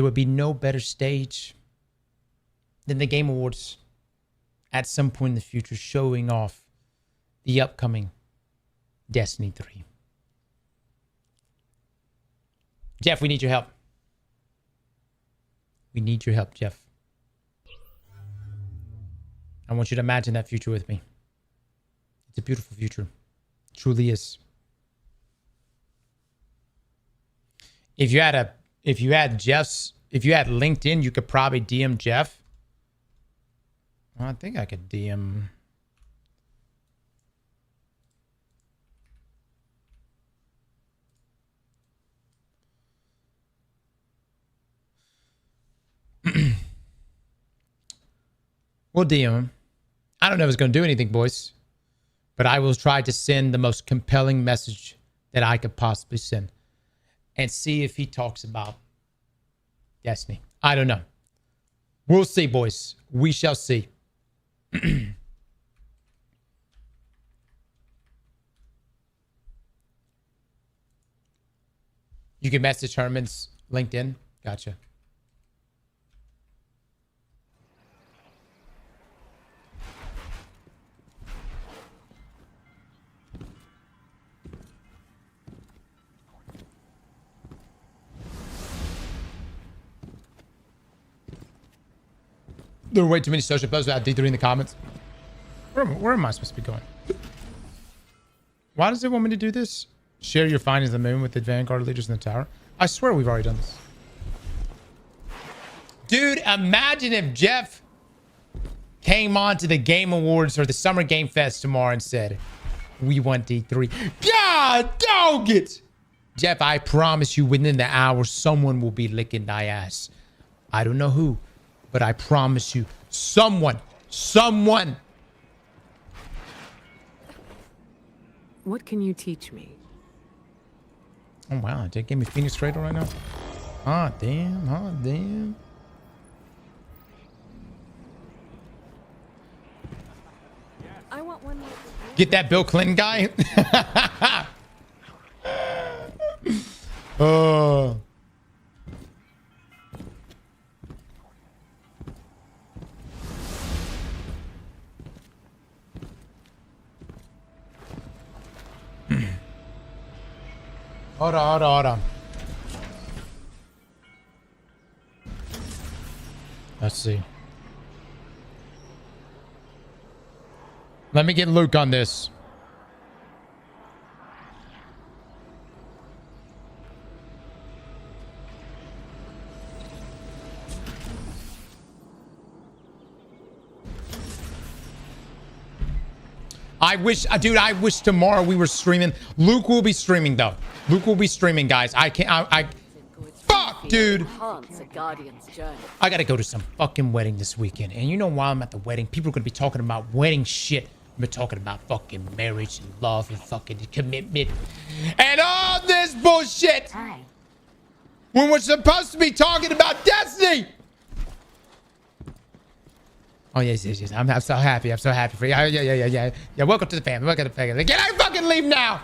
would be no better stage than the Game Awards at some point in the future showing off the upcoming Destiny 3. Jeff, we need your help. We need your help, Jeff. I want you to imagine that future with me. It's a beautiful future. It truly is. If you had LinkedIn, you could probably DM Jeff. Well, I think I could DM. We'll DM him. I don't know if it's going to do anything, boys, but I will try to send the most compelling message that I could possibly send and see if he talks about Destiny. I don't know. We'll see, boys. We shall see. You can message Herman's LinkedIn. Gotcha. There are way too many social posts without D3 in the comments. Where am I supposed to be going? Why does it want me to do this? Share your findings on the moon with the Vanguard leaders in the tower. I swear we've already done this. Dude, imagine if Jeff came on to the Game Awards or the Summer Game Fest tomorrow and said, we want D3. God dog it! Jeff, I promise you within the hour, someone will be licking thy ass. I don't know who, but I promise you, someone. What can you teach me? Oh, wow. They gave me Phoenix Cradle right now. Ah, damn. I want one more. Get that Bill Clinton guy. Oh. Hold on. Let's see. Let me get Luke on this. I wish tomorrow we were streaming. Luke will be streaming though. Luke will be streaming, guys. Fuck, dude. I gotta go to some fucking wedding this weekend. And you know, while I'm at the wedding, people are gonna be talking about wedding shit. We're talking about fucking marriage and love and fucking commitment and all this bullshit. When we're supposed to be talking about Destiny. Oh, yes. I'm so happy. I'm so happy for you. Yeah. Welcome to the family. Welcome to the family. Can I fucking leave now?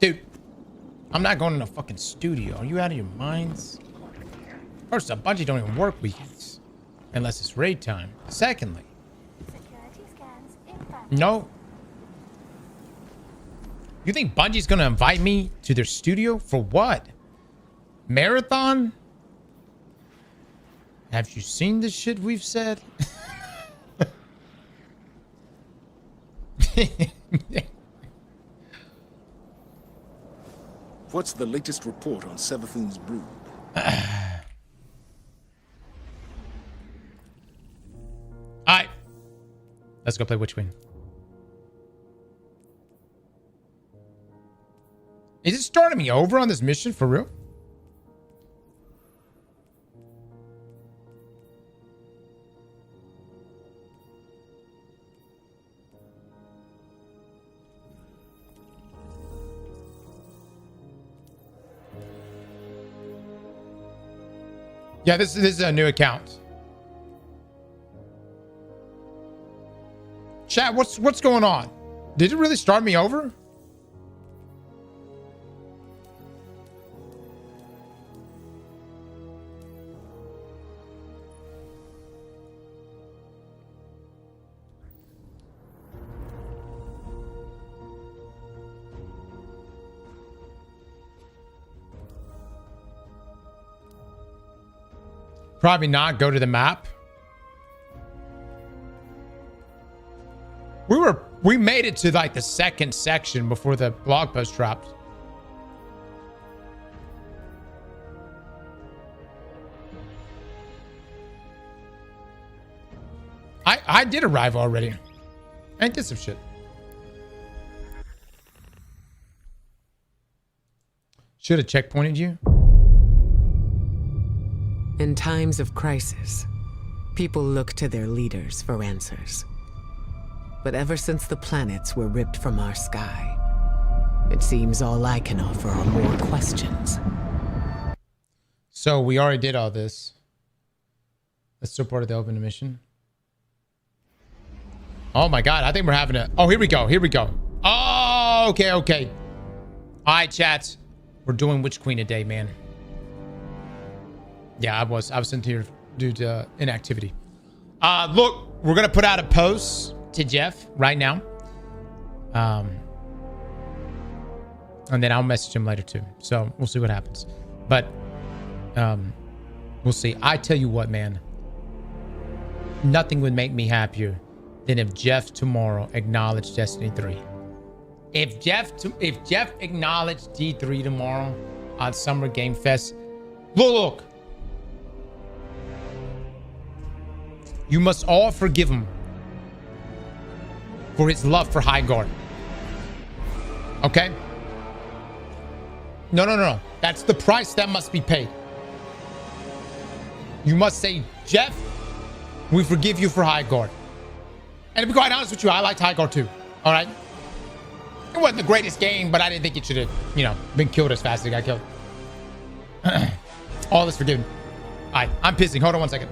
Dude, I'm not going to the fucking studio. Are you out of your minds? First, a Bungie don't even work weekends. Unless it's raid time. Secondly, no. You think Bungie's gonna invite me to their studio for what? Marathon? Have you seen the shit we've said? What's the latest report on Savathun's brood? Alright. Let's go play Witch Queen. Is it starting me over on this mission for real? Yeah, this is a new account. Chat, what's going on? Did it really start me over? Probably not. Go to the map. We made it to like the second section before the blog post dropped. I did arrive already. I did some shit. Should have checkpointed you. In times of crisis, people look to their leaders for answers. But ever since the planets were ripped from our sky, it seems all I can offer are more questions. So we already did all this. That's still part of the open mission. Oh my God, I think we're having a... Oh, here we go. Oh, okay. All right, chats. We're doing Witch Queen today, man. Yeah, I was sent here due to inactivity. Look, we're gonna put out a post to Jeff right now. And then I'll message him later too. So we'll see what happens. But we'll see. I tell you what, man. Nothing would make me happier than if Jeff tomorrow acknowledged Destiny 3. If Jeff acknowledged D3 tomorrow on Summer Game Fest, look. You must all forgive him for his love for High Guard. Okay? No. That's the price that must be paid. You must say, Jeff, we forgive you for High Guard. And to be quite honest with you, I liked High Guard too. All right? It wasn't the greatest game, but I didn't think it should have, been killed as fast as it got killed. All is forgiven. All right, I'm pissing. Hold on 1 second.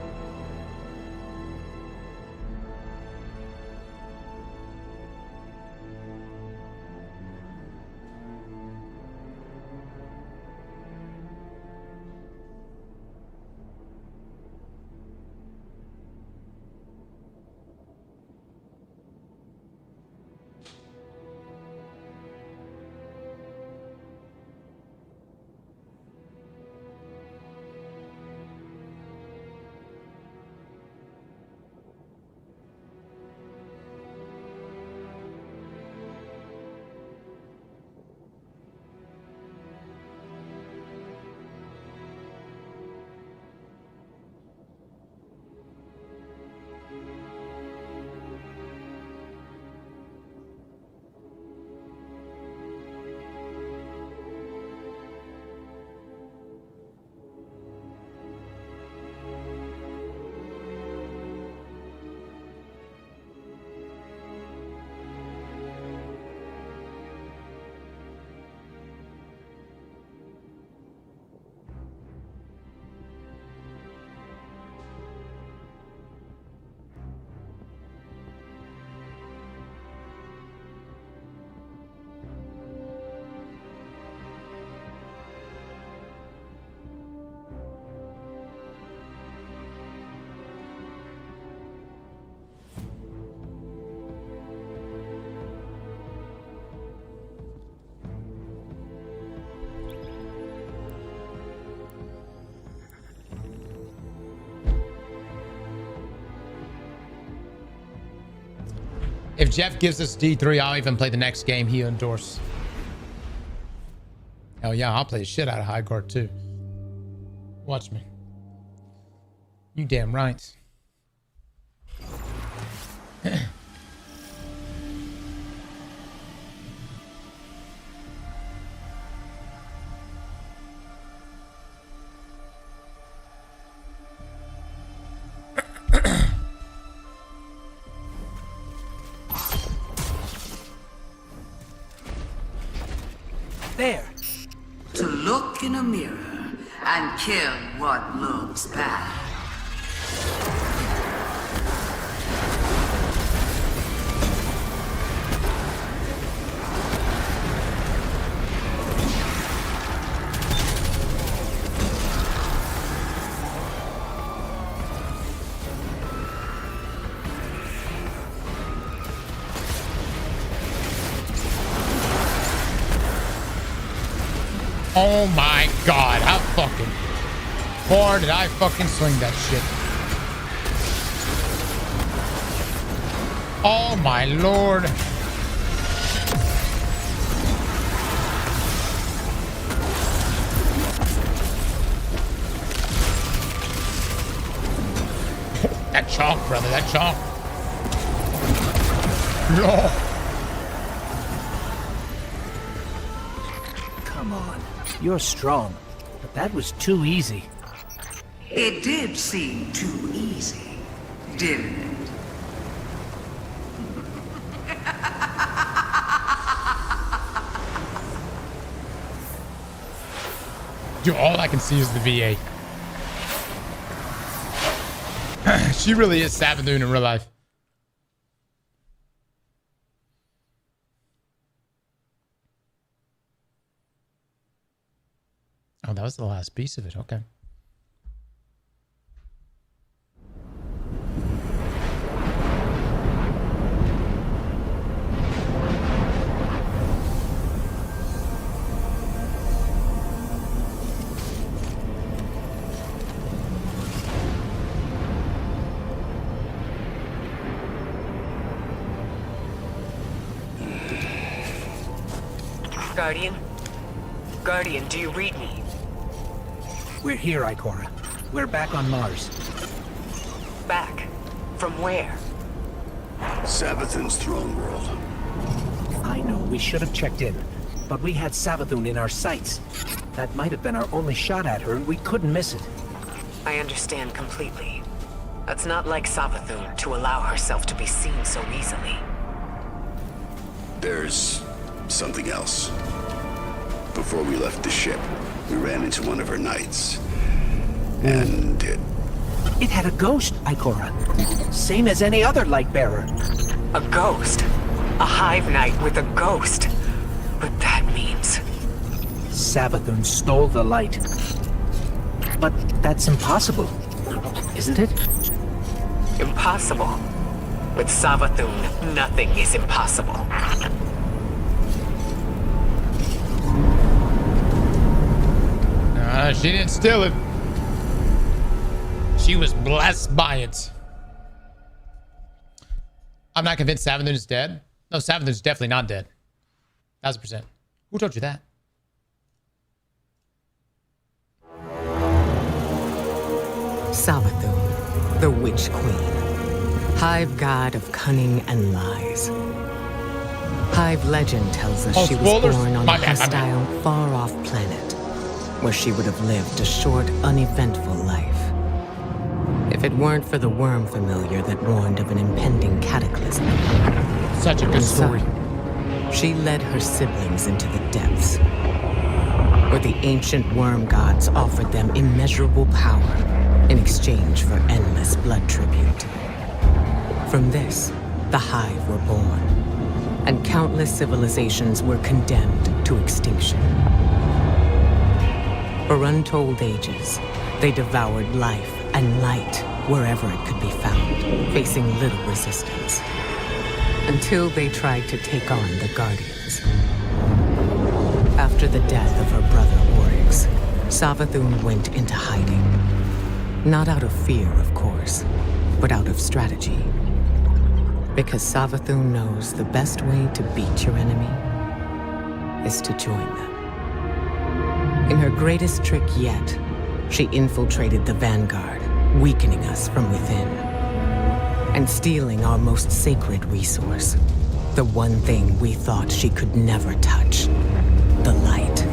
If Jeff gives us D3, I'll even play the next game he endorsed. Hell yeah, I'll play the shit out of High Guard too. Watch me. You damn right. There. To look in a mirror and kill what looks bad. Oh my god, how fucking hard did I fucking swing that shit? Oh my lord. That chonk, brother, that chonk. No. Come on. You're strong, but that was too easy. It did seem too easy, didn't it? Dude, all I can see is the VA. She really is Savathun in real life. Oh, that was the last piece of it. Okay. Guardian? Guardian, do you read me? We're here, Ikora. We're back on Mars. Back? From where? Savathun's throne world. I know, we should have checked in. But we had Savathun in our sights. That might have been our only shot at her, and we couldn't miss it. I understand completely. It's not like Savathun to allow herself to be seen so easily. There's something else. Before we left the ship, we ran into one of her knights. And It had a ghost, Ikora. Same as any other light bearer. A ghost? A hive knight with a ghost? But that means... Savathun stole the light. But that's impossible, isn't it? Impossible? With Savathun, nothing is impossible. She didn't steal it. She was blessed by it. I'm not convinced Savathun is dead. No, Savathun's definitely not dead. 1000%. Who told you that? Savathun, the Witch Queen. Hive god of cunning and lies. Hive legend tells us she was born on a hostile, far-off planet, where she would have lived a short, uneventful life. If it weren't for the worm familiar that warned of an impending cataclysm. Such a good story. She led her siblings into the depths, where the ancient worm gods offered them immeasurable power in exchange for endless blood tribute. From this, the Hive were born, and countless civilizations were condemned to extinction. For untold ages, they devoured life and light wherever it could be found, facing little resistance. Until they tried to take on the Guardians. After the death of her brother Oryx, Savathun went into hiding. Not out of fear, of course, but out of strategy. Because Savathun knows the best way to beat your enemy is to join them. In her greatest trick yet, she infiltrated the Vanguard, weakening us from within. And stealing our most sacred resource. The one thing we thought she could never touch. The light.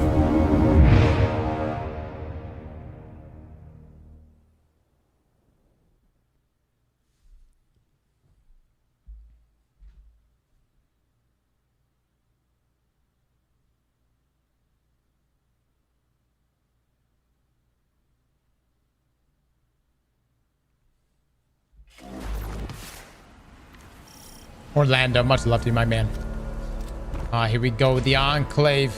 Orlando, much love to you, my man. Here we go with the Enclave.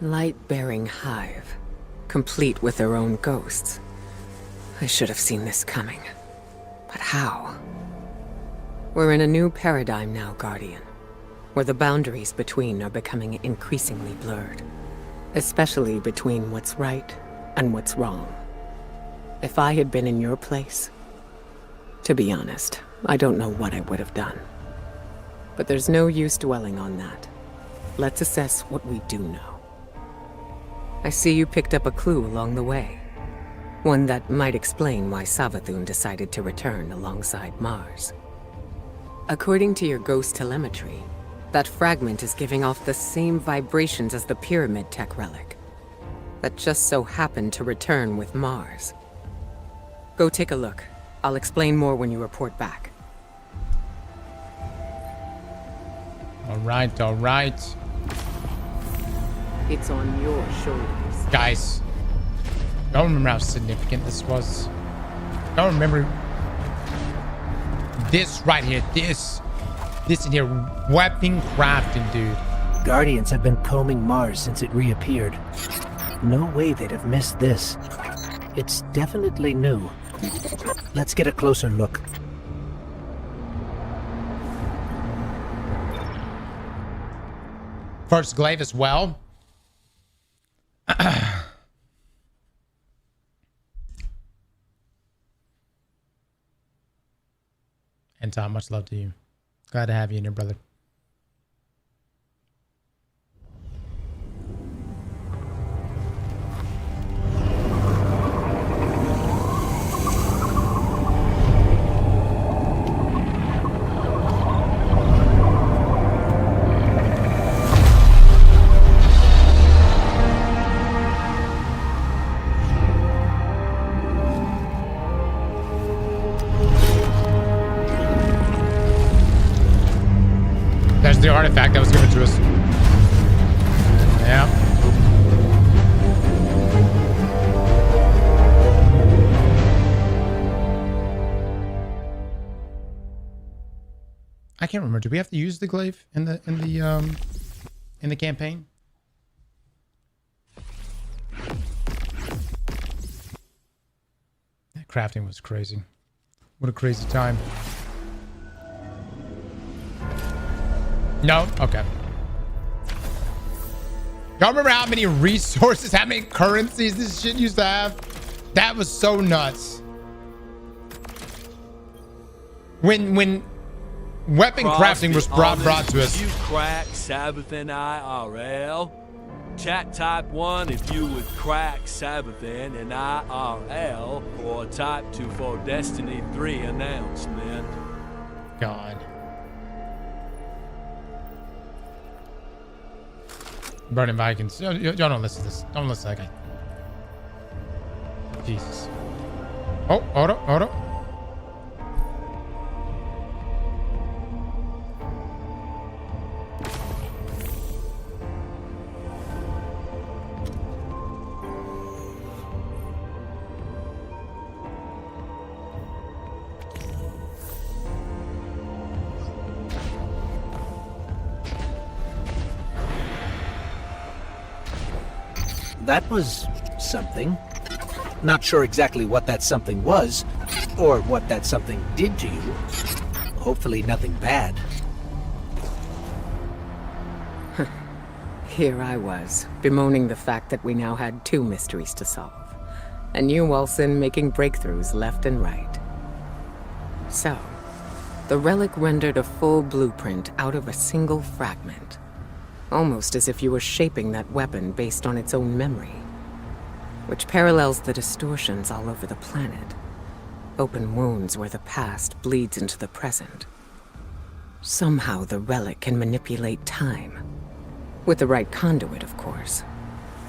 Light-bearing hive, complete with their own ghosts. I should have seen this coming. But how? We're in a new paradigm now, Guardian, where the boundaries between are becoming increasingly blurred. Especially between what's right and what's wrong. If I had been in your place, to be honest, I don't know what I would have done. But there's no use dwelling on that. Let's assess what we do know. I see you picked up a clue along the way. One that might explain why Savathun decided to return alongside Mars. According to your ghost telemetry, that fragment is giving off the same vibrations as the pyramid tech relic. That just so happened to return with Mars. Go take a look. I'll explain more when you report back. All right, all right. It's on your shoulders. Guys, I don't remember how significant this was. I don't remember this right here. This in here, weapon crafting, dude. Guardians have been combing Mars since it reappeared. No way they'd have missed this. It's definitely new. Let's get a closer look. First glaive as well. And Tom, much love to you. Glad to have you in here, brother. There's the artifact that was given to us. Yeah. I can't remember. Do we have to use the glaive in the campaign? That crafting was crazy. What a crazy time. No? Okay. Y'all remember how many resources, how many currencies this shit used to have? That was so nuts. When weapon crafting was brought to us. You crack Sabbath and IRL. Chat type 1 if you would crack Sabbath and IRL, or type 2 for Destiny 3 announcement. God. Burning Vikings. Y'all don't listen to this. Don't listen to that guy. Jesus. Oh, hold up, hold up. That was something. Not sure exactly what that something was, or what that something did to you. Hopefully nothing bad. Here I was, bemoaning the fact that we now had 2 mysteries to solve. And you, Wilson, making breakthroughs left and right. So, the relic rendered a full blueprint out of a single fragment. Almost as if you were shaping that weapon based on its own memory, which parallels the distortions all over the planet. Open wounds where the past bleeds into the present. Somehow the relic can manipulate time. With the right conduit, of course,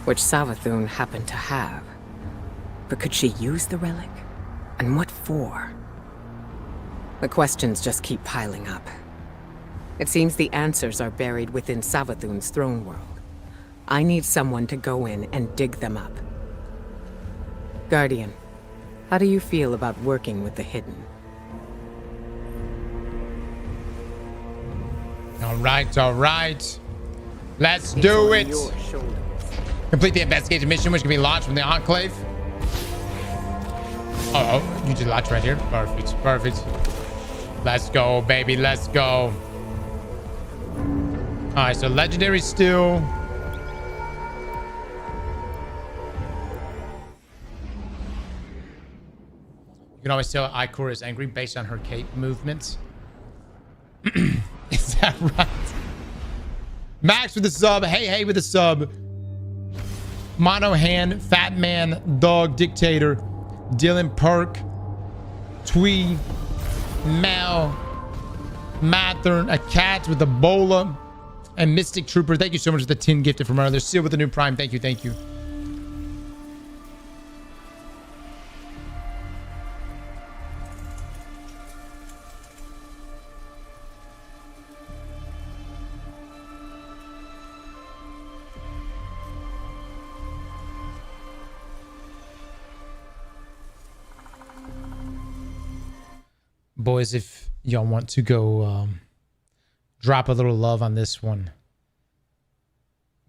which Savathun happened to have. But could she use the relic? And what for? The questions just keep piling up. It seems the answers are buried within Savathun's throne world. I need someone to go in and dig them up. Guardian, how do you feel about working with the hidden? All right. Let's do it. Complete the investigation mission, which can be launched from the Enclave. Oh, you just launched right here. Perfect. Let's go, baby. Let's go. All right, so legendary still. You can always tell Ikora is angry based on her cape movements. Is that right? Max with the sub. Hey with the sub. Mono Hand, Fat Man, Dog, Dictator, Dylan Perk, Twee, Mal, Mathern, a cat with Ebola, and Mystic Trooper. Thank you so much for the 10 gifted from earlier. Seal with the new Prime. Thank you. Boys, if y'all want to go drop a little love on this one,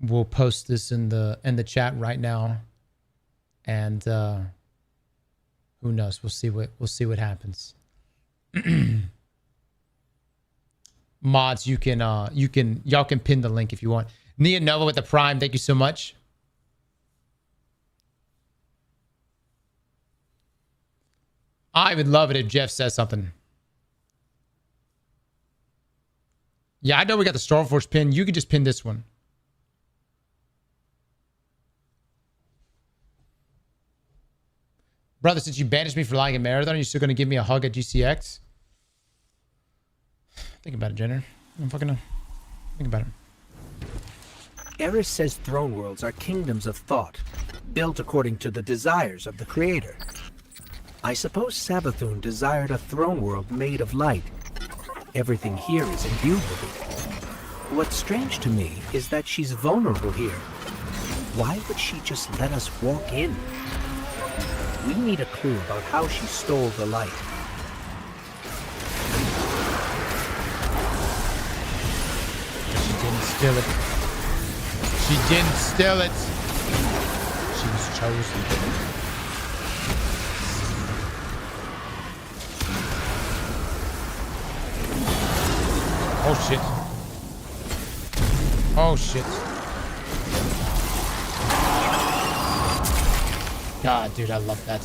we'll post this in the chat right now, and who knows? We'll see what happens. Mods, y'all can pin the link if you want. Nia Nova with the Prime, thank you so much. I would love it if Jeff says something. Yeah, I know we got the Starforge pin. You could just pin this one. Brother, since you banished me for lying in Marathon, are you still going to give me a hug at GCX? Think about it, Jenner. I'm fucking know. Think about it. Eris says throne worlds are kingdoms of thought, built according to the desires of the creator. I suppose Savathun desired a throne world made of light. Everything here is imbued with it. What's strange to me is that she's vulnerable here. Why would she just let us walk in? We need a clue about how she stole the light. She didn't steal it. She didn't steal it. She was chosen. Oh shit. Oh shit. God, dude, I love that.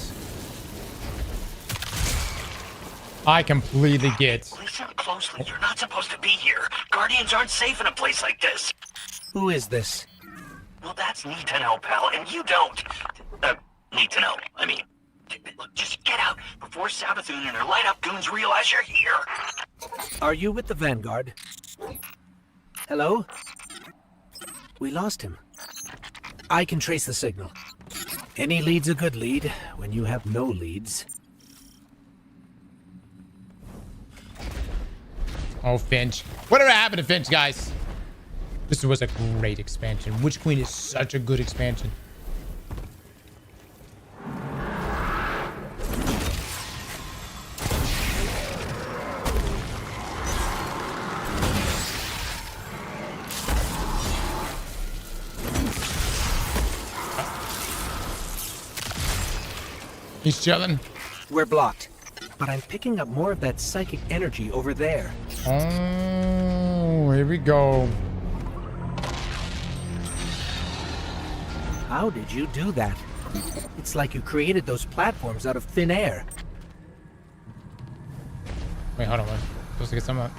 I completely get. Listen closely. You're not supposed to be here. Guardians aren't safe in a place like this. Who is this? Well, that's need to know, pal, and you don't. Need to know. I mean, look, just get out before Savathun and her light-up goons realize you're here. Are you with the Vanguard? Hello? We lost him. I can trace the signal. Any lead's a good lead when you have no leads. Oh, Finch. Whatever happened to Finch, guys? This was a great expansion. Witch Queen is such a good expansion. He's chilling. We're blocked, but I'm picking up more of that psychic energy over there. Oh, here we go. How did you do that? It's like you created those platforms out of thin air. Wait, hold on. Wait. Supposed to get some up.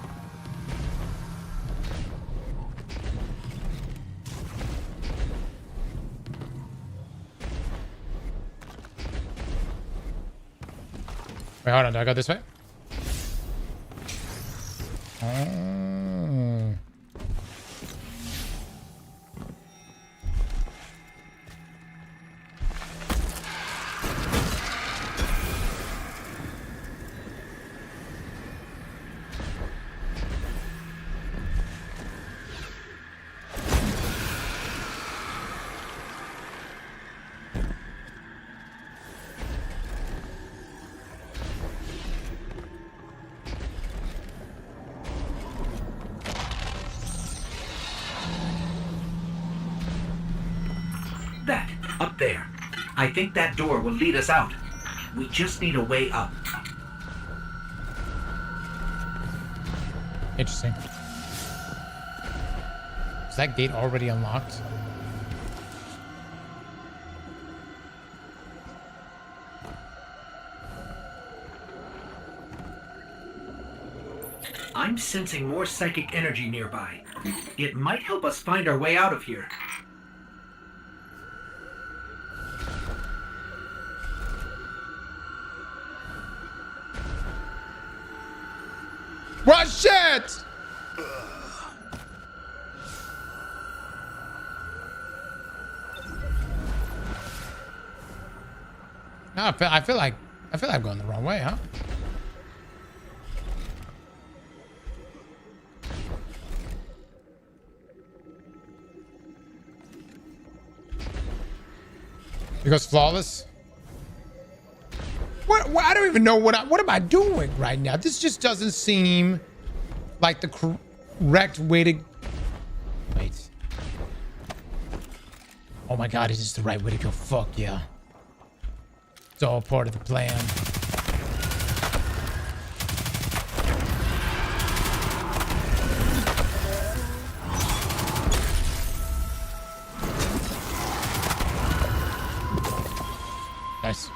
Wait, hold on. Do I go this way? Oh. Up there. I think that door will lead us out. We just need a way up. Interesting. Is that gate already unlocked? I'm sensing more psychic energy nearby. It might help us find our way out of here. What shit? No, I feel like I'm going the wrong way, huh? Because flawless. What? I don't even know what am I doing right now. This just doesn't seem like the correct way to. Wait. Oh my God, is this the right way to go? Fuck yeah. It's all part of the plan. Nice.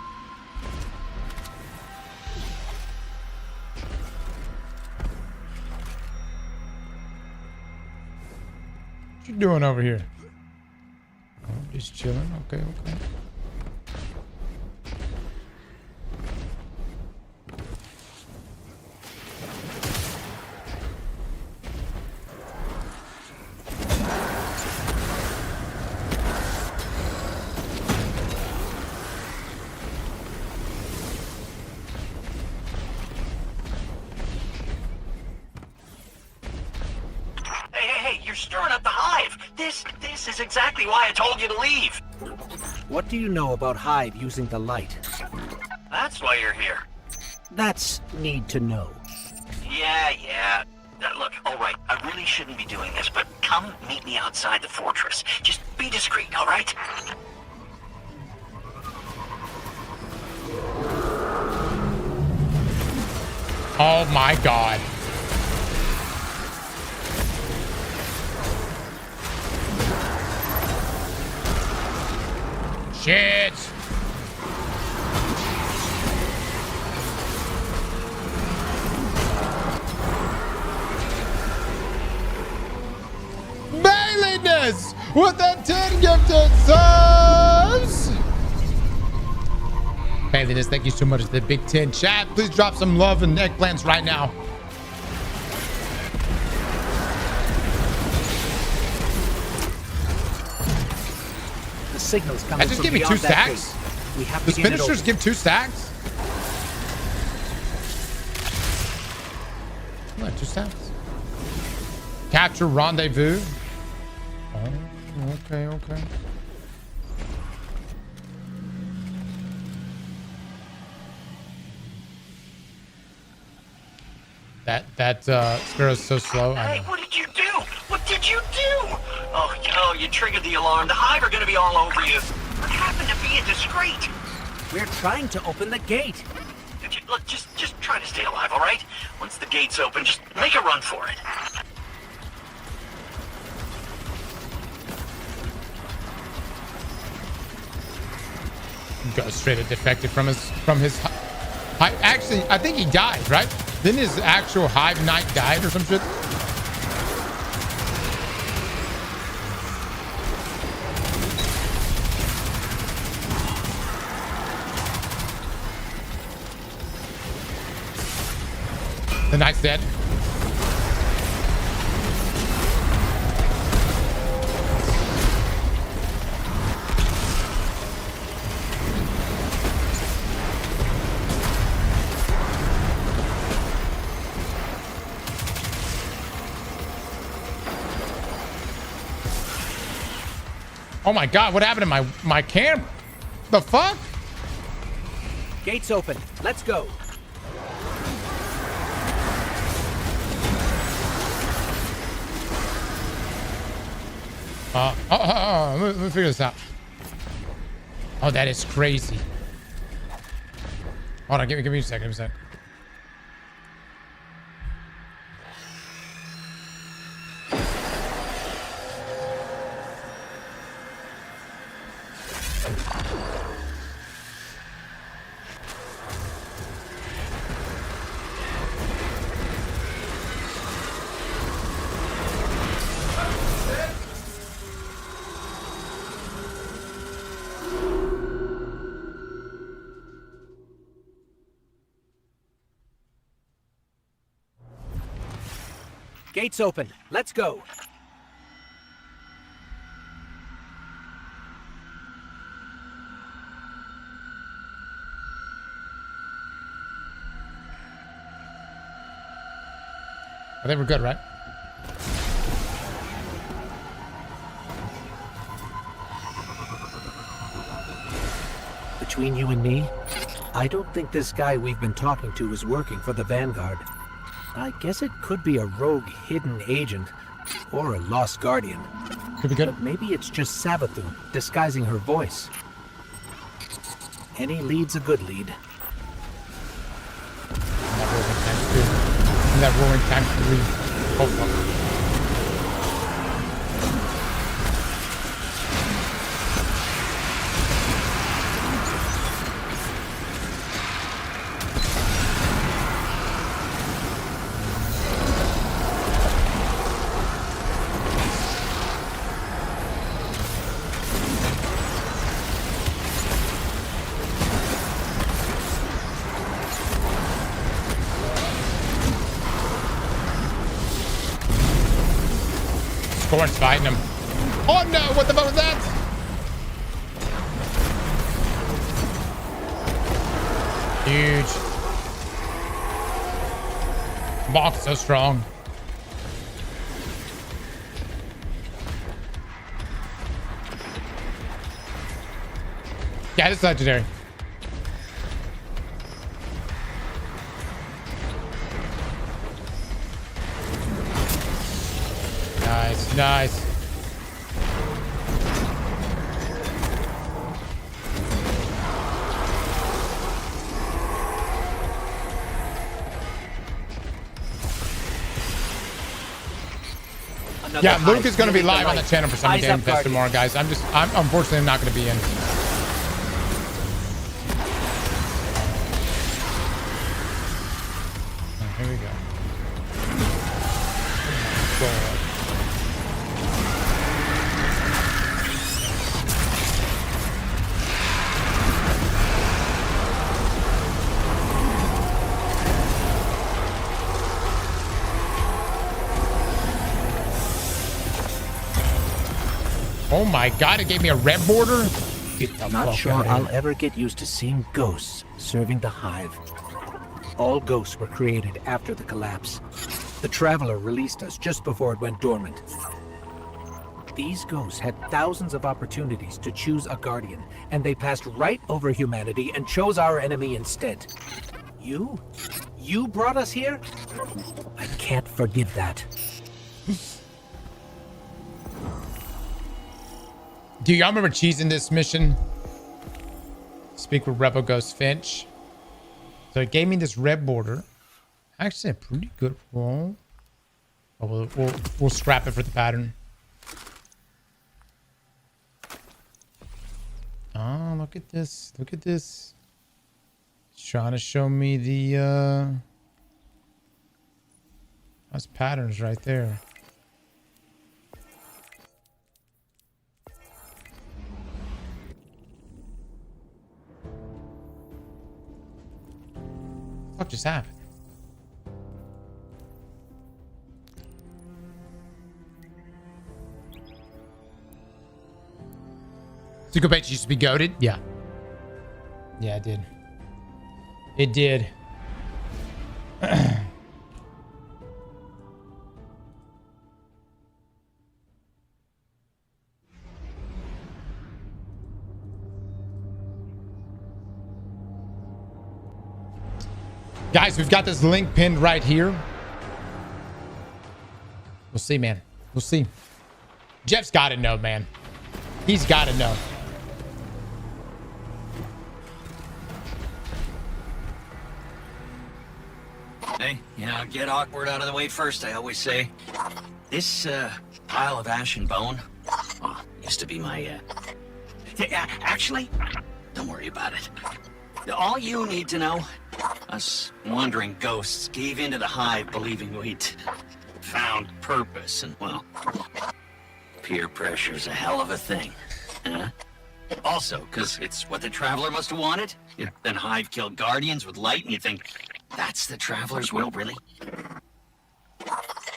What you doing over here? Oh, just chilling. Okay, okay. You're stirring up the hive. This is exactly why I told you to leave. What do you know about Hive using the light? That's why you're here. That's need to know. Yeah. Look, all right, I really shouldn't be doing this, but come meet me outside the fortress. Just be discreet, all right? Oh my god. Shit. Bailiness with the 10 gifted subs. Bailiness, thank you so much for the big 10. Chat, please drop some love and eggplants right now. Signals coming. That just give me 2 stacks. We have Does finishers give 2 stacks? What, 2 stacks? Capture rendezvous. Oh, okay. That Sparrow's so slow. Hey, what did you do? What did you do? Oh, you triggered the alarm. The hive are gonna be all over you. What happened to being discreet? We're trying to open the gate. Look, just try to stay alive, all right? Once the gate's open, just make a run for it. Ghost straight up defected from his hive. Actually, I think he died, right? Then his actual hive knight died or some shit. The knight's dead. Oh my god, what happened to my camera? The fuck? Gates open. Let's go. Let me figure this out. Oh, that is crazy. Hold on, give me a second. Gates open. Let's go. I think we're good, right? Between you and me, I don't think this guy we've been talking to is working for the Vanguard. I guess it could be a rogue hidden agent or a lost guardian. Could be good. But maybe it's just Savathun disguising her voice. Any lead's a good lead. That rolling times 3. Oh fuck. Corn's fighting him. Oh no, what the fuck was that? Huge. Bach is so strong. Yeah, this is legendary. Nice, nice. Yeah, Luke is going to be live on the channel for some damn test tomorrow, guys. I'm unfortunately not going to be in. Oh, here we go. Oh my god, it gave me a red border? Not sure I'll ever get used to seeing ghosts serving the hive. All ghosts were created after the collapse. The Traveler released us just before it went dormant. These ghosts had thousands of opportunities to choose a guardian, and they passed right over humanity and chose our enemy instead. You? You brought us here? I can't forgive that. Do y'all remember cheesing this mission? Speak with Rebel Ghost Finch. So it gave me this red border. Actually, a pretty good roll. Oh, we'll scrap it for the pattern. Oh, look at this. Look at this. It's trying to show me the that's patterns right there. What just happened? Zuko Page used to be goated? Yeah. Yeah, it did. It did. Guys, we've got this link pinned right here. We'll see, man. We'll see. Jeff's got to know, man. He's got to know. Hey, get awkward out of the way first, I always say. This pile of ash and bone used to be my actually, don't worry about it. All you need to know, us wandering ghosts gave into the hive believing we'd found purpose, and well, peer pressure's a hell of a thing. Also, because it's what the Traveler must have wanted. Then hive killed guardians with light, and you think, that's the Traveler's will, really?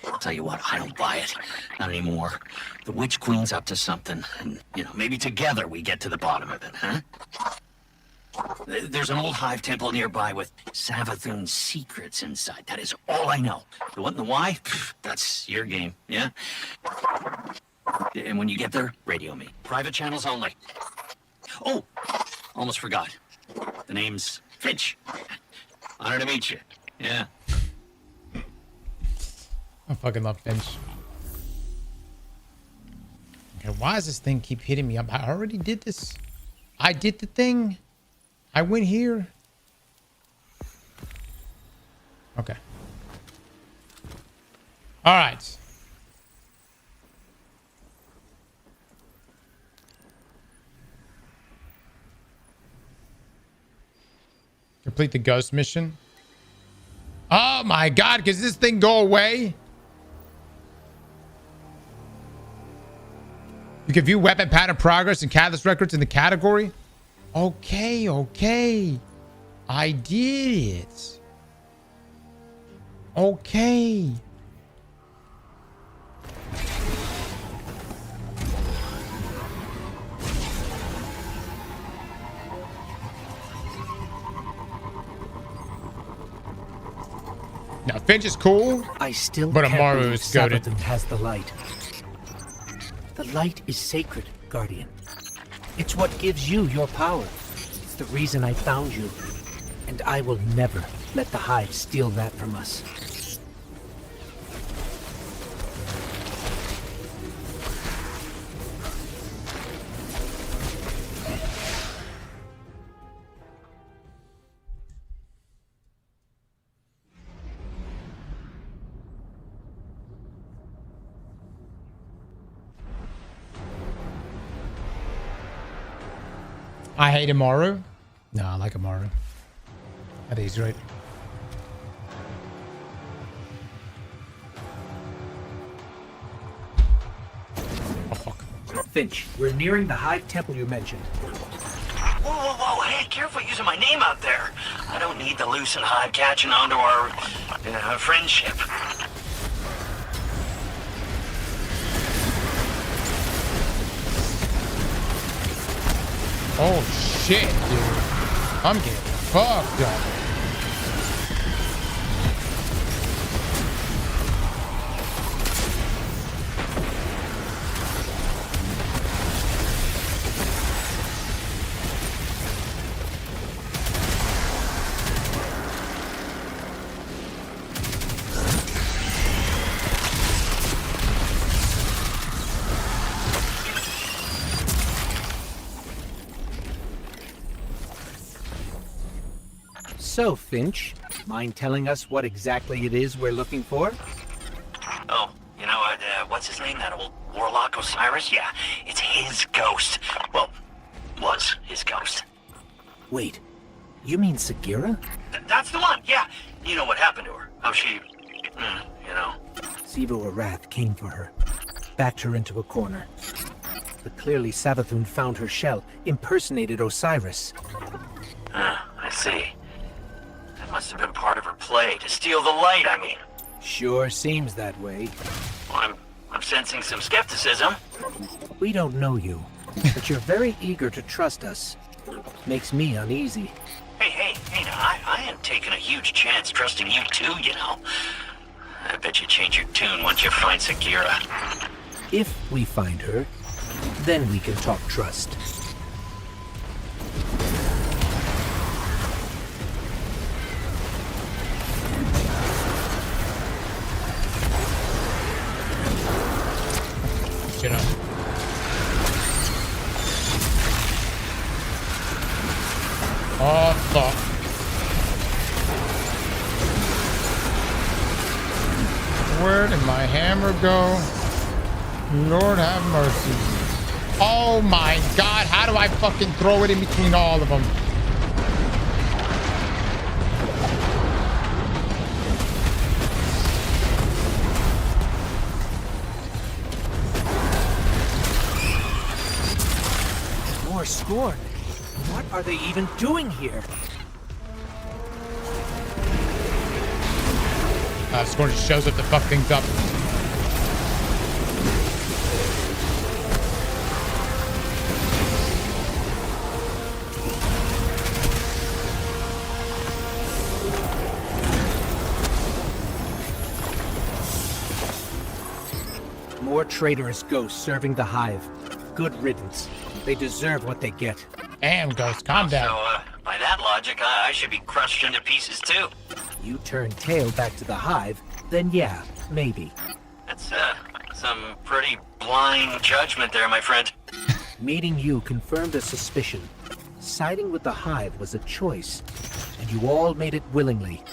I'll tell you what, I don't buy it. Not anymore. The Witch Queen's up to something, and, maybe together we get to the bottom of it, huh? There's an old hive temple nearby with Savathun's secrets inside. That is all I know. The what and the why? That's your game, yeah? And when you get there, radio me. Private channels only. Oh, almost forgot. The name's Finch. Honor to meet you. Yeah. I fucking love Finch. Okay, why does this thing keep hitting me up? I already did this. I did the thing. I went here. Okay. All right. Complete the ghost mission. Oh my god, does this thing go away? You can view weapon pattern progress and catalyst records in the category. Okay, okay. I did it. Okay. Now, Finch is cool, I still but can't Amaru believe is goated. Savathun has the light. The light is sacred, Guardian. It's what gives you your power. It's the reason I found you. And I will never let the Hive steal that from us. I hate Amaru. No, I like Amaru. I think he's great. Oh, fuck. Finch, we're nearing the Hive Temple you mentioned. Whoa, whoa, whoa, hey, careful using my name out there. I don't need the Lucent Hive catching on to our friendship. Oh, shit, dude. I'm getting fucked up. So, Finch, mind telling us what exactly it is we're looking for? Oh, you know, what's his name? That old warlock Osiris? Yeah, it's his ghost. Well, was his ghost. Wait, you mean Sagira? That's the one, yeah. You know what happened to her. How she, you know. Sivo Arath came for her, backed her into a corner. But clearly Savathun found her shell, impersonated Osiris. I see. That must have been part of her play, to steal the light, I mean. Sure seems that way. Well, I'm sensing some skepticism. We don't know you, but you're very eager to trust us. Makes me uneasy. Hey, now, I ain't taking a huge chance trusting you too, you know. I bet you change your tune once you find Sagira. If we find her, then we can talk trust. You know. Oh, fuck. Where did my hammer go? Lord have mercy. Oh my god, how do I fucking throw it in between all of them? More Scorn. What are they even doing here? Scorn just shows up to fuck things up. More traitorous ghosts serving the Hive. Good riddance. They deserve what they get. Damn, Ghost, calm down. So, by that logic, I should be crushed into pieces too. You turn tail back to the Hive, then yeah, maybe. That's, some pretty blind judgment there, my friend. Meeting you confirmed a suspicion. Siding with the Hive was a choice, and you all made it willingly.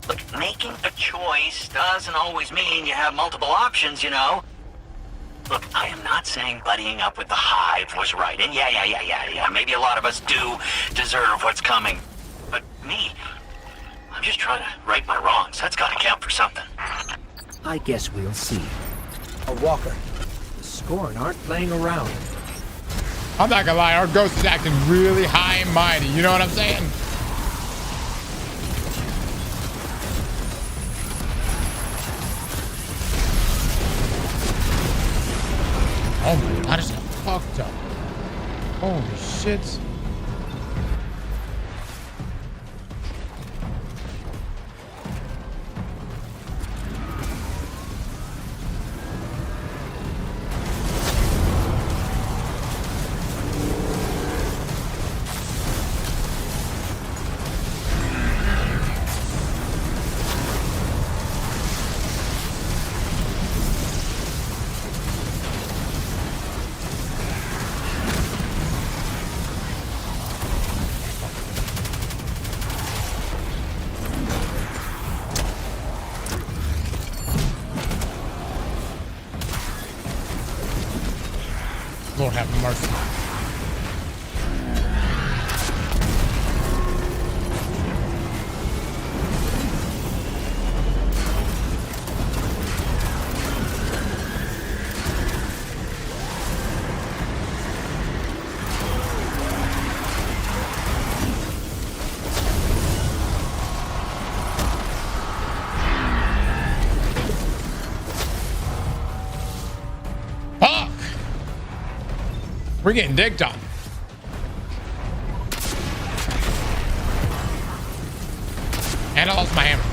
Look, making a choice doesn't always mean you have multiple options, you know. Look, I am not saying buddying up with the Hive was right, and yeah, maybe a lot of us do deserve what's coming. But me, I'm just trying to right my wrongs. That's gotta count for something. I guess we'll see. A walker. The Scorn aren't playing around. I'm not gonna lie, our Ghost is acting really high and mighty, you know what I'm saying? Oh my god, I just got fucked up. Holy shit. Lord have mercy. We're getting digged on. And I lost my hammer.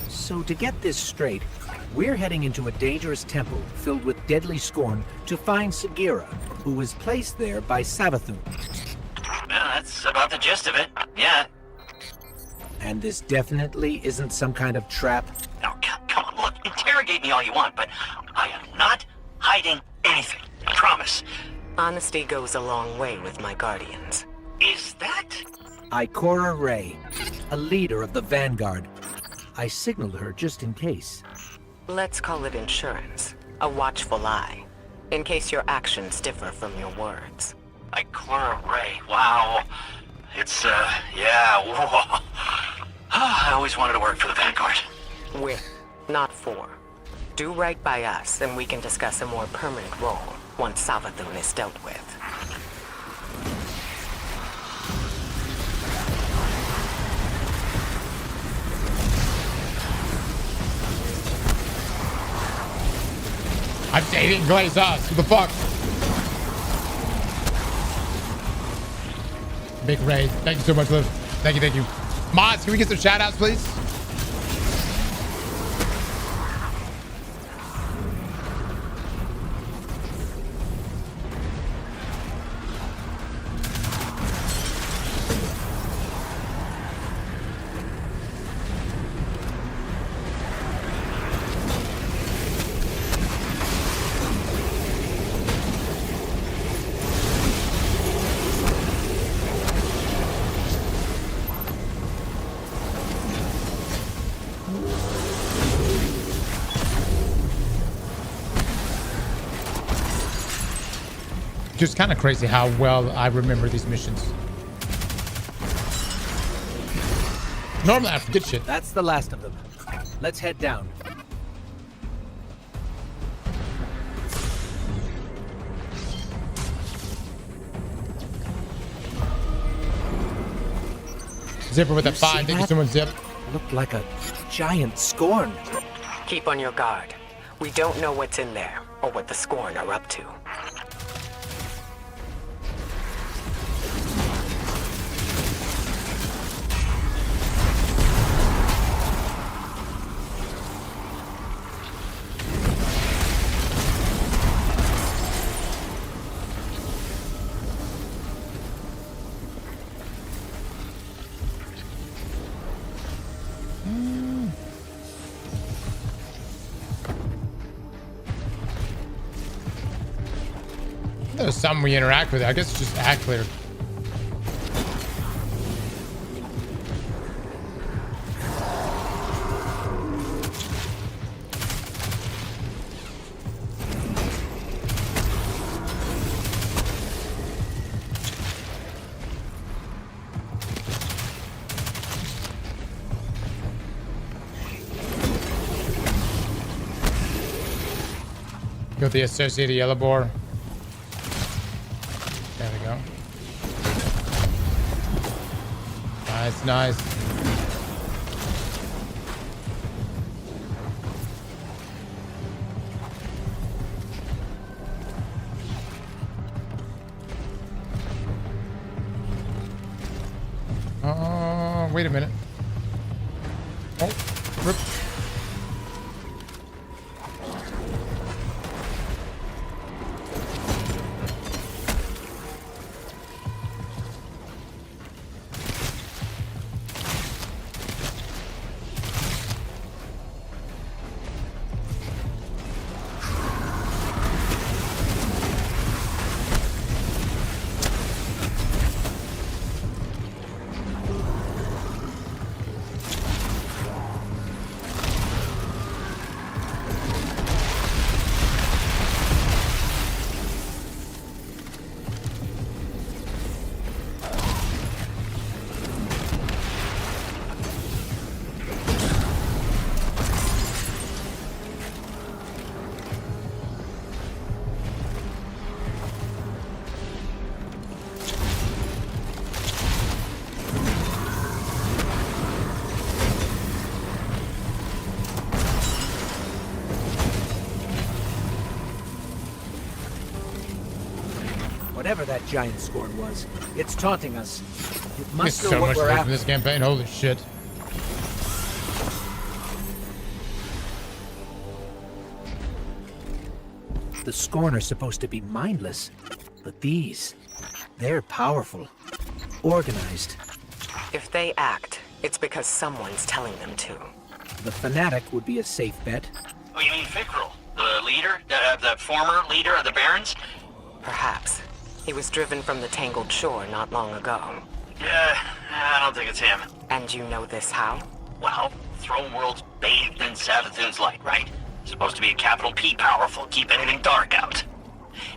So to get this straight, we're heading into a dangerous temple filled with deadly scorn to find Sagira, who was placed there by Savathun. Well, that's about the gist of it. Yeah. And this definitely isn't some kind of trap. Now, come on, look, interrogate me all you want, but I am not hiding anything. I promise. Honesty goes a long way with my guardians. Is that? Ikora Ray, a leader of the Vanguard. I signaled her just in case. Let's call it insurance. A watchful eye. In case your actions differ from your words. Ikora Ray, wow. It's, yeah, whoa. I always wanted to work for the Vanguard. With, not for. Do right by us, and we can discuss a more permanent role once Savathun is dealt with. I'm dating glaze us. What the fuck? Big Ray. Thank you so much, Liv. Thank you, thank you. Mods, can we get some shout outs, please? Just kind of crazy how well I remember these missions. Normally I forget shit. That's the last of them. Let's head down. Zipper with a 5. Thank you so much, Zip. Looked like a giant scorn. Keep on your guard. We don't know what's in there, or what the Scorn are up to. There's some we interact with. I guess it's just act clear. Got the associated yellow boar. There we go. Nice, nice. Wait a minute. Oh, rip. Whatever that giant scorn was, it's taunting us. It must There's know so what much we're to do after. from this campaign. Holy shit. The scorn are supposed to be mindless, but they're powerful, organized. If they act, it's because someone's telling them to. The fanatic would be a safe bet. Oh, you mean Fikrul, the leader, the former leader of the Barons? Perhaps. He was driven from the Tangled Shore not long ago. Yeah, I don't think it's him. And you know this how? Well, throne world's bathed in Savathun's light, right? Supposed to be a capital P powerful, keep anything dark out.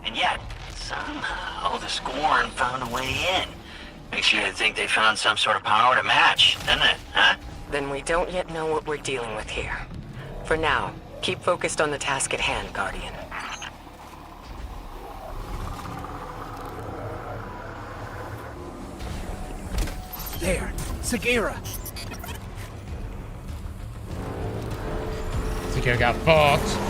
And yet, somehow the Scorn found a way in. Makes you think they found some sort of power to match, doesn't it, huh? Then we don't yet know what we're dealing with here. For now, keep focused on the task at hand, Guardian. There, Sagira. Sagira got fucked.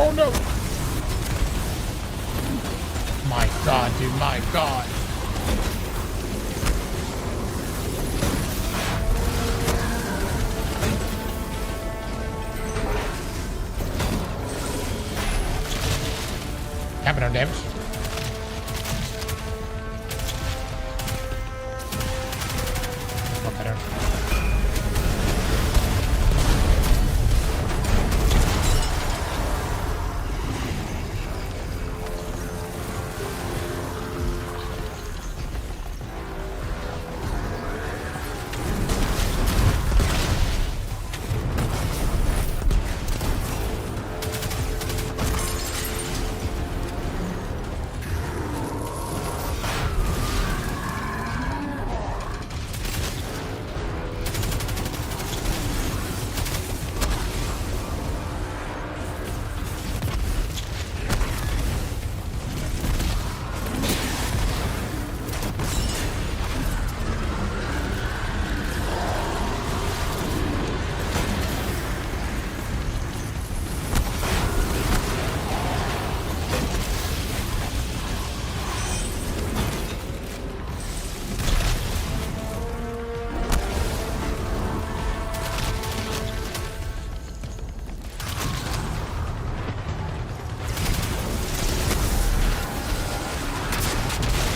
Oh no! My god, dude, my god. Having no damage. Oh, better.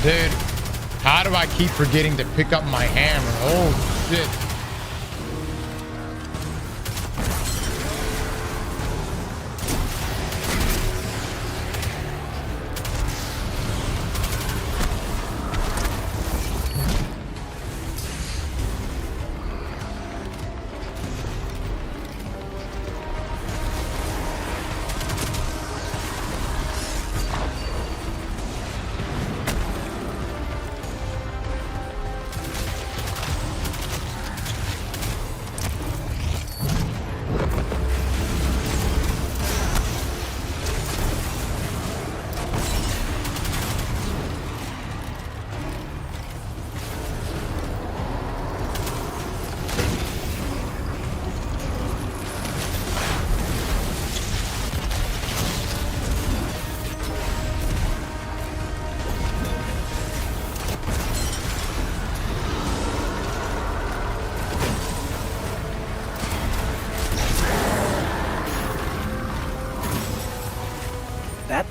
Dude, how do I keep forgetting to pick up my hammer? Oh, shit.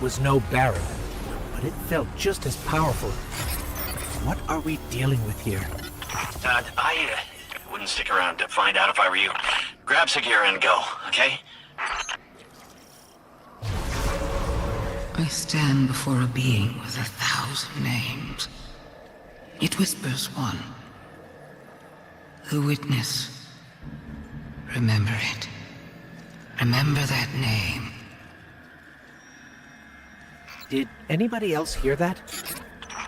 was no Baron, but it felt just as powerful. What are we dealing with here? I wouldn't stick around to find out if I were you. Grab Sagira and go, okay? I stand before a being with 1,000 names. It whispers one. The witness. Remember it. Remember that name. Did anybody else hear that?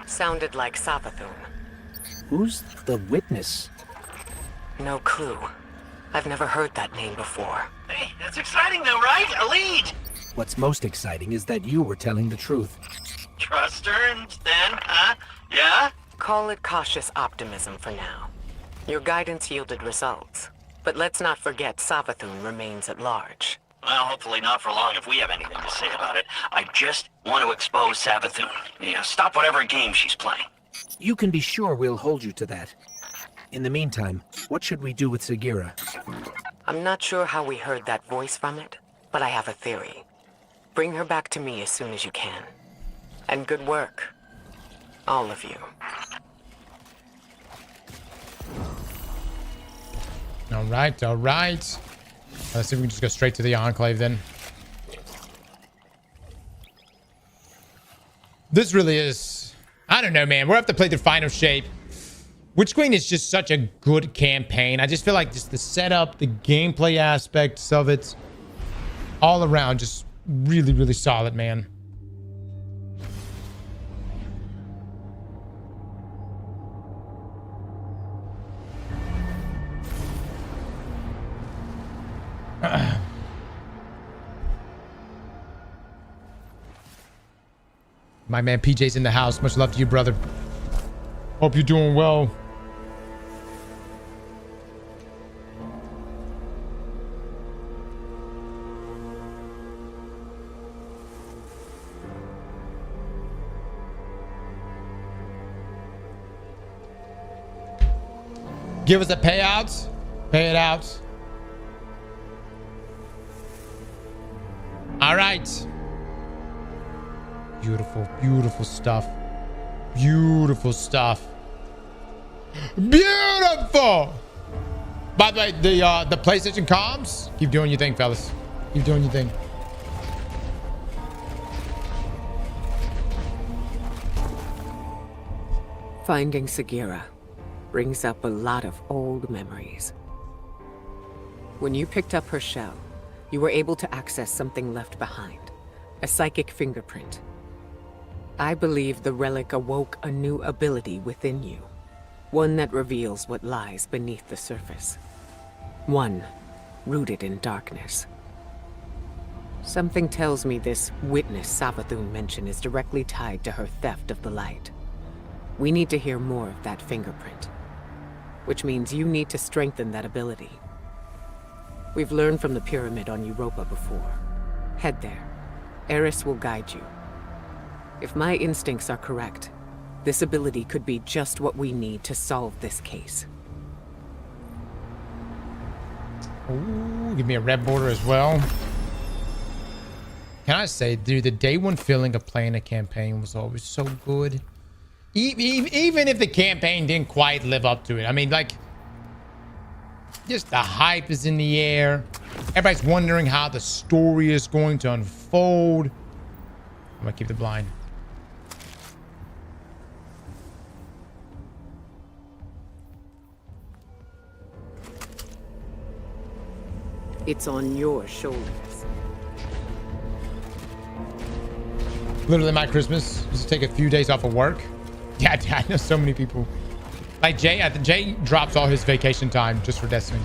Sounded like Savathun. Who's the witness? No clue. I've never heard that name before. Hey, that's exciting though, right? A lead! What's most exciting is that you were telling the truth. Trust her and then, huh? Yeah? Call it cautious optimism for now. Your guidance yielded results. But let's not forget Savathun remains at large. Well, hopefully not for long if we have anything to say about it. I just want to expose Savathun. Yeah, stop whatever game she's playing. You can be sure we'll hold you to that. In the meantime, what should we do with Sagira? I'm not sure how we heard that voice from it, but I have a theory. Bring her back to me as soon as you can. And good work. All of you. All right, all right. Let's see if we can just go straight to the Enclave then. This really is... I don't know, man. We'll have to play the final shape. Witch Queen is just such a good campaign. I just feel like just the setup, the gameplay aspects of it, all around, just really, really solid, man. My man PJ's in the house. Much love to you, brother. Hope you're doing well. Give us a payout. Pay it out. All right. Beautiful, beautiful stuff. Beautiful stuff. Beautiful. By the way, the PlayStation comms, keep doing your thing, fellas. Keep doing your thing. Finding Sagira brings up a lot of old memories. When you picked up her shell, you were able to access something left behind, a psychic fingerprint. I believe the relic awoke a new ability within you, one that reveals what lies beneath the surface. One rooted in darkness. Something tells me this witness Savathun mentioned is directly tied to her theft of the light. We need to hear more of that fingerprint, which means you need to strengthen that ability. We've learned from the pyramid on Europa before. Head there. Eris will guide you. If my instincts are correct, this ability could be just what we need to solve this case. Ooh, give me a red border as well. Can I say, dude, the day one feeling of playing a campaign was always so good. Even if the campaign didn't quite live up to it. I mean, like, just the hype is in the air. Everybody's wondering how the story is going to unfold. I'm gonna keep the blind. It's on your shoulders. Literally my Christmas was to take a few days off of work. Yeah, I know so many people. Like Jay drops all his vacation time just for Destiny.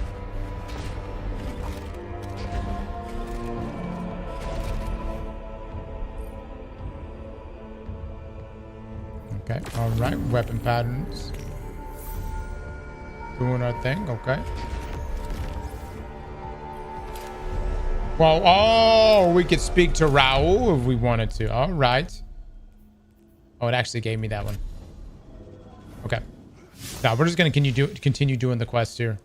Okay, all right, weapon patterns. Doing our thing, okay. Well, oh, we could speak to Raul if we wanted to. All right. Oh, it actually gave me that one. Okay. Now we're just gonna continue doing the quest here.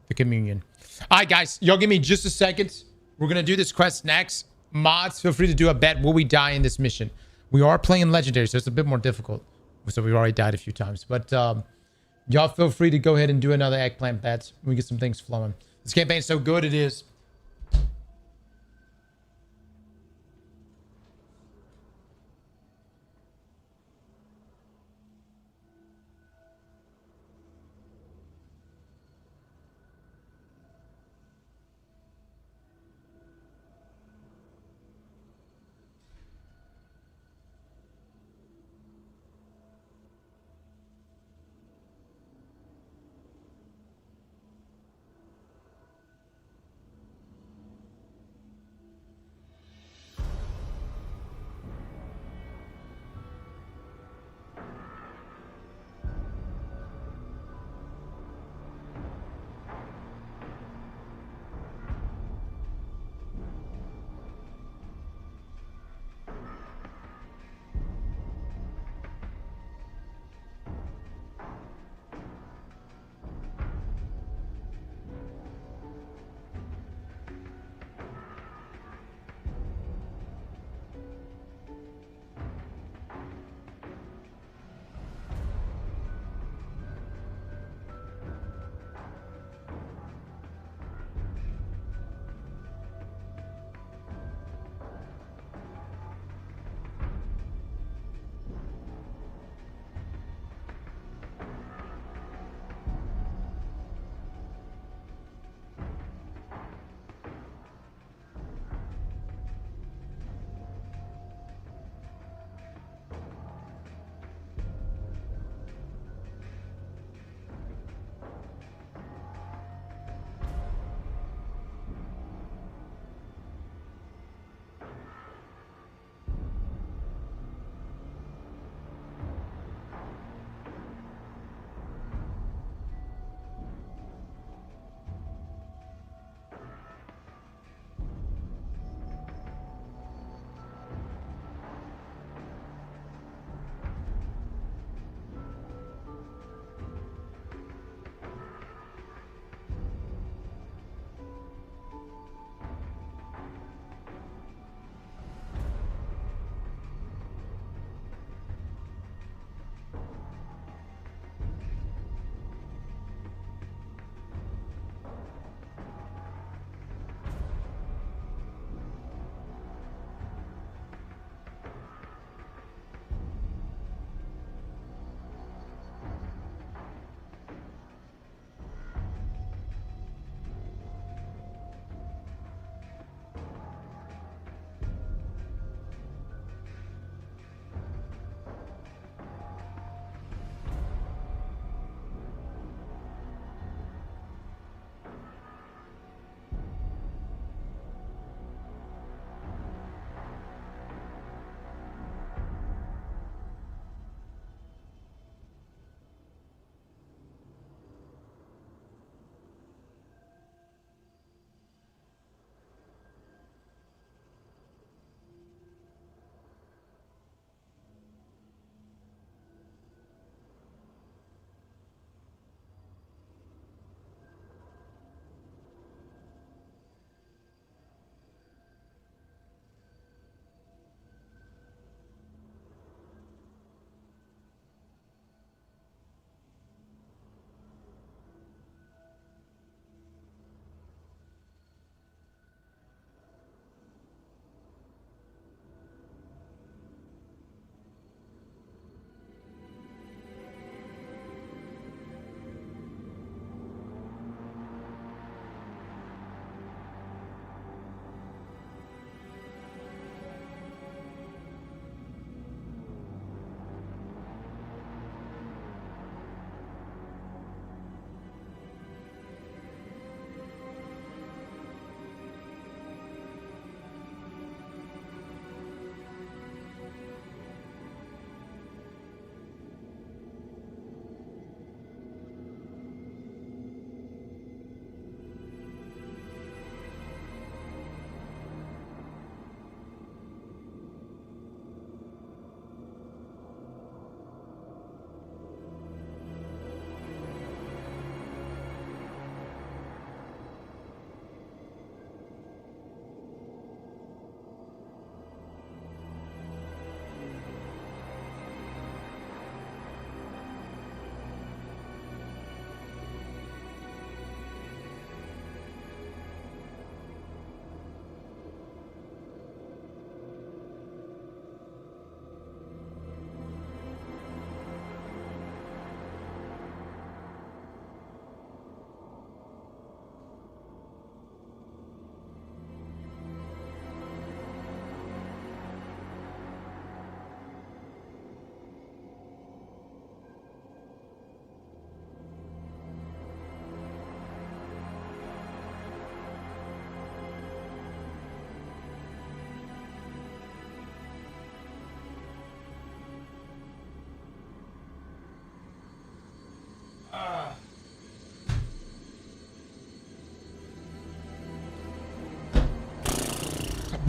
The communion. All right, guys, y'all give me just a second. We're going to do this quest next. Mods, feel free to do a bet. Will we die in this mission? We are playing Legendary, so it's a bit more difficult. So we've already died a few times. But y'all feel free to go ahead and do another eggplant bet. We get some things flowing. This campaign's so good, it is.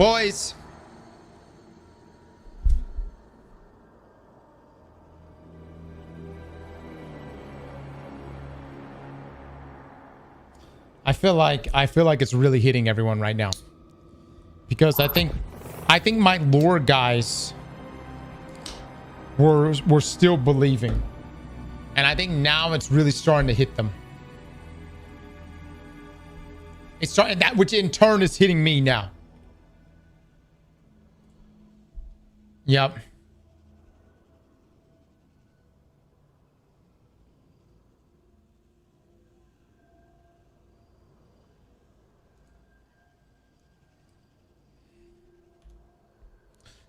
boys. I feel like it's really hitting everyone right now. Because I think my lore guys were still believing. And I think now it's really starting to hit them. It's starting that, which in turn is hitting me now. Yep.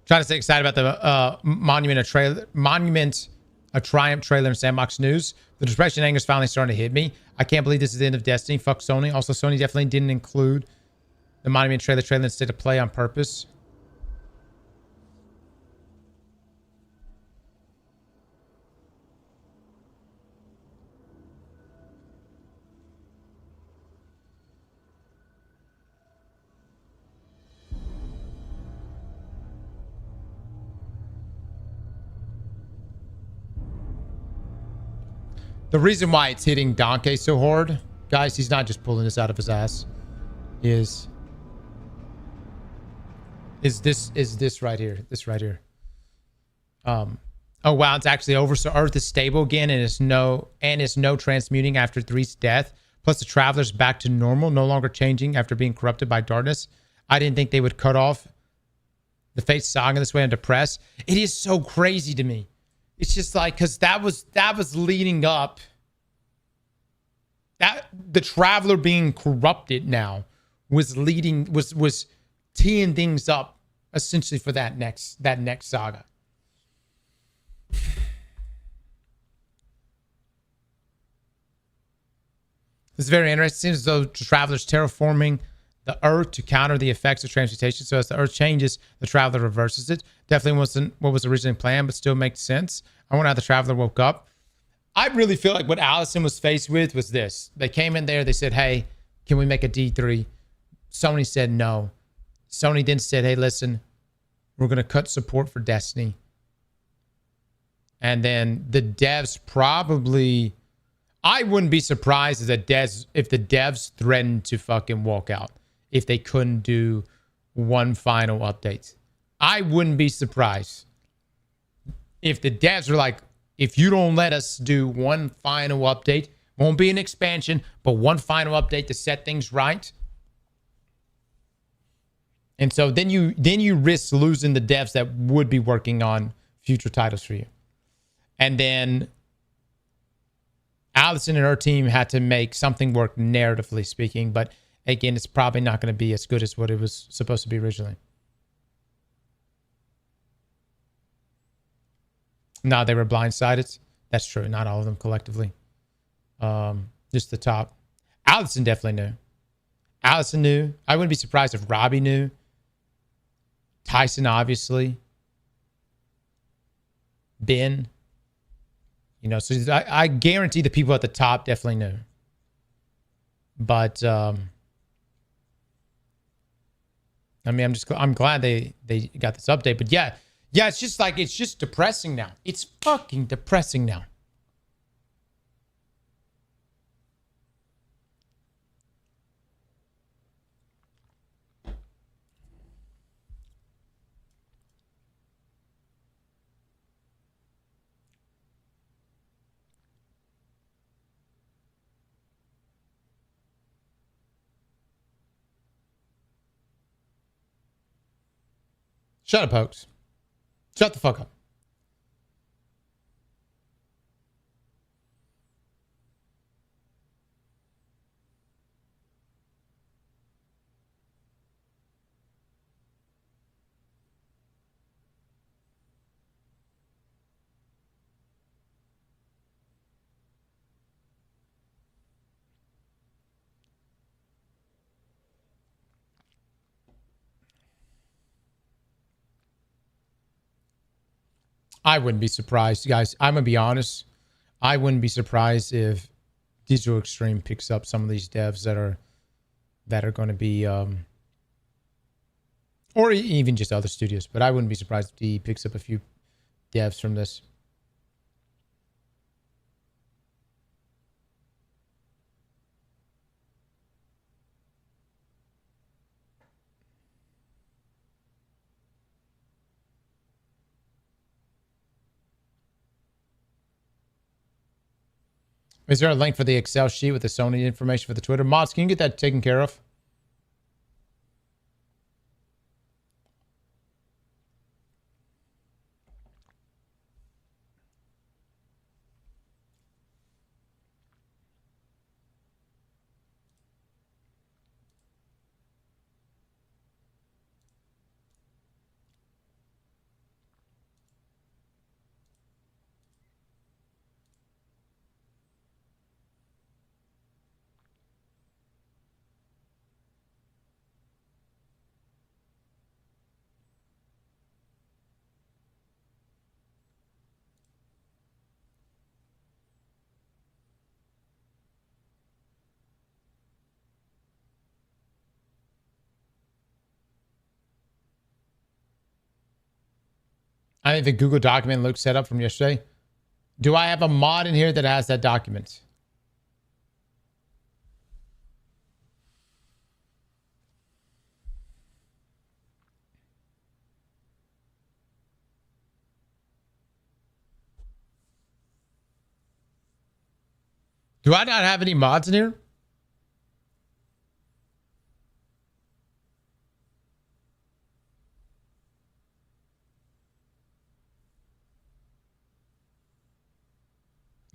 Trying to stay excited about the Monument a Triumph trailer in Sandbox News. The depression anger is finally starting to hit me. I can't believe this is the end of Destiny. Fuck Sony. Also, Sony definitely didn't include the Monument trailer instead of play on purpose. The reason why it's hitting Donkey so hard, guys, he's not just pulling this out of his ass, is this right here. This right here. Oh wow, it's actually over. So Earth is stable again and it's no transmuting after 3's death. Plus the traveler's back to normal, no longer changing after being corrupted by darkness. I didn't think they would cut off the Fate Saga this way and depress. It is so crazy to me. It's just like, because that was leading up. That the traveler being corrupted now was teeing things up essentially for that next saga. It's very interesting. It seems as though the traveler's terraforming the Earth to counter the effects of transmutation. So as the Earth changes, the traveler reverses it. Definitely wasn't what was originally planned, but still makes sense. I wonder how the traveler woke up. I really feel like what Allison was faced with was this. They came in there, they said, hey, can we make a D3? Sony said no. Sony then said, hey, listen, we're going to cut support for Destiny. And then the devs probably... I wouldn't be surprised if the devs threatened to fucking walk out if they couldn't do one final update. I wouldn't be surprised if the devs were like, if you don't let us do one final update, won't be an expansion, but one final update to set things right. And so then you risk losing the devs that would be working on future titles for you. And then Allison and her team had to make something work narratively speaking, but again, it's probably not going to be as good as what it was supposed to be originally. No, they were blindsided. That's true. Not all of them collectively. Just the top. Allison definitely knew. Allison knew. I wouldn't be surprised if Robbie knew. Tyson, obviously. Ben. You know, so I guarantee the people at the top definitely knew. But I mean, I'm glad they got this update. But yeah, it's just depressing now. It's fucking depressing now. Shut up, Hoax. Shut the fuck up. I wouldn't be surprised, guys. I'm going to be honest. I wouldn't be surprised if Digital Extreme picks up some of these devs that are going to be Or even just other studios. But I wouldn't be surprised if he picks up a few devs from this. Is there a link for the Excel sheet with the Sony information for the Twitter? Mods, can you get that taken care of? I think the Google document looks set up from yesterday. Do I have a mod in here that has that document? Do I not have any mods in here?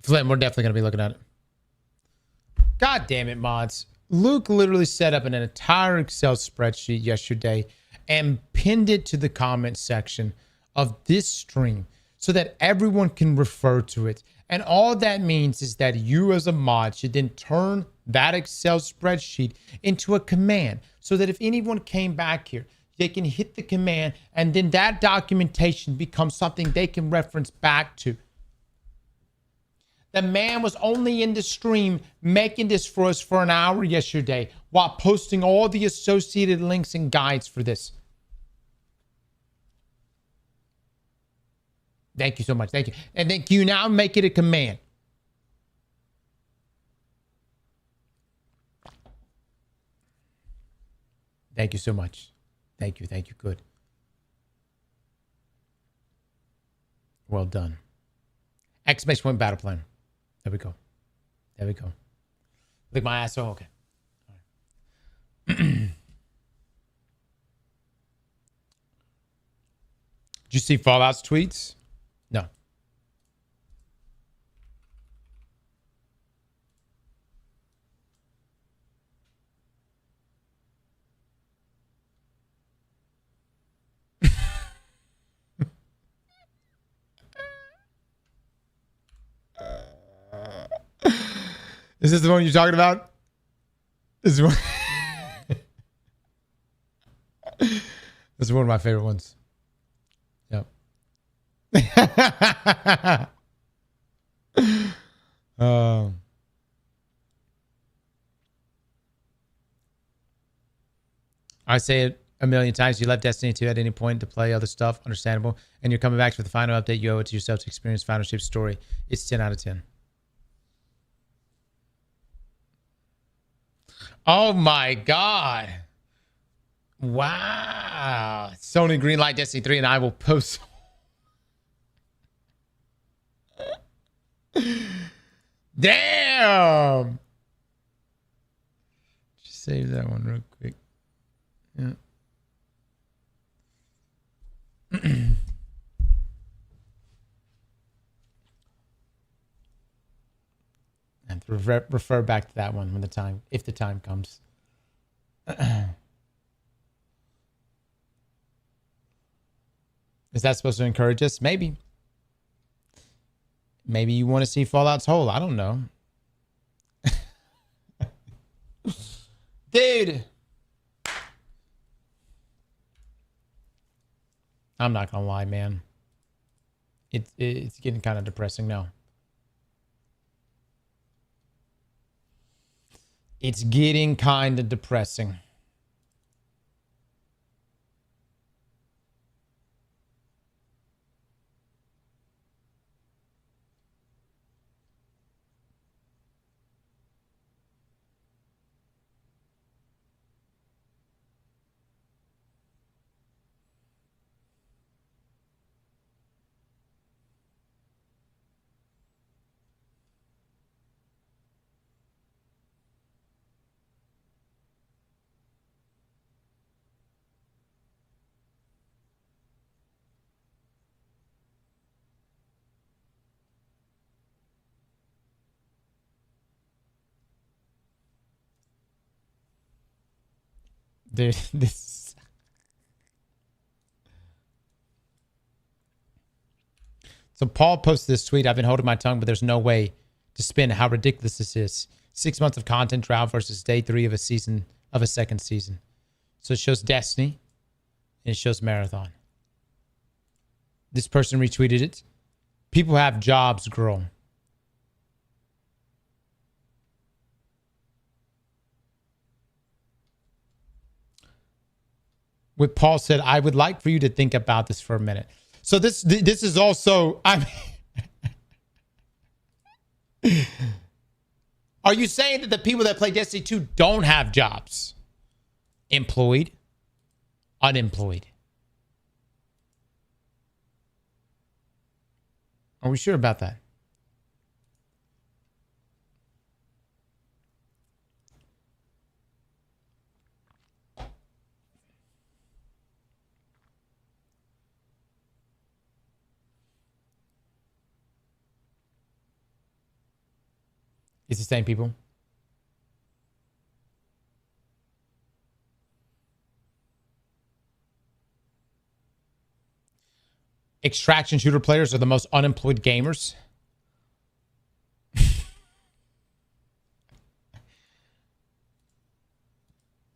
Flint, we're definitely going to be looking at it. God damn it, mods. Luke literally set up an entire Excel spreadsheet yesterday and pinned it to the comment section of this stream so that everyone can refer to it. And all that means is that you as a mod should then turn that Excel spreadsheet into a command so that if anyone came back here, they can hit the command and then that documentation becomes something they can reference back to. The man was only in the stream making this for us for an hour yesterday while posting all the associated links and guides for this. Thank you so much. Thank you. And then you now make it a command. Thank you so much. Thank you. Thank you. Good. Well done. Exclamation point battle plan. There we go. There we go. Lick my asshole. Okay. All right. Did you see Fallout's tweets? No. Is this the one you're talking about? This is one. This is one of my favorite ones. Yep. I say it a million times. You left Destiny 2 at any point to play other stuff. Understandable. And you're coming back for the final update. You owe it to yourself to experience Foundership's story. It's 10 out of 10. Oh my God. Wow. Sony greenlight Destiny 3 and I will post. Damn. Just save that one real quick. Yeah. And refer back to that one when the time, if the time comes. Is that supposed to encourage us? Maybe. Maybe you want to see Fallout's whole. I don't know. Dude. I'm not gonna lie, man. It's getting kind of depressing now. It's getting kind of depressing. This. So Paul posted this tweet. I've been holding my tongue, but there's no way to spin how ridiculous this is. 6 months of content drought versus day 3 of a second season. So it shows Destiny and it shows Marathon. This person retweeted it. People have jobs, girl. What Paul said, I would like for you to think about this for a minute. So this is also, I mean, are you saying that the people that play Destiny 2 don't have jobs? Employed, unemployed. Are we sure about that? It's the same people. Extraction shooter players are the most unemployed gamers.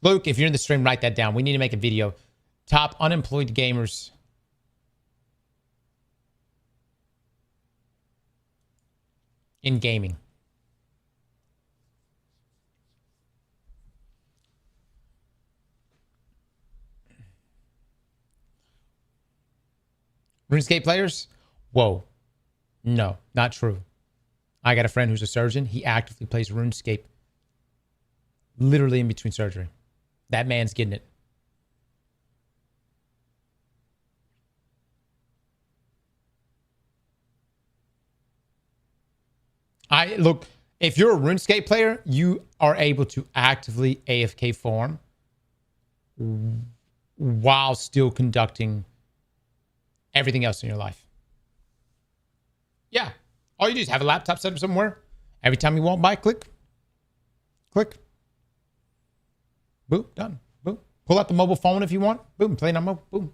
Luke, if you're in the stream, write that down. We need to make a video. Top unemployed gamers. In gaming. RuneScape players? Whoa. No, not true. I got a friend who's a surgeon. He actively plays RuneScape literally in between surgery. That man's getting it. Look, if you're a RuneScape player, you are able to actively AFK farm while still conducting everything else in your life. Yeah. All you do is have a laptop set up somewhere. Every time you walk by, click. Click. Boom. Done. Boom. Pull out the mobile phone if you want. Boom. Play it on mobile. Boom.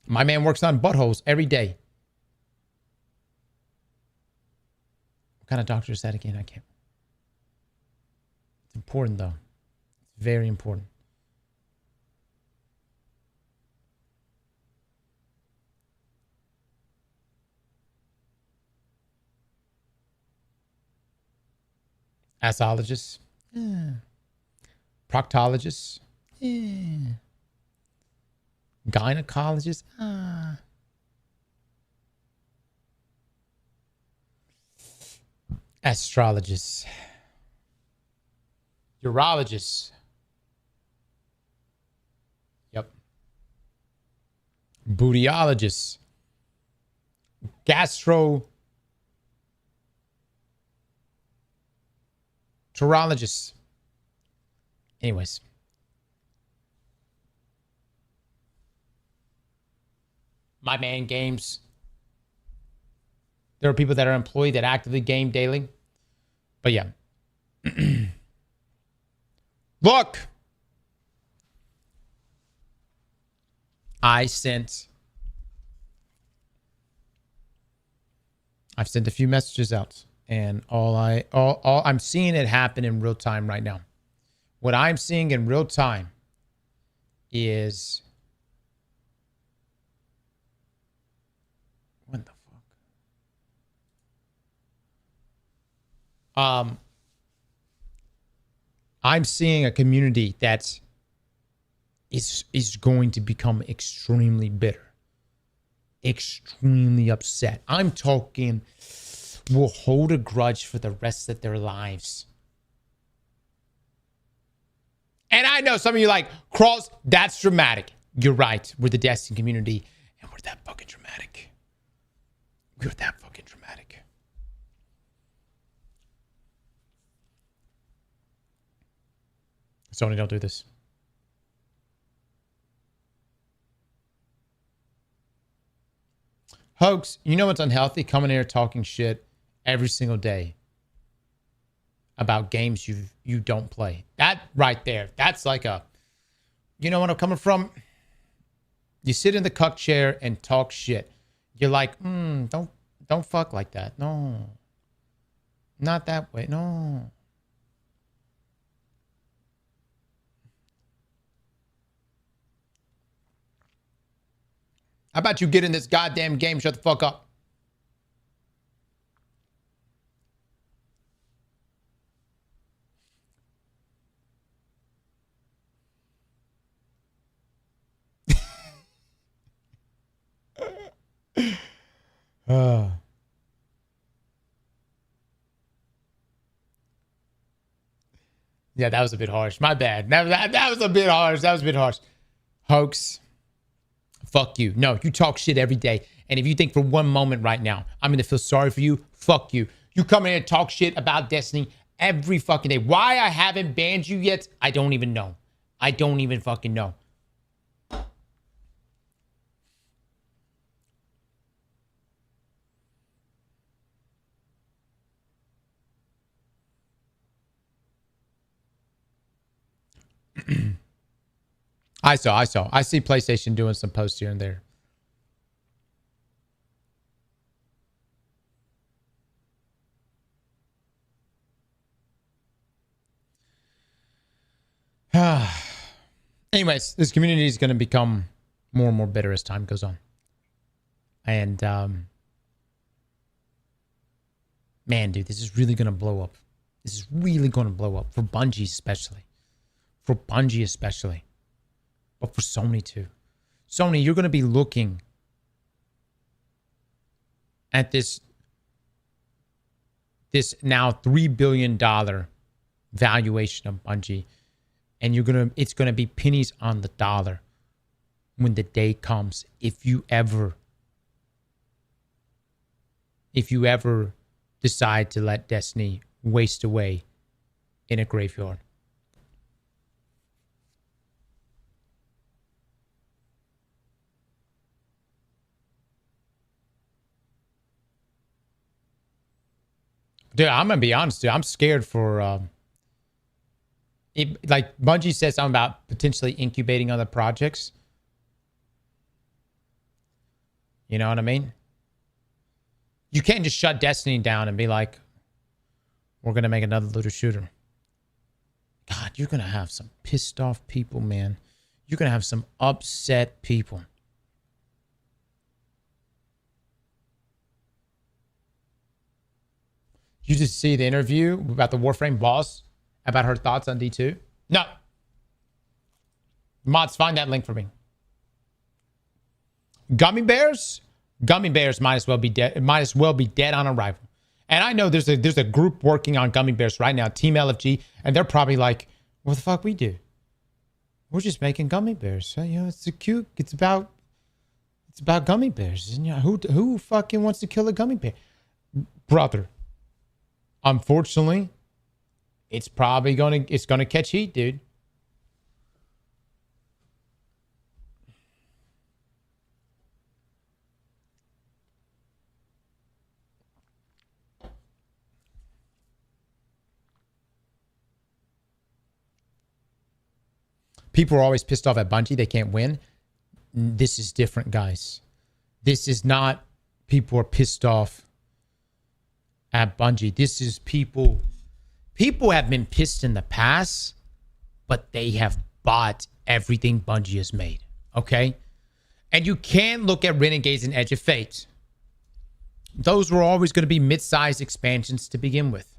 My man works on buttholes every day. What kind of doctor is that again? I can't. It's important though. It's very important. Asologists. Yeah. Proctologists. Yeah. Gynecologists. Astrologists. Urologists. Yep. Bootyologists. Gastroenterologists. Anyways. My man games. There are people that are employed that actively game daily. But yeah. Look. I've sent a few messages out, and all I'm seeing it happen in real time right now. What I'm seeing in real time is what the fuck? I'm seeing a community that is going to become extremely bitter, extremely upset. I'm talking will hold a grudge for the rest of their lives. And I know some of you like, Cross, that's dramatic. You're right. We're the Destiny community, and we're that fucking dramatic. We're that fucking dramatic. Sony, don't do this. Hoax, you know it's unhealthy coming here talking shit every single day. about games you don't play. That right there, that's like a, you know what I'm coming from? You sit in the cuck chair and talk shit. You're like, don't fuck like that. No. Not that way. No. How about you get in this goddamn game? Shut the fuck up. Yeah, that was a bit harsh. My bad. That was a bit harsh. That was a bit harsh. Hoax. Fuck you. No, you talk shit every day. And if you think for one moment right now, I'm going to feel sorry for you, fuck you. You come in and talk shit about Destiny every fucking day. Why I haven't banned you yet, I don't even know. I don't even fucking know. I saw. I see PlayStation doing some posts here and there. Anyways, this community is going to become more and more bitter as time goes on. And, man, dude, this is really going to blow up. This is really going to blow up. For Bungie especially. For Bungie especially. But for Sony too. Sony, you're going to be looking at this now $3 billion valuation of Bungie. And it's going to be pennies on the dollar when the day comes. If you ever decide to let Destiny waste away in a graveyard. Dude, I'm going to be honest, dude. I'm scared for... like Bungie said something about potentially incubating other projects. You know what I mean? You can't just shut Destiny down and be like, we're going to make another looter shooter. God, you're going to have some pissed off people, man. You're going to have some upset people. You just see the interview about the Warframe boss, about her thoughts on D2? No. Mods, find that link for me. Gummy bears? Gummy bears might as well be dead. Might as well be dead on arrival. And I know there's a group working on gummy bears right now, Team LFG, and they're probably like, "What the fuck we do? We're just making gummy bears. You know, it's cute. It's about gummy bears. And you know, who fucking wants to kill a gummy bear, brother? Unfortunately, it's probably gonna catch heat, dude." People are always pissed off at Bungie. They can't win. This is different, guys. This is not people are pissed off at Bungie. This is people. People have been pissed in the past, but they have bought everything Bungie has made. Okay? And you can't look at Renegades and Edge of Fate. Those were always going to be mid-sized expansions to begin with.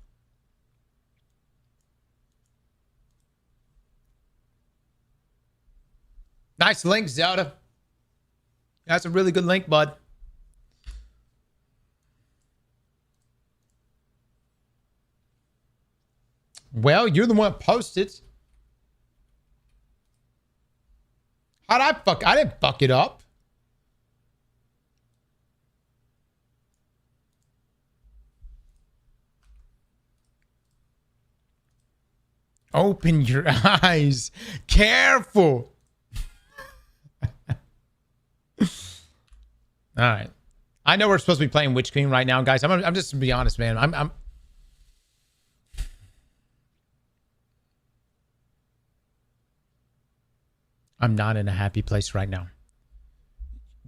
Nice link, Zelda. That's a really good link, bud. Well, you're the one that posted. How'd I fuck? I didn't fuck it up. Open your eyes. Careful. All right. I know we're supposed to be playing Witch Queen right now, guys. I'm just to be honest, man. I'm not in a happy place right now.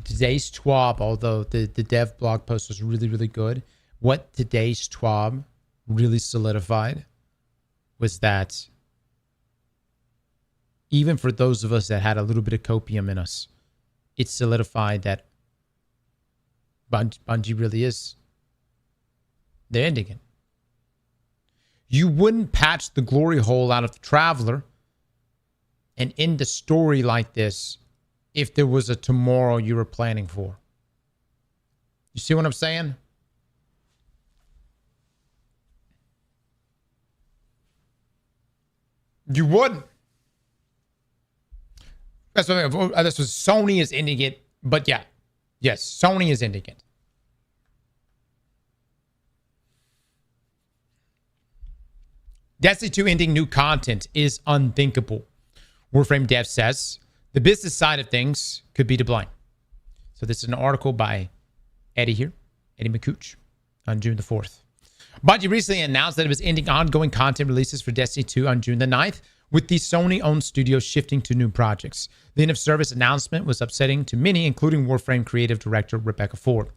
Today's Twab, although the dev blog post was really, really good, what today's Twab really solidified was that even for those of us that had a little bit of copium in us, it solidified that Bungie really is. They're ending it. You wouldn't patch the glory hole out of the Traveler and end a story like this if there was a tomorrow you were planning for. You see what I'm saying? You wouldn't. That's what this was. Sony is ending it, but yeah, yes, Sony is ending it. Destiny 2 ending new content is unthinkable. Warframe Dev says the business side of things could be to blame. So this is an article by Eddie here, Eddie McCooch, on June the 4th. Bungie recently announced that it was ending ongoing content releases for Destiny 2 on June the 9th, with the Sony-owned studios shifting to new projects. The end-of-service announcement was upsetting to many, including Warframe creative director Rebecca Ford.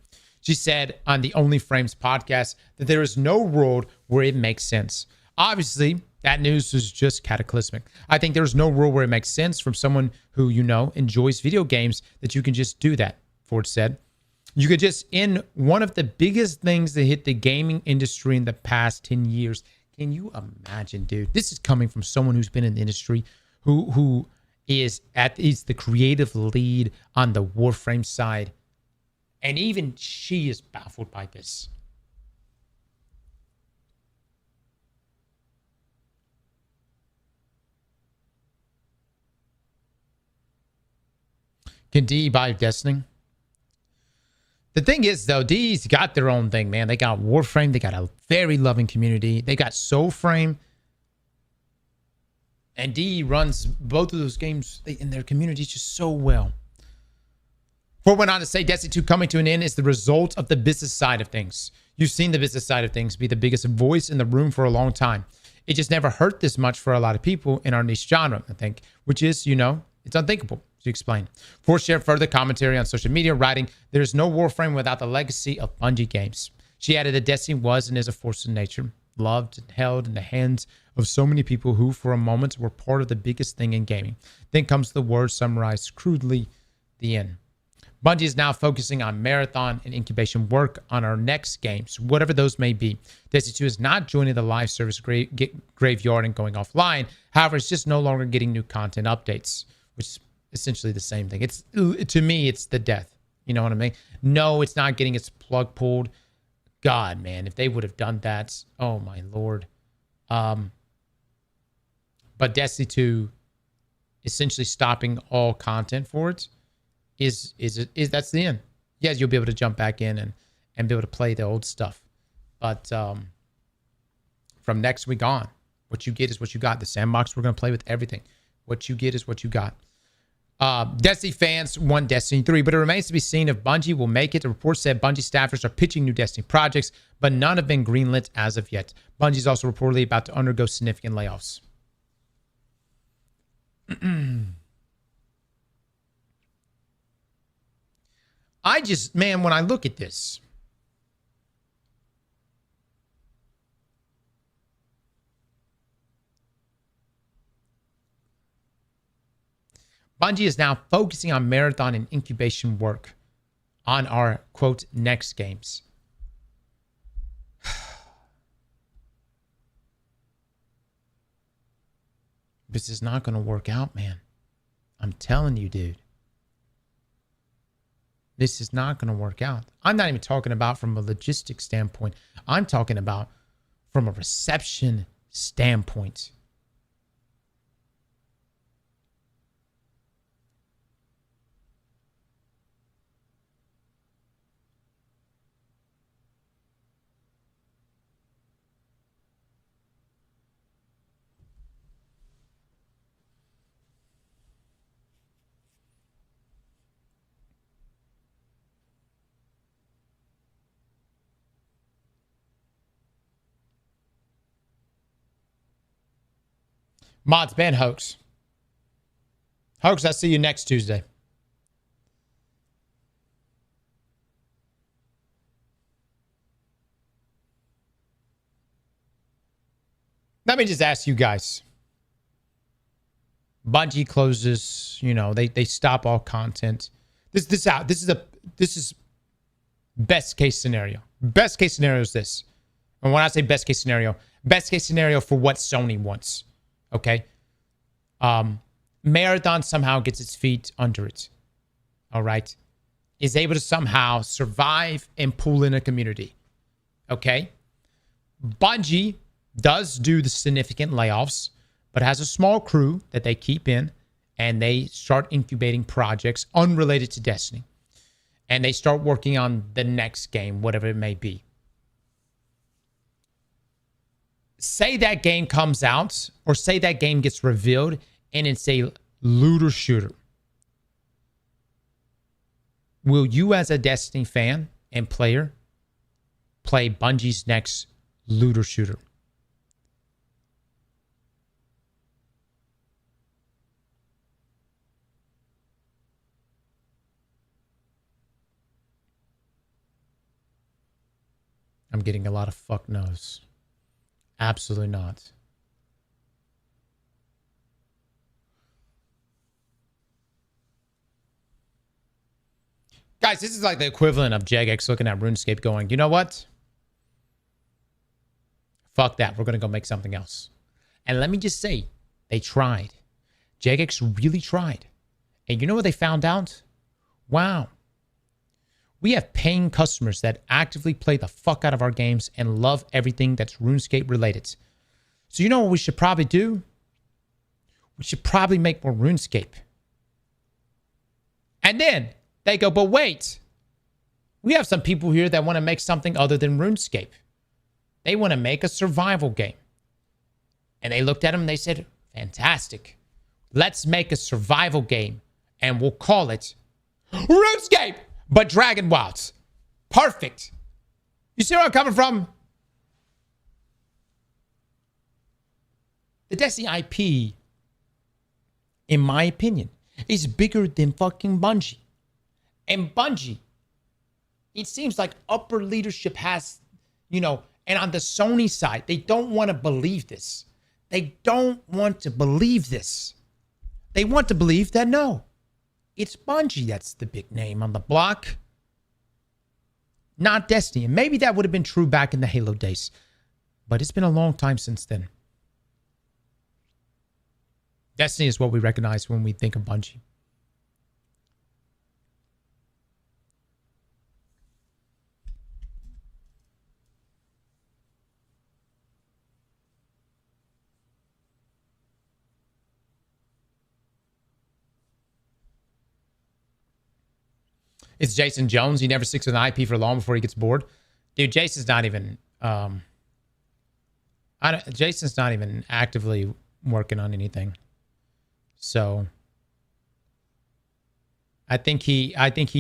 She said on the Only Frames podcast that there is no world where it makes sense. Obviously, that news was just cataclysmic. I think there's no world where it makes sense from someone who, you know, enjoys video games that you can just do that, Ford said. You could just end one of the biggest things that hit the gaming industry in the past 10 years. Can you imagine, dude? This is coming from someone who's been in the industry, who is the creative lead on the Warframe side. And even she is baffled by this. Can DE buy Destiny? The thing is, though, DE's got their own thing, man. They got Warframe. They got a very loving community. They got Soulframe. And DE runs both of those games in their communities just so well. Ford went on to say Destiny 2 coming to an end is the result of the business side of things. You've seen the business side of things be the biggest voice in the room for a long time. It just never hurt this much for a lot of people in our niche genre, I think, which is, you know, it's unthinkable. To explain. Ford shared further commentary on social media, writing, "There is no Warframe without the legacy of Bungie games." She added that Destiny was and is a force of nature, loved and held in the hands of so many people who, for a moment, were part of the biggest thing in gaming. Then comes the word summarized crudely, the end. Bungie is now focusing on marathon and incubation work on our next games, whatever those may be. Destiny 2 is not joining the live service graveyard and going offline. However, it's just no longer getting new content updates, which is essentially the same thing. It's, to me, it's the death. You know what I mean? No, it's not getting its plug pulled. God, man, if they would have done that, oh my Lord. But Destiny 2 essentially stopping all content for it is that's the end. Yes, you'll be able to jump back in and be able to play the old stuff. But from next week on, what you get is what you got. The sandbox, we're going to play with everything. What you get is what you got. Destiny fans want Destiny 3, but it remains to be seen if Bungie will make it. The report said Bungie staffers are pitching new Destiny projects, but none have been greenlit as of yet. Bungie is also reportedly about to undergo significant layoffs. Man, when I look at this, Bungie is now focusing on marathon and incubation work on our, quote, next games. This is not going to work out, man. I'm telling you, dude. This is not going to work out. I'm not even talking about from a logistics standpoint. I'm talking about from a reception standpoint. Mods ban hoax. Hoax, I'll see you next Tuesday. Let me just ask you guys. Bungie closes, they stop all content. This is best case scenario. Best case scenario is this. And when I say best case scenario for what Sony wants. Okay? Marathon somehow gets its feet under it. All right? Is able to somehow survive and pull in a community. Okay? Bungie does do the significant layoffs, but has a small crew that they keep in, and they start incubating projects unrelated to Destiny. And they start working on the next game, whatever it may be. Say that game comes out, or say that game gets revealed, and it's a looter shooter. Will you, as a Destiny fan and player, play Bungie's next looter shooter? I'm getting a lot of fuck no's. Absolutely not. Guys, this is like the equivalent of Jagex looking at RuneScape going, you know what? Fuck that. We're going to go make something else. And let me just say, they tried. Jagex really tried. And you know what they found out? Wow. We have paying customers that actively play the fuck out of our games and love everything that's RuneScape related. So you know what we should probably do? We should probably make more RuneScape. And then they go, but wait. We have some people here that want to make something other than RuneScape. They want to make a survival game. And they looked at them and they said, fantastic. Let's make a survival game and we'll call it RuneScape. But Dragon Wilds. Perfect. You see where I'm coming from? The Destiny IP, in my opinion, is bigger than fucking Bungie. And Bungie, it seems like upper leadership has, and on the Sony side, they don't want to believe this. They don't want to believe this. They want to believe that no. It's Bungie that's the big name on the block, not Destiny. And maybe that would have been true back in the Halo days, but it's been a long time since then. Destiny is what we recognize when we think of Bungie. It's Jason Jones. He never sticks with an IP for long before he gets bored. Dude, Jason's not even Jason's not even actively working on anything. So I think he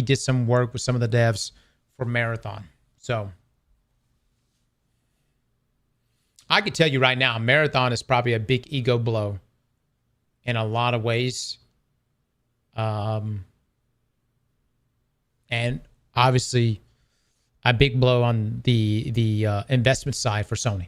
did some work with some of the devs for Marathon. So I could tell you right now, Marathon is probably a big ego blow in a lot of ways. And obviously a big blow on the investment side for Sony.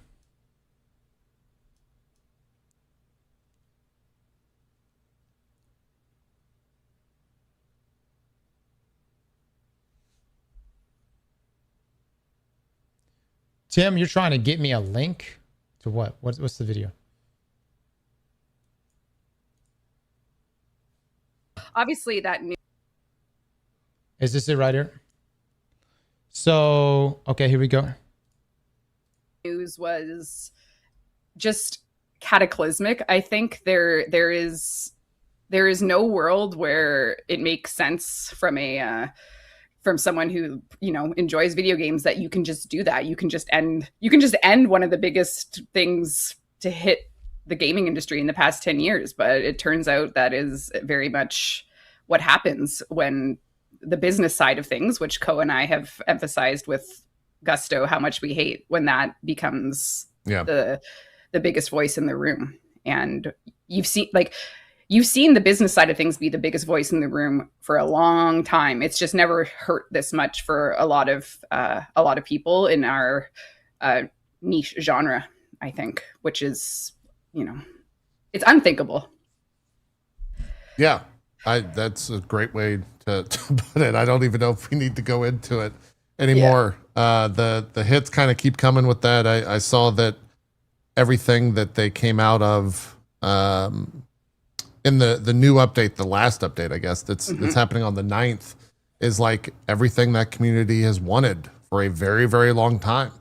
Tim, you're trying to get me a link to what? What's the video? Obviously, that new. Is this it right here? So, okay, here we go. News was just cataclysmic. I think there is no world where it makes sense from someone who enjoys video games that you can just do that. You can just end one of the biggest things to hit the gaming industry in the past 10 years. But it turns out that is very much what happens when the business side of things, which Ko and I have emphasized with gusto how much we hate, when that becomes the biggest voice in the room. And you've seen, you've seen the business side of things be the biggest voice in the room for a long time. It's just never hurt this much for a lot of people in our niche genre, I think, which is, it's unthinkable. Yeah, that's a great way to put it. I don't even know if we need to go into it anymore. Yeah. The hits kind of keep coming with that. I saw that everything that they came out of in the new update, the last update, I guess, that's happening on the 9th, is like everything that community has wanted for a very, very long time.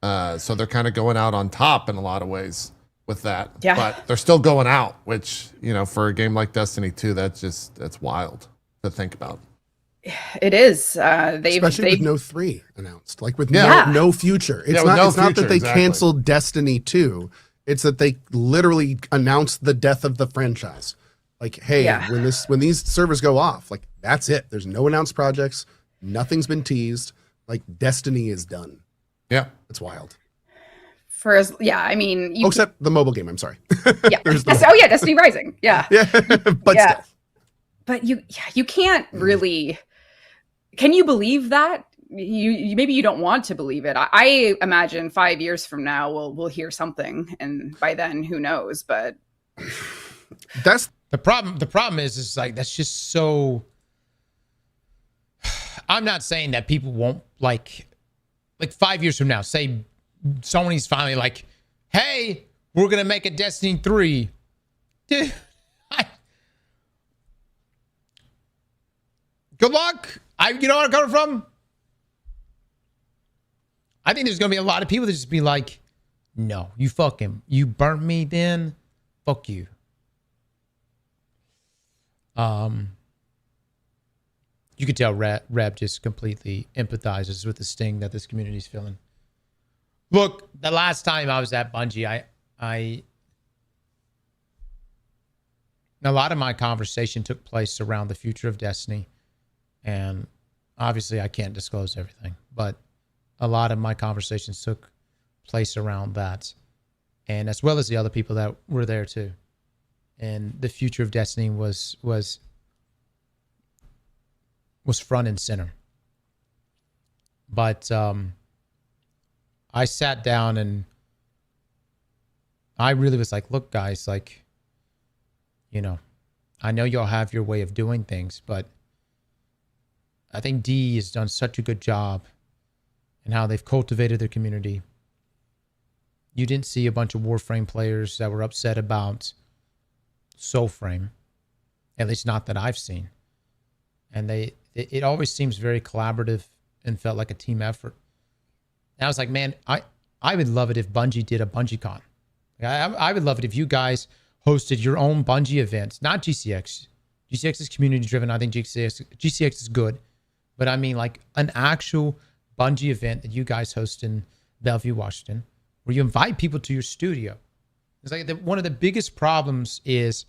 So they're kind of going out on top in a lot of ways with that. Yeah. But they're still going out, which, for a game like Destiny 2, that's wild to think about. It is. Especially with no 3 announced, like with no future. It's not that they canceled Destiny 2. It's that they literally announced the death of the franchise. Like, hey, when these servers go off, like that's it. There's no announced projects. Nothing's been teased. Like Destiny is done. Yeah, it's wild. Except the mobile game. I'm sorry. Yeah. Destiny Rising. Yeah. Yeah. But still. But you can't really. Can you believe that? You maybe you don't want to believe it. I imagine 5 years from now we'll hear something, and by then who knows? But that's the problem. The problem is like that's just so. I'm not saying that people won't like 5 years from now. Say Sony's finally like, hey, we're gonna make a Destiny 3. Dude, good luck. You know where I'm coming from? I think there's going to be a lot of people that just be like, no, you burnt me then, fuck you. You could tell Reb just completely empathizes with the sting that this community is feeling. Look, the last time I was at Bungie, a lot of my conversation took place around the future of Destiny. And obviously I can't disclose everything, but a lot of my conversations took place around that, and as well as the other people that were there too. And the future of Destiny was front and center. But I sat down and I really was like, look, guys, like, I know y'all have your way of doing things, but I think D has done such a good job in how they've cultivated their community. You didn't see a bunch of Warframe players that were upset about Soulframe, at least not that I've seen. And it always seems very collaborative and felt like a team effort. And I was like, man, I would love it if Bungie did a BungieCon. I would love it if you guys hosted your own Bungie events, not GCX. GCX is community driven. I think GCX is good. But I mean, like an actual Bungie event that you guys host in Bellevue, Washington, where you invite people to your studio. It's like one of the biggest problems is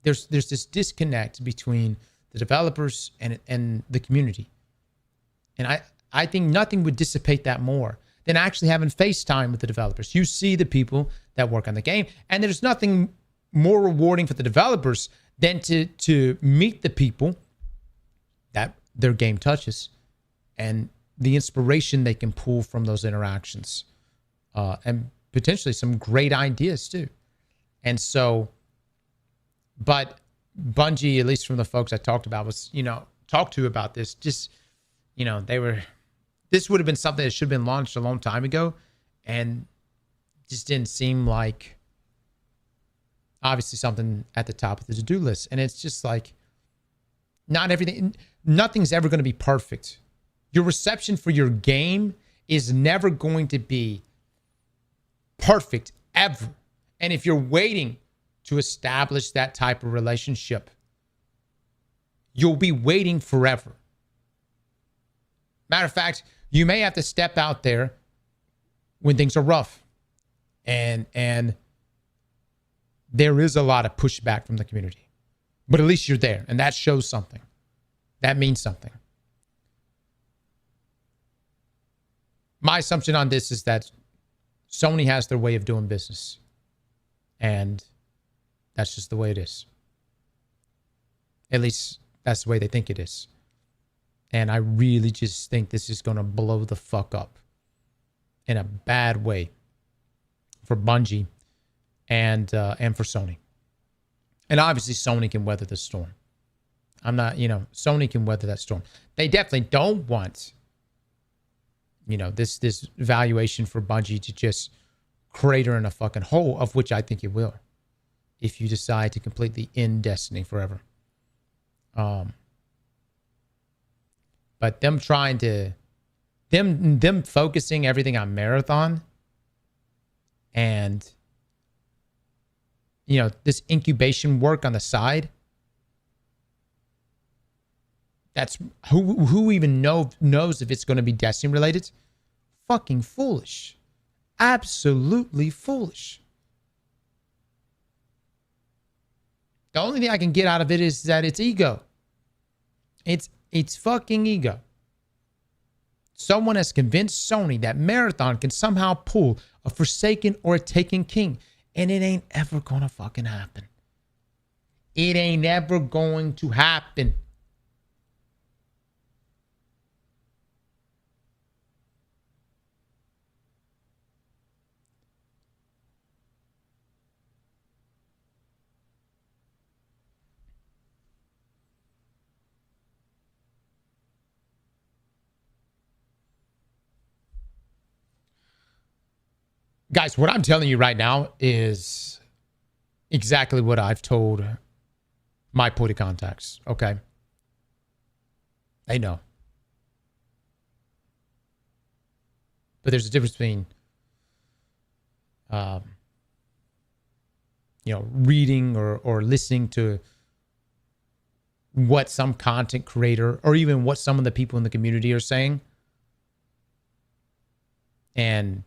there's this disconnect between the developers and the community. And I think nothing would dissipate that more than actually having FaceTime with the developers. You see the people that work on the game, and there's nothing more rewarding for the developers than to meet the people that their game touches and the inspiration they can pull from those interactions, and potentially some great ideas too. And so, but Bungie, at least from the folks I talked about, talked to about this, just, this would have been something that should have been launched a long time ago, and just didn't seem like obviously something at the top of the to-do list. And it's just like, nothing's ever going to be perfect. Your reception for your game is never going to be perfect ever. And if you're waiting to establish that type of relationship, you'll be waiting forever. Matter of fact, you may have to step out there when things are rough. And there is a lot of pushback from the community. But at least you're there, and that shows something. That means something. My assumption on this is that Sony has their way of doing business. And That's just the way it is. At least that's the way they think it is. And I really just think this is going to blow the fuck up in a bad way for Bungie and for Sony. And obviously Sony can weather the storm. I'm not, Sony can weather that storm. They definitely don't want, this valuation for Bungie to just crater in a fucking hole, of which I think it will, if you decide to completely end Destiny forever. But them trying to, them focusing everything on Marathon and, this incubation work on the side, that's who even knows if it's going to be Destiny related. Fucking foolish. Absolutely foolish. The only thing I can get out of it is that it's ego. It's fucking ego. Someone has convinced Sony that Marathon can somehow pull a Forsaken or a Taken King, and it ain't ever gonna fucking happen. It ain't ever going to happen. Guys, what I'm telling you right now is exactly what I've told my point of contacts, okay? They know. But there's a difference between, reading or listening to what some content creator or even what some of the people in the community are saying and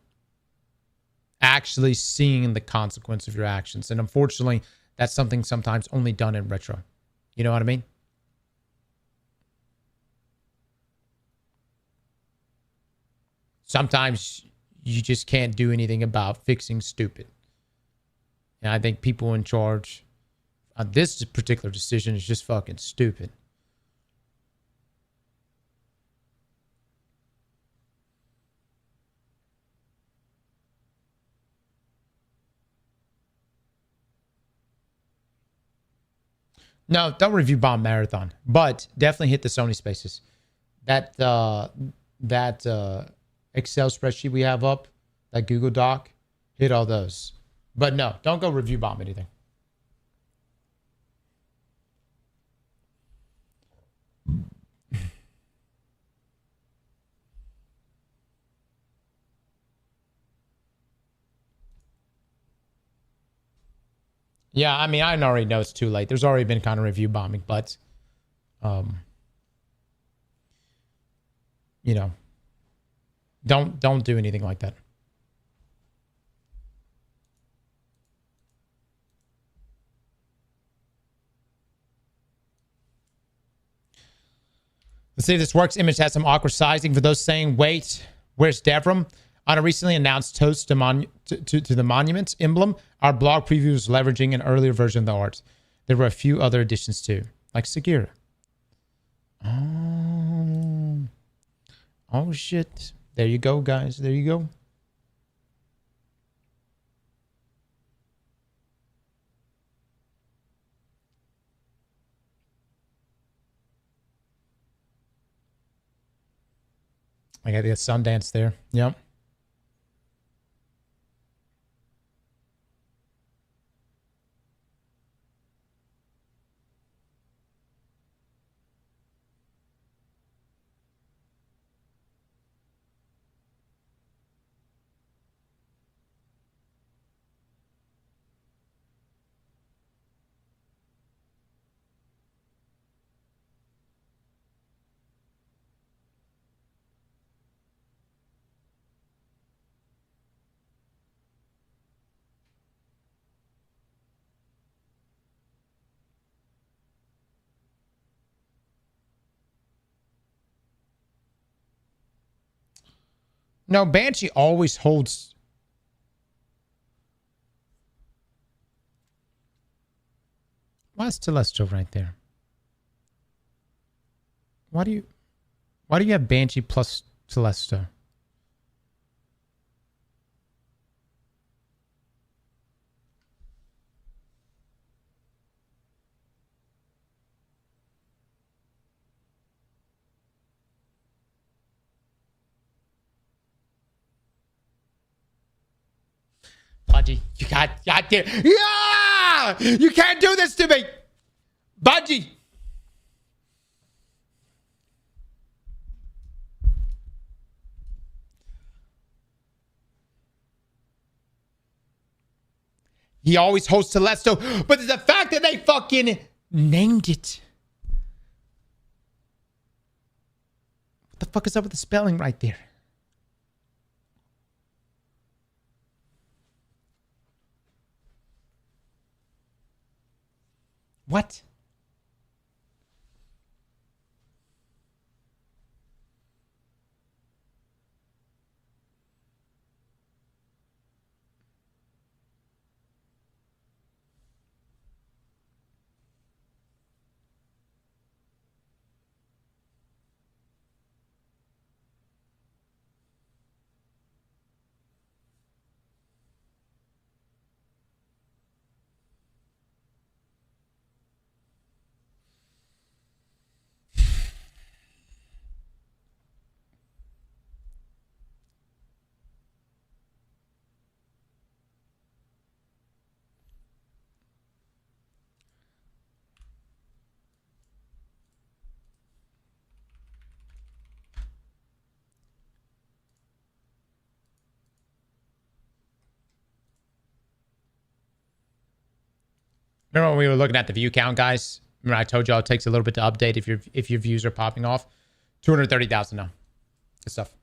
actually seeing the consequence of your actions. And unfortunately, that's something sometimes only done in retro. You know what I mean? Sometimes you just can't do anything about fixing stupid. And I think people in charge on this particular decision is just fucking stupid. No, don't review bomb Marathon, but definitely hit the Sony spaces. That Excel spreadsheet we have up, that Google Doc, hit all those. But no, don't go review bomb anything. Yeah, I mean, I already know it's too late. There's already been kind of review bombing, but, don't do anything like that. Let's see if this works. Image has some awkward sizing. For those saying, wait, where's Devram? On a recently announced toast to the monument emblem, our blog preview was leveraging an earlier version of the art. There were a few other additions too, like Segura. Oh shit. There you go, guys. There you go. I got the Sundance there. Yep. No, Banshee always holds. Why is Telesto right there? Why do you have Banshee plus Telesto? Bungie, you got there. Yeah! You can't do this to me! Bungie! He always hosts Telesto, but it's the fact that they fucking named it. What the fuck is up with the spelling right there? What? Remember when we were looking at the view count, guys? Remember I told y'all it takes a little bit to update if your views are popping off? 230,000 now. Good stuff.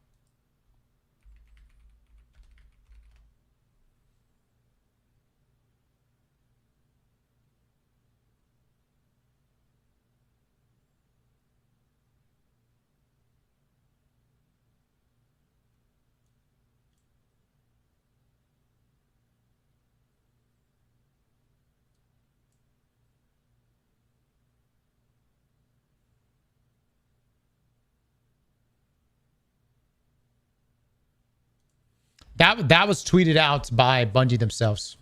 That was tweeted out by Bungie themselves.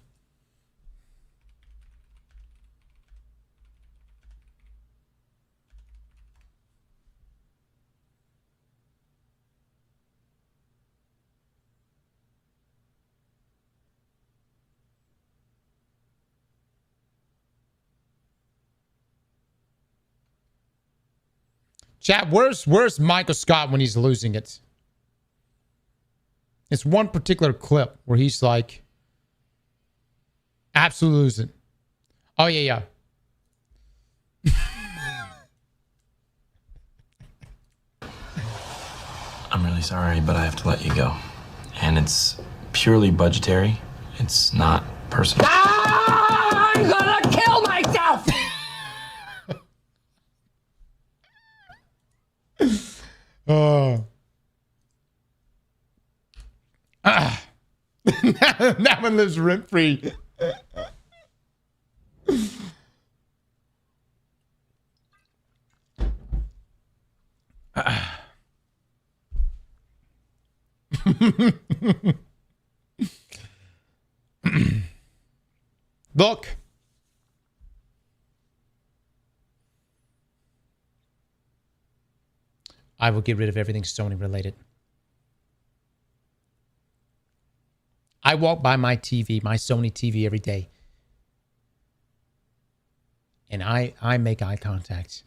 Chat, where's Michael Scott when he's losing it? It's one particular clip where he's like, absolutely losing. Oh, yeah. I'm really sorry, but I have to let you go. And it's purely budgetary. It's not personal. Ah, I'm gonna kill myself! Oh. That one lives rent free. Look. I will get rid of everything Sony related. I walk by my TV, my Sony TV every day. And I make eye contact.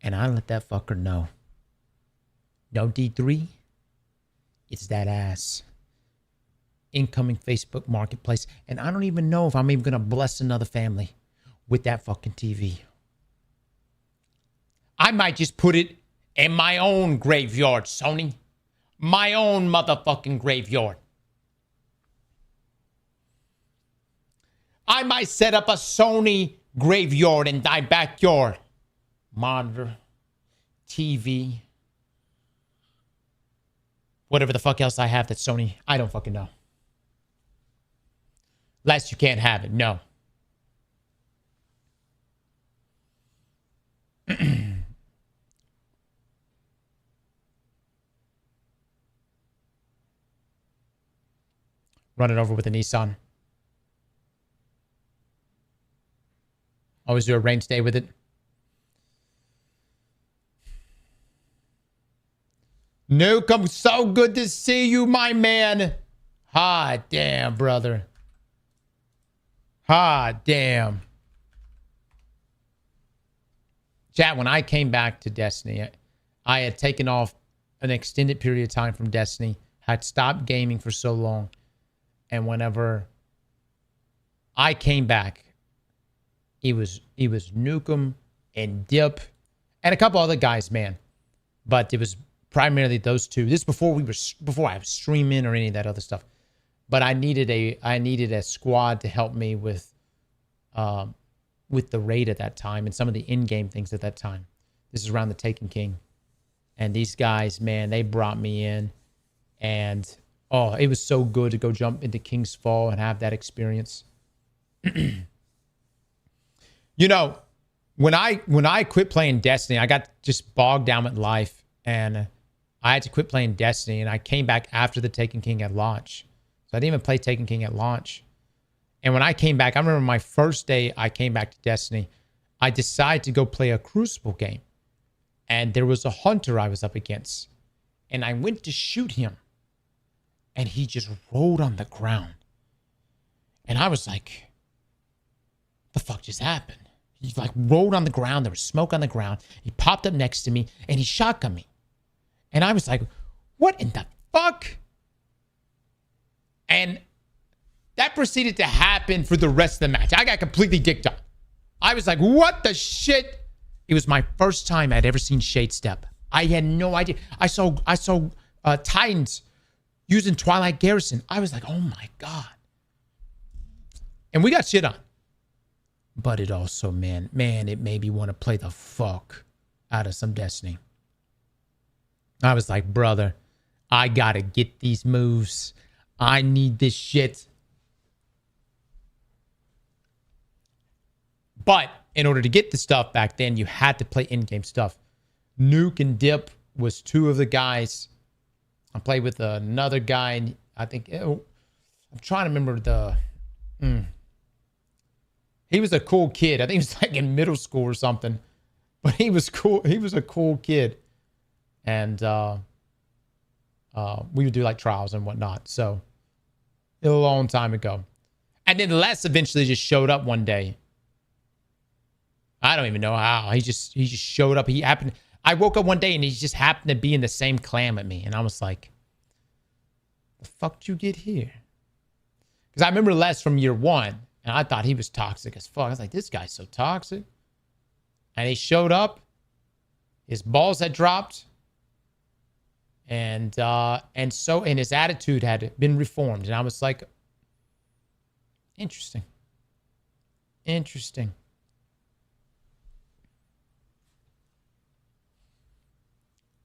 And I let that fucker know. No D3. It's that ass. Incoming Facebook Marketplace. And I don't even know if I'm even going to bless another family with that fucking TV. I might just put it in my own graveyard, Sony. My own motherfucking graveyard. I might set up a Sony graveyard in thy backyard. Monitor, TV, whatever the fuck else I have that's Sony. I don't fucking know. Lest you can't have it, no. Run it over with a Nissan. Always do a range day with it. Nuke, I'm so good to see you, my man. Ah, damn, brother. Ah, damn. Chat, when I came back to Destiny, I had taken off an extended period of time from Destiny, had stopped gaming for so long, and whenever I came back, it was Nukem and Dip and a couple other guys, man. But it was primarily those two. This before I was streaming or any of that other stuff. But I needed a squad to help me with the raid at that time and some of the in-game things at that time. This is around the Taken King. And these guys, man, they brought me in. And, oh, it was so good to go jump into King's Fall and have that experience. You know, when I quit playing Destiny, I got just bogged down with life. And I had to quit playing Destiny. And I came back after the Taken King at launch. So I didn't even play Taken King at launch. And when I came back, I remember my first day I came back to Destiny, I decided to go play a Crucible game. And there was a hunter I was up against. And I went to shoot him. And he just rolled on the ground. And I was like, the fuck just happened? He like rolled on the ground. There was smoke on the ground. He popped up next to me and he shotgunned me. And I was like, what in the fuck? And that proceeded to happen for the rest of the match. I got completely dicked up. I was like, what the shit? It was my first time I'd ever seen Shade Step. I had no idea. I saw Titans using Twilight Garrison. I was like, oh my God. And we got shit on. But it also, man, it made me want to play the fuck out of some Destiny. I was like, brother, I gotta get these moves. I need this shit. But in order to get the stuff back then, you had to play in-game stuff. Nuke and Dip was two of the guys. I played with another guy, and I think, I'm trying to remember the... He was a cool kid. I think he was like in middle school or something. But he was cool. He was a cool kid. And we would do like trials and whatnot. So a long time ago. And then Les eventually just showed up one day. I don't even know how. He just showed up. I woke up one day and he just happened to be in the same clan with me. And I was like, the fuck did you get here? Because I remember Les from year one. And I thought he was toxic as fuck. I was like, this guy's so toxic. And he showed up. His balls had dropped. And his attitude had been reformed. And I was like, interesting. Interesting.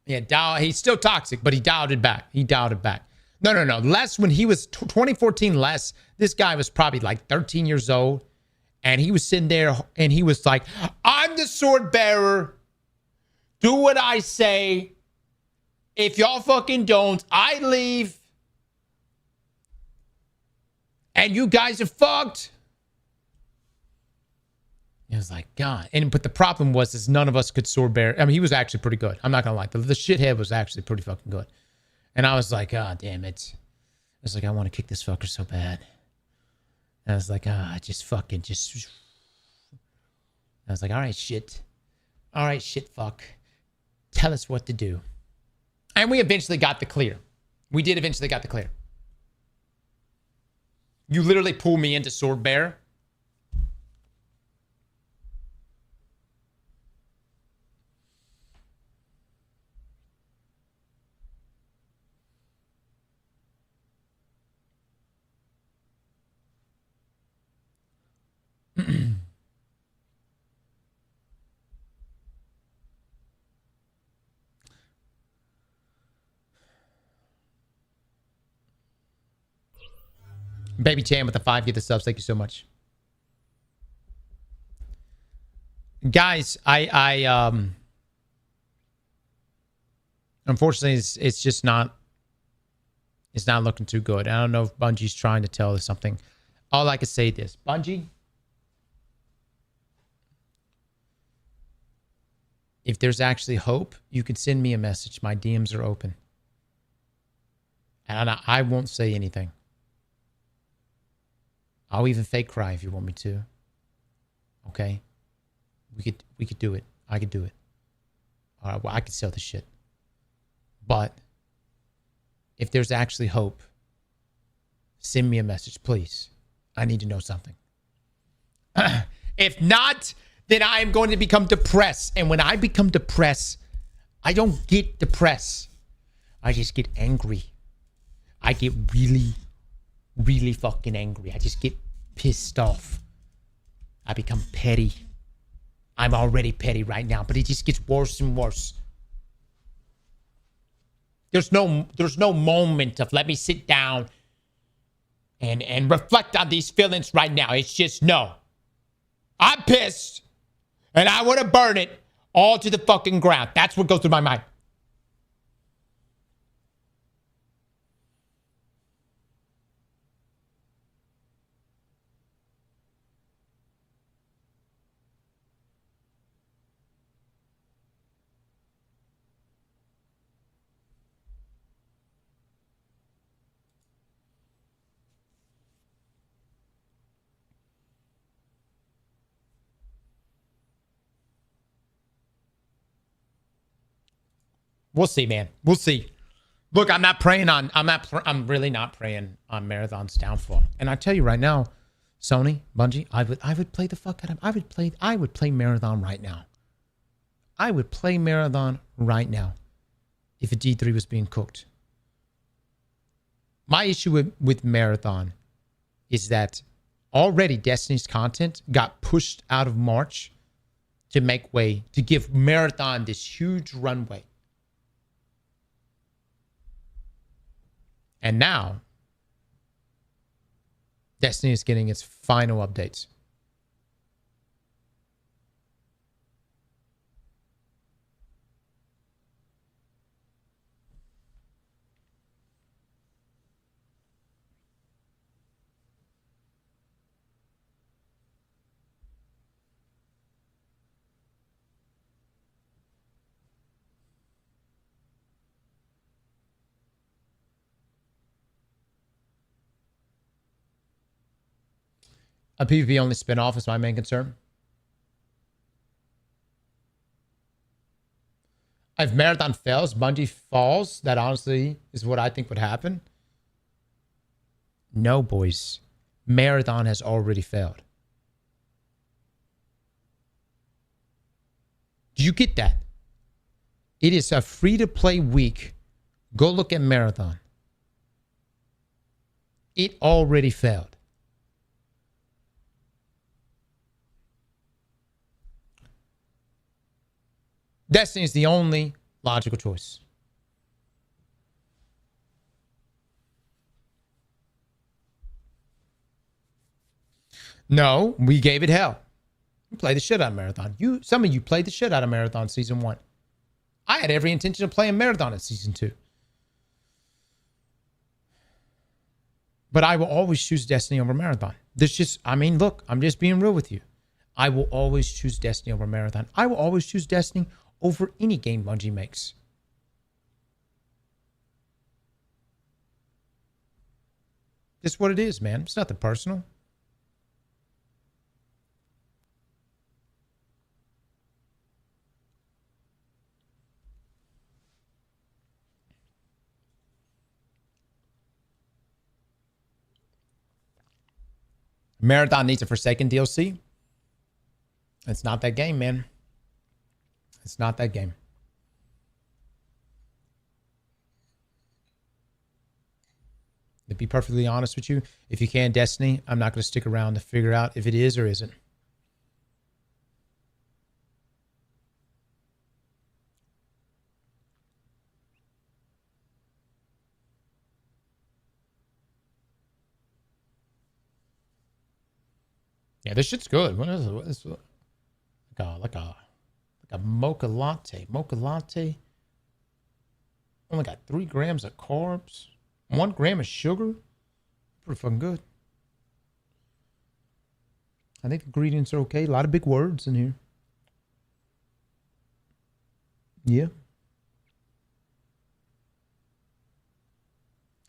Yeah, he's still toxic, but he dialed it back. No. Les, when he was 2014 Les, this guy was probably like 13 years old. And he was sitting there and he was like, I'm the sword bearer. Do what I say. If y'all fucking don't, I leave. And you guys are fucked. It was like, God. But the problem was none of us could sword bear. I mean, he was actually pretty good. I'm not going to lie. The shithead was actually pretty fucking good. And I was like, God damn it. I was like, I want to kick this fucker so bad. And I was like, I was like, all right, shit. All right, shit, fuck. Tell us what to do. And we eventually got the clear. We did eventually got the clear. You literally pulled me into sword bear. Baby Chan with the 5, get the subs. Thank you so much. Guys, I unfortunately it's just not It's not looking too good. I don't know if Bungie's trying to tell us something. All I can say is this. Bungie, if there's actually hope, you can send me a message. My DMs are open. And I won't say anything. I'll even fake cry if you want me to. Okay? We could do it. I could do it. All right, well, I could sell the shit. But if there's actually hope, send me a message, please. I need to know something. If not, then I am going to become depressed. And when I become depressed, I don't get depressed. I just get angry. I get really, really fucking angry. I just get pissed off. I become petty. I'm already petty right now, but it just gets worse and worse. There's no moment of let me sit down and reflect on these feelings right now. It's just no. I'm pissed and I want to burn it all to the fucking ground. That's what goes through my mind. We'll see, man. We'll see. Look, I'm really not praying on Marathon's downfall. And I tell you right now, Sony, Bungie, I would play the fuck out of him. I would play Marathon right now. I would play Marathon right now if a D3 was being cooked. My issue with Marathon is that already Destiny's content got pushed out of March to make way, to give Marathon this huge runway. And now, Destiny is getting its final updates. A PvP only spin-off is my main concern. If Marathon fails, Bungie falls. That honestly is what I think would happen. No, boys. Marathon has already failed. Do you get that? It is a free-to-play week. Go look at Marathon. It already failed. Destiny is the only logical choice. No, we gave it hell. We played the shit out of Marathon. Some of you played the shit out of Marathon Season 1. I had every intention of playing Marathon in Season 2. But I will always choose Destiny over Marathon. Look, I'm just being real with you. I will always choose Destiny over Marathon. I will always choose Destiny over any game Bungie makes. Just what it is, man. It's nothing personal. Marathon needs a Forsaken DLC. It's not that game, man. It's not that game. To be perfectly honest with you, if you can Destiny, I'm not going to stick around to figure out if it is or isn't. Yeah, this shit's good. What is it? What is it? Like a mocha latte. Mocha latte. Only got 3 grams of carbs. 1 gram of sugar? Pretty fucking good. I think the ingredients are okay. A lot of big words in here. Yeah.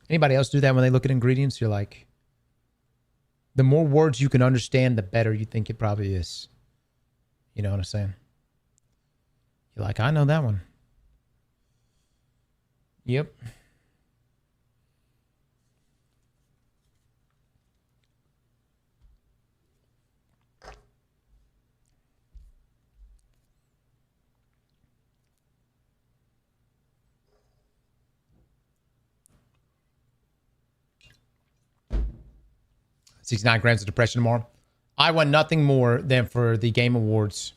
Anybody else do that when they look at ingredients? You're like, the more words you can understand, the better you think it probably is. You know what I'm saying? You're like, I know that one. Yep. $69 grams of depression tomorrow. I want nothing more than for the Game Awards.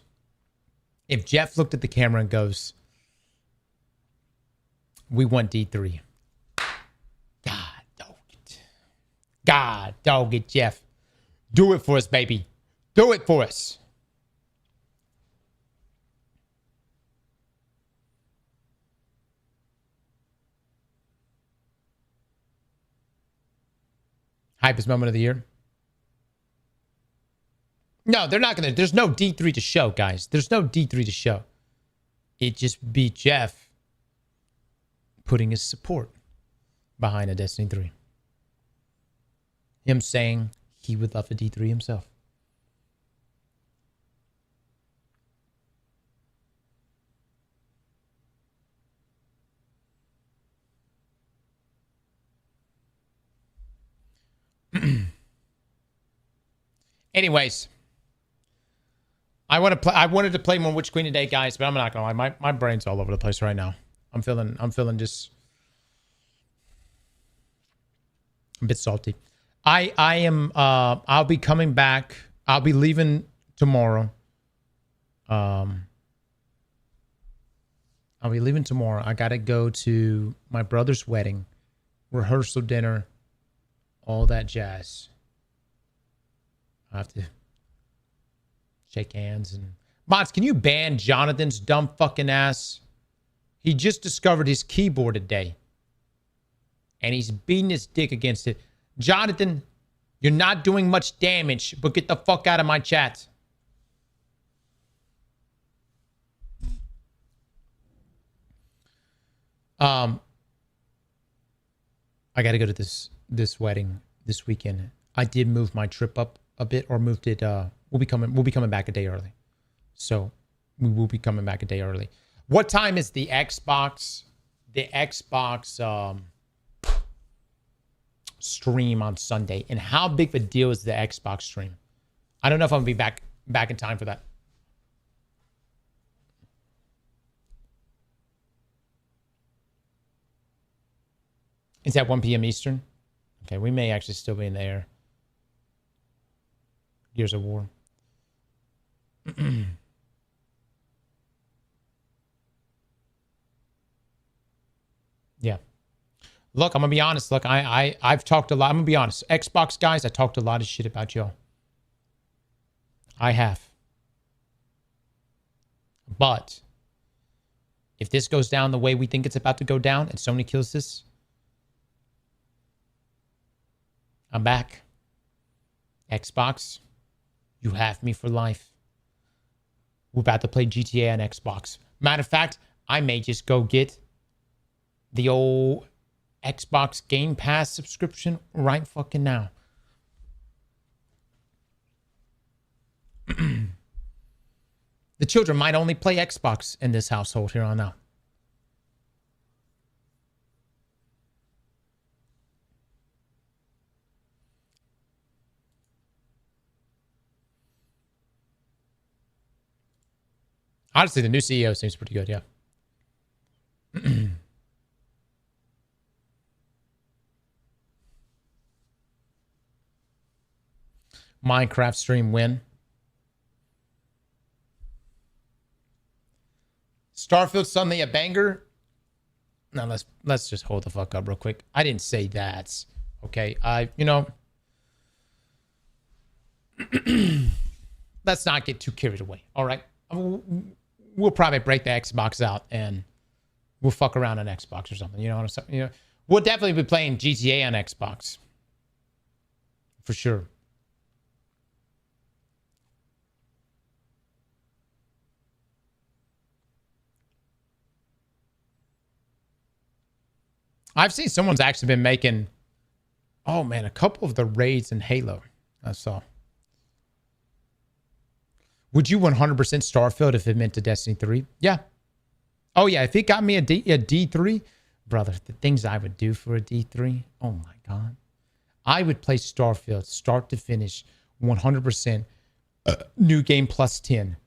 If Jeff looked at the camera and goes, we want D3. God dog it, Jeff. Do it for us, baby. Do it for us. Hypest moment of the year. No, they're not going to. There's no D3 to show, guys. There's no D3 to show. It just be Jeff putting his support behind a Destiny 3. Him saying he would love a D3 himself. Anyways, I wanted to play more Witch Queen today, guys, but I'm not gonna lie. My brain's all over the place right now. I'm feeling just a bit salty. I am I'll be coming back. I'll be leaving tomorrow. I'll be leaving tomorrow. I gotta go to my brother's wedding, rehearsal dinner, all that jazz. I have to shake hands and... Mods, can you ban Jonathan's dumb fucking ass? He just discovered his keyboard today. And he's beating his dick against it. Jonathan, you're not doing much damage, but get the fuck out of my chat. I gotta go to this wedding this weekend. I did move my trip up a bit, or moved it. We'll be coming back a day early. So we will be coming back a day early. What time is the Xbox? The Xbox stream on Sunday, and how big of a deal is the Xbox stream? I don't know if I'm gonna be back in time for that. Is that 1 p.m. Eastern? Okay, we may actually still be in the air. Gears of War. Yeah. Look, I'm gonna be honest. Look, I've talked a lot. I'm gonna be honest. Xbox guys, I talked a lot of shit about y'all. I have. But if this goes down the way we think it's about to go down, and Sony kills this, I'm back. Xbox, you have me for life. We're about to play GTA on Xbox. Matter of fact, I may just go get the old Xbox Game Pass subscription right fucking now. The children might only play Xbox in this household here on out. Honestly, the new CEO seems pretty good, yeah. Minecraft stream win. Starfield suddenly a banger. Now let's just hold the fuck up real quick. I didn't say that. Okay, let's not get too carried away. All right, we'll probably break the Xbox out and we'll fuck around on Xbox or something. You know what I'm saying? We'll definitely be playing GTA on Xbox. For sure. I've seen someone's actually been making, oh man, a couple of the raids in Halo. I saw. Would you 100% Starfield if it meant to Destiny 3? Yeah. Oh yeah, if it got me a D3, brother, the things I would do for a D3, oh my God. I would play Starfield start to finish 100% new game plus 10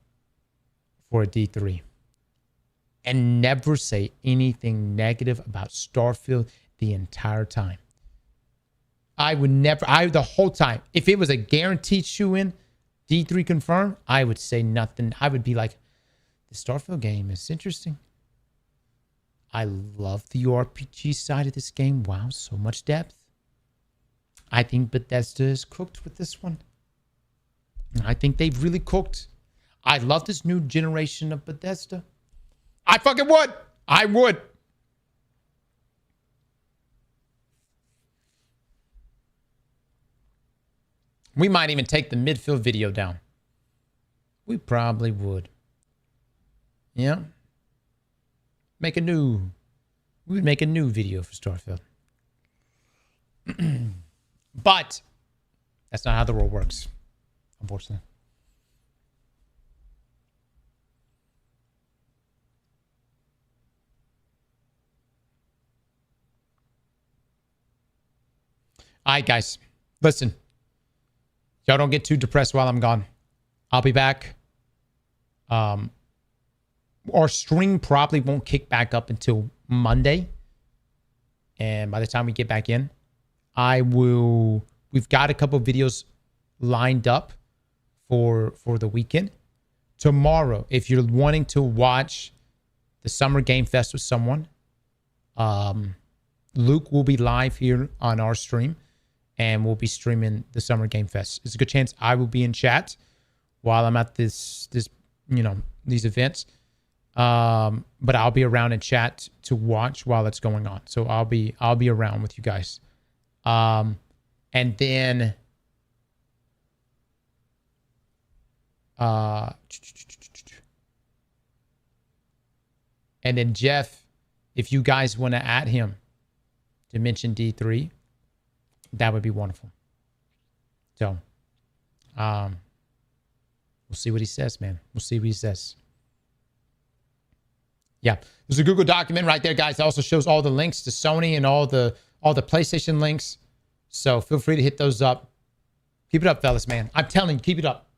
for a D3. And never say anything negative about Starfield the entire time. I would never, the whole time, if it was a guaranteed shoe-in, D3 confirmed, I would say nothing. I would be like, the Starfield game is interesting. I love the RPG side of this game. Wow, so much depth. I think Bethesda is cooked with this one. I think they've really cooked. I love this new generation of Bethesda. I fucking would. I would. We might even take the midfield video down. We probably would. Yeah. We would make a new video for Starfield. But that's not how the world works, unfortunately. All right, guys. Listen. Y'all don't get too depressed while I'm gone. I'll be back. Our stream probably won't kick back up until Monday. And by the time we get back in, we've got a couple of videos lined up for the weekend. Tomorrow, if you're wanting to watch the Summer Game Fest with someone, Luke will be live here on our stream. And we'll be streaming the Summer Game Fest. It's a good chance I will be in chat while I'm at these events. But I'll be around in chat to watch while it's going on. So I'll be around with you guys. And then Jeff, if you guys want to add him to mention D3, that would be wonderful. So, we'll see what he says, man. We'll see what he says. Yeah, there's a Google document right there, guys. It also shows all the links to Sony and all the PlayStation links. So feel free to hit those up. Keep it up, fellas, man. I'm telling you, keep it up.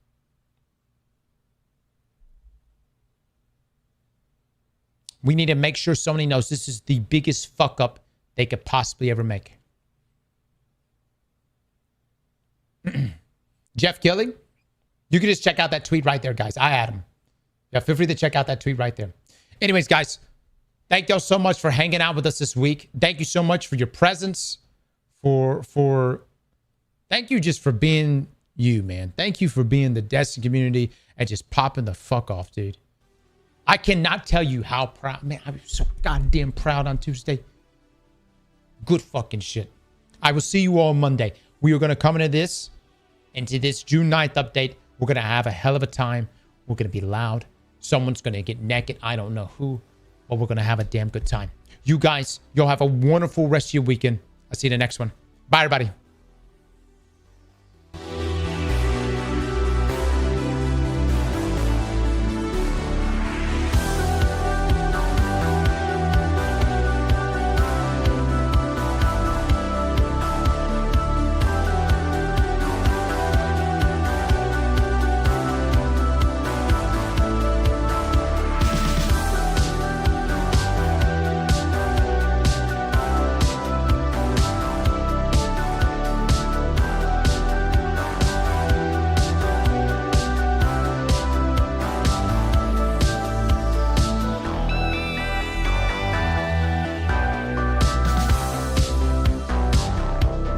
We need to make sure Sony knows this is the biggest fuck up they could possibly ever make. Jeff Killing, you can just check out that tweet right there, guys. I had him. Yeah, feel free to check out that tweet right there. Anyways, guys, thank y'all so much for hanging out with us this week. Thank you so much for your presence. Thank you just for being you, man. Thank you for being the Destiny community and just popping the fuck off, dude. I cannot tell you how proud, man. I was so goddamn proud on Tuesday. Good fucking shit. I will see you all Monday. We are going to come into this June 9th update. We're going to have a hell of a time. We're going to be loud. Someone's going to get naked. I don't know who, but we're going to have a damn good time. You guys, y'all have a wonderful rest of your weekend. I'll see you in the next one. Bye, everybody.